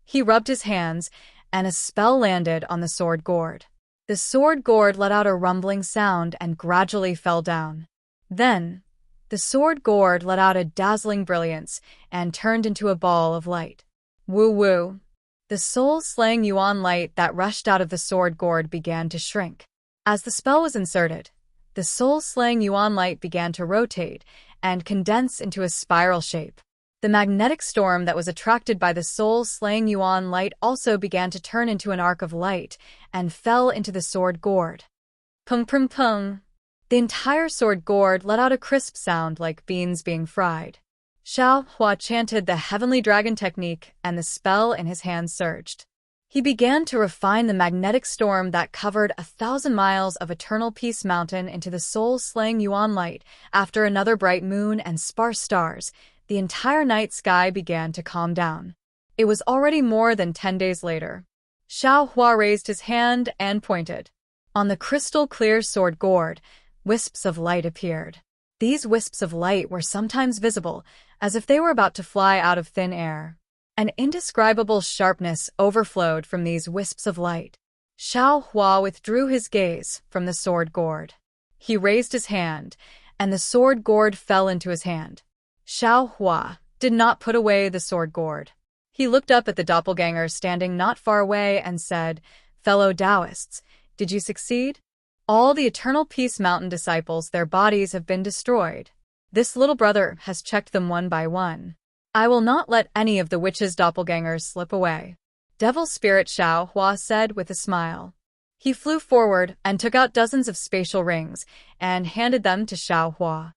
He rubbed his hands, and a spell landed on the sword gourd. The sword gourd let out a rumbling sound and gradually fell down. Then, the sword gourd let out a dazzling brilliance and turned into a ball of light. Woo-woo. The soul-slaying Yuan light that rushed out of the sword gourd began to shrink. As the spell was inserted, the soul-slaying Yuan light began to rotate and condense into a spiral shape. The magnetic storm that was attracted by the soul-slaying Yuan light also began to turn into an arc of light and fell into the sword gourd. Pung. The entire sword gourd let out a crisp sound like beans being fried. Xiao Hua chanted the heavenly dragon technique and the spell in his hand surged. He began to refine the magnetic storm that covered 1,000 miles of Eternal Peace Mountain into the soul-slaying Yuan light. After another bright moon and sparse stars, the entire night sky began to calm down. It was already more than 10 days later. Xiao Hua raised his hand and pointed. On the crystal-clear sword gourd, wisps of light appeared. These wisps of light were sometimes visible, as if they were about to fly out of thin air. An indescribable sharpness overflowed from these wisps of light. Xiao Hua withdrew his gaze from the sword gourd. He raised his hand, and the sword gourd fell into his hand. Xiao Hua did not put away the sword gourd. He looked up at the doppelganger standing not far away and said, "Fellow Taoists, did you succeed? All the Eternal Peace Mountain disciples, their bodies have been destroyed. This little brother has checked them one by one. I will not let any of the witches' doppelgangers slip away." Devil Spirit Xiao Hua said with a smile. He flew forward and took out dozens of spatial rings and handed them to Xiao Hua.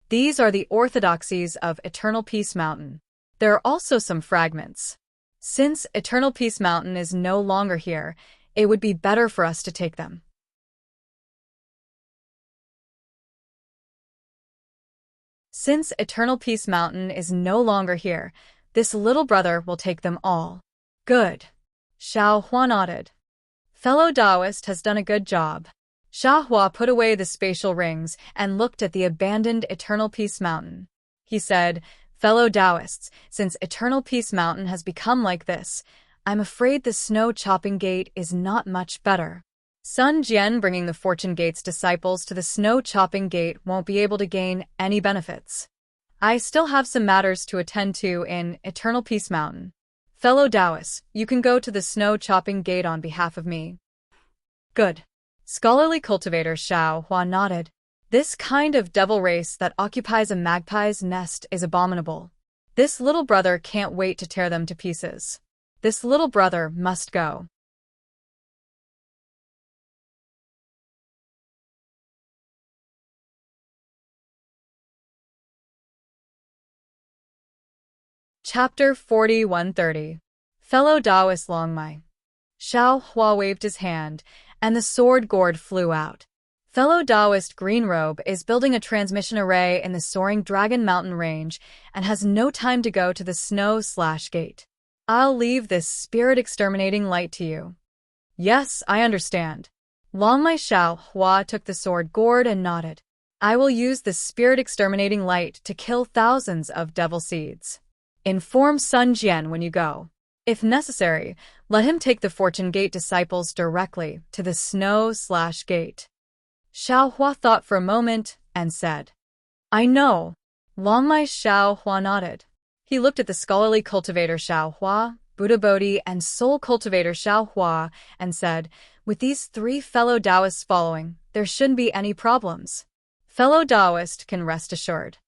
These are the orthodoxies of Eternal Peace Mountain. There are also some fragments. Since Eternal Peace Mountain is no longer here, it would be better for us to take them. Since Eternal Peace Mountain is no longer here, this little brother will take them all. Good. Xiao Hua nodded. Fellow Taoist has done a good job. Xiao Hua put away the spatial rings and looked at the abandoned Eternal Peace Mountain. He said, "Fellow Taoists, since Eternal Peace Mountain has become like this, I'm afraid the Snow Chopping Gate is not much better. Sun Jian bringing the Fortune Gate's disciples to the Snow Chopping Gate won't be able to gain any benefits. I still have some matters to attend to in Eternal Peace Mountain. Fellow Taoists, you can go to the Snow Chopping Gate on behalf of me." Good. Scholarly cultivator Xiao Hua nodded. This kind of devil race that occupies a magpie's nest is abominable. This little brother can't wait to tear them to pieces. This little brother must go. Chapter 4130. Fellow Taoist Longmai. Xiao Hua waved his hand, and the sword gourd flew out. Fellow Taoist Greenrobe is building a transmission array in the soaring Dragon Mountain range and has no time to go to the Snow/Gate. I'll leave this spirit-exterminating light to you. Yes, I understand. Longmai. Xiao Hua took the sword gourd and nodded. I will use the spirit-exterminating light to kill thousands of devil seeds. Inform Sun Jian when you go. If necessary, let him take the Fortune Gate disciples directly to the Snow/Gate. Xiao Hua thought for a moment and said, I know. Longmai. Xiao Hua nodded. He looked at the scholarly cultivator Xiao Hua, Buddha Bodhi, and soul cultivator Xiao Hua and said, with these three fellow Taoists following, there shouldn't be any problems. Fellow Taoist can rest assured.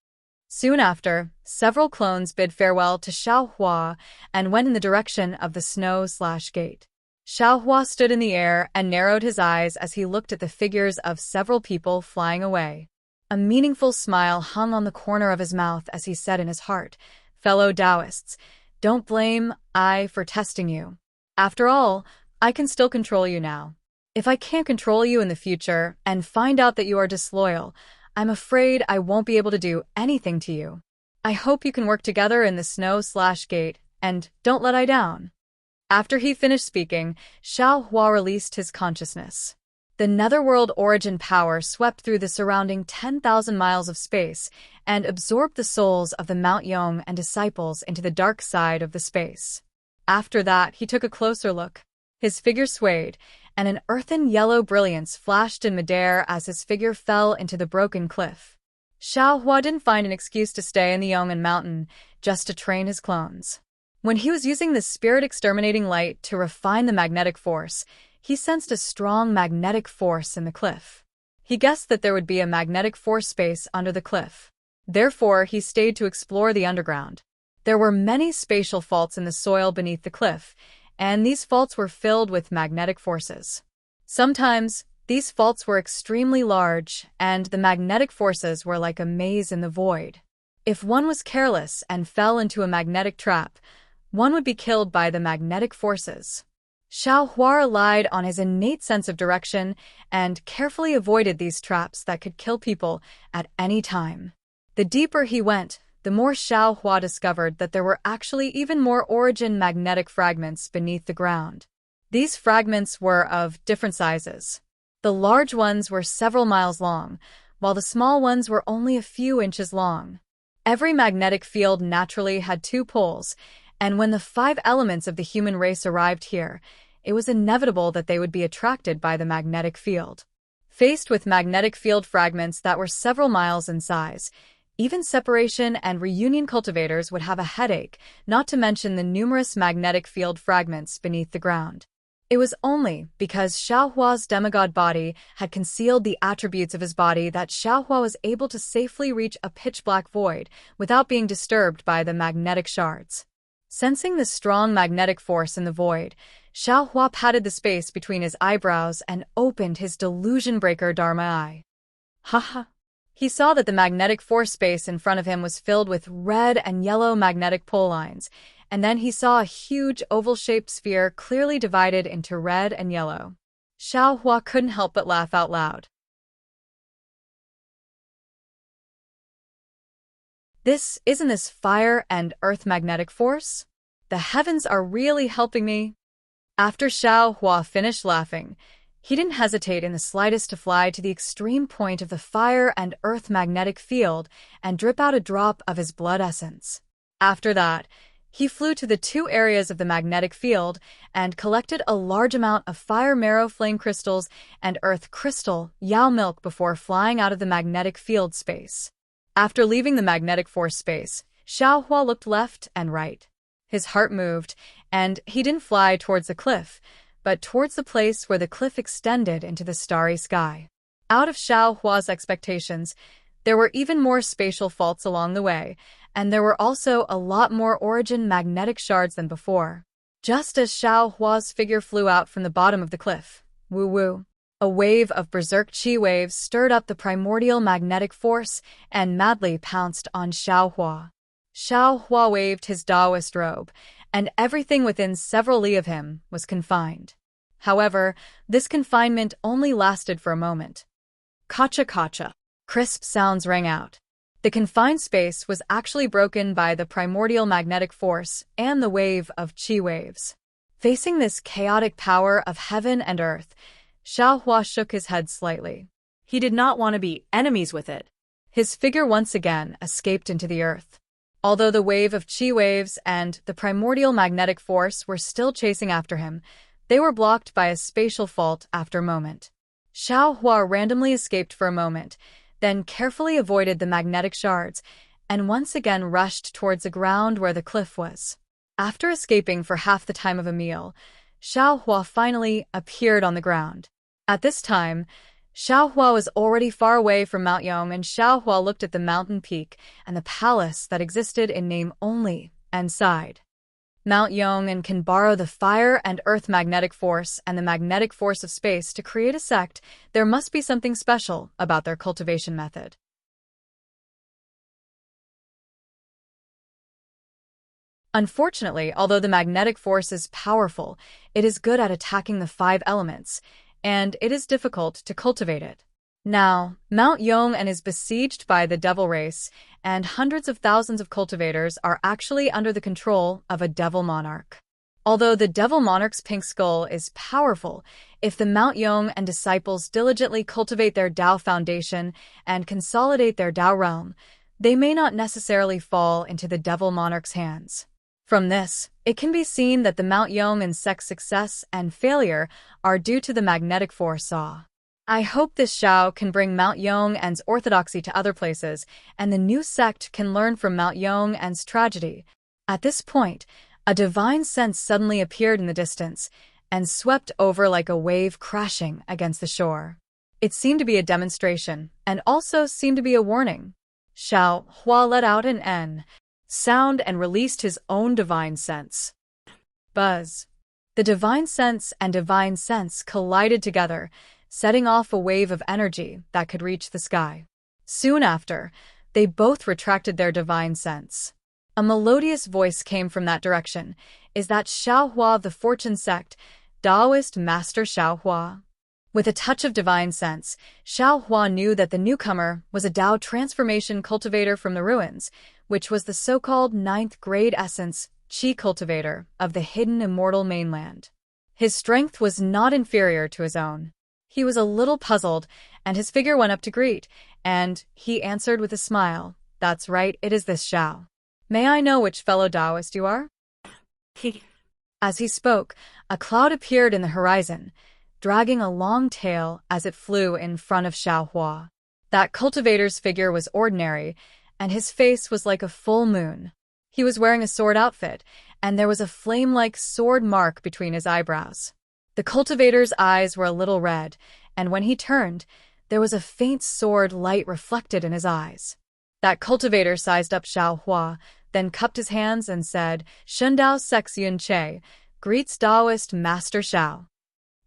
Soon after, several clones bid farewell to Xiao Hua and went in the direction of the Snow/Gate. Xiao Hua stood in the air and narrowed his eyes as he looked at the figures of several people flying away. A meaningful smile hung on the corner of his mouth as he said in his heart, Fellow Taoists, don't blame I for testing you. After all, I can still control you now. If I can't control you in the future and find out that you are disloyal, I'm afraid I won't be able to do anything to you. I hope you can work together in the Snow/Gate, and don't let I down. After he finished speaking, Xiao Hua released his consciousness. The netherworld origin power swept through the surrounding 10,000 miles of space and absorbed the souls of the Mount Yong and disciples into the dark side of the space. After that, he took a closer look. His figure swayed, and an earthen yellow brilliance flashed in midair as his figure fell into the broken cliff. Xiao Hua didn't find an excuse to stay in the Yong'an Mountain just to train his clones. When he was using the spirit-exterminating light to refine the magnetic force, he sensed a strong magnetic force in the cliff. He guessed that there would be a magnetic force space under the cliff. Therefore, he stayed to explore the underground. There were many spatial faults in the soil beneath the cliff, and these faults were filled with magnetic forces. Sometimes, these faults were extremely large, and the magnetic forces were like a maze in the void. If one was careless and fell into a magnetic trap, one would be killed by the magnetic forces. Xiao Hua relied on his innate sense of direction and carefully avoided these traps that could kill people at any time. The deeper he went, the more Xiao Hua discovered that there were actually even more origin magnetic fragments beneath the ground. These fragments were of different sizes. The large ones were several miles long, while the small ones were only a few inches long. Every magnetic field naturally had two poles, and when the 5 elements of the human race arrived here, it was inevitable that they would be attracted by the magnetic field. Faced with magnetic field fragments that were several miles in size, even separation and reunion cultivators would have a headache, not to mention the numerous magnetic field fragments beneath the ground. It was only because Xiaohua's demigod body had concealed the attributes of his body that Xiaohua was able to safely reach a pitch-black void without being disturbed by the magnetic shards. Sensing the strong magnetic force in the void, Xiaohua patted the space between his eyebrows and opened his delusion-breaker Dharma eye. Haha. He saw that the magnetic force space in front of him was filled with red and yellow magnetic pole lines, and then he saw a huge oval-shaped sphere clearly divided into red and yellow. Xiaohua couldn't help but laugh out loud. Isn't this fire and earth magnetic force? The heavens are really helping me. After Xiaohua finished laughing, he didn't hesitate in the slightest to fly to the extreme point of the fire and earth magnetic field and drip out a drop of his blood essence. After that, he flew to the two areas of the magnetic field and collected a large amount of fire marrow flame crystals and earth crystal yao milk before flying out of the magnetic field space. After leaving the magnetic force space, Xiaohua looked left and right. His heart moved, and he didn't fly towards the cliff, but towards the place where the cliff extended into the starry sky. Out of Xiaohua's expectations, there were even more spatial faults along the way, and there were also a lot more origin magnetic shards than before. Just as Xiaohua's figure flew out from the bottom of the cliff, woo-woo, a wave of berserk chi waves stirred up the primordial magnetic force and madly pounced on Xiaohua. Xiaohua waved his Taoist robe, and everything within several li of him was confined. However, this confinement only lasted for a moment. Kacha-kacha. Crisp sounds rang out. The confined space was actually broken by the primordial magnetic force and the wave of chi waves. Facing this chaotic power of heaven and earth, Xiaohua shook his head slightly. He did not want to be enemies with it. His figure once again escaped into the earth. Although the wave of chi waves and the primordial magnetic force were still chasing after him, they were blocked by a spatial fault after a moment. Xiaohua randomly escaped for a moment, then carefully avoided the magnetic shards, and once again rushed towards the ground where the cliff was. After escaping for half the time of a meal, Xiaohua finally appeared on the ground. At this time, Xiaohua was already far away from Mount Yong, and Xiaohua looked at the mountain peak and the palace that existed in name only and sighed. Mount Yong can borrow the fire and earth magnetic force and the magnetic force of space to create a sect. There must be something special about their cultivation method. Unfortunately, although the magnetic force is powerful, it is good at attacking the 5 elements, and it is difficult to cultivate it. Now, Mount Yong is besieged by the devil race, and hundreds of thousands of cultivators are actually under the control of a devil monarch. Although the devil monarch's pink skull is powerful, if the Mount Yong and disciples diligently cultivate their Tao foundation and consolidate their Tao realm, they may not necessarily fall into the devil monarch's hands. From this, it can be seen that the Mount Yong and sect's success and failure are due to the magnetic force. I hope this Xiao can bring Mount Yong and's orthodoxy to other places, and the new sect can learn from Mount Yong and's tragedy. At this point, a divine sense suddenly appeared in the distance and swept over like a wave crashing against the shore. It seemed to be a demonstration, and also seemed to be a warning. Xiaohua let out an N sound and released his own divine sense. Buzz. The divine sense and divine sense collided together, setting off a wave of energy that could reach the sky. Soon after, they both retracted their divine sense. A melodious voice came from that direction. Is that Xiaohua of the Fortune sect, Taoist Master Xiaohua? With a touch of divine sense, Xiaohua knew that the newcomer was a Tao transformation cultivator from the ruins, which was the so-called 9th grade essence Qi cultivator of the hidden immortal mainland. His strength was not inferior to his own. He was a little puzzled, and his figure went up to greet, and he answered with a smile, "That's right, it is this Xiao. May I know which fellow Taoist you are?" As he spoke, a cloud appeared in the horizon, dragging a long tail as it flew in front of Xiaohua. That cultivator's figure was ordinary, and his face was like a full moon. He was wearing a sword outfit, and there was a flame-like sword mark between his eyebrows. The cultivator's eyes were a little red, and when he turned, there was a faint sword light reflected in his eyes. That cultivator sized up Xiaohua, then cupped his hands and said, "Shundao Sex Yun Che, greets Taoist Master Xiao."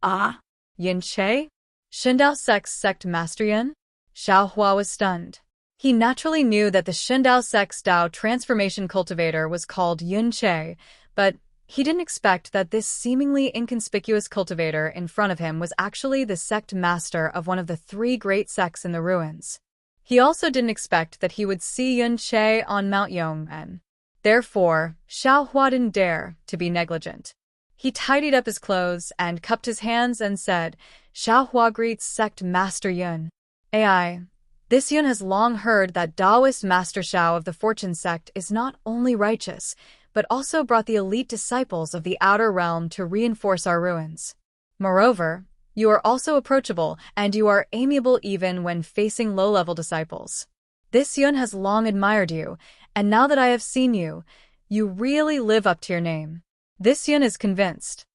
Ah? Yun Che? Shundao Sex Sect Master Yun? Xiaohua was stunned. He naturally knew that the Shundao Sex Dao transformation cultivator was called Yun Che, but he didn't expect that this seemingly inconspicuous cultivator in front of him was actually the sect master of one of the 3 great sects in the ruins. He also didn't expect that he would see Yun Che on Mount Yongmen. Therefore, Xiaohua didn't dare to be negligent. He tidied up his clothes and cupped his hands and said, "Xiaohua greets Sect Master Yun. AI. This Yun has long heard that Taoist Master Xiao of the Fortune Sect is not only righteous, but also brought the elite disciples of the Outer Realm to reinforce our ruins. Moreover, you are also approachable, and you are amiable even when facing low-level disciples. This Yun has long admired you, and now that I have seen you, you really live up to your name." This Yun is convinced.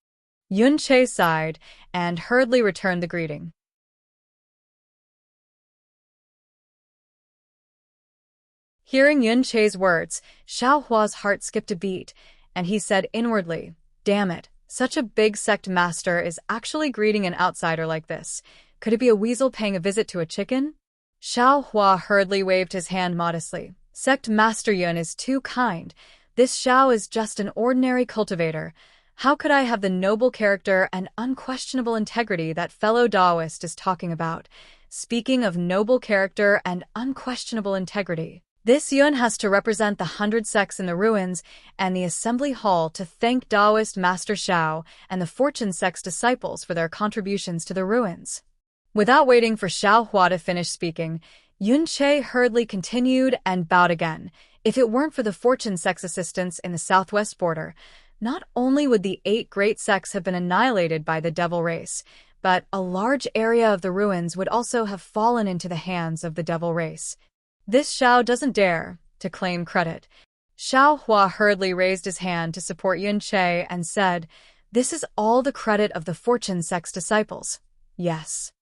Yun Che sighed and hurriedly returned the greeting. Hearing Yun Che's words, Xiaohua's heart skipped a beat, and he said inwardly, "Damn it, such a big sect master is actually greeting an outsider like this. Could it be a weasel paying a visit to a chicken?" Xiaohua hurriedly waved his hand modestly. "Sect Master Yun is too kind. This Xiao is just an ordinary cultivator. How could I have the noble character and unquestionable integrity that fellow Taoist is talking about? Speaking of noble character and unquestionable integrity, this Yun has to represent the 100 sects in the ruins and the assembly hall to thank Taoist Master Xiao and the Fortune Sect's disciples for their contributions to the ruins." Without waiting for Xiaohua to finish speaking, Yun Che hurriedly continued and bowed again. If it weren't for the Fortune Sect's assistance in the southwest border, not only would the 8 great sects have been annihilated by the devil race, but a large area of the ruins would also have fallen into the hands of the devil race. This Xiao doesn't dare to claim credit. Xiaohua hurriedly raised his hand to support Yun Che and said, "This is all the credit of the Fortune Sect's disciples." Yes.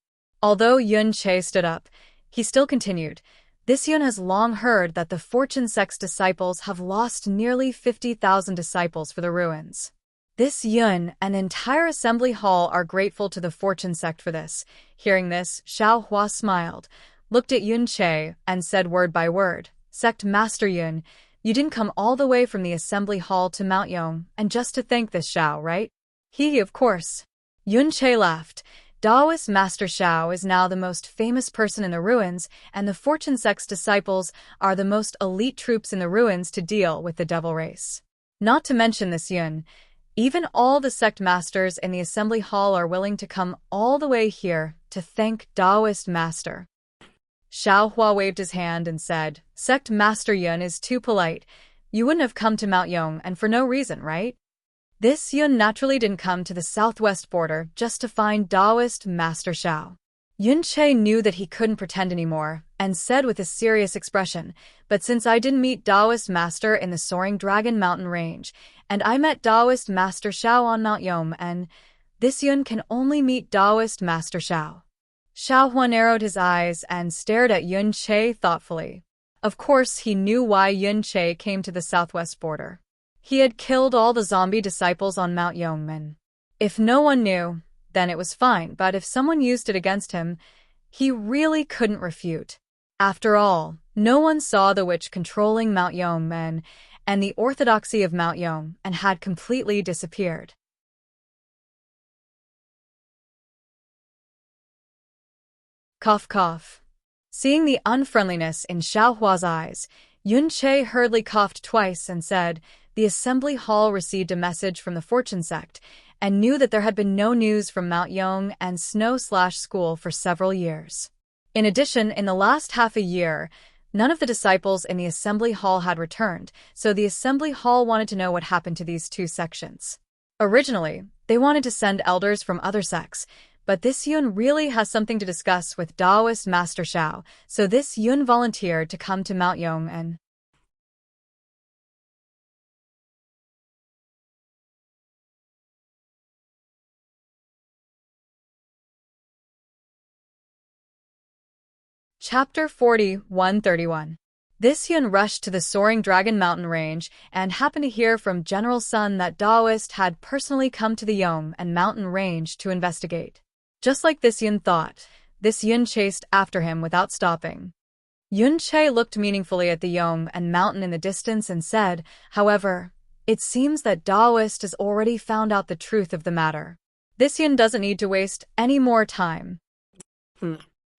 Although Yun Che stood up, he still continued, "This Yun has long heard that the Fortune Sect's disciples have lost nearly 50,000 disciples for the ruins. This Yun and the entire assembly hall are grateful to the Fortune Sect for this." Hearing this, Xiaohua smiled, looked at Yun Che, and said word by word, "Sect Master Yun, you didn't come all the way from the assembly hall to Mount Yong and just to thank this Xiao, right?" Of course." Yun Che laughed. "Taoist Master Xiao is now the most famous person in the ruins, and the Fortune Sect's disciples are the most elite troops in the ruins to deal with the devil race. Not to mention this Yun, even all the sect masters in the assembly hall are willing to come all the way here to thank Taoist Master." Xiaohua waved his hand and said, "Sect Master Yun is too polite. You wouldn't have come to Mount Yong and for no reason, right? This Yun naturally didn't come to the southwest border just to find Taoist Master Xiao." Yun Che knew that he couldn't pretend anymore, and said with a serious expression, "But since I didn't meet Taoist Master in the Soaring Dragon Mountain Range, and I met Taoist Master Xiao on Mount Yom, and this Yun can only meet Taoist Master Xiao." Xiaohua narrowed his eyes and stared at Yun Che thoughtfully. Of course, he knew why Yun Che came to the southwest border. He had killed all the zombie disciples on Mount Yongmen. If no one knew, then it was fine, but if someone used it against him, he really couldn't refute. After all, no one saw the witch controlling Mount Yongmen and the orthodoxy of Mount Yong and had completely disappeared. Cough cough. Seeing the unfriendliness in Xiaohua's eyes, Yun Che hurriedly coughed twice and said, "The assembly hall received a message from the Fortune Sect and knew that there had been no news from Mount Yong and Snow/School for several years. In addition, in the last half a year, none of the disciples in the assembly hall had returned, so the assembly hall wanted to know what happened to these 2 sections." Originally, they wanted to send elders from other sects, but this Yun really has something to discuss with Taoist Master Shao, so this Yun volunteered to come to Mount Yong and Chapter 4131. This Yun rushed to the soaring Dragon Mountain range and happened to hear from General Sun that Taoist had personally come to the Yong and Mountain range to investigate. Just like this Yun thought, this Yun chased after him without stopping. Yun Che looked meaningfully at the Yong and Mountain in the distance and said, however, it seems that Taoist has already found out the truth of the matter. This Yun doesn't need to waste any more time.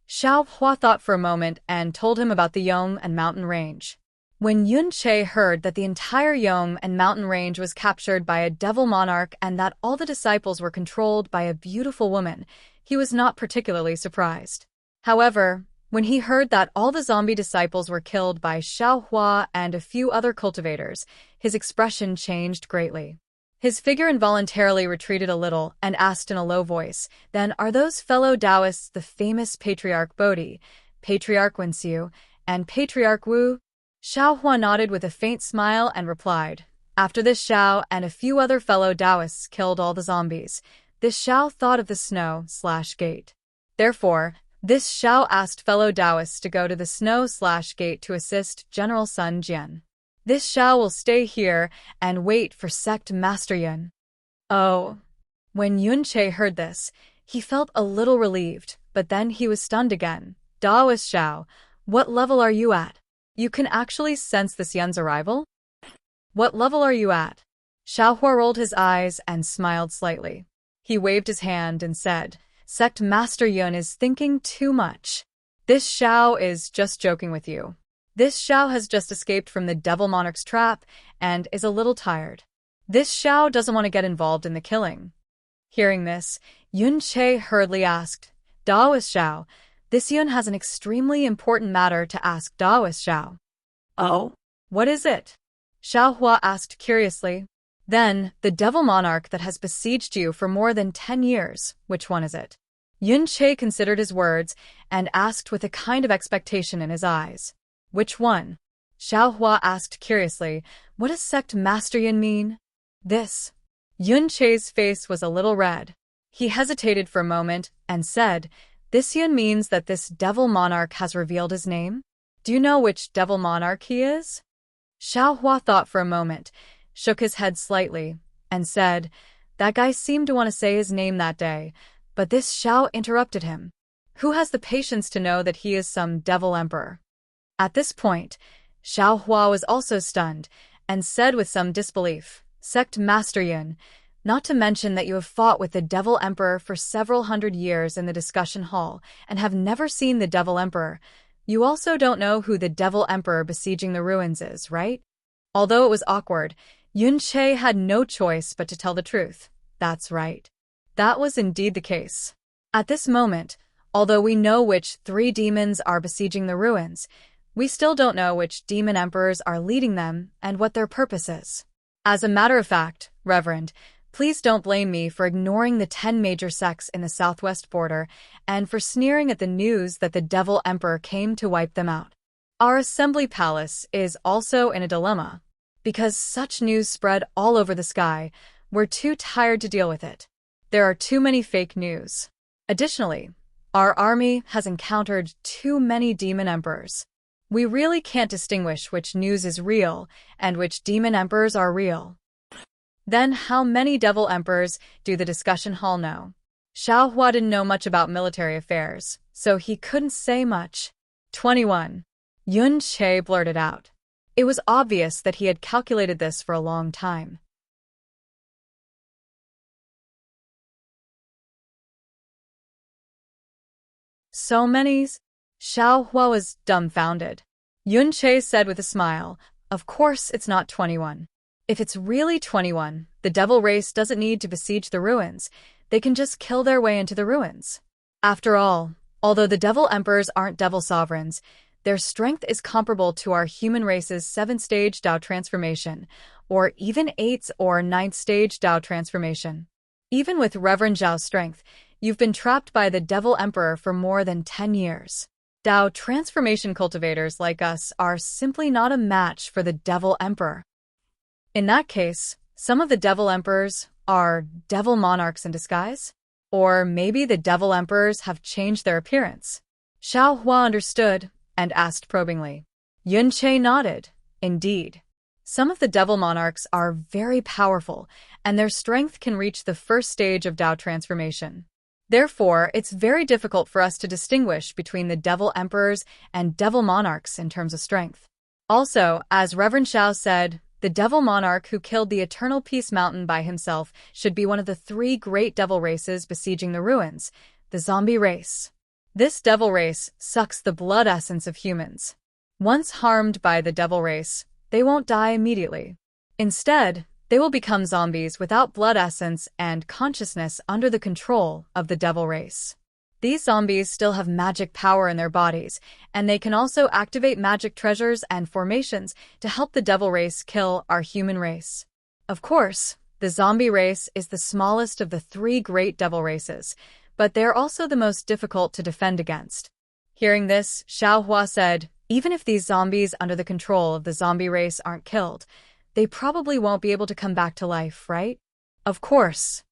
Xiao Hua thought for a moment and told him about the Yong and Mountain range. When Yun Che heard that the entire Yong and Mountain range was captured by a devil monarch and that all the disciples were controlled by a beautiful woman, he was not particularly surprised. However, when he heard that all the zombie disciples were killed by Xiao Hua and a few other cultivators, his expression changed greatly. His figure involuntarily retreated a little and asked in a low voice, then are those fellow Taoists the famous Patriarch Bodhi, Patriarch Wenxiu, and Patriarch Wu? Xiao Hua nodded with a faint smile and replied, after this Xiao and a few other fellow Taoists killed all the zombies, this Xiao thought of the snow/gate. Therefore, this Xiao asked fellow Taoists to go to the snow/gate to assist General Sun Jian. This Xiao will stay here and wait for Sect Master Yun. Oh. When Yun Che heard this, he felt a little relieved, but then he was stunned again. Taoist Xiao, what level are you at? You can actually sense this Yun's arrival? What level are you at? Xiao Hua rolled his eyes and smiled slightly. He waved his hand and said, Sect Master Yun is thinking too much. This Xiao is just joking with you. This Xiao has just escaped from the Devil Monarch's trap and is a little tired. This Xiao doesn't want to get involved in the killing. Hearing this, Yun Che hurriedly asked, Taoist Xiao, this Yun has an extremely important matter to ask Taoist Xiao. Oh? What is it? Xiao Hua asked curiously. Then, the Devil Monarch that has besieged you for more than 10 years, which one is it? Yun Che considered his words and asked with a kind of expectation in his eyes. Which one? Xiao Hua asked curiously, what does Sect Master Yun mean? This. Yun Che's face was a little red. He hesitated for a moment and said, this Yun means that this Devil Monarch has revealed his name? Do you know which Devil Monarch he is? Xiao Hua thought for a moment, shook his head slightly, and said, that guy seemed to want to say his name that day, but this Xiao interrupted him. Who has the patience to know that he is some Devil Emperor? At this point, Xiao Hua was also stunned, and said with some disbelief, Sect Master Yun, not to mention that you have fought with the Devil Emperor for several hundred years in the discussion hall, and have never seen the Devil Emperor, you also don't know who the Devil Emperor besieging the ruins is, right? Although it was awkward, Yun Che had no choice but to tell the truth. That's right. That was indeed the case. At this moment, although we know which 3 demons are besieging the ruins, we still don't know which demon emperors are leading them and what their purpose is. As a matter of fact, Reverend, please don't blame me for ignoring the 10 major sects in the southwest border and for sneering at the news that the Devil Emperor came to wipe them out. Our assembly palace is also in a dilemma. Because such news spread all over the sky, we're too tired to deal with it. There are too many fake news. Additionally, our army has encountered too many demon emperors. We really can't distinguish which news is real and which demon emperors are real. Then how many devil emperors do the discussion hall know? Xiao Hua didn't know much about military affairs, so he couldn't say much. 21. Yun Che blurted out. It was obvious that he had calculated this for a long time. So many? Xiao Hua was dumbfounded. Yun Che said with a smile, of course it's not 21. If it's really 21, the devil race doesn't need to besiege the ruins. They can just kill their way into the ruins. After all, although the devil emperors aren't devil sovereigns, their strength is comparable to our human race's 7-stage Dao transformation, or even 8th or 9th stage Dao transformation. Even with Reverend Zhao's strength, you've been trapped by the Devil Emperor for more than 10 years. Dao transformation cultivators like us are simply not a match for the Devil Emperor. In that case, some of the Devil Emperors are Devil Monarchs in disguise? Or maybe the Devil Emperors have changed their appearance. Xiao Hua understood and asked probingly. Yun Che nodded. Indeed. Some of the Devil Monarchs are very powerful, and their strength can reach the first stage of Dao transformation. Therefore, it's very difficult for us to distinguish between the Devil Emperors and Devil Monarchs in terms of strength. Also, as Reverend Xiao said, the Devil Monarch who killed the Eternal Peace Mountain by himself should be one of the 3 great devil races besieging the ruins, the zombie race. This devil race sucks the blood essence of humans. Once harmed by the devil race, they won't die immediately. Instead, they will become zombies without blood essence and consciousness under the control of the devil race. These zombies still have magic power in their bodies, and they can also activate magic treasures and formations to help the devil race kill our human race. Of course, the zombie race is the smallest of the 3 great devil races, but they're also the most difficult to defend against. Hearing this, Xiao Hua said, even if these zombies under the control of the zombie race aren't killed, they probably won't be able to come back to life, right? Of course.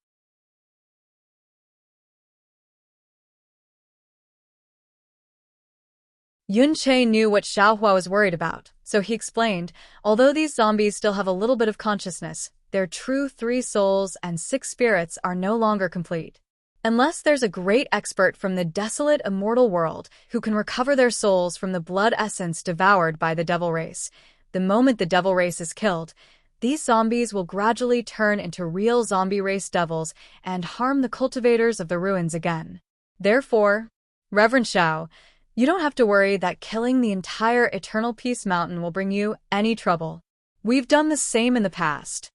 Yun Che knew what Xiao Hua was worried about, so he explained, although these zombies still have a little bit of consciousness, their true 3 souls and 6 spirits are no longer complete. Unless there's a great expert from the desolate immortal world who can recover their souls from the blood essence devoured by the devil race, the moment the devil race is killed, these zombies will gradually turn into real zombie race devils and harm the cultivators of the ruins again. Therefore, Reverend Xiao, you don't have to worry that killing the entire Eternal Peace Mountain will bring you any trouble. We've done the same in the past.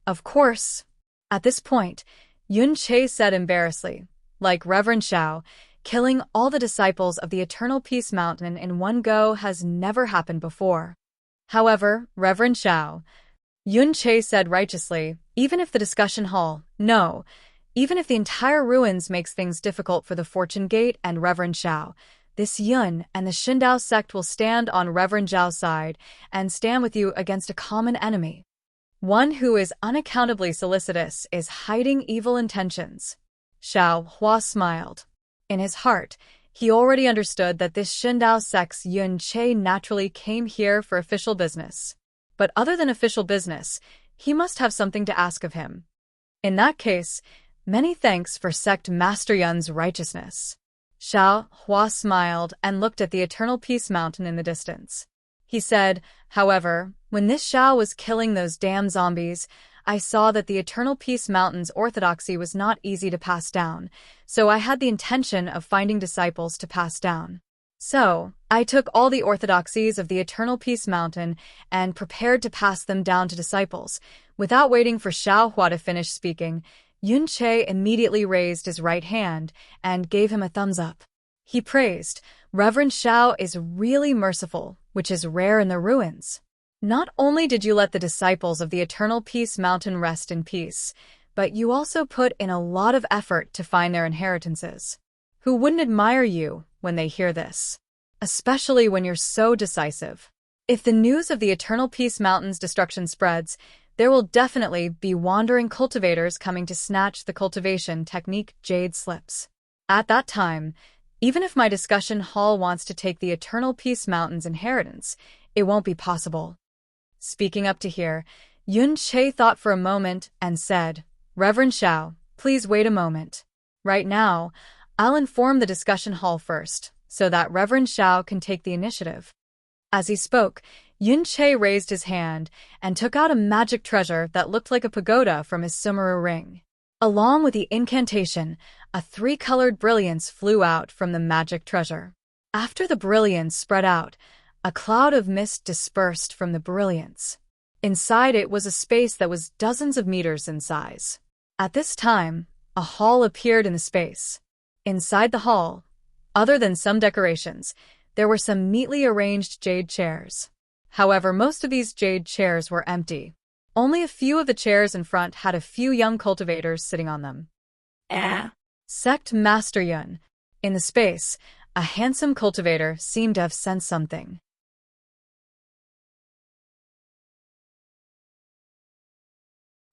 Of course. At this point, Yun Che said embarrassedly, like Reverend Xiao, killing all the disciples of the Eternal Peace Mountain in one go has never happened before. However, Reverend Xiao, Yun Che said righteously, even if the discussion hall, no, even if the entire ruins makes things difficult for the Fortune Gate and Reverend Xiao, this Yun and the Xindao sect will stand on Reverend Zhao's side and stand with you against a common enemy. One who is unaccountably solicitous is hiding evil intentions. Xiao Hua smiled. In his heart, he already understood that this Xindao sect's Yun Che naturally came here for official business. But other than official business, he must have something to ask of him. In that case, many thanks for Sect Master Yun's righteousness. Xiao Hua smiled and looked at the Eternal Peace Mountain in the distance. He said, however, when this Xiao was killing those damn zombies, I saw that the Eternal Peace Mountain's orthodoxy was not easy to pass down, so I had the intention of finding disciples to pass down. So, I took all the orthodoxies of the Eternal Peace Mountain and prepared to pass them down to disciples. Without waiting for Xiao Hua to finish speaking, Yun Che immediately raised his right hand and gave him a thumbs up. He praised, Reverend Xiao is really merciful, which is rare in the ruins. Not only did you let the disciples of the Eternal Peace Mountain rest in peace, but you also put in a lot of effort to find their inheritances. Who wouldn't admire you when they hear this? Especially when you're so decisive. If the news of the Eternal Peace Mountain's destruction spreads, there will definitely be wandering cultivators coming to snatch the cultivation technique Jade Slips. At that time, even if my discussion hall wants to take the Eternal Peace Mountain's inheritance, it won't be possible. Speaking up to here, Yun Che thought for a moment and said, Reverend Xiao, please wait a moment. Right now, I'll inform the discussion hall first, so that Reverend Xiao can take the initiative. As he spoke, Yun Che raised his hand and took out a magic treasure that looked like a pagoda from his Sumeru ring. Along with the incantation, a 3-colored brilliance flew out from the magic treasure. After the brilliance spread out, a cloud of mist dispersed from the brilliance. Inside it was a space that was dozens of meters in size. At this time, a hall appeared in the space. Inside the hall, other than some decorations, there were some neatly arranged jade chairs. However, most of these jade chairs were empty. Only a few of the chairs in front had a few young cultivators sitting on them. Sect Master Yun. In the space, a handsome cultivator seemed to have sensed something.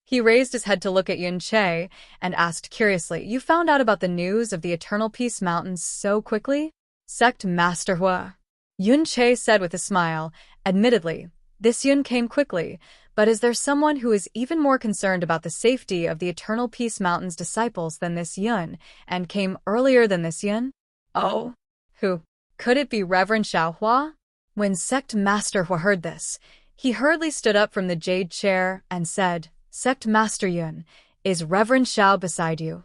He raised his head to look at Yun Che and asked curiously, "You found out about the news of the Eternal Peace Mountains so quickly?" Sect Master Hua. Yun Che said with a smile, "Admittedly, this Yun came quickly, but is there someone who is even more concerned about the safety of the Eternal Peace Mountain's disciples than this Yun, and came earlier than this Yun?" "Oh, who? Could it be Reverend Xiaohua?" When Sect Master Hua heard this, he hurriedly stood up from the jade chair and said, "Sect Master Yun, is Reverend Xiao beside you?"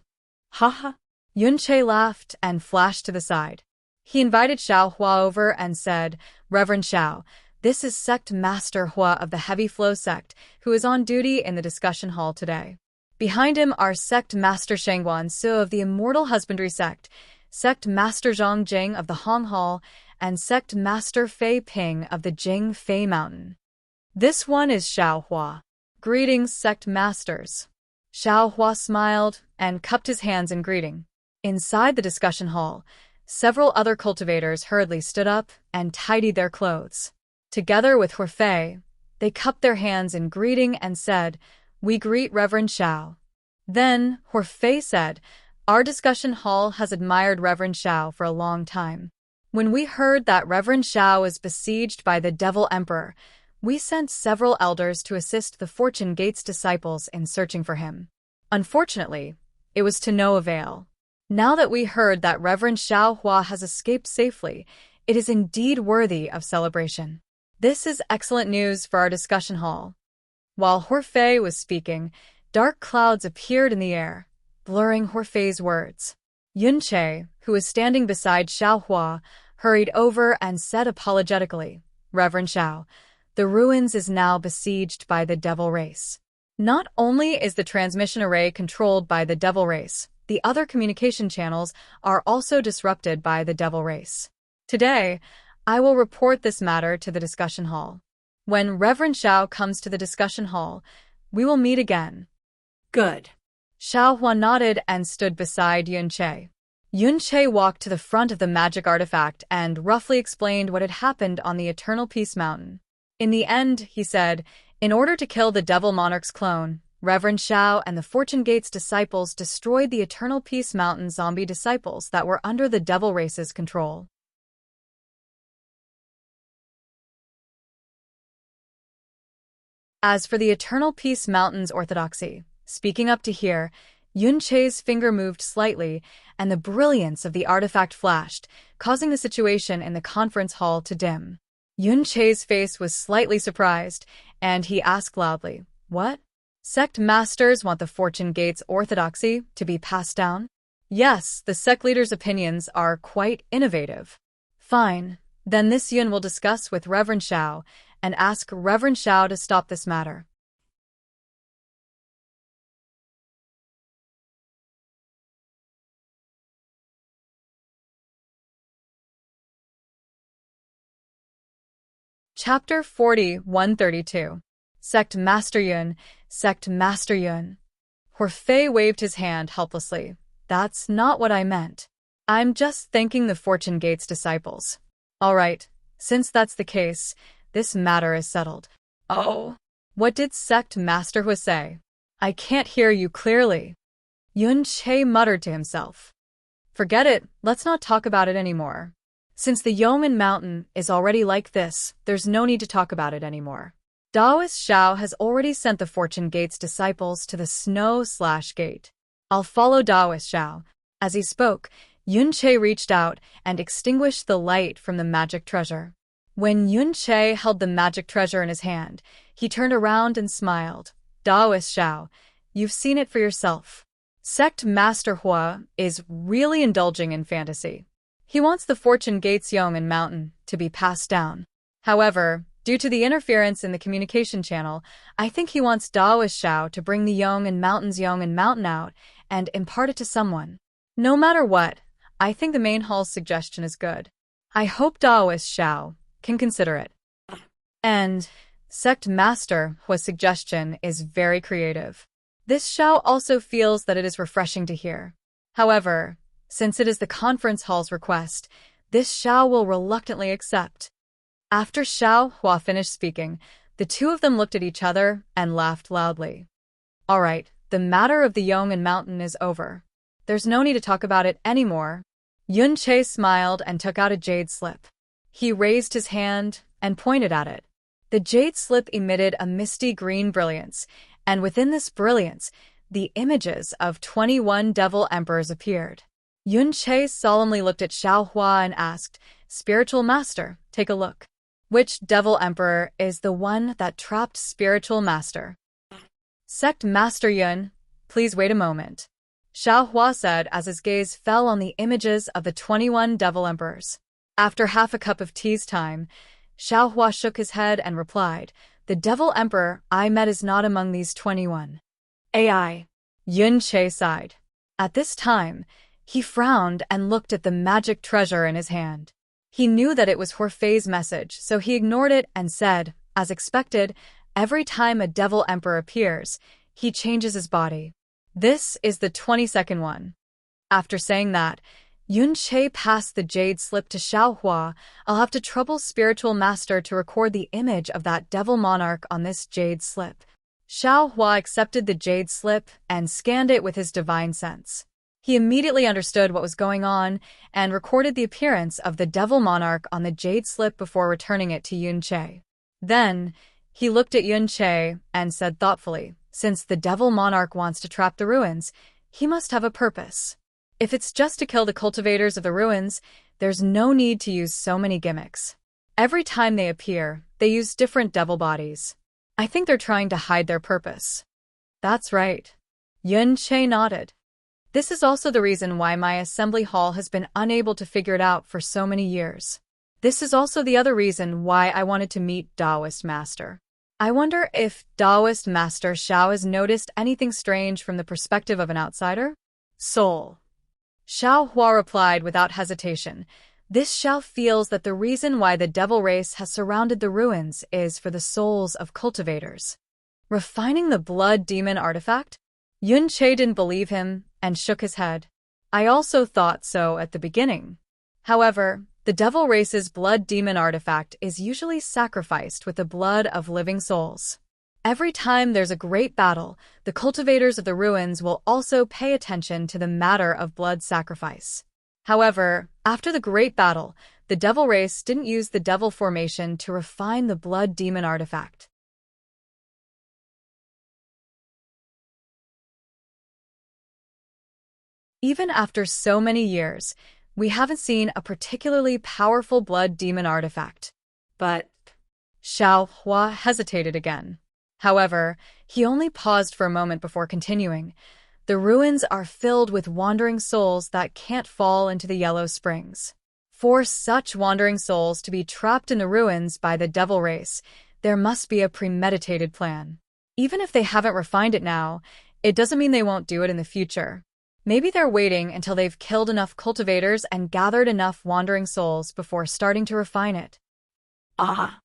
"Ha ha." Yun Che laughed and flashed to the side. He invited Xiao Hua over and said, "Reverend Xiao, this is Sect Master Hua of the Heavy Flow Sect, who is on duty in the discussion hall today. Behind him are Sect Master Shengguan Su of the Immortal Husbandry Sect, Sect Master Zhang Jing of the Hong Hall, and Sect Master Fei Ping of the Jing Fei Mountain. This one is Xiao Hua. Greetings, Sect Masters." Xiao Hua smiled and cupped his hands in greeting. Inside the discussion hall, several other cultivators hurriedly stood up and tidied their clothes. Together with Huifei, they cupped their hands in greeting and said, "We greet Reverend Xiao." Then Huifei said, "Our discussion hall has admired Reverend Xiao for a long time. When we heard that Reverend Xiao was besieged by the Devil Emperor, we sent several elders to assist the Fortune Gate's disciples in searching for him. Unfortunately, it was to no avail. Now that we heard that Reverend Xiao Hua has escaped safely, it is indeed worthy of celebration. This is excellent news for our discussion hall." While Huifei was speaking, dark clouds appeared in the air, blurring Huifei's words. Yun Che, who was standing beside Xiao Hua, hurried over and said apologetically, "Reverend Xiao, the ruins is now besieged by the Devil Race. Not only is the transmission array controlled by the Devil Race, the other communication channels are also disrupted by the Devil Race. Today, I will report this matter to the discussion hall. When Reverend Xiao comes to the discussion hall, we will meet again." Good. Xiao Hua nodded and stood beside Yun Che. Yun Che walked to the front of the magic artifact and roughly explained what had happened on the Eternal Peace Mountain. In the end, he said, "In order to kill the Devil Monarch's clone, Reverend Xiao and the Fortune Gate's disciples destroyed the Eternal Peace Mountain zombie disciples that were under the Devil Race's control. As for the Eternal Peace Mountain's orthodoxy, speaking up to here, Yun Che's finger moved slightly, and the brilliance of the artifact flashed, causing the situation in the conference hall to dim. Yun Che's face was slightly surprised, and he asked loudly, "What? Sect masters want the Fortune Gate's orthodoxy to be passed down?" "Yes, the sect leader's opinions are quite innovative." "Fine, then this Yun will discuss with Reverend Xiao and ask Reverend Xiao to stop this matter." Chapter 40-132. Sect Master Yun, Sect Master Yun. Huifei waved his hand helplessly. "That's not what I meant. I'm just thanking the Fortune Gate's disciples." "All right, since that's the case, this matter is settled." "Oh, what did Sect Master Hu say? I can't hear you clearly." Yun Che muttered to himself. "Forget it, let's not talk about it anymore. Since the Yeoman Mountain is already like this, there's no need to talk about it anymore. Daoist Xiao has already sent the Fortune Gate's disciples to the Snow/Gate. I'll follow Daoist Xiao." As he spoke, Yun Che reached out and extinguished the light from the magic treasure. When Yun Che held the magic treasure in his hand, he turned around and smiled. "Daoist Xiao, you've seen it for yourself. Sect Master Hua is really indulging in fantasy. He wants the Fortune Gate's Yeoman Mountain to be passed down. However, due to the interference in the communication channel, I think he wants Daoist Xiao to bring the Yeoman Mountain out and impart it to someone. No matter what, I think the main hall's suggestion is good. I hope Daoist Xiao can consider it." And Sect Master Hua's suggestion is very creative. This Xiao also feels that it is refreshing to hear. However, since it is the conference hall's request, this Xiao will reluctantly accept. After Xiao Hua finished speaking, the two of them looked at each other and laughed loudly. All right, the matter of the Yong'an Mountain is over. There's no need to talk about it anymore. Yun Che smiled and took out a jade slip. He raised his hand and pointed at it. The jade slip emitted a misty green brilliance, and within this brilliance, the images of 21 devil emperors appeared. Yun Che solemnly looked at Xiao Hua and asked, Spiritual Master, take a look. Which devil emperor is the one that trapped Spiritual Master? Sect Master Yun, please wait a moment. Xiao Hua said as his gaze fell on the images of the 21 devil emperors. After half a cup of tea's time, Xiao Hua shook his head and replied, The devil emperor I met is not among these 21. AI. Yun Che sighed. At this time, he frowned and looked at the magic treasure in his hand. He knew that it was Horfei's message, so he ignored it and said, as expected, every time a devil emperor appears, he changes his body. This is the 22nd one. After saying that, Yun Che passed the jade slip to Xiao Hua. I'll have to trouble Spiritual Master to record the image of that devil monarch on this jade slip. Xiao Hua accepted the jade slip and scanned it with his divine sense. He immediately understood what was going on and recorded the appearance of the devil monarch on the jade slip before returning it to Yun Che. Then, he looked at Yun Che and said thoughtfully, Since the devil monarch wants to trap the ruins, he must have a purpose. If it's just to kill the cultivators of the ruins, there's no need to use so many gimmicks. Every time they appear, they use different devil bodies. I think they're trying to hide their purpose. That's right. Yun Che nodded. This is also the reason why my assembly hall has been unable to figure it out for so many years. This is also the other reason why I wanted to meet Taoist Master. I wonder if Taoist Master Xiao has noticed anything strange from the perspective of an outsider? Soul. Xiao Hua replied without hesitation. This Xiao feels that the reason why the devil race has surrounded the ruins is for the souls of cultivators. Refining the blood demon artifact? Yun Che didn't believe him and shook his head. I also thought so at the beginning. However, the devil race's blood demon artifact is usually sacrificed with the blood of living souls. Every time there's a great battle, the cultivators of the ruins will also pay attention to the matter of blood sacrifice. However, after the great battle, the devil race didn't use the devil formation to refine the blood demon artifact. Even after so many years, we haven't seen a particularly powerful blood demon artifact. But Xiao Hua hesitated again. However, he only paused for a moment before continuing. The ruins are filled with wandering souls that can't fall into the Yellow Springs. For such wandering souls to be trapped in the ruins by the devil race, there must be a premeditated plan. Even if they haven't refined it now, it doesn't mean they won't do it in the future. Maybe they're waiting until they've killed enough cultivators and gathered enough wandering souls before starting to refine it. Ah!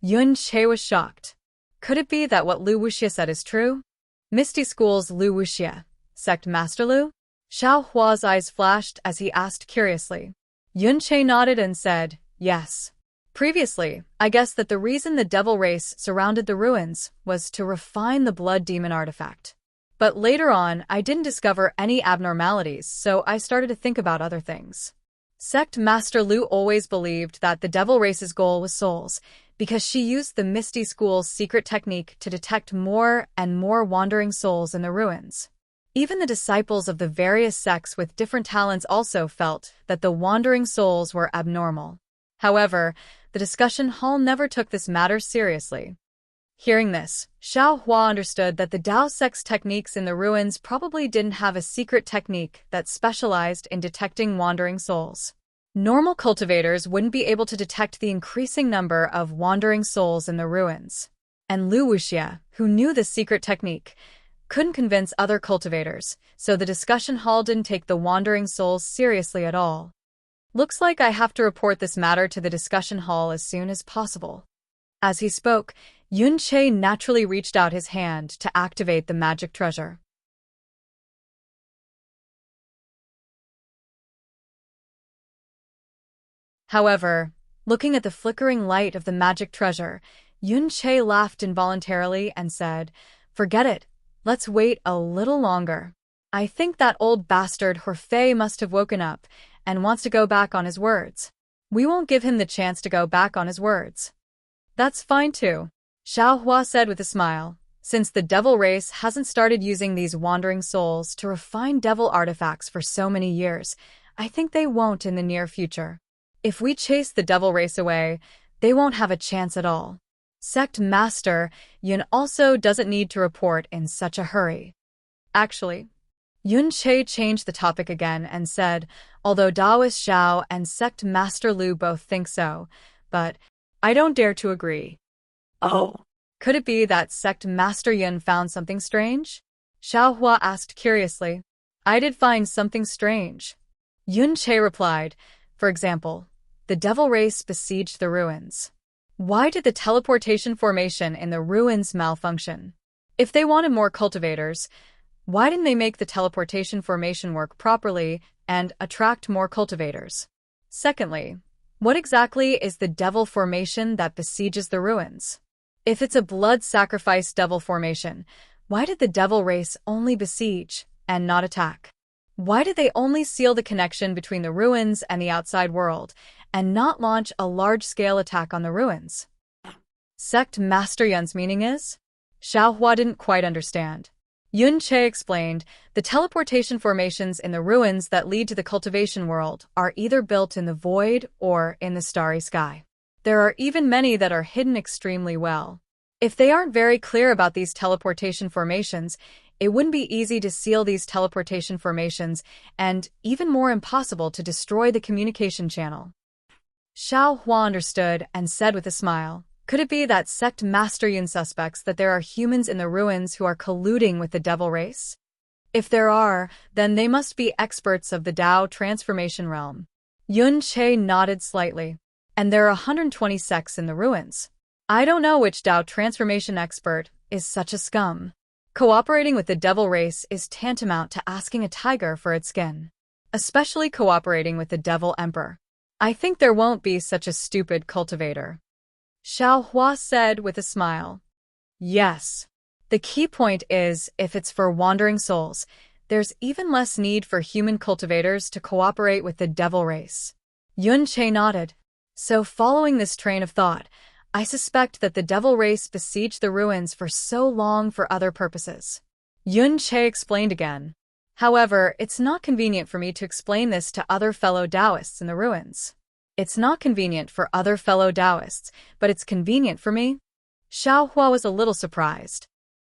Yun Che was shocked. Could it be that what Lu Wuxia said is true? Misty School's Lu Wuxia, Sect Master Lu? Xiao Hua's eyes flashed as he asked curiously. Yun Che nodded and said, Yes. Previously, I guessed that the reason the devil race surrounded the ruins was to refine the blood demon artifact. But later on, I didn't discover any abnormalities, so I started to think about other things. Sect Master Lu always believed that the devil race's goal was souls, because she used the Misty School's secret technique to detect more and more wandering souls in the ruins. Even the disciples of the various sects with different talents also felt that the wandering souls were abnormal. However, the discussion hall never took this matter seriously. Hearing this, Xiao Hua understood that the Dao sect's techniques in the ruins probably didn't have a secret technique that specialized in detecting wandering souls. Normal cultivators wouldn't be able to detect the increasing number of wandering souls in the ruins. And Lu Wuxia, who knew the secret technique, couldn't convince other cultivators, so the discussion hall didn't take the wandering souls seriously at all. Looks like I have to report this matter to the discussion hall as soon as possible. As he spoke, Yun-Che naturally reached out his hand to activate the magic treasure. However, looking at the flickering light of the magic treasure, Yun-Che laughed involuntarily and said, "Forget it. Let's wait a little longer. I think that old bastard Horfei must have woken up and wants to go back on his words. We won't give him the chance to go back on his words." "That's fine too," Xiaohua said with a smile. "Since the devil race hasn't started using these wandering souls to refine devil artifacts for so many years, I think they won't in the near future. If we chase the devil race away, they won't have a chance at all. Sect Master Yun also doesn't need to report in such a hurry." Actually, Yun-Che changed the topic again and said, "Although Daoist Xiao and Sect Master Lu both think so, but I don't dare to agree." Oh. "Could it be that Sect Master Yun found something strange?" Xiaohua asked curiously. "I did find something strange," Yun-Che replied. "For example, the devil race besieged the ruins. Why did the teleportation formation in the ruins malfunction? If they wanted more cultivators, why didn't they make the teleportation formation work properly and attract more cultivators? Secondly, what exactly is the devil formation that besieges the ruins? If it's a blood sacrifice devil formation, why did the devil race only besiege and not attack? Why did they only seal the connection between the ruins and the outside world and not launch a large-scale attack on the ruins?" Sect Master Yun's meaning is? Xiaohua didn't quite understand. Yun-Che explained, "The teleportation formations in the ruins that lead to the cultivation world are either built in the void or in the starry sky. There are even many that are hidden extremely well. If they aren't very clear about these teleportation formations, it wouldn't be easy to seal these teleportation formations and even more impossible to destroy the communication channel." Xiaohua understood and said with a smile, "Could it be that Sect Master Yun suspects that there are humans in the ruins who are colluding with the devil race? If there are, then they must be experts of the Dao transformation realm." Yun-Che nodded slightly. "And there are 120 sects in the ruins. I don't know which Dao transformation expert is such a scum. Cooperating with the devil race is tantamount to asking a tiger for its skin. Especially cooperating with the devil emperor. I think there won't be such a stupid cultivator." Xiaohua said with a smile. "Yes. The key point is, if it's for wandering souls, there's even less need for human cultivators to cooperate with the devil race." Yun-Che nodded. "So following this train of thought, I suspect that the devil race besieged the ruins for so long for other purposes." Yun-Che explained again. "However, it's not convenient for me to explain this to other fellow Taoists in the ruins." "It's not convenient for other fellow Taoists, but it's convenient for me?" Xiaohua was a little surprised.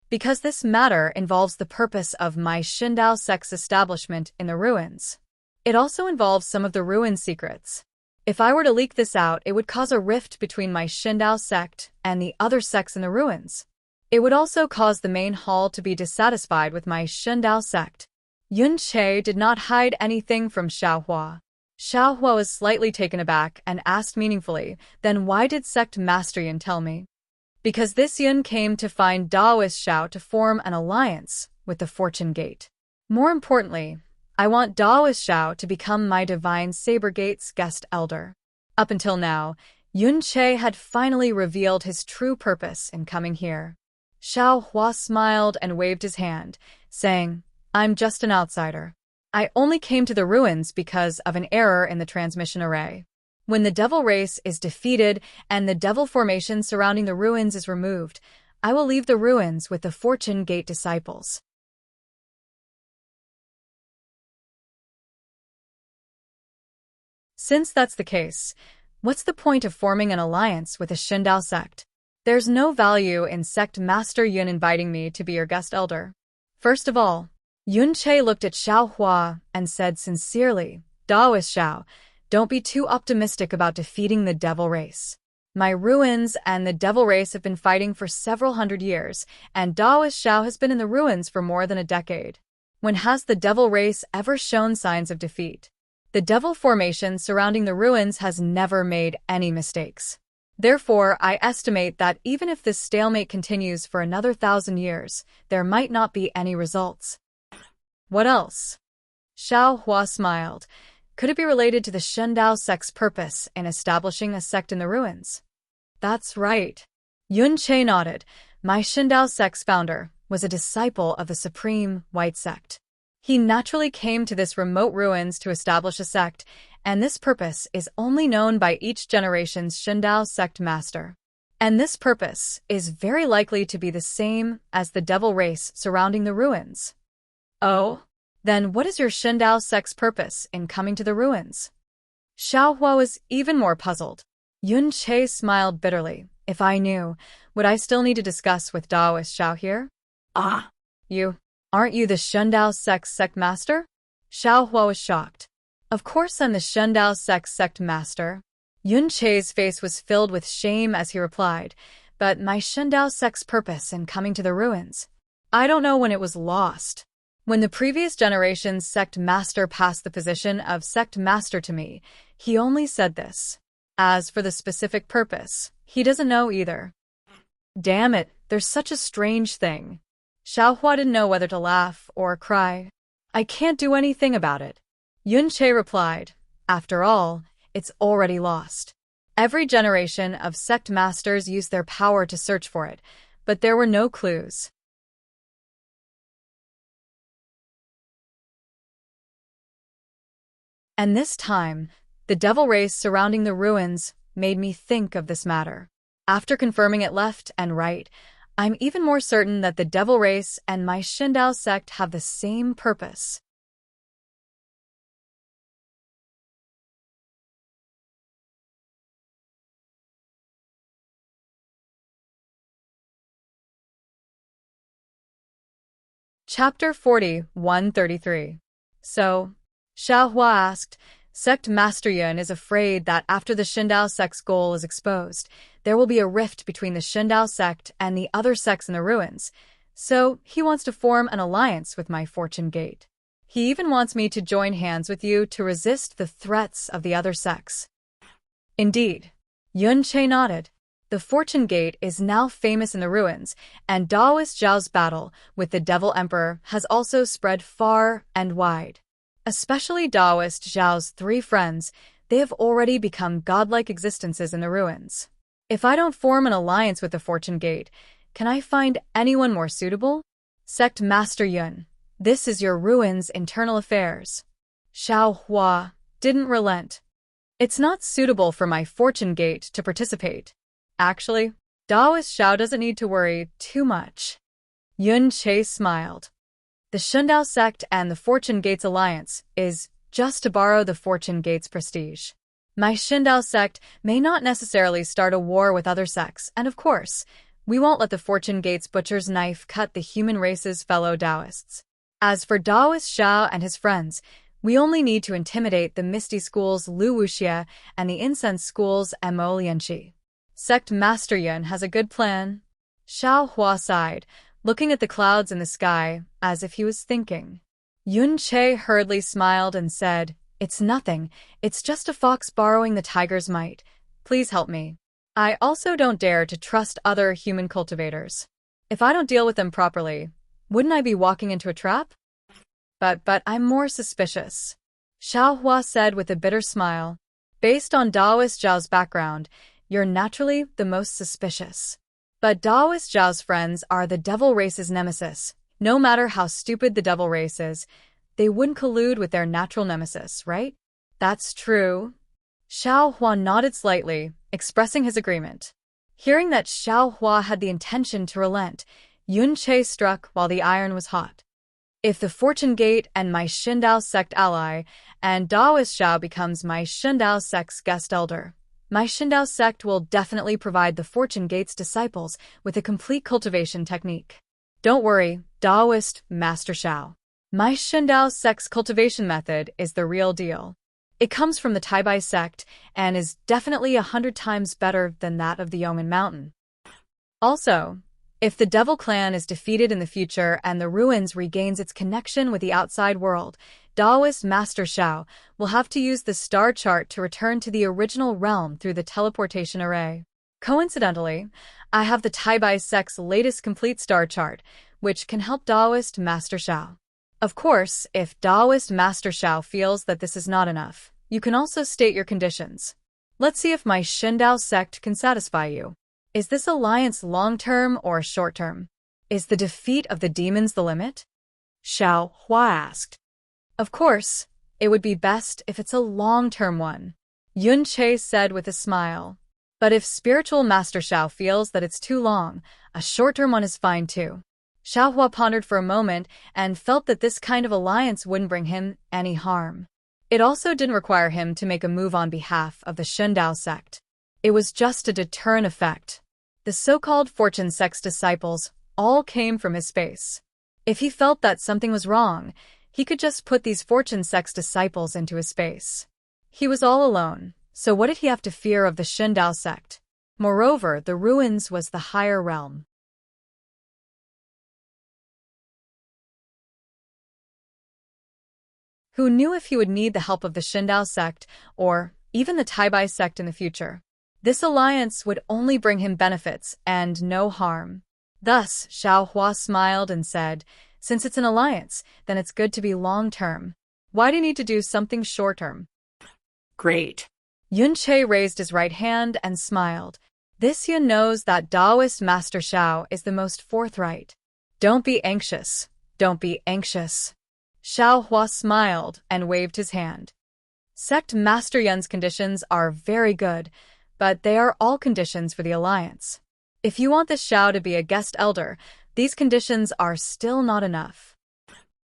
"Because this matter involves the purpose of my Xindao sect's establishment in the ruins. It also involves some of the ruin secrets. If I were to leak this out, it would cause a rift between my Xindao sect and the other sects in the ruins. It would also cause the main hall to be dissatisfied with my Xindao sect." Yun-Che did not hide anything from Xiaohua. Xiaohua was slightly taken aback and asked meaningfully, "Then why did Sect Master Yun tell me?" "Because this Yun came to find Daoist Xiao to form an alliance with the Fortune Gate. More importantly, I want Daoist Xiao to become my Divine Saber Gate's guest elder." Up until now, Yun-Che had finally revealed his true purpose in coming here. Xiaohua smiled and waved his hand, saying, "I'm just an outsider. I only came to the ruins because of an error in the transmission array. When the devil race is defeated and the devil formation surrounding the ruins is removed, I will leave the ruins with the Fortune Gate disciples." "Since that's the case, what's the point of forming an alliance with a Xindao sect? There's no value in Sect Master Yun inviting me to be your guest elder." First of all, Yun-Che looked at Xiaohua and said sincerely, "Daoist Xiao, don't be too optimistic about defeating the devil race. My ruins and the devil race have been fighting for several hundred years, and Daoist Xiao has been in the ruins for more than a decade. When has the devil race ever shown signs of defeat? The devil formation surrounding the ruins has never made any mistakes. Therefore, I estimate that even if this stalemate continues for another 1,000 years, there might not be any results. What else? Xiao Hua smiled. Could it be related to the Shendao sect's purpose in establishing a sect in the ruins? That's right. Yun Che nodded. My Shendao sect's founder was a disciple of the Supreme White Sect. He naturally came to this remote ruins to establish a sect, and this purpose is only known by each generation's Shendao sect master. And this purpose is very likely to be the same as the devil race surrounding the ruins. Oh? Then what is your Shendao sect's purpose in coming to the ruins? Xiao Hua was even more puzzled. Yun Che smiled bitterly. If I knew, would I still need to discuss with Daoist Xiao here? Ah, aren't you the Shendao sect's sect master? Xiao Hua was shocked. Of course I'm the Shendao sect's sect master. Yun Che's face was filled with shame as he replied, but my Shendao sect's purpose in coming to the ruins, I don't know when it was lost. When the previous generation's sect master passed the position of sect master to me, he only said this. As for the specific purpose, he doesn't know either. Damn it, there's such a strange thing. Xiao Hua didn't know whether to laugh or cry. I can't do anything about it. Yun Che replied, after all, it's already lost. Every generation of sect masters used their power to search for it, but there were no clues. And this time, the devil race surrounding the ruins made me think of this matter. After confirming it left and right, I'm even more certain that the devil race and my Shendao sect have the same purpose. Chapter 40, 133. So, Xiao Hua asked, Sect Master Yun is afraid that after the Shendao sect's goal is exposed, there will be a rift between the Shendao sect and the other sects in the ruins, so he wants to form an alliance with my Fortune Gate. He even wants me to join hands with you to resist the threats of the other sects. Indeed. Yun Che nodded. The Fortune Gate is now famous in the ruins, and Daoist Zhao's battle with the Devil Emperor has also spread far and wide. Especially Daoist Zhao's 3 friends, they have already become godlike existences in the ruins. If I don't form an alliance with the Fortune Gate, can I find anyone more suitable? Sect Master Yun, this is your ruins' internal affairs. Xiao Hua didn't relent. It's not suitable for my Fortune Gate to participate. Actually, Daoist Xiao doesn't need to worry too much. Yun Che smiled. The Shendao sect and the Fortune Gate's alliance is just to borrow the Fortune Gate's prestige. My Shendao sect may not necessarily start a war with other sects, and of course, we won't let the Fortune Gate's butcher's knife cut the human race's fellow Daoists. As for Daoist Xiao and his friends, we only need to intimidate the Misty School's Lu Wuxia and the Incense School's Mo Lianqi. Sect Master Yun has a good plan. Xiao Hua sighed, looking at the clouds in the sky as if he was thinking. Yun Che hurriedly smiled and said, It's nothing, it's just a fox borrowing the tiger's might. Please help me. I also don't dare to trust other human cultivators. If I don't deal with them properly, wouldn't I be walking into a trap? But I'm more suspicious. Xiao Hua said with a bitter smile. Based on Daoist Zhao's background, you're naturally the most suspicious. But Daoist Zhao's friends are the devil race's nemesis. No matter how stupid the devil race is, they wouldn't collude with their natural nemesis, right? That's true. Xiao Hua nodded slightly, expressing his agreement. Hearing that Xiao Hua had the intention to relent, Yun Che struck while the iron was hot. If the Fortune Gate and my Shendao sect ally, and Daoist Xiao becomes my Shendao sect's guest elder, my Shendao sect will definitely provide the Fortune Gate's disciples with a complete cultivation technique. Don't worry, Daoist Master Xiao. My Shendao sect's cultivation method is the real deal. It comes from the Taibai sect and is definitely 100 times better than that of the Omen Mountain. Also, if the Devil Clan is defeated in the future and the ruins regains its connection with the outside world, Daoist Master Xiao will have to use the star chart to return to the original realm through the teleportation array. Coincidentally, I have the Taibai sect's latest complete star chart, which can help Taoist Master Shao. Of course, if Taoist Master Shao feels that this is not enough, you can also state your conditions. Let's see if my Shindao sect can satisfy you. Is this alliance long-term or short-term? Is the defeat of the demons the limit? Xiao Hua asked. Of course, it would be best if it's a long-term one, Yun Che said with a smile. But if spiritual Master Shao feels that it's too long, a short-term one is fine too. Xiao Hua pondered for a moment and felt that this kind of alliance wouldn't bring him any harm. It also didn't require him to make a move on behalf of the Shindao sect. It was just a deterrent effect. The so-called Fortune sect's disciples all came from his space. If he felt that something was wrong, he could just put these Fortune sect's disciples into his space. He was all alone, so what did he have to fear of the Shindao sect? Moreover, the ruins was the higher realm. Who knew if he would need the help of the Shindao sect, or even the Taibai sect in the future? This alliance would only bring him benefits and no harm. Thus, Xiao Hua smiled and said, since it's an alliance, then it's good to be long-term. Why do you need to do something short-term? Great. Yun Che raised his right hand and smiled. This Yun knows that Taoist Master Shao is the most forthright. Don't be anxious. Don't be anxious. Xiao Hua smiled and waved his hand. Sect Master Yun's conditions are very good, but they are all conditions for the alliance. If you want this Shao to be a guest elder, these conditions are still not enough.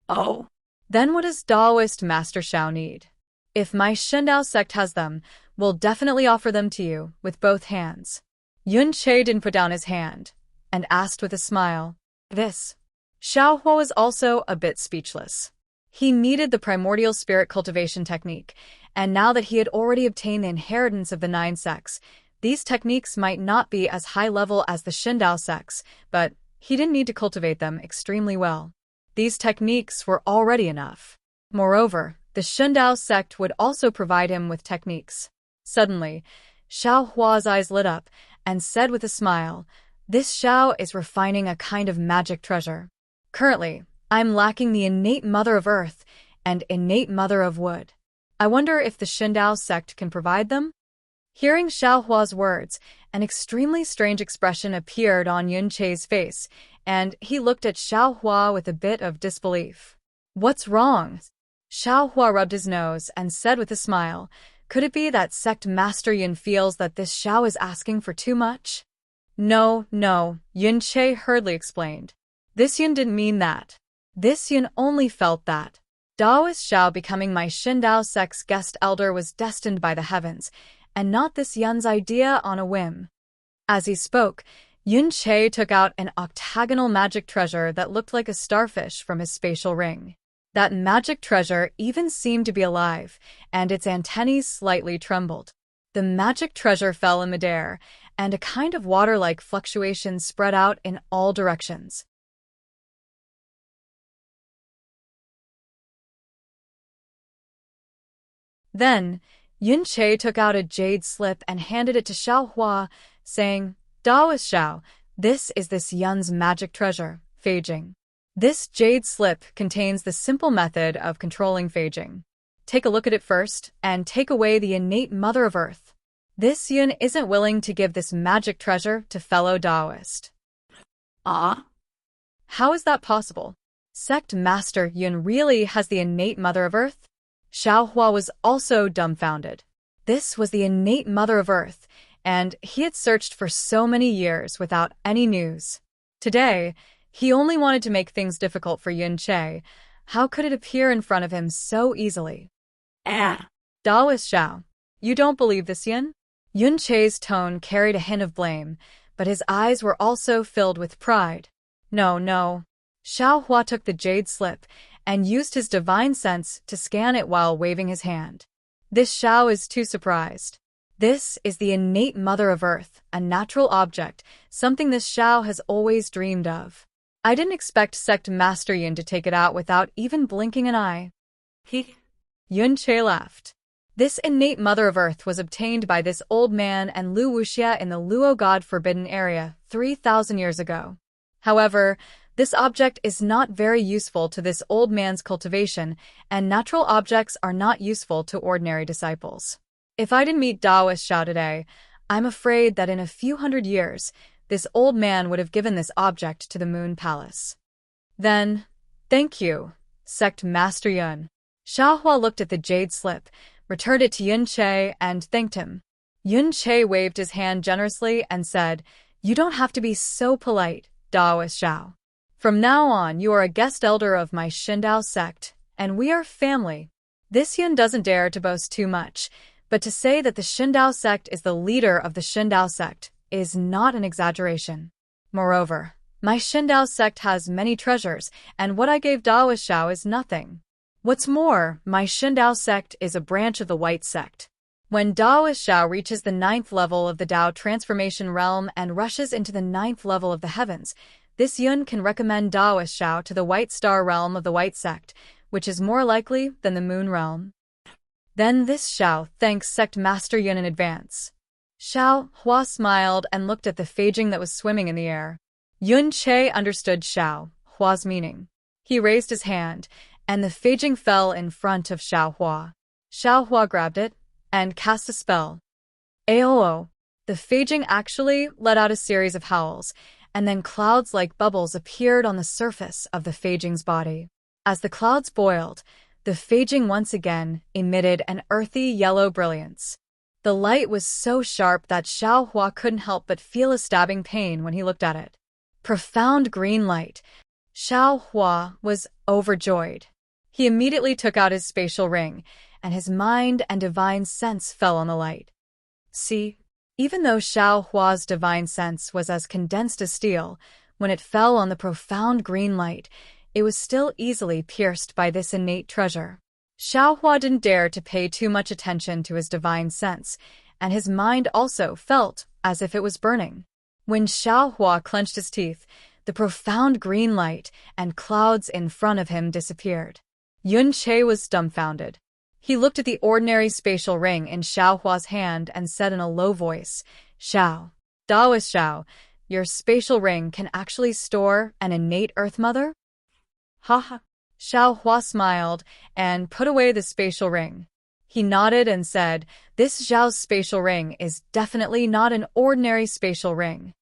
Oh. Then what does Taoist Master Shao need? If my Shindao sect has them, we'll definitely offer them to you with both hands. Yun Che didn't put down his hand and asked with a smile. This. Xiao Hua was also a bit speechless. He needed the primordial spirit cultivation technique, and now that he had already obtained the inheritance of the 9 sects, these techniques might not be as high level as the Shindao sects, but he didn't need to cultivate them extremely well. These techniques were already enough. Moreover, the Shindao sect would also provide him with techniques. Suddenly, Xiao Hua's eyes lit up and said with a smile, this Xiao is refining a kind of magic treasure. Currently, I'm lacking the innate mother of earth and innate mother of wood. I wonder if the Shindao sect can provide them? Hearing Xiao Hua's words, an extremely strange expression appeared on Yun Che's face, and he looked at Xiao Hua with a bit of disbelief. What's wrong? Xiao Hua rubbed his nose and said with a smile, could it be that Sect Master Yun feels that this Xiao is asking for too much? No, Yun Che hurriedly explained. This Yun didn't mean that. This Yun only felt that. Taoist Xiao becoming my Shindao sect's guest elder was destined by the heavens, and not this Yun's idea on a whim. As he spoke, Yun Che took out an octagonal magic treasure that looked like a starfish from his spatial ring. That magic treasure even seemed to be alive, and its antennae slightly trembled. The magic treasure fell in midair, and a kind of water-like fluctuation spread out in all directions. Then, Yun Che took out a jade slip and handed it to Xiao Hua, saying, Taoist Xiao, this is this Yun's magic treasure, Feijing. This jade slip contains the simple method of controlling Feijing. Take a look at it first, and take away the innate mother of earth. This Yun isn't willing to give this magic treasure to fellow Taoist. Ah? How is that possible? Sect Master Yun really has the innate mother of earth? Xiao Hua was also dumbfounded. This was the innate mother of earth, and he had searched for so many years without any news. Today, he only wanted to make things difficult for Yun Che. How could it appear in front of him so easily? Taoist Xiao, you don't believe this, Yun? Yun Che's tone carried a hint of blame, but his eyes were also filled with pride. No. Xiao Hua took the jade slip and used his divine sense to scan it while waving his hand. This Xiao is too surprised. This is the innate mother of earth, a natural object, something this Xiao has always dreamed of. I didn't expect Sect Master Yun to take it out without even blinking an eye. He? Yun Che laughed. This innate Mother of Earth was obtained by this old man and Lu Wuxia in the Luo God Forbidden area 3,000 years ago. However, this object is not very useful to this old man's cultivation, and natural objects are not useful to ordinary disciples. If I didn't meet Taoist Xiao today, I'm afraid that in a few hundred years, this old man would have given this object to the Moon Palace. Then, thank you, Sect Master Yun. Xiaohua looked at the jade slip, returned it to Yun Che, and thanked him. Yun Che waved his hand generously and said, "You don't have to be so polite, Taoist Xiao. From now on, you are a guest elder of my Xindao sect, and we are family." This Yun doesn't dare to boast too much, but to say that the Xindao sect is the leader of the Xindao sect is not an exaggeration. Moreover, my Xindao sect has many treasures, and what I gave Taoist Xiao is nothing. What's more, my Xindao sect is a branch of the White sect. When Taoist Xiao reaches the 9th level of the Tao transformation realm and rushes into the 9th level of the heavens, this Yun can recommend Taoist Xiao to the White Star realm of the White sect, which is more likely than the Moon realm. Then this Xiao thanks Sect Master Yun in advance. Xiao Hua smiled and looked at the Feijing that was swimming in the air. Yun Che understood Xiao Hua's meaning. He raised his hand, and the Feijing fell in front of Xiao Hua. Xiao Hua grabbed it and cast a spell. Aoo! The Feijing actually let out a series of howls, and then clouds like bubbles appeared on the surface of the Feijing's body. As the clouds boiled, the Feijing once again emitted an earthy yellow brilliance. The light was so sharp that Xiao Hua couldn't help but feel a stabbing pain when he looked at it. Profound green light. Xiao Hua was overjoyed. He immediately took out his spatial ring, and his mind and divine sense fell on the light. See, even though Xiao Hua's divine sense was as condensed as steel, when it fell on the profound green light, it was still easily pierced by this innate treasure. Xiao Hua didn't dare to pay too much attention to his divine sense, and his mind also felt as if it was burning. When Xiao Hua clenched his teeth, the profound green light and clouds in front of him disappeared. Yun Che was dumbfounded. He looked at the ordinary spatial ring in Xiao Hua's hand and said in a low voice, "Xiao, Taoist Xiao, your spatial ring can actually store an innate Earth Mother?" Ha ha. Xiao Hua smiled and put away the spatial ring. He nodded and said, "This Xiao's spatial ring is definitely not an ordinary spatial ring."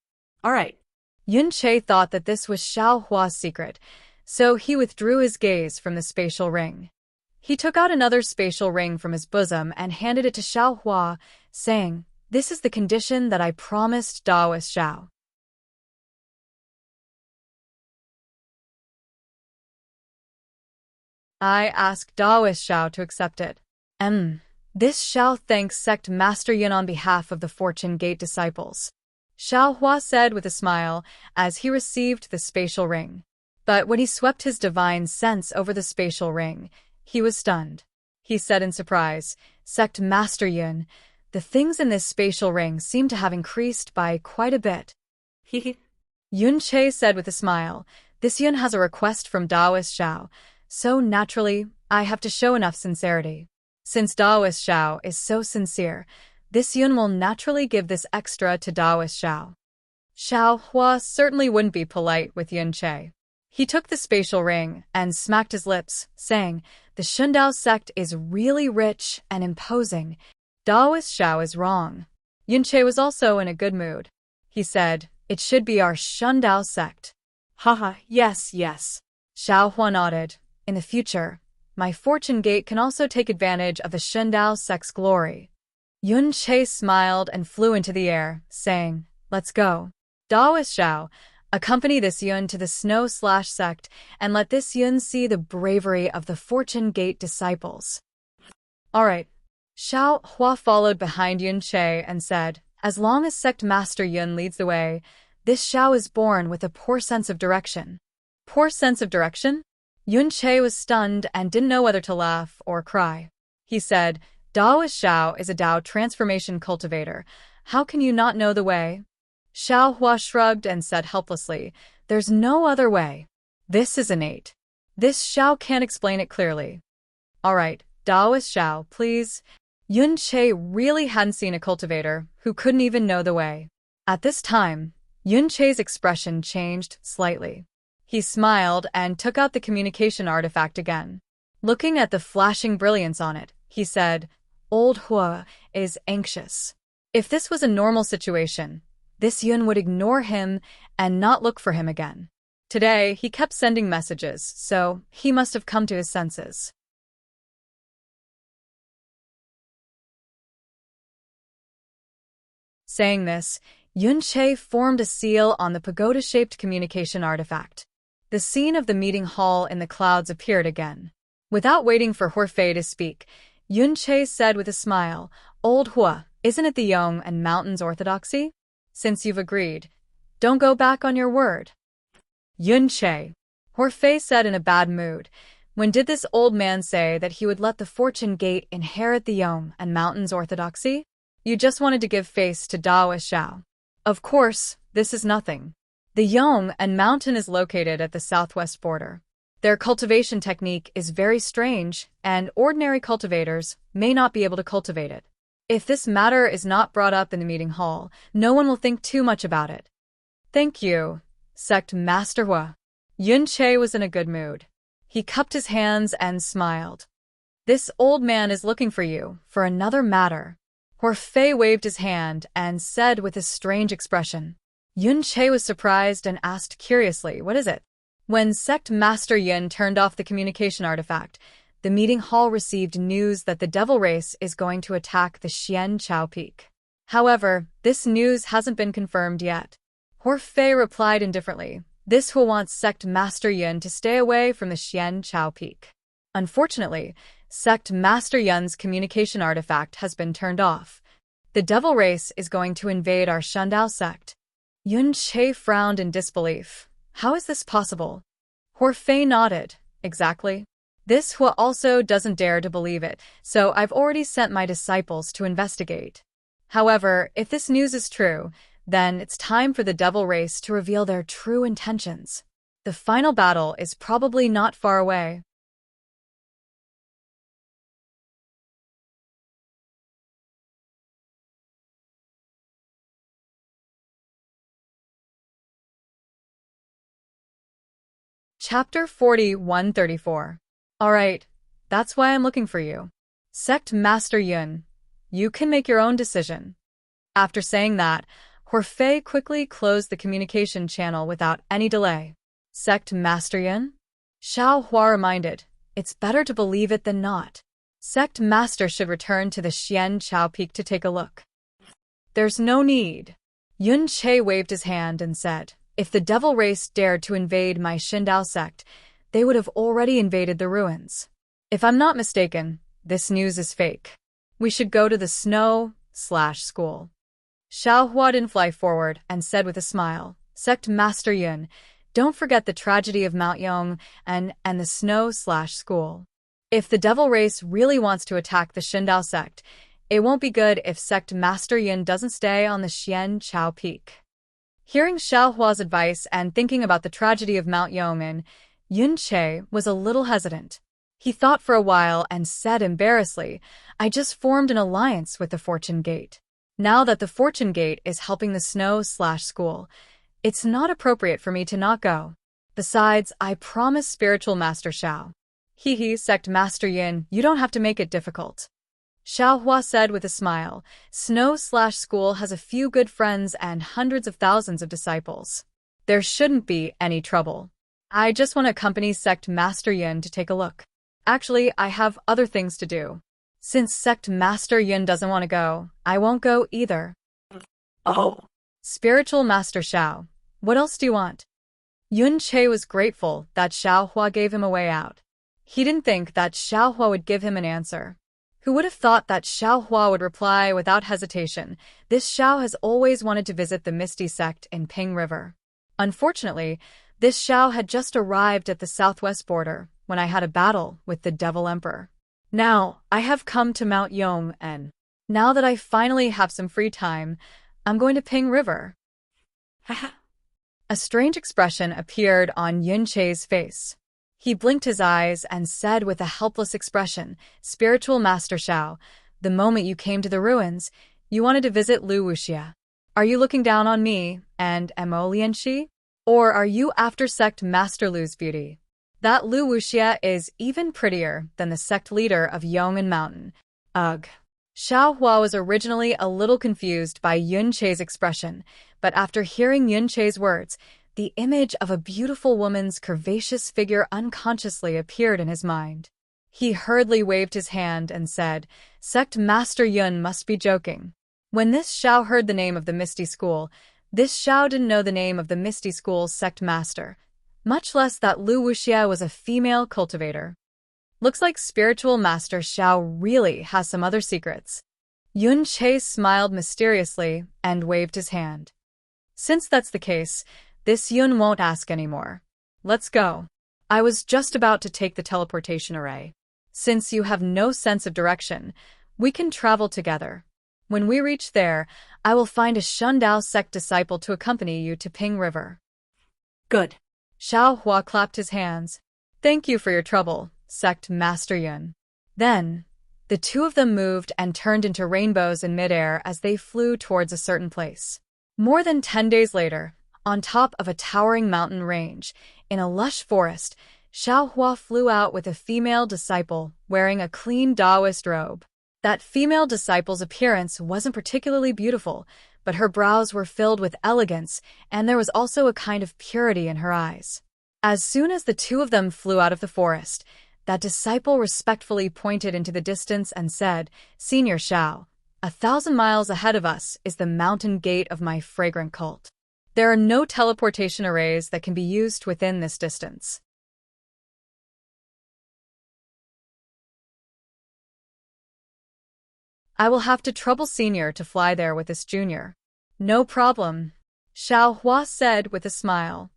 All right. Yun Che thought that this was Xiao Hua's secret, so he withdrew his gaze from the spatial ring. He took out another spatial ring from his bosom and handed it to Xiao Hua, saying, "This is the condition that I promised Taoist Xiao." I asked Taoist Xiao to accept it. This Xiao thanks Sect Master Yin on behalf of the Fortune Gate disciples. Xiao Hua said with a smile as he received the spatial ring. But when he swept his divine sense over the spatial ring, he was stunned. He said in surprise, "Sect Master Yin, the things in this spatial ring seem to have increased by quite a bit." Yun Che said with a smile, "This Yun has a request from Taoist Xiao, so naturally, I have to show enough sincerity. Since Taoist Xiao is so sincere, this Yun will naturally give this extra to Taoist Xiao." Xiao Hua certainly wouldn't be polite with Yun Che. He took the spatial ring and smacked his lips, saying, "The Xindao sect is really rich and imposing. Taoist Xiao is wrong." Yun Che was also in a good mood. He said, "It should be our Xindao sect." Haha, yes, yes. Xiao Hua nodded. "In the future, my Fortune Gate can also take advantage of the Xindao sect's glory." Yun Che smiled and flew into the air, saying, "Let's go. Taoist Xiao, accompany this Yun to the Snow/Sect and let this Yun see the bravery of the Fortune Gate disciples." All right. Xiao Hua followed behind Yun Che and said, "As long as Sect Master Yun leads the way, this Xiao is born with a poor sense of direction." Poor sense of direction? Yun Che was stunned and didn't know whether to laugh or cry. He said, "Taoist Xiao is a Tao transformation cultivator. How can you not know the way?" Xiao Hua shrugged and said helplessly, "There's no other way. This is innate. This Xiao can't explain it clearly." All right, Taoist Xiao, please. Yun Che really hadn't seen a cultivator who couldn't even know the way. At this time, Yun Che's expression changed slightly. He smiled and took out the communication artifact again. Looking at the flashing brilliance on it, he said, "Old Hua is anxious." If this was a normal situation, this Yun would ignore him and not look for him again. Today, he kept sending messages, so he must have come to his senses. Saying this, Yun Che formed a seal on the pagoda-shaped communication artifact. The scene of the meeting hall in the clouds appeared again. Without waiting for Horfei to speak, Yun Che said with a smile, "Old Hua, isn't it the Yong and Mountains orthodoxy? Since you've agreed, don't go back on your word." Yun Che, Horfei said in a bad mood. When did this old man say that he would let the Fortune Gate inherit the Yong and Mountains orthodoxy? You just wanted to give face to Dao Shao. Of course, this is nothing. The Yong and Mountain is located at the southwest border. Their cultivation technique is very strange, and ordinary cultivators may not be able to cultivate it. If this matter is not brought up in the meeting hall, no one will think too much about it. Thank you, Sect Master Hua. Yun Che was in a good mood. He cupped his hands and smiled. This old man is looking for you, for another matter. Horfei waved his hand and said with a strange expression. Yun Che was surprised and asked curiously, "What is it?" When Sect Master Yun turned off the communication artifact, the meeting hall received news that the Devil Race is going to attack the Xian Chao Peak. However, this news hasn't been confirmed yet. Horfei replied indifferently, "This who wants Sect Master Yun to stay away from the Xian Chao Peak." Unfortunately, Sect Master Yun's communication artifact has been turned off. The Devil Race is going to invade our Shundao sect. Yun Che frowned in disbelief. How is this possible? Horfei nodded. Exactly. This Hua also doesn't dare to believe it, so I've already sent my disciples to investigate. However, if this news is true, then it's time for the Devil Race to reveal their true intentions. The final battle is probably not far away. Chapter 4134. Alright, that's why I'm looking for you. Sect Master Yun, you can make your own decision. After saying that, Horfei quickly closed the communication channel without any delay. Sect Master Yun? Shao Hua reminded, it's better to believe it than not. Sect Master should return to the Xian Chao Peak to take a look. There's no need. Yun Che waved his hand and said, if the Devil Race dared to invade my Shindao sect, they would have already invaded the ruins. If I'm not mistaken, this news is fake. We should go to the snow/school. Shao Hua didn't fly forward and said with a smile, Sect Master Yun, don't forget the tragedy of Mount Yong and the snow/school. If the Devil Race really wants to attack the Shindao sect, it won't be good if Sect Master Yun doesn't stay on the Xian Chao Peak. Hearing Shao Hua's advice and thinking about the tragedy of Mount Yongmen, Yun Che was a little hesitant. He thought for a while and said embarrassedly, I just formed an alliance with the Fortune Gate. Now that the Fortune Gate is helping the snow/school, it's not appropriate for me to not go. Besides, I promised Spiritual Master Shao. Sect Master Yin, you don't have to make it difficult. Shao Hua said with a smile, Snow/school has a few good friends and hundreds of thousands of disciples. There shouldn't be any trouble. I just want to accompany Sect Master Yin to take a look. Actually, I have other things to do. Since Sect Master Yin doesn't want to go, I won't go either. Oh. Spiritual Master Shao, what else do you want? Yun Che was grateful that Shao Hua gave him a way out. He didn't think that Shao Hua would give him an answer. Who would have thought that Shao Hua would reply without hesitation, this Shao has always wanted to visit the Misty Sect in Ping River. Unfortunately, this Shao had just arrived at the southwest border when I had a battle with the Devil Emperor. Now, I have come to Mount Yong and now that I finally have some free time, I'm going to Ping River. A strange expression appeared on Yun Che's face. He blinked his eyes and said with a helpless expression, Spiritual Master Shao, the moment you came to the ruins, you wanted to visit Lu Wuxia. Are you looking down on me and Mo Lianxi? Or are you after sect Master Lu's beauty? That Lu Wuxia is even prettier than the sect leader of Yong'an Mountain. Ugh. Xiao Hua was originally a little confused by Yun Che's expression, but after hearing Yun Che's words, the image of a beautiful woman's curvaceous figure unconsciously appeared in his mind. He hurriedly waved his hand and said, "Sect Master Yun must be joking." When this Xiao heard the name of the Misty School, this Xiao didn't know the name of the Misty School's sect master, much less that Lu Wuxia was a female cultivator. Looks like spiritual master Xiao really has some other secrets. Yun Che smiled mysteriously and waved his hand. Since that's the case, this Yun won't ask anymore. Let's go. I was just about to take the teleportation array. Since you have no sense of direction, we can travel together. When we reach there, I will find a Shundao sect disciple to accompany you to Ping River. Good. Xiao Hua clapped his hands. Thank you for your trouble, sect Master Yun. Then, the two of them moved and turned into rainbows in midair as they flew towards a certain place. More than 10 days later, on top of a towering mountain range, in a lush forest, Xiao Hua flew out with a female disciple wearing a clean Taoist robe. That female disciple's appearance wasn't particularly beautiful, but her brows were filled with elegance, and there was also a kind of purity in her eyes. As soon as the two of them flew out of the forest, that disciple respectfully pointed into the distance and said, "Senior Xiao, 1,000 miles ahead of us is the mountain gate of my fragrant cult. There are no teleportation arrays that can be used within this distance. I will have to trouble Senior to fly there with this junior." "No problem," Xiao Hua said with a smile.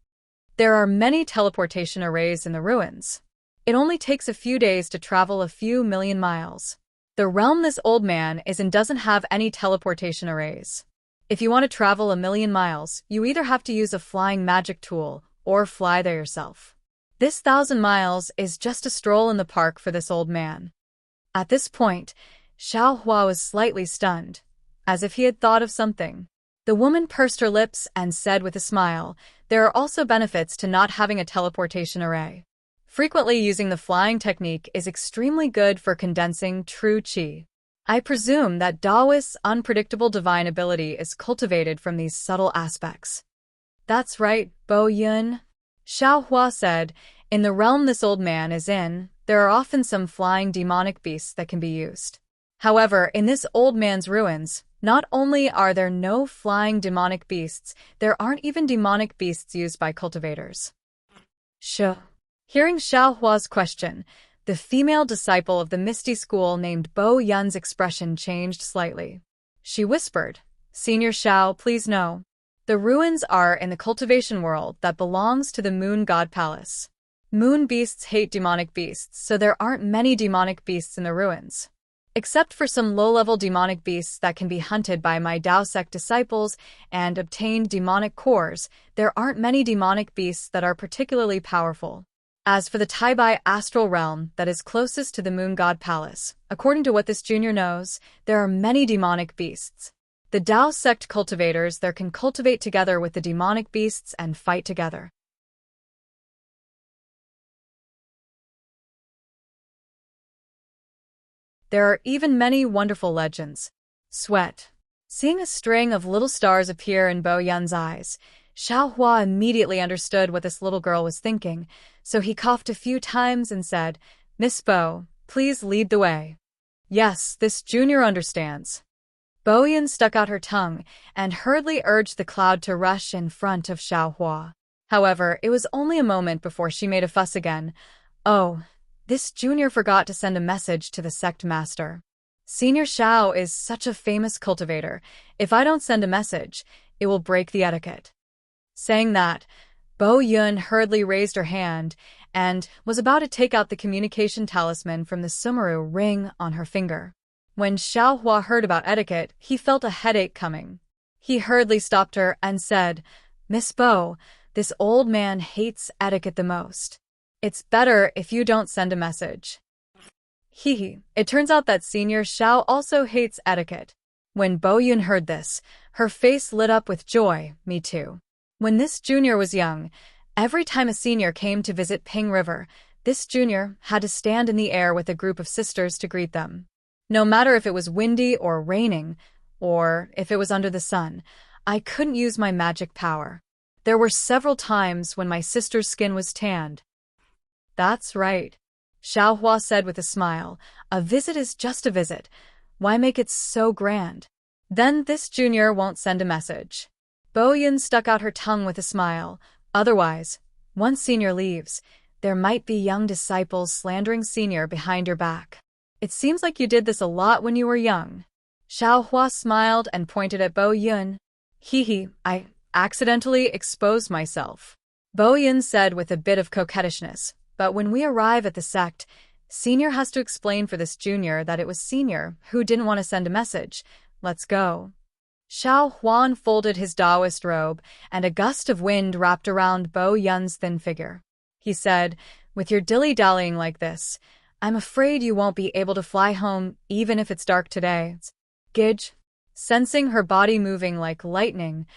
"There are many teleportation arrays in the ruins. It only takes a few days to travel a few million miles. The realm this old man is in doesn't have any teleportation arrays. If you want to travel 1,000,000 miles, you either have to use a flying magic tool or fly there yourself. This 1,000 miles is just a stroll in the park for this old man." At this point, Xiao Hua was slightly stunned, as if he had thought of something. The woman pursed her lips and said with a smile, "There are also benefits to not having a teleportation array. Frequently using the flying technique is extremely good for condensing true qi. I presume that Daoist's unpredictable divine ability is cultivated from these subtle aspects." "That's right, Bo Yun," Xiao Hua said. "In the realm this old man is in, there are often some flying demonic beasts that can be used. However, in this old man's ruins, not only are there no flying demonic beasts, there aren't even demonic beasts used by cultivators." Hearing Xiao Hua's question, the female disciple of the Misty School named Bo Yun's expression changed slightly. She whispered, "Senior Xiao, please know. The ruins are in the cultivation world that belongs to the Moon God Palace. Moon beasts hate demonic beasts, so there aren't many demonic beasts in the ruins. Except for some low-level demonic beasts that can be hunted by my Dao sect disciples and obtained demonic cores, there aren't many demonic beasts that are particularly powerful. As for the Taibai astral realm that is closest to the Moon God Palace, according to what this junior knows, there are many demonic beasts. The Dao sect cultivators there can cultivate together with the demonic beasts and fight together. There are even many wonderful legends." Sweat. Seeing a string of little stars appear in Bo Yun's eyes, Xiao Hua immediately understood what this little girl was thinking, so he coughed a few times and said, "Miss Bo, please lead the way." "Yes, this junior understands." Bo Yun stuck out her tongue and hurriedly urged the cloud to rush in front of Xiao Hua. However, it was only a moment before she made a fuss again. "Oh, this junior forgot to send a message to the sect master. Senior Xiao is such a famous cultivator. If I don't send a message, it will break the etiquette." Saying that, Bo Yun hurriedly raised her hand and was about to take out the communication talisman from the Sumeru ring on her finger. When Xiao Hua heard about etiquette, he felt a headache coming. He hurriedly stopped her and said, "Miss Bo, this old man hates etiquette the most. It's better if you don't send a message." Hee. It turns out that Senior Xiao also hates etiquette. When Bo Yun heard this, her face lit up with joy. Me too. When this junior was young, every time a senior came to visit Ping River, this junior had to stand in the air with a group of sisters to greet them. No matter if it was windy or raining, or if it was under the sun, I couldn't use my magic power. There were several times when my sister's skin was tanned. That's right, Xiao Hua said with a smile. A visit is just a visit. Why make it so grand? Then this junior won't send a message. Bo Yun stuck out her tongue with a smile. Otherwise, once senior leaves, there might be young disciples slandering senior behind your back. It seems like you did this a lot when you were young. Xiao Hua smiled and pointed at Bo Yun. Hee, I accidentally exposed myself, Bo Yun said with a bit of coquettishness. But when we arrive at the sect, Senior has to explain for this junior that it was Senior who didn't want to send a message. Let's go. Xiao Huan folded his Taoist robe, and a gust of wind wrapped around Bo Yun's thin figure. He said, with your dilly-dallying like this, I'm afraid you won't be able to fly home even if it's dark today. Gidge. Sensing her body moving like lightning,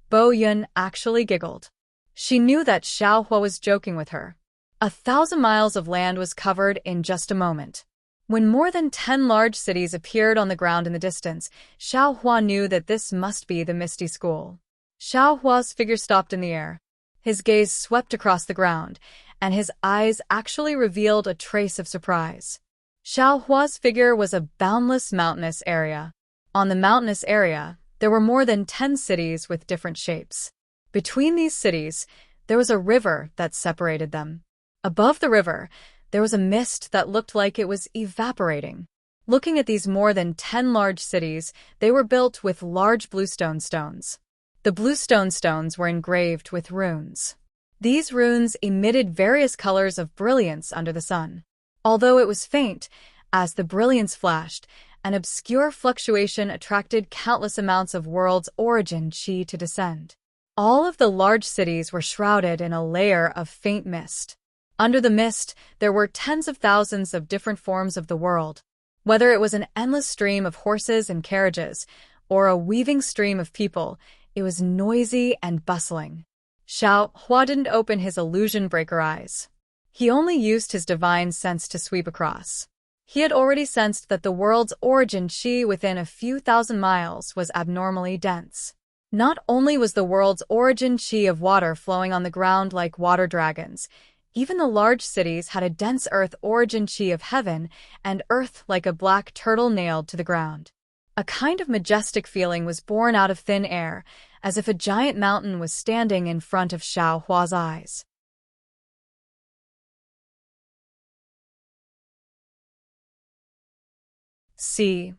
Bo Yun actually giggled. She knew that Xiao Hua was joking with her. 1,000 miles of land was covered in just a moment. When more than 10 large cities appeared on the ground in the distance, Xiao Hua knew that this must be the Misty School. Xiao Hua's figure stopped in the air. His gaze swept across the ground, and his eyes actually revealed a trace of surprise. Xiao Hua's figure was a boundless mountainous area. On the mountainous area, there were more than 10 cities with different shapes. Between these cities, there was a river that separated them. Above the river, there was a mist that looked like it was evaporating. Looking at these more than 10 large cities, they were built with large bluestone stones. The bluestone stones were engraved with runes. These runes emitted various colors of brilliance under the sun. Although it was faint, as the brilliance flashed, an obscure fluctuation attracted countless amounts of world's origin chi to descend. All of the large cities were shrouded in a layer of faint mist. Under the mist, there were tens of thousands of different forms of the world. Whether it was an endless stream of horses and carriages, or a weaving stream of people, it was noisy and bustling. Xiao Hua didn't open his illusion breaker eyes. He only used his divine sense to sweep across. He had already sensed that the world's origin chi within a few thousand miles was abnormally dense. Not only was the world's origin chi of water flowing on the ground like water dragons, even the large cities had a dense earth origin chi of heaven and earth like a black turtle nailed to the ground. A kind of majestic feeling was born out of thin air, as if a giant mountain was standing in front of Xiao Hua's eyes. See.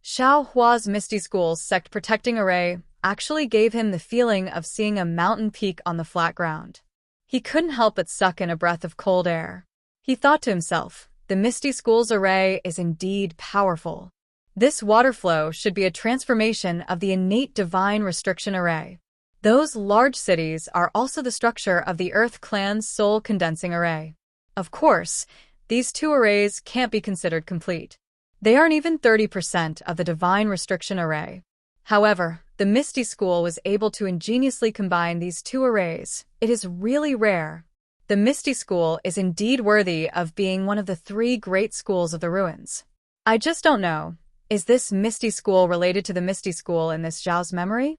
Xiao Hua's Misty School's sect protecting array actually gave him the feeling of seeing a mountain peak on the flat ground. He couldn't help but suck in a breath of cold air. He thought to himself, the Misty School's array is indeed powerful. This water flow should be a transformation of the innate divine restriction array. Those large cities are also the structure of the Earth Clan's soul condensing array. Of course, these two arrays can't be considered complete. They aren't even 30% of the divine restriction array. However, the Misty School was able to ingeniously combine these two arrays. It is really rare. The Misty School is indeed worthy of being one of the 3 great schools of the ruins. I just don't know. Is this Misty School related to the Misty School in this Zhao's memory?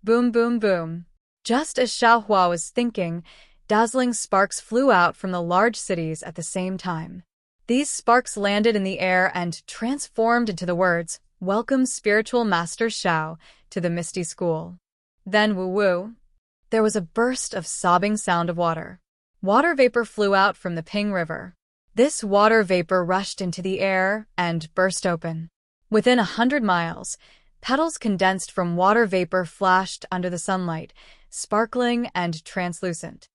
Boom, boom, boom. Just as Xiao Hua was thinking, dazzling sparks flew out from the large cities at the same time. These sparks landed in the air and transformed into the words, "Welcome Spiritual Master Xiao to the Misty School." Then woo-woo. There was a burst of sobbing sound of water. Water vapor flew out from the Ping River. This water vapor rushed into the air and burst open. Within 100 miles, petals condensed from water vapor flashed under the sunlight, sparkling and translucent.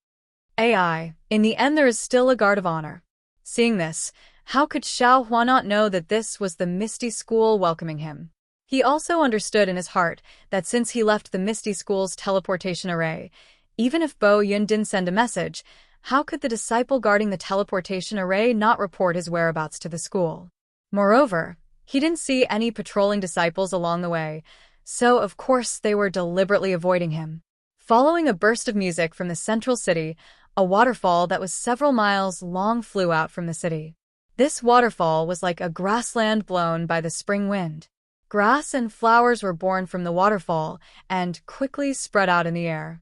AI, in the end there is still a guard of honor. Seeing this, how could Xiao Hua not know that this was the Misty School welcoming him? He also understood in his heart that since he left the Misty School's teleportation array, even if Bo Yun didn't send a message, How could the disciple guarding the teleportation array not report his whereabouts to the school? Moreover, he didn't see any patrolling disciples along the way, so of course they were deliberately avoiding him. Following a burst of music from the central city, a waterfall that was several miles long flew out from the city. This waterfall was like a grassland blown by the spring wind. Grass and flowers were born from the waterfall and quickly spread out in the air.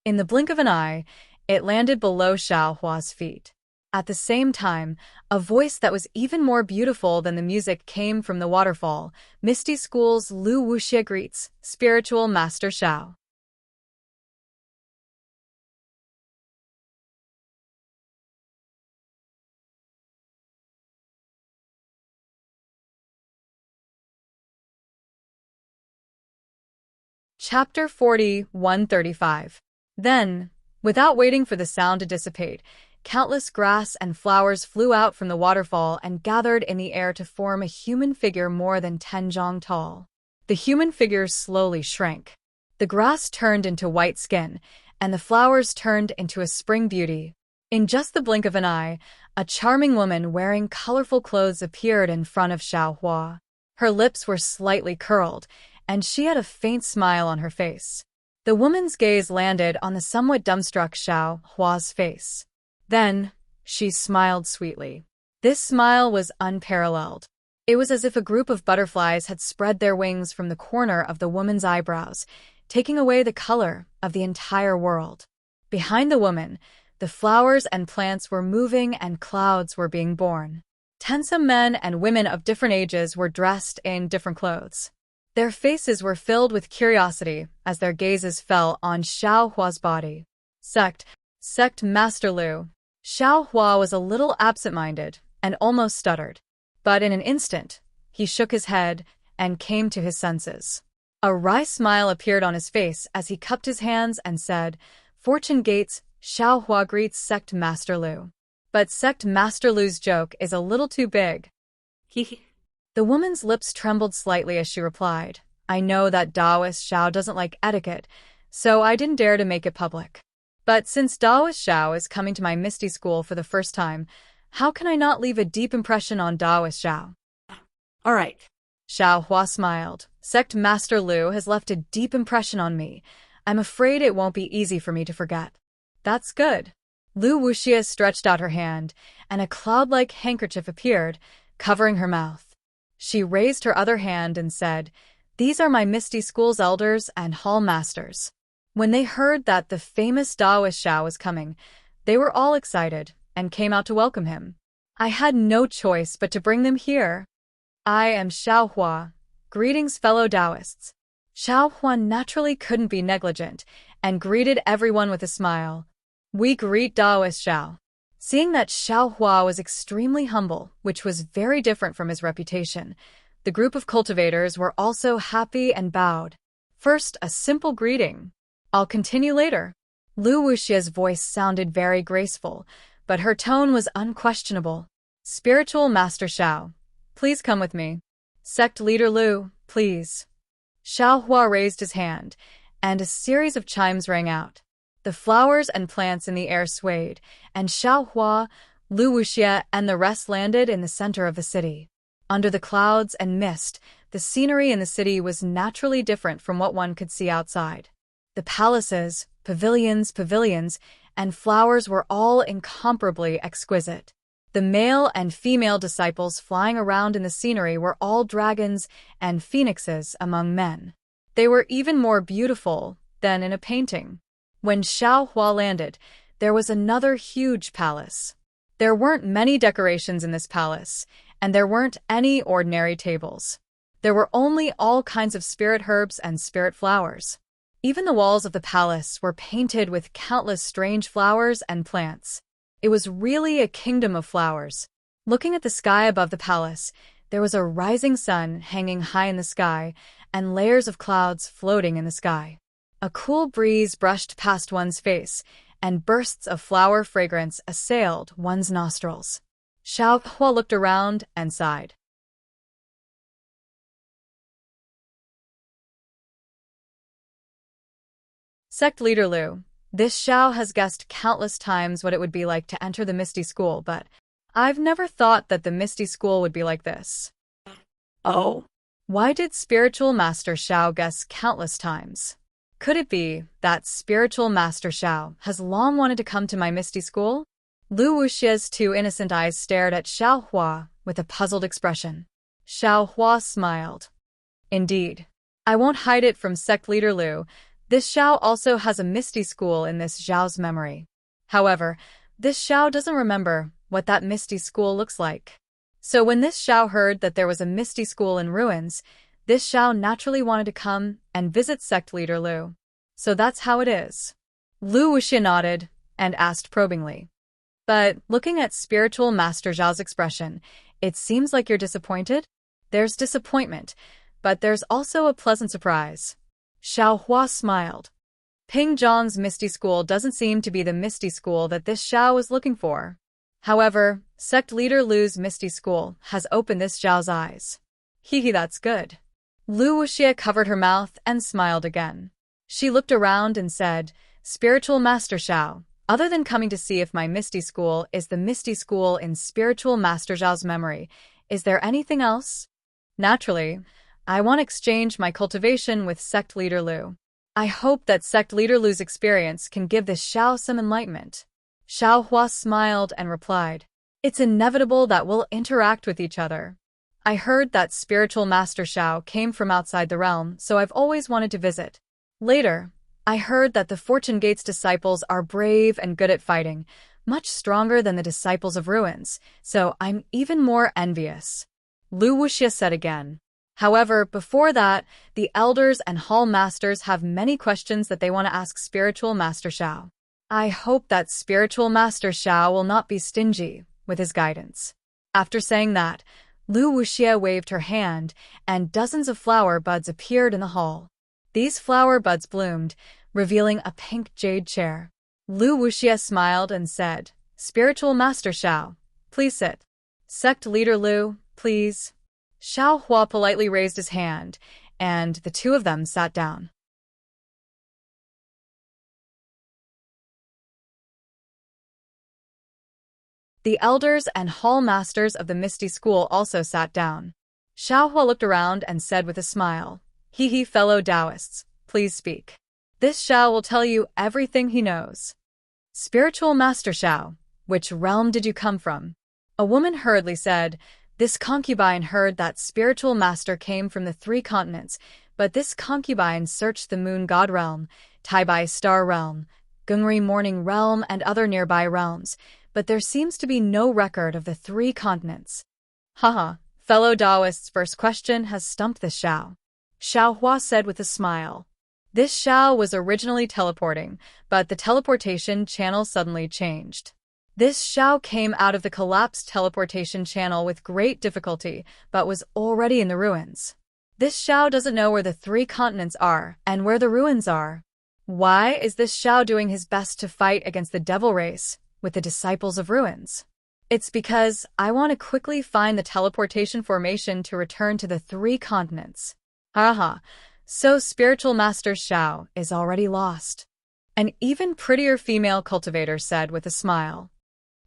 In the blink of an eye, it landed below Xiao Hua's feet. At the same time, a voice that was even more beautiful than the music came from the waterfall. Misty School's Lu Wuxia greets, Spiritual Master Xiao. Chapter 40-135. Then, without waiting for the sound to dissipate, countless grass and flowers flew out from the waterfall and gathered in the air to form a human figure more than 10 zhang tall. The human figure slowly shrank. The grass turned into white skin, and the flowers turned into a spring beauty. In just the blink of an eye, a charming woman wearing colorful clothes appeared in front of Xiao Hua. Her lips were slightly curled, and she had a faint smile on her face. The woman's gaze landed on the somewhat dumbstruck Xiao Hua's face. Then, she smiled sweetly. This smile was unparalleled. It was as if a group of butterflies had spread their wings from the corner of the woman's eyebrows, taking away the color of the entire world. Behind the woman, the flowers and plants were moving and clouds were being born. Tensome men and women of different ages were dressed in different clothes. Their faces were filled with curiosity as their gazes fell on Xiao Hua's body. Sect Master Lu. Xiao Hua was a little absent-minded and almost stuttered. But in an instant, he shook his head and came to his senses. A wry smile appeared on his face as he cupped his hands and said, "Fortune Gates, Xiao Hua greets Sect Master Lu." But Sect Master Lu's joke is a little too big. The woman's lips trembled slightly as she replied, "I know that Taoist Xiao doesn't like etiquette, so I didn't dare to make it public. But since Taoist Xiao is coming to my Misty School for the first time, how can I not leave a deep impression on Taoist Xiao?" All right. Xiao Hua smiled. "Sect Master Lu has left a deep impression on me. I'm afraid it won't be easy for me to forget." "That's good." Lu Wuxia stretched out her hand, and a cloud-like handkerchief appeared, covering her mouth. She raised her other hand and said, "These are my Misty School's elders and hall masters." When they heard that the famous Taoist Xiao was coming, they were all excited and came out to welcome him. "I had no choice but to bring them here. I am Xiao Hua. Greetings, fellow Taoists." Xiao Hua naturally couldn't be negligent and greeted everyone with a smile. "We greet Taoist Xiao." Seeing that Xiao Hua was extremely humble, which was very different from his reputation, the group of cultivators were also happy and bowed. "First, a simple greeting. I'll continue later." Lu Wuxia's voice sounded very graceful, but her tone was unquestionable. "Spiritual Master Xiao, please come with me." "Sect Leader Lu, please." Xiao Hua raised his hand, and a series of chimes rang out. The flowers and plants in the air swayed, and Xiao Hua, Lu Wuxia, and the rest landed in the center of the city. Under the clouds and mist, the scenery in the city was naturally different from what one could see outside. The palaces, pavilions, and flowers were all incomparably exquisite. The male and female disciples flying around in the scenery were all dragons and phoenixes among men. They were even more beautiful than in a painting. When Xiao Hua landed, there was another huge palace. There weren't many decorations in this palace, and there weren't any ordinary tables. There were only all kinds of spirit herbs and spirit flowers. Even the walls of the palace were painted with countless strange flowers and plants. It was really a kingdom of flowers. Looking at the sky above the palace, there was a rising sun hanging high in the sky, and layers of clouds floating in the sky. A cool breeze brushed past one's face, and bursts of flower fragrance assailed one's nostrils. Xiao Hua looked around and sighed. Sect Leader Lu, this Xiao has guessed countless times what it would be like to enter the Misty School, but I've never thought that the Misty School would be like this. Oh, Why did Spiritual Master Xiao guess countless times? Could it be that Spiritual Master Xiao has long wanted to come to my Misty School? Lu Wuxia's two innocent eyes stared at Xiao Hua with a puzzled expression. Xiao Hua smiled. Indeed. I won't hide it from Sect Leader Lu. This Xiao also has a Misty School in this Xiao's memory. However, this Xiao doesn't remember what that Misty School looks like. So when this Xiao heard that there was a Misty School in ruins, this Xiao naturally wanted to come and visit Sect Leader Lu. So that's how it is. Lu Wuxia nodded and asked probingly. But looking at Spiritual Master Zhao's expression, it seems like you're disappointed? There's disappointment, but there's also a pleasant surprise. Xiao Hua smiled. Ping Zhang's Misty School doesn't seem to be the Misty School that this Xiao was looking for. However, Sect Leader Lu's Misty School has opened this Xiao's eyes. Hee, that's good. Lu Wuxia covered her mouth and smiled again. She looked around and said, Spiritual Master Xiao, other than coming to see if my Misty School is the Misty School in Spiritual Master Zhao's memory, is there anything else? Naturally, I want to exchange my cultivation with Sect Leader Lu. I hope that Sect Leader Lu's experience can give this Xiao some enlightenment. Xiao Hua smiled and replied, It's inevitable that we'll interact with each other. I heard that Spiritual Master Xiao came from outside the realm, so I've always wanted to visit. Later, I heard that the Fortune Gate's disciples are brave and good at fighting, much stronger than the disciples of ruins, so I'm even more envious. Lu Wuxia said again. However, before that, the elders and hall masters have many questions that they want to ask Spiritual Master Xiao. I hope that Spiritual Master Xiao will not be stingy with his guidance. After saying that, Lu Wuxia waved her hand, and dozens of flower buds appeared in the hall. These flower buds bloomed, revealing a pink jade chair. Lu Wuxia smiled and said, Spiritual Master Xiao, please sit. Sect Leader Lu, please. Xiao Hua politely raised his hand, and the two of them sat down. The elders and hall masters of the Misty School also sat down. Xiao Hua looked around and said with a smile, Hee, fellow Taoists, please speak. This Xiao will tell you everything he knows. Spiritual Master Xiao, which realm did you come from? A woman hurriedly said, This concubine heard that Spiritual Master came from the 3 continents, but this concubine searched the Moon God Realm, Taibai Star Realm, Gungri Morning Realm, and other nearby realms, but there seems to be no record of the 3 continents. Haha, fellow Taoist's first question has stumped this Xiao. Xiao Hua said with a smile. This Xiao was originally teleporting, but the teleportation channel suddenly changed. This Xiao came out of the collapsed teleportation channel with great difficulty, but was already in the ruins. This Xiao doesn't know where the 3 continents are and where the ruins are. Why is this Xiao doing his best to fight against the devil race with the disciples of ruins? It's because I want to quickly find the teleportation formation to return to the 3 continents. Haha, so Spiritual Master Xiao is already lost. An even prettier female cultivator said with a smile.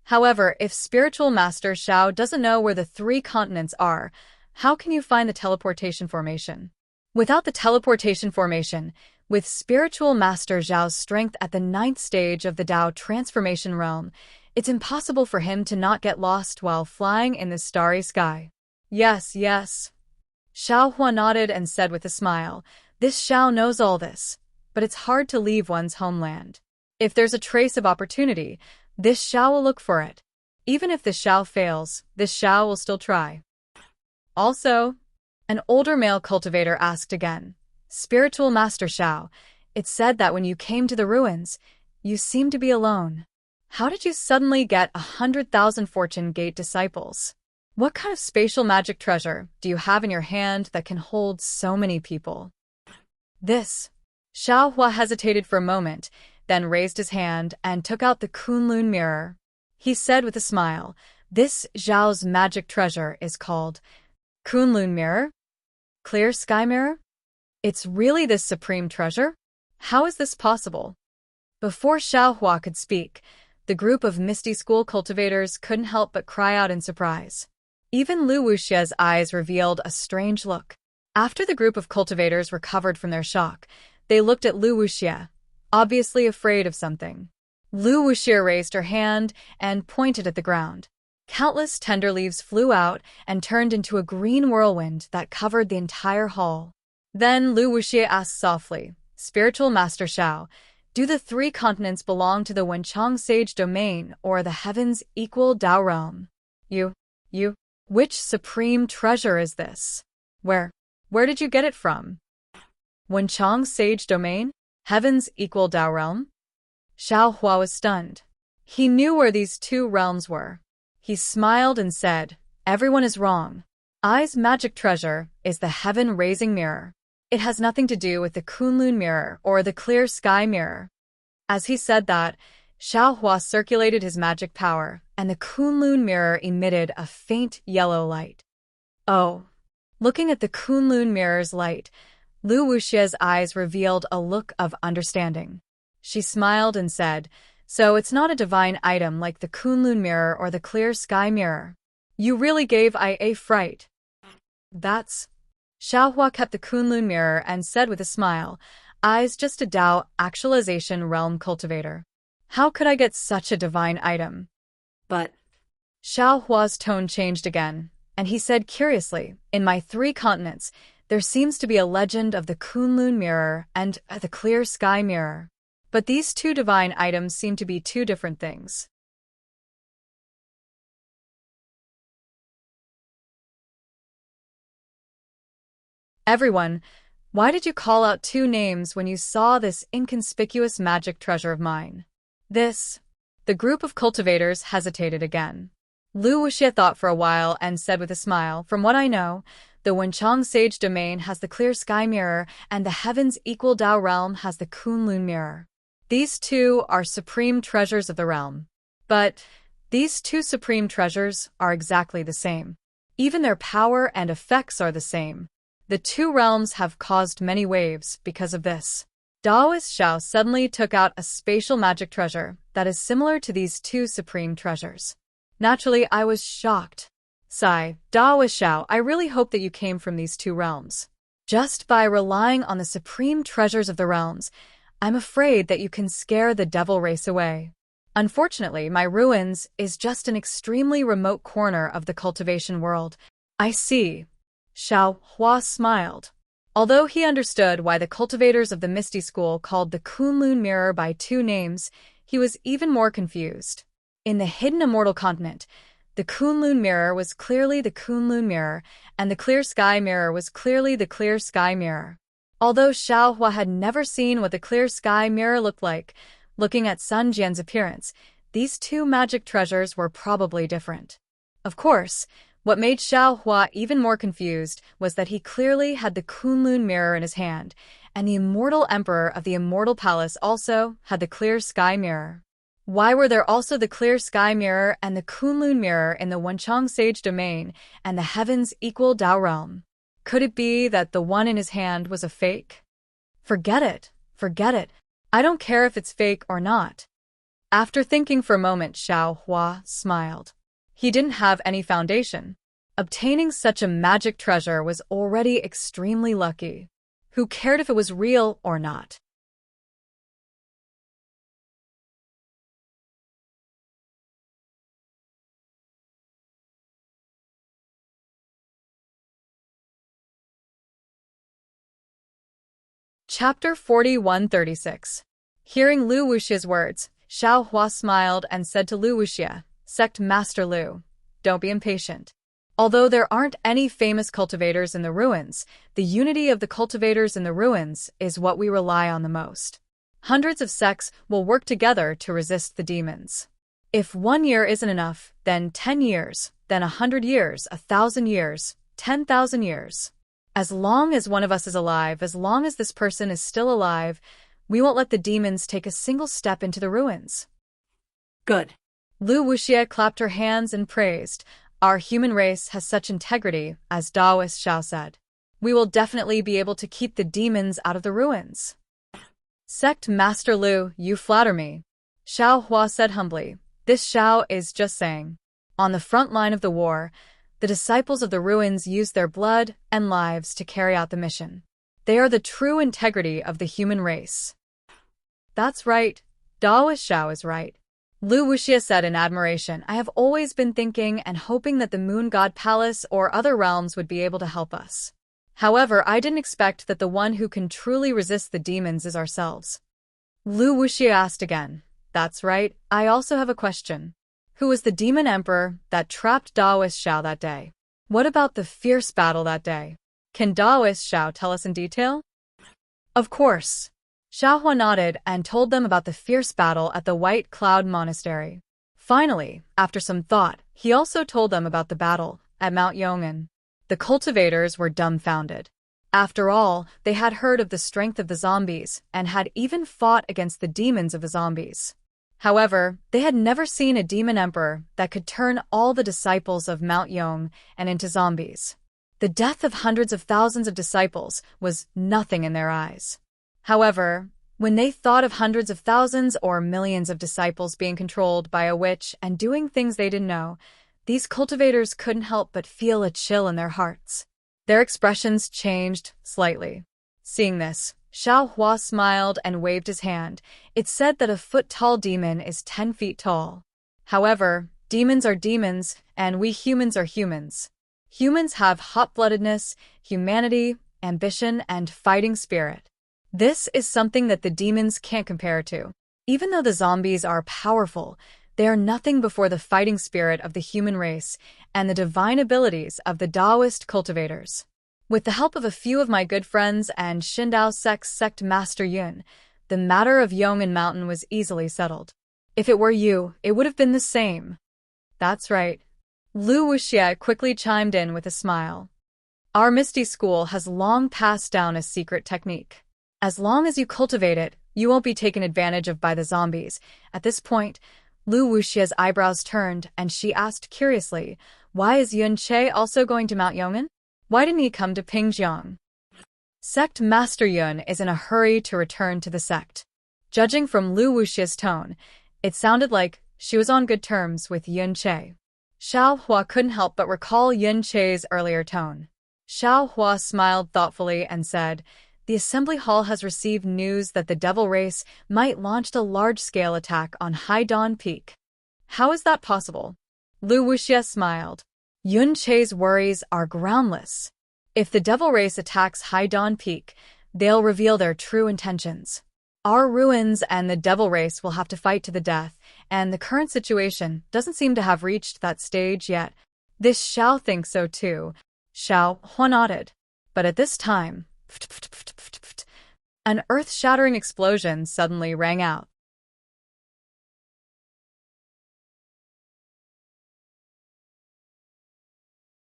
However, if Spiritual Master Xiao doesn't know where the 3 continents are, how can you find the teleportation formation? Without the teleportation formation, with Spiritual Master Zhao's strength at the 9th stage of the Dao transformation realm, it's impossible for him to not get lost while flying in the starry sky. Yes. Xiao Hua nodded and said with a smile, This Xiao knows all this, but it's hard to leave one's homeland. If there's a trace of opportunity, this Xiao will look for it. Even if this Xiao fails, this Xiao will still try. Also, an older male cultivator asked again, Spiritual Master Xiao, it's said that when you came to the ruins, you seemed to be alone. How did you suddenly get 100,000 Fortune Gate disciples? What kind of spatial magic treasure do you have in your hand that can hold so many people? This. Xiao Hua hesitated for a moment, then raised his hand and took out the Kunlun mirror. He said with a smile, This Zhao's magic treasure is called Kunlun mirror? Clear sky mirror? It's really this supreme treasure? How is this possible? Before Xiaohua could speak, the group of Misty School cultivators couldn't help but cry out in surprise. Even Lu Wuxia's eyes revealed a strange look. After the group of cultivators recovered from their shock, they looked at Lu Wuxia, obviously afraid of something. Lu Wuxia raised her hand and pointed at the ground. Countless tender leaves flew out and turned into a green whirlwind that covered the entire hall. Then Lu Wuxia asked softly, "Spiritual Master Xiao, do the three continents belong to the Wenchang Sage Domain or the Heaven's Equal Dao Realm? You, which supreme treasure is this? Where did you get it from? Wenchang Sage Domain? Heaven's Equal Dao Realm?" Xiaohua was stunned. He knew where these two realms were. He smiled and said, "Everyone is wrong. Ai's magic treasure is the heaven-raising mirror. It has nothing to do with the Kunlun mirror or the clear sky mirror." As he said that, Xiaohua circulated his magic power, and the Kunlun mirror emitted a faint yellow light. Oh! Looking at the Kunlun mirror's light, Lu Wuxia's eyes revealed a look of understanding. She smiled and said, "So it's not a divine item like the Kunlun mirror or the clear sky mirror. You really gave I a fright." "That's..." Xiaohua kept the Kunlun mirror and said with a smile, "I's just a Dao actualization realm cultivator. How could I get such a divine item?" But Xiaohua's tone changed again, and he said curiously, "In my three continents, there seems to be a legend of the Kunlun mirror and the clear sky mirror. But these two divine items seem to be two different things." "Everyone, why did you call out two names when you saw this inconspicuous magic treasure of mine?" The group of cultivators hesitated again. Lu Wuxia thought for a while and said with a smile, "From what I know, the Wenchang Sage Domain has the clear sky mirror and the Heaven's Equal Dao Realm has the Kunlun mirror. These two are supreme treasures of the realm. But these two supreme treasures are exactly the same. Even their power and effects are the same. The two realms have caused many waves because of this." Daoist Xiao suddenly took out a spatial magic treasure that is similar to these two supreme treasures. Naturally, I was shocked. "Sigh, Daoist Xiao, I really hope that you came from these two realms. Just by relying on the supreme treasures of the realms, I'm afraid that you can scare the devil race away. Unfortunately, my ruins is just an extremely remote corner of the cultivation world." "I see." Xiaohua smiled. Although he understood why the cultivators of the Misty School called the Kunlun mirror by two names, he was even more confused. In the hidden immortal continent, the Kunlun mirror was clearly the Kunlun mirror, and the clear sky mirror was clearly the clear sky mirror. Although Xiaohua had never seen what the clear sky mirror looked like, looking at Sun Jian's appearance, these two magic treasures were probably different. Of course, what made Xiaohua even more confused was that he clearly had the Kunlun mirror in his hand, and the immortal emperor of the immortal palace also had the clear sky mirror. Why were there also the clear sky mirror and the Kunlun mirror in the Wenchang Sage Domain and the Heaven's Equal Dao Realm? Could it be that the one in his hand was a fake? Forget it. I don't care if it's fake or not." After thinking for a moment, Xiaohua smiled. He didn't have any foundation. Obtaining such a magic treasure was already extremely lucky. Who cared if it was real or not? Chapter 4136. Hearing Lu Wuxia's words, Xiaohua smiled and said to Lu Wuxia, "Sect Master Lu, don't be impatient. Although there aren't any famous cultivators in the ruins, the unity of the cultivators in the ruins is what we rely on the most. Hundreds of sects will work together to resist the demons. If 1 year isn't enough, then 10 years, then 100 years, 1,000 years, 10,000 years. As long as one of us is alive, as long as this person is still alive, we won't let the demons take a single step into the ruins." good. Lu Wuxia clapped her hands and praised, "Our human race has such integrity," as Daoist Xiao said. "We will definitely be able to keep the demons out of the ruins." Sect Master Lu, you flatter me. Xiao Hua said humbly. This Xiao is just saying. On the front line of the war, the disciples of the ruins used their blood and lives to carry out the mission. They are the true integrity of the human race. That's right. Daoist Xiao is right. Lu Wuxia said in admiration, I have always been thinking and hoping that the Moon God Palace or other realms would be able to help us. However, I didn't expect that the one who can truly resist the demons is ourselves. Lu Wuxia asked again. That's right, I also have a question. Who was the demon emperor that trapped Daoist Xiao that day? What about the fierce battle that day? Can Daoist Xiao tell us in detail? Of course. Xiao Hua nodded and told them about the fierce battle at the White Cloud Monastery. Finally, after some thought, he also told them about the battle at Mount Yong'an. The cultivators were dumbfounded. After all, they had heard of the strength of the zombies and had even fought against the demons of the zombies. However, they had never seen a demon emperor that could turn all the disciples of Mount Yong and into zombies. The death of hundreds of thousands of disciples was nothing in their eyes. However, when they thought of hundreds of thousands or millions of disciples being controlled by a witch and doing things they didn't know, these cultivators couldn't help but feel a chill in their hearts. Their expressions changed slightly. Seeing this, Xiao Hua smiled and waved his hand. It said that a foot-tall demon is 10 feet tall. However, demons are demons, and we humans are humans. Humans have hot-bloodedness, humanity, ambition, and fighting spirit. This is something that the demons can't compare to. Even though the zombies are powerful, they are nothing before the fighting spirit of the human race and the divine abilities of the Taoist cultivators. With the help of a few of my good friends and Xindao Sect's sect master Yun, the matter of Yong'an Mountain was easily settled. If it were you, it would have been the same. That's right. Lu Wuxia quickly chimed in with a smile. Our Misty School has long passed down a secret technique. As long as you cultivate it, you won't be taken advantage of by the zombies. At this point, Lu Wuxia's eyebrows turned and she asked curiously, why is Yun Che also going to Mount Yong'an? Why didn't he come to Pingjiang? Sect Master Yun is in a hurry to return to the sect. Judging from Lu Wuxia's tone, it sounded like she was on good terms with Yun Che. Xiao Hua couldn't help but recall Yun Che's earlier tone. Xiao Hua smiled thoughtfully and said, the assembly hall has received news that the devil race might launch a large-scale attack on High Dawn Peak. How is that possible? Lu Wuxia smiled. Yun Che's worries are groundless. If the devil race attacks High Dawn Peak, they'll reveal their true intentions. Our ruins and the devil race will have to fight to the death, and the current situation doesn't seem to have reached that stage yet. This Xiao thinks so too. Xiao Hua nodded. But at this time, an earth-shattering explosion suddenly rang out.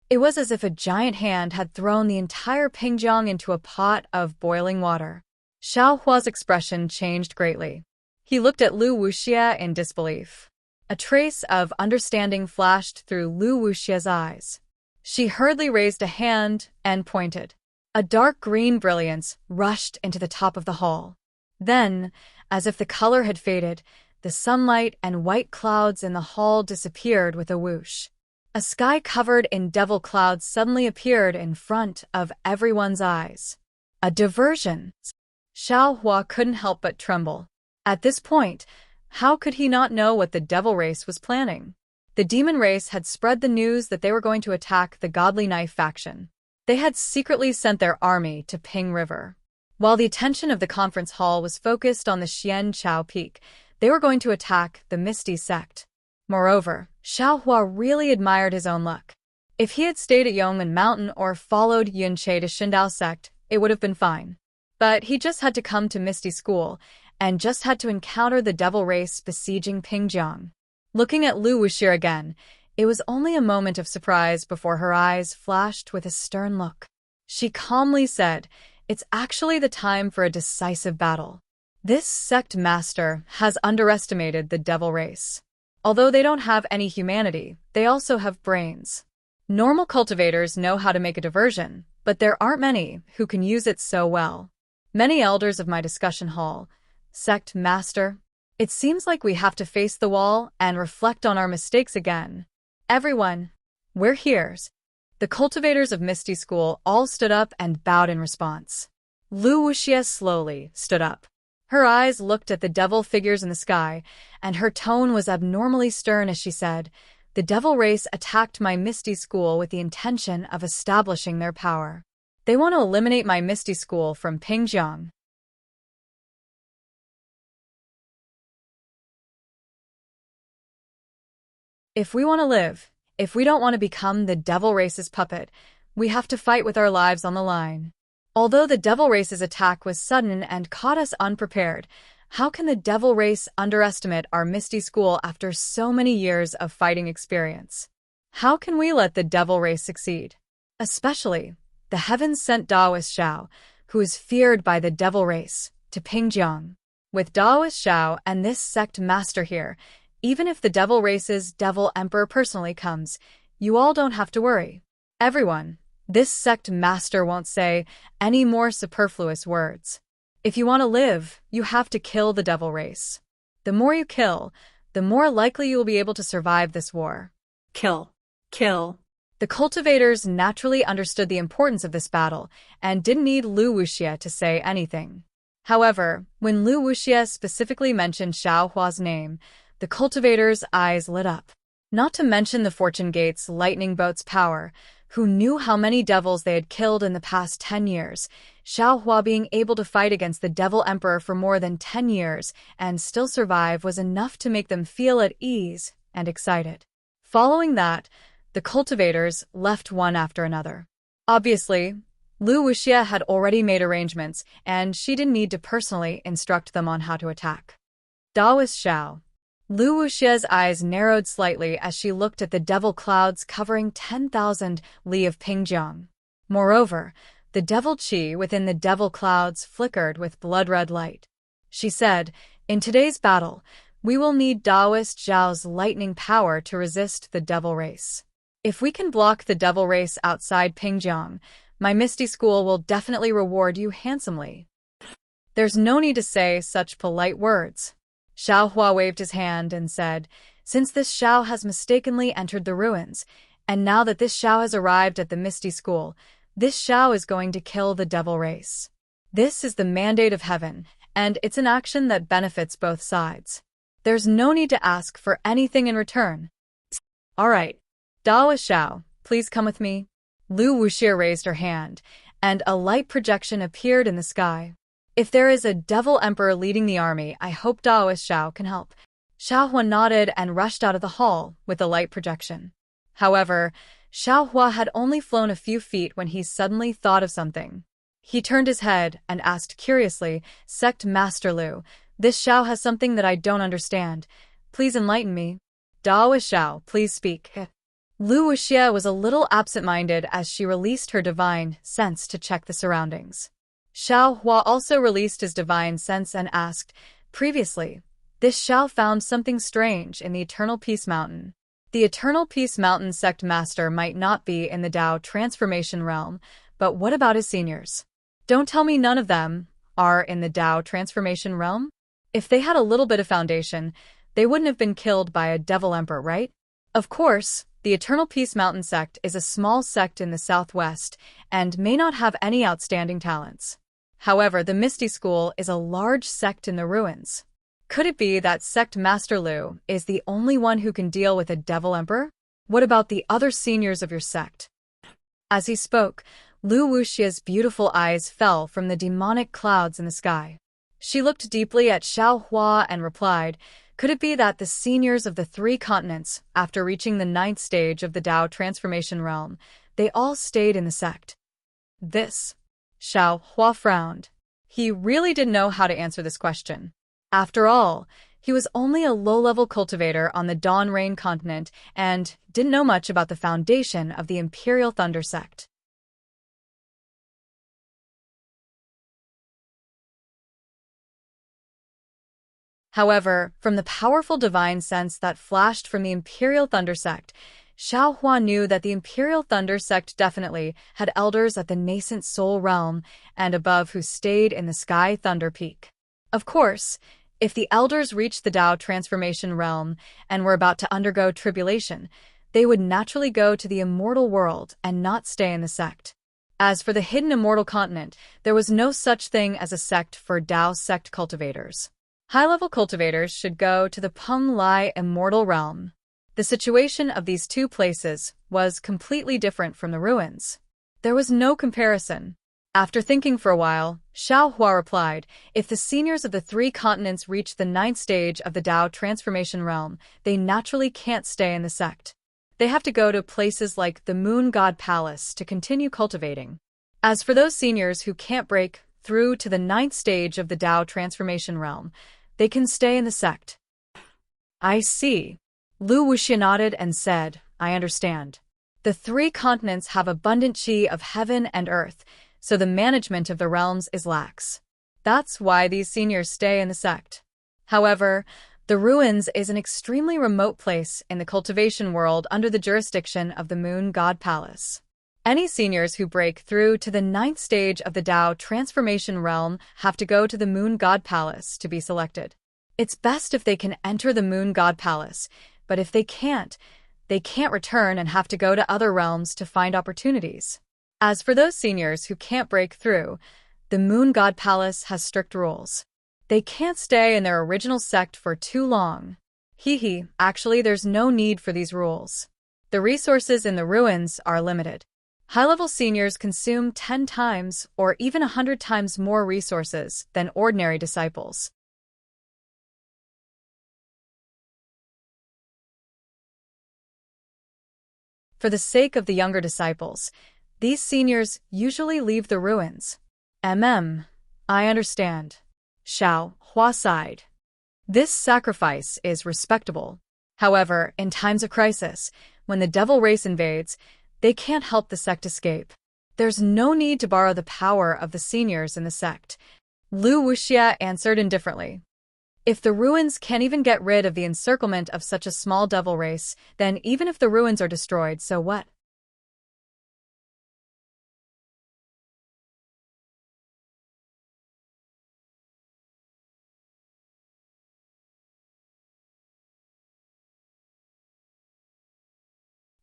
It was as if a giant hand had thrown the entire Pingjiang into a pot of boiling water. Xiao Hua's expression changed greatly. He looked at Lu Wuxia in disbelief. A trace of understanding flashed through Lu Wuxia's eyes. She hurriedly raised a hand and pointed. A dark green brilliance rushed into the top of the hall. Then, as if the color had faded, the sunlight and white clouds in the hall disappeared with a whoosh. A sky covered in devil clouds suddenly appeared in front of everyone's eyes. A diversion. Xiao Hua couldn't help but tremble. At this point, how could he not know what the devil race was planning? The demon race had spread the news that they were going to attack the Godly Knife faction. They had secretly sent their army to Ping River. While the attention of the conference hall was focused on the Xian Chao Peak, they were going to attack the Misty Sect. Moreover, Xiao Hua really admired his own luck. If he had stayed at Yong'an Mountain or followed Yun Che to Xindao Sect, it would have been fine. But he just had to come to Misty School, and just had to encounter the devil race besieging Pingjiang. Looking at Lu Wuxia again, it was only a moment of surprise before her eyes flashed with a stern look. She calmly said, it's actually the time for a decisive battle. This sect master has underestimated the devil race. Although they don't have any humanity, they also have brains. Normal cultivators know how to make a diversion, but there aren't many who can use it so well. Many elders of my discussion hall, Sect Master. It seems like we have to face the wall and reflect on our mistakes again. Everyone, we're here. The cultivators of Misty School all stood up and bowed in response. Lu Wuxie slowly stood up. Her eyes looked at the devil figures in the sky, and her tone was abnormally stern as she said, "The devil race attacked my Misty School with the intention of establishing their power. They want to eliminate my Misty School from Pingjiang." If we want to live, if we don't want to become the devil race's puppet, we have to fight with our lives on the line. Although the devil race's attack was sudden and caught us unprepared, how can the devil race underestimate our Misty School after so many years of fighting experience? How can we let the devil race succeed? Especially, the heavens sent Daoist Xiao, who is feared by the devil race, to Pingjiang. With Daoist Xiao and this sect master here, even if the devil race's devil emperor personally comes, you all don't have to worry. Everyone, this sect master won't say any more superfluous words. If you want to live, you have to kill the devil race. The more you kill, the more likely you will be able to survive this war. Kill. Kill. The cultivators naturally understood the importance of this battle and didn't need Lu Wuxie to say anything. However, when Lu Wuxie specifically mentioned Xiao Hua's name, the cultivators' eyes lit up. Not to mention the Fortune Gate's lightning boat's power, who knew how many devils they had killed in the past 10 years. Xiao Hua being able to fight against the Devil Emperor for more than 10 years and still survive was enough to make them feel at ease and excited. Following that, the cultivators left one after another. Obviously, Lu Wuxie had already made arrangements, and she didn't need to personally instruct them on how to attack. Daoist Xiao. Lu Wuxie's eyes narrowed slightly as she looked at the devil clouds covering 10,000 li of Pingjiang. Moreover, the devil qi within the devil clouds flickered with blood-red light. She said, "In today's battle, we will need Daoist Xiao's lightning power to resist the devil race. If we can block the devil race outside Pingjiang, my Misty School will definitely reward you handsomely." There's no need to say such polite words. Xiao Hua waved his hand and said, "Since this Xiao has mistakenly entered the ruins, and now that this Xiao has arrived at the Misty School, this Xiao is going to kill the devil race. This is the mandate of heaven, and it's an action that benefits both sides. There's no need to ask for anything in return." "All right. Daoist Xiao, please come with me." Lu Wuxie raised her hand, and a light projection appeared in the sky. "If there is a devil emperor leading the army, I hope Daoist Xiao can help." Xiao Hua nodded and rushed out of the hall with the light projection. However, Xiao Hua had only flown a few feet when he suddenly thought of something. He turned his head and asked curiously, "Sect Master Lu, this Xiao has something that I don't understand. Please enlighten me." "Daoist Xiao, please speak." Lu Wuxie was a little absent-minded as she released her divine sense to check the surroundings. Xiao Hua also released his divine sense and asked, "Previously, this Xiao found something strange in the Eternal Peace Mountain. The Eternal Peace Mountain sect master might not be in the Dao Transformation realm, but what about his seniors? Don't tell me none of them are in the Dao Transformation realm? If they had a little bit of foundation, they wouldn't have been killed by a devil emperor, right?" Of course, the Eternal Peace Mountain sect is a small sect in the southwest and may not have any outstanding talents. However, the Misty School is a large sect in the ruins. Could it be that Sect Master Lu is the only one who can deal with a devil emperor? What about the other seniors of your sect? As he spoke, Lu Wuxie's beautiful eyes fell from the demonic clouds in the sky. She looked deeply at Xiao Hua and replied, "Could it be that the seniors of the 3 continents, after reaching the 9th stage of the Dao Transformation realm, they all stayed in the sect?" This. Xiao Hua frowned. He really didn't know how to answer this question. After all, he was only a low-level cultivator on the Dawn Rain continent and didn't know much about the foundation of the Imperial Thunder sect. However, from the powerful divine sense that flashed from the Imperial Thunder sect, Xiao Hua knew that the Imperial Thunder sect definitely had elders at the nascent Soul realm and above who stayed in the Sky Thunder Peak. Of course, if the elders reached the Tao transformation realm and were about to undergo tribulation, they would naturally go to the immortal world and not stay in the sect. As for the hidden immortal continent, there was no such thing as a sect for Tao sect cultivators. High-level cultivators should go to the Peng Lai immortal realm. The situation of these two places was completely different from the ruins. There was no comparison. After thinking for a while, Xiao Hua replied, if the seniors of the three continents reach the 9th stage of the Tao transformation realm, they naturally can't stay in the sect. They have to go to places like the Moon God Palace to continue cultivating. As for those seniors who can't break through to the 9th stage of the Tao transformation realm, they can stay in the sect. I see. Lu Wuxia nodded and said, I understand. The three continents have abundant qi of heaven and earth, so the management of the realms is lax. That's why these seniors stay in the sect. However, the ruins is an extremely remote place in the cultivation world under the jurisdiction of the Moon God Palace. Any seniors who break through to the 9th stage of the Tao transformation realm have to go to the Moon God Palace to be selected. It's best if they can enter the Moon God Palace, but if they can't return and have to go to other realms to find opportunities. As for those seniors who can't break through, the Moon God Palace has strict rules. They can't stay in their original sect for too long. Actually, there's no need for these rules. The resources in the ruins are limited. High-level seniors consume 10 times or even 100 times more resources than ordinary disciples. For the sake of the younger disciples, these seniors usually leave the ruins. I understand. Xiao Hua sighed. This sacrifice is respectable. However, in times of crisis, when the devil race invades, they can't help the sect escape. There's no need to borrow the power of the seniors in the sect. Lu Wuxia answered indifferently. If the ruins can't even get rid of the encirclement of such a small devil race, then even if the ruins are destroyed, so what?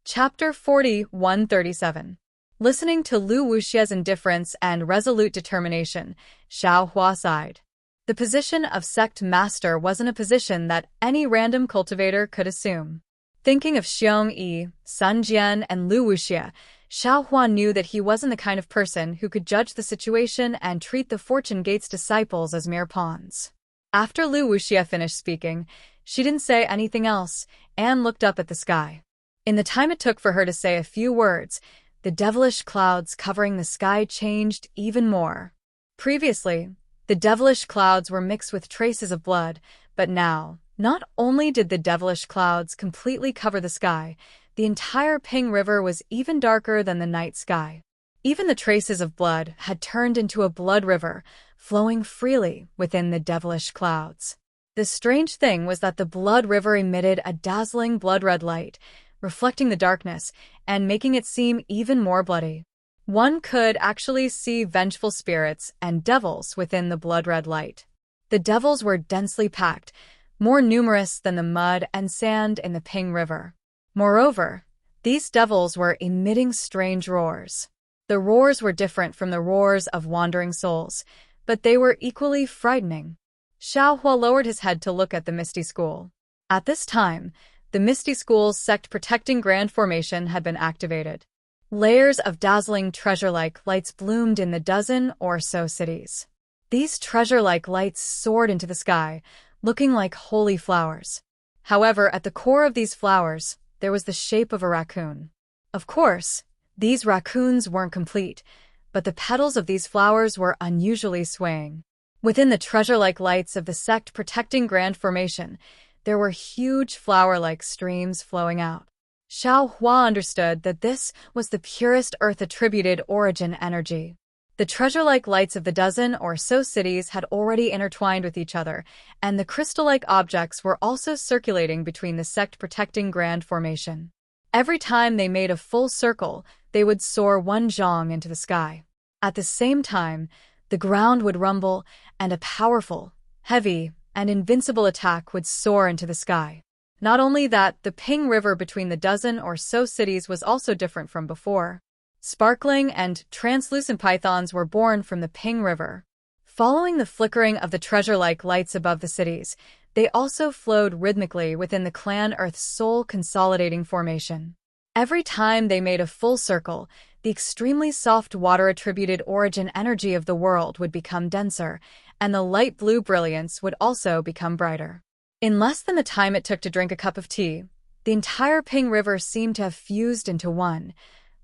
Chapter 4137. Listening to Lu Wuxia's indifference and resolute determination, Xiao Hua sighed. The position of sect master wasn't a position that any random cultivator could assume. Thinking of Xiong Yi, Sun Jian, and Lu Wuxia, Xiao Hua knew that he wasn't the kind of person who could judge the situation and treat the Fortune Gate's disciples as mere pawns. After Lu Wuxia finished speaking, she didn't say anything else and looked up at the sky. In the time it took for her to say a few words, the devilish clouds covering the sky changed even more. Previously, the devilish clouds were mixed with traces of blood, but now, not only did the devilish clouds completely cover the sky, the entire Ping River was even darker than the night sky. Even the traces of blood had turned into a blood river, flowing freely within the devilish clouds. The strange thing was that the blood river emitted a dazzling blood-red light, reflecting the darkness and making it seem even more bloody. One could actually see vengeful spirits and devils within the blood-red light. The devils were densely packed, more numerous than the mud and sand in the Ping River. Moreover, these devils were emitting strange roars. The roars were different from the roars of wandering souls, but they were equally frightening. Xiao Hua lowered his head to look at the Misty School. At this time, the Misty School's sect-protecting grand formation had been activated. Layers of dazzling treasure-like lights bloomed in the dozen or so cities. These treasure-like lights soared into the sky, looking like holy flowers. However, at the core of these flowers, there was the shape of a raccoon. Of course, these raccoons weren't complete, but the petals of these flowers were unusually swaying. Within the treasure-like lights of the sect-protecting grand formation, there were huge flower-like streams flowing out. Xiao Hua understood that this was the purest earth-attributed origin energy. The treasure-like lights of the dozen or so cities had already intertwined with each other, and the crystal-like objects were also circulating between the sect-protecting grand formation. Every time they made a full circle, they would soar one zhong into the sky. At the same time, the ground would rumble, and a powerful, heavy, and invincible attack would soar into the sky. Not only that, the Ping River between the dozen or so cities was also different from before. Sparkling and translucent pythons were born from the Ping River. Following the flickering of the treasure-like lights above the cities, they also flowed rhythmically within the clan Earth's soul consolidating formation. Every time they made a full circle, the extremely soft water-attributed origin energy of the world would become denser, and the light blue brilliance would also become brighter. In less than the time it took to drink a cup of tea, the entire Ping River seemed to have fused into one,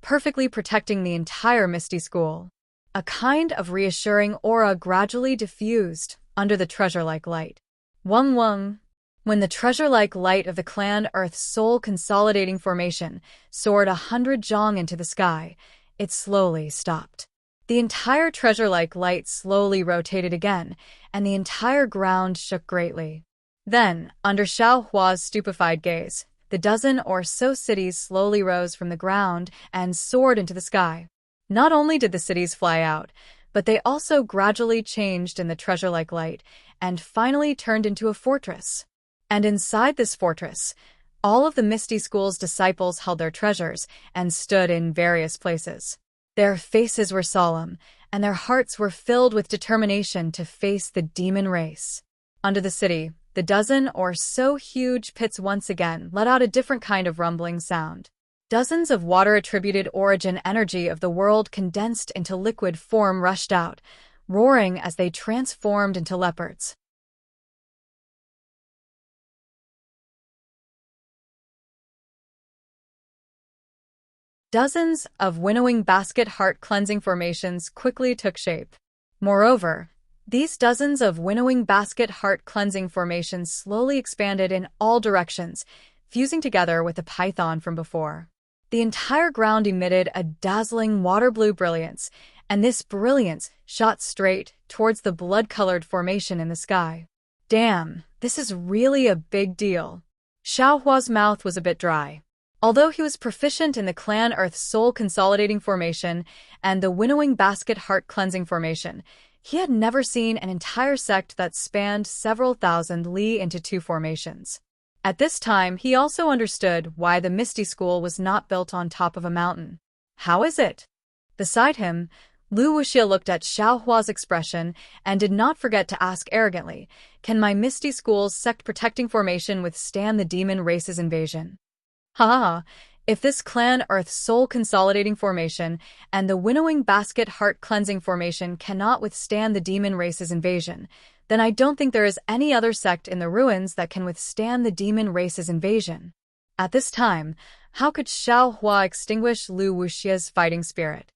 perfectly protecting the entire Misty School. A kind of reassuring aura gradually diffused under the treasure-like light. Wung wung. When the treasure-like light of the clan Earth's soul consolidating formation soared 100 zhong into the sky, it slowly stopped. The entire treasure-like light slowly rotated again, and the entire ground shook greatly. Then, under Xiao Hua's stupefied gaze, the dozen or so cities slowly rose from the ground and soared into the sky. Not only did the cities fly out, but they also gradually changed in the treasure-like light and finally turned into a fortress. And inside this fortress, all of the Misty School's disciples held their treasures and stood in various places. Their faces were solemn, and their hearts were filled with determination to face the demon race. Under the city, the dozen or so huge pits once again let out a different kind of rumbling sound. Dozens of water-attributed origin energy of the world condensed into liquid form rushed out, roaring as they transformed into leopards. Dozens of winnowing basket heart-cleansing formations quickly took shape. Moreover, these dozens of winnowing basket heart-cleansing formations slowly expanded in all directions, fusing together with the python from before. The entire ground emitted a dazzling water-blue brilliance, and this brilliance shot straight towards the blood-colored formation in the sky. Damn, this is really a big deal. Xiao Hua's mouth was a bit dry. Although he was proficient in the clan Earth's soul consolidating formation and the winnowing basket heart cleansing formation, he had never seen an entire sect that spanned several thousand li into two formations. At this time, he also understood why the Misty School was not built on top of a mountain. How is it? Beside him, Lu Wuxia looked at Xiao Hua's expression and did not forget to ask arrogantly, "Can my Misty School's sect-protecting formation withstand the demon race's invasion?" Ha! If this clan Earth soul consolidating formation and the winnowing basket heart cleansing formation cannot withstand the demon race's invasion, then I don't think there is any other sect in the ruins that can withstand the demon race's invasion. At this time, how could Xiao Hua extinguish Lu Wuxia's fighting spirit?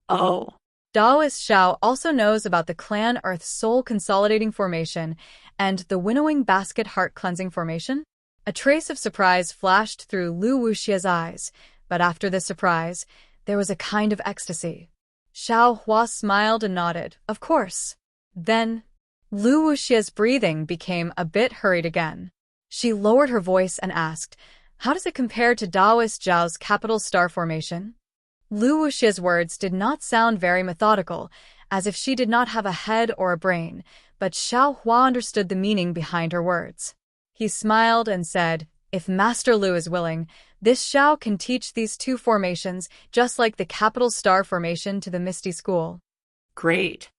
Oh. Daoist Xiao also knows about the clan Earth soul consolidating formation and the winnowing basket heart cleansing formation? A trace of surprise flashed through Lu Wuxia's eyes, but after the surprise, there was a kind of ecstasy. Xiao Hua smiled and nodded, "Of course." Then, Lu Wuxia's breathing became a bit hurried again. She lowered her voice and asked, "How does it compare to Daoist Zhao's capital star formation?" Lu Wuxia's words did not sound very methodical, as if she did not have a head or a brain, but Xiao Hua understood the meaning behind her words. He smiled and said, "If Master Lu is willing, this Xiao can teach these two formations just like the capital star formation to the Misty School." Great.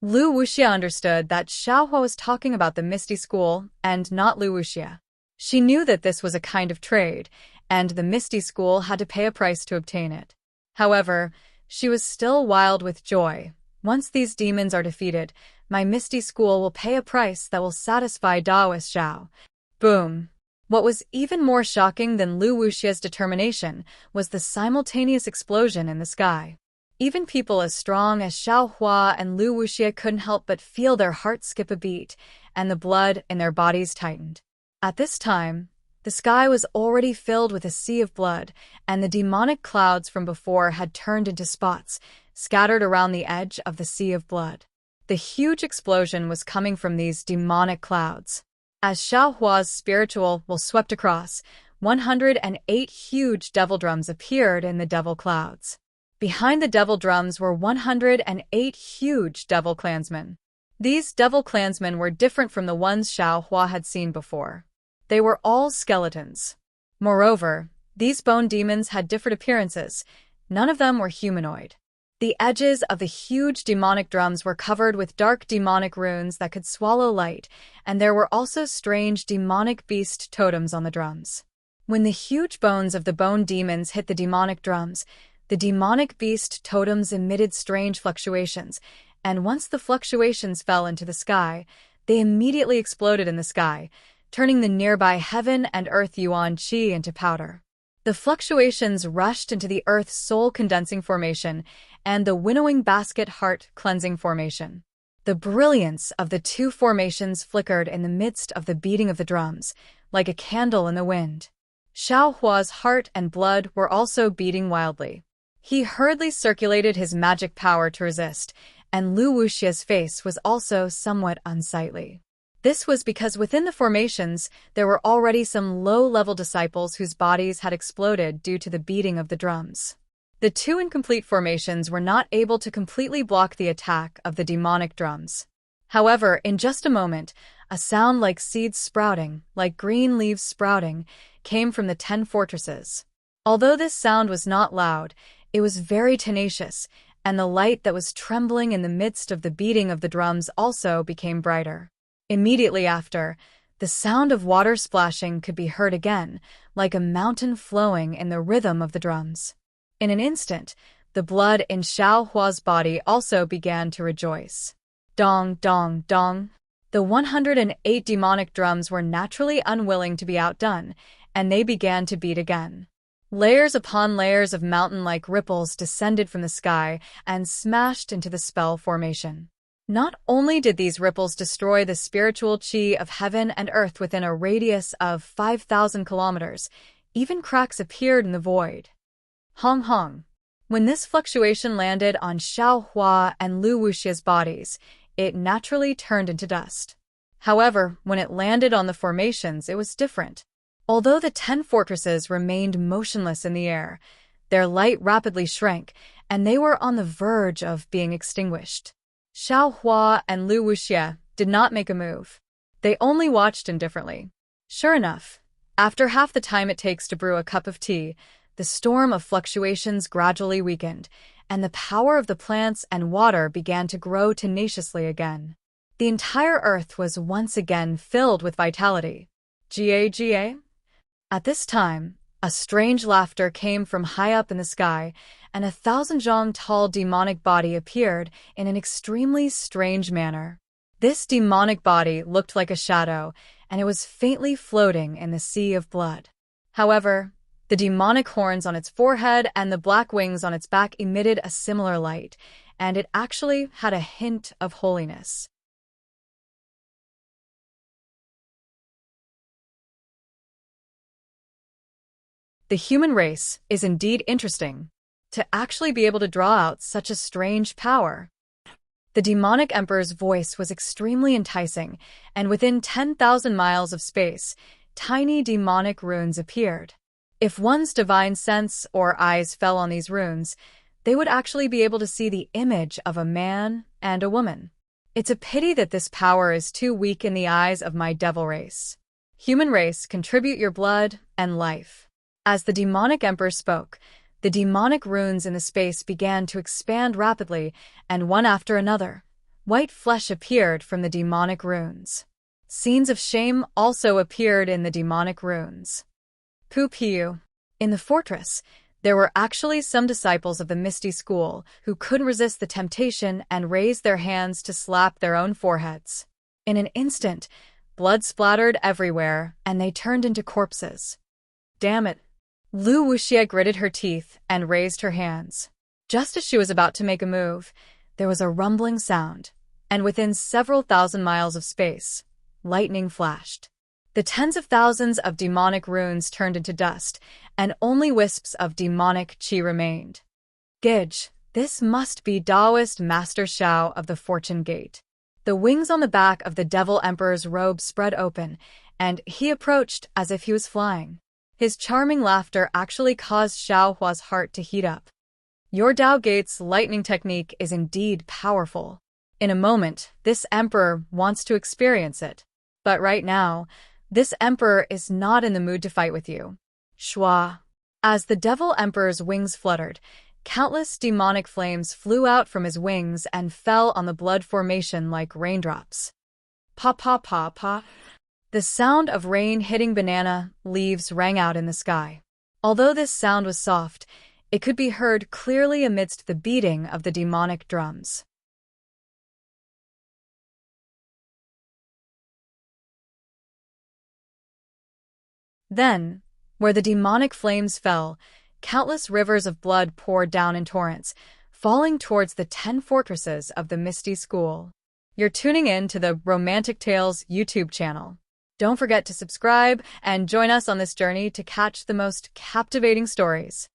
Lu Wuxia understood that Xiao Hua was talking about the Misty School and not Lu Wuxia. She knew that this was a kind of trade, and the Misty School had to pay a price to obtain it. However, she was still wild with joy. Once these demons are defeated, my Misty School will pay a price that will satisfy Daoist Zhao. Boom! What was even more shocking than Lu Wuxia's determination was the simultaneous explosion in the sky. Even people as strong as Xiao Hua and Lu Wuxia couldn't help but feel their hearts skip a beat, and the blood in their bodies tightened. At this time, the sky was already filled with a sea of blood, and the demonic clouds from before had turned into spots, scattered around the edge of the sea of blood. The huge explosion was coming from these demonic clouds. As Xiao Hua's spiritual will swept across, 108 huge devil drums appeared in the devil clouds. Behind the devil drums were 108 huge devil clansmen. These devil clansmen were different from the ones Xiao Hua had seen before. They were all skeletons. Moreover, these bone demons had different appearances. None of them were humanoid. The edges of the huge demonic drums were covered with dark demonic runes that could swallow light, and there were also strange demonic beast totems on the drums. When the huge bones of the bone demons hit the demonic drums, the demonic beast totems emitted strange fluctuations, and once the fluctuations fell into the sky, they immediately exploded in the sky, turning the nearby heaven and earth yuan qi into powder. The fluctuations rushed into the Earth's soul condensing formation and the winnowing basket heart cleansing formation. The brilliance of the two formations flickered in the midst of the beating of the drums, like a candle in the wind. Xiao Hua's heart and blood were also beating wildly. He hurriedly circulated his magic power to resist, and Lu Wuxia's face was also somewhat unsightly. This was because within the formations, there were already some low-level disciples whose bodies had exploded due to the beating of the drums. The two incomplete formations were not able to completely block the attack of the demonic drums. However, in just a moment, a sound like seeds sprouting, like green leaves sprouting, came from the 10 fortresses. Although this sound was not loud, it was very tenacious, and the light that was trembling in the midst of the beating of the drums also became brighter. Immediately after, the sound of water splashing could be heard again, like a mountain flowing in the rhythm of the drums. In an instant, the blood in Xiao Hua's body also began to rejoice. Dong, dong, dong. The 108 demonic drums were naturally unwilling to be outdone, and they began to beat again. Layers upon layers of mountain-like ripples descended from the sky and smashed into the spell formation. Not only did these ripples destroy the spiritual qi of heaven and earth within a radius of 5,000 kilometers, even cracks appeared in the void. Hong hong. When this fluctuation landed on Xiao Hua and Lu Wuxia's bodies, it naturally turned into dust. However, when it landed on the formations, it was different. Although the 10 fortresses remained motionless in the air, their light rapidly shrank, and they were on the verge of being extinguished. Xiao Hua and Lu Wuxia did not make a move. They only watched indifferently. Sure enough, after half the time it takes to brew a cup of tea, the storm of fluctuations gradually weakened, and the power of the plants and water began to grow tenaciously again. The entire earth was once again filled with vitality. Ga. At this time, a strange laughter came from high up in the sky, and a 1,000-zhang-tall demonic body appeared in an extremely strange manner. This demonic body looked like a shadow, and it was faintly floating in the sea of blood. However, the demonic horns on its forehead and the black wings on its back emitted a similar light, and it actually had a hint of holiness. The human race is indeed interesting. To actually be able to draw out such a strange power. The demonic emperor's voice was extremely enticing, and within 10,000 miles of space, tiny demonic runes appeared. If one's divine sense or eyes fell on these runes, they would actually be able to see the image of a man and a woman. It's a pity that this power is too weak in the eyes of my devil race. Human race, contribute your blood and life. As the demonic emperor spoke, the demonic runes in the space began to expand rapidly, and one after another, white flesh appeared from the demonic runes. Scenes of shame also appeared in the demonic runes. Pu. In the fortress, there were actually some disciples of the Misty School who couldn't resist the temptation and raised their hands to slap their own foreheads. In an instant, blood splattered everywhere, and they turned into corpses. Damn it. Lu Wuxia gritted her teeth and raised her hands. Just as she was about to make a move, there was a rumbling sound, and within several thousand miles of space, lightning flashed. The tens of thousands of demonic runes turned into dust, and only wisps of demonic qi remained. Gij, this must be Taoist Master Xiao of the Fortune Gate. The wings on the back of the Devil Emperor's robe spread open, and he approached as if he was flying. His charming laughter actually caused Xiao Hua's heart to heat up. Your Dao Gate's lightning technique is indeed powerful. In a moment, this emperor wants to experience it. But right now, this emperor is not in the mood to fight with you. Shua. As the devil emperor's wings fluttered, countless demonic flames flew out from his wings and fell on the blood formation like raindrops. Pa pa pa pa. The sound of rain hitting banana leaves rang out in the sky. Although this sound was soft, it could be heard clearly amidst the beating of the demonic drums. Then, where the demonic flames fell, countless rivers of blood poured down in torrents, falling towards the 10 fortresses of the Misty School. You're tuning in to the Romantic Tales YouTube channel. Don't forget to subscribe and join us on this journey to catch the most captivating stories.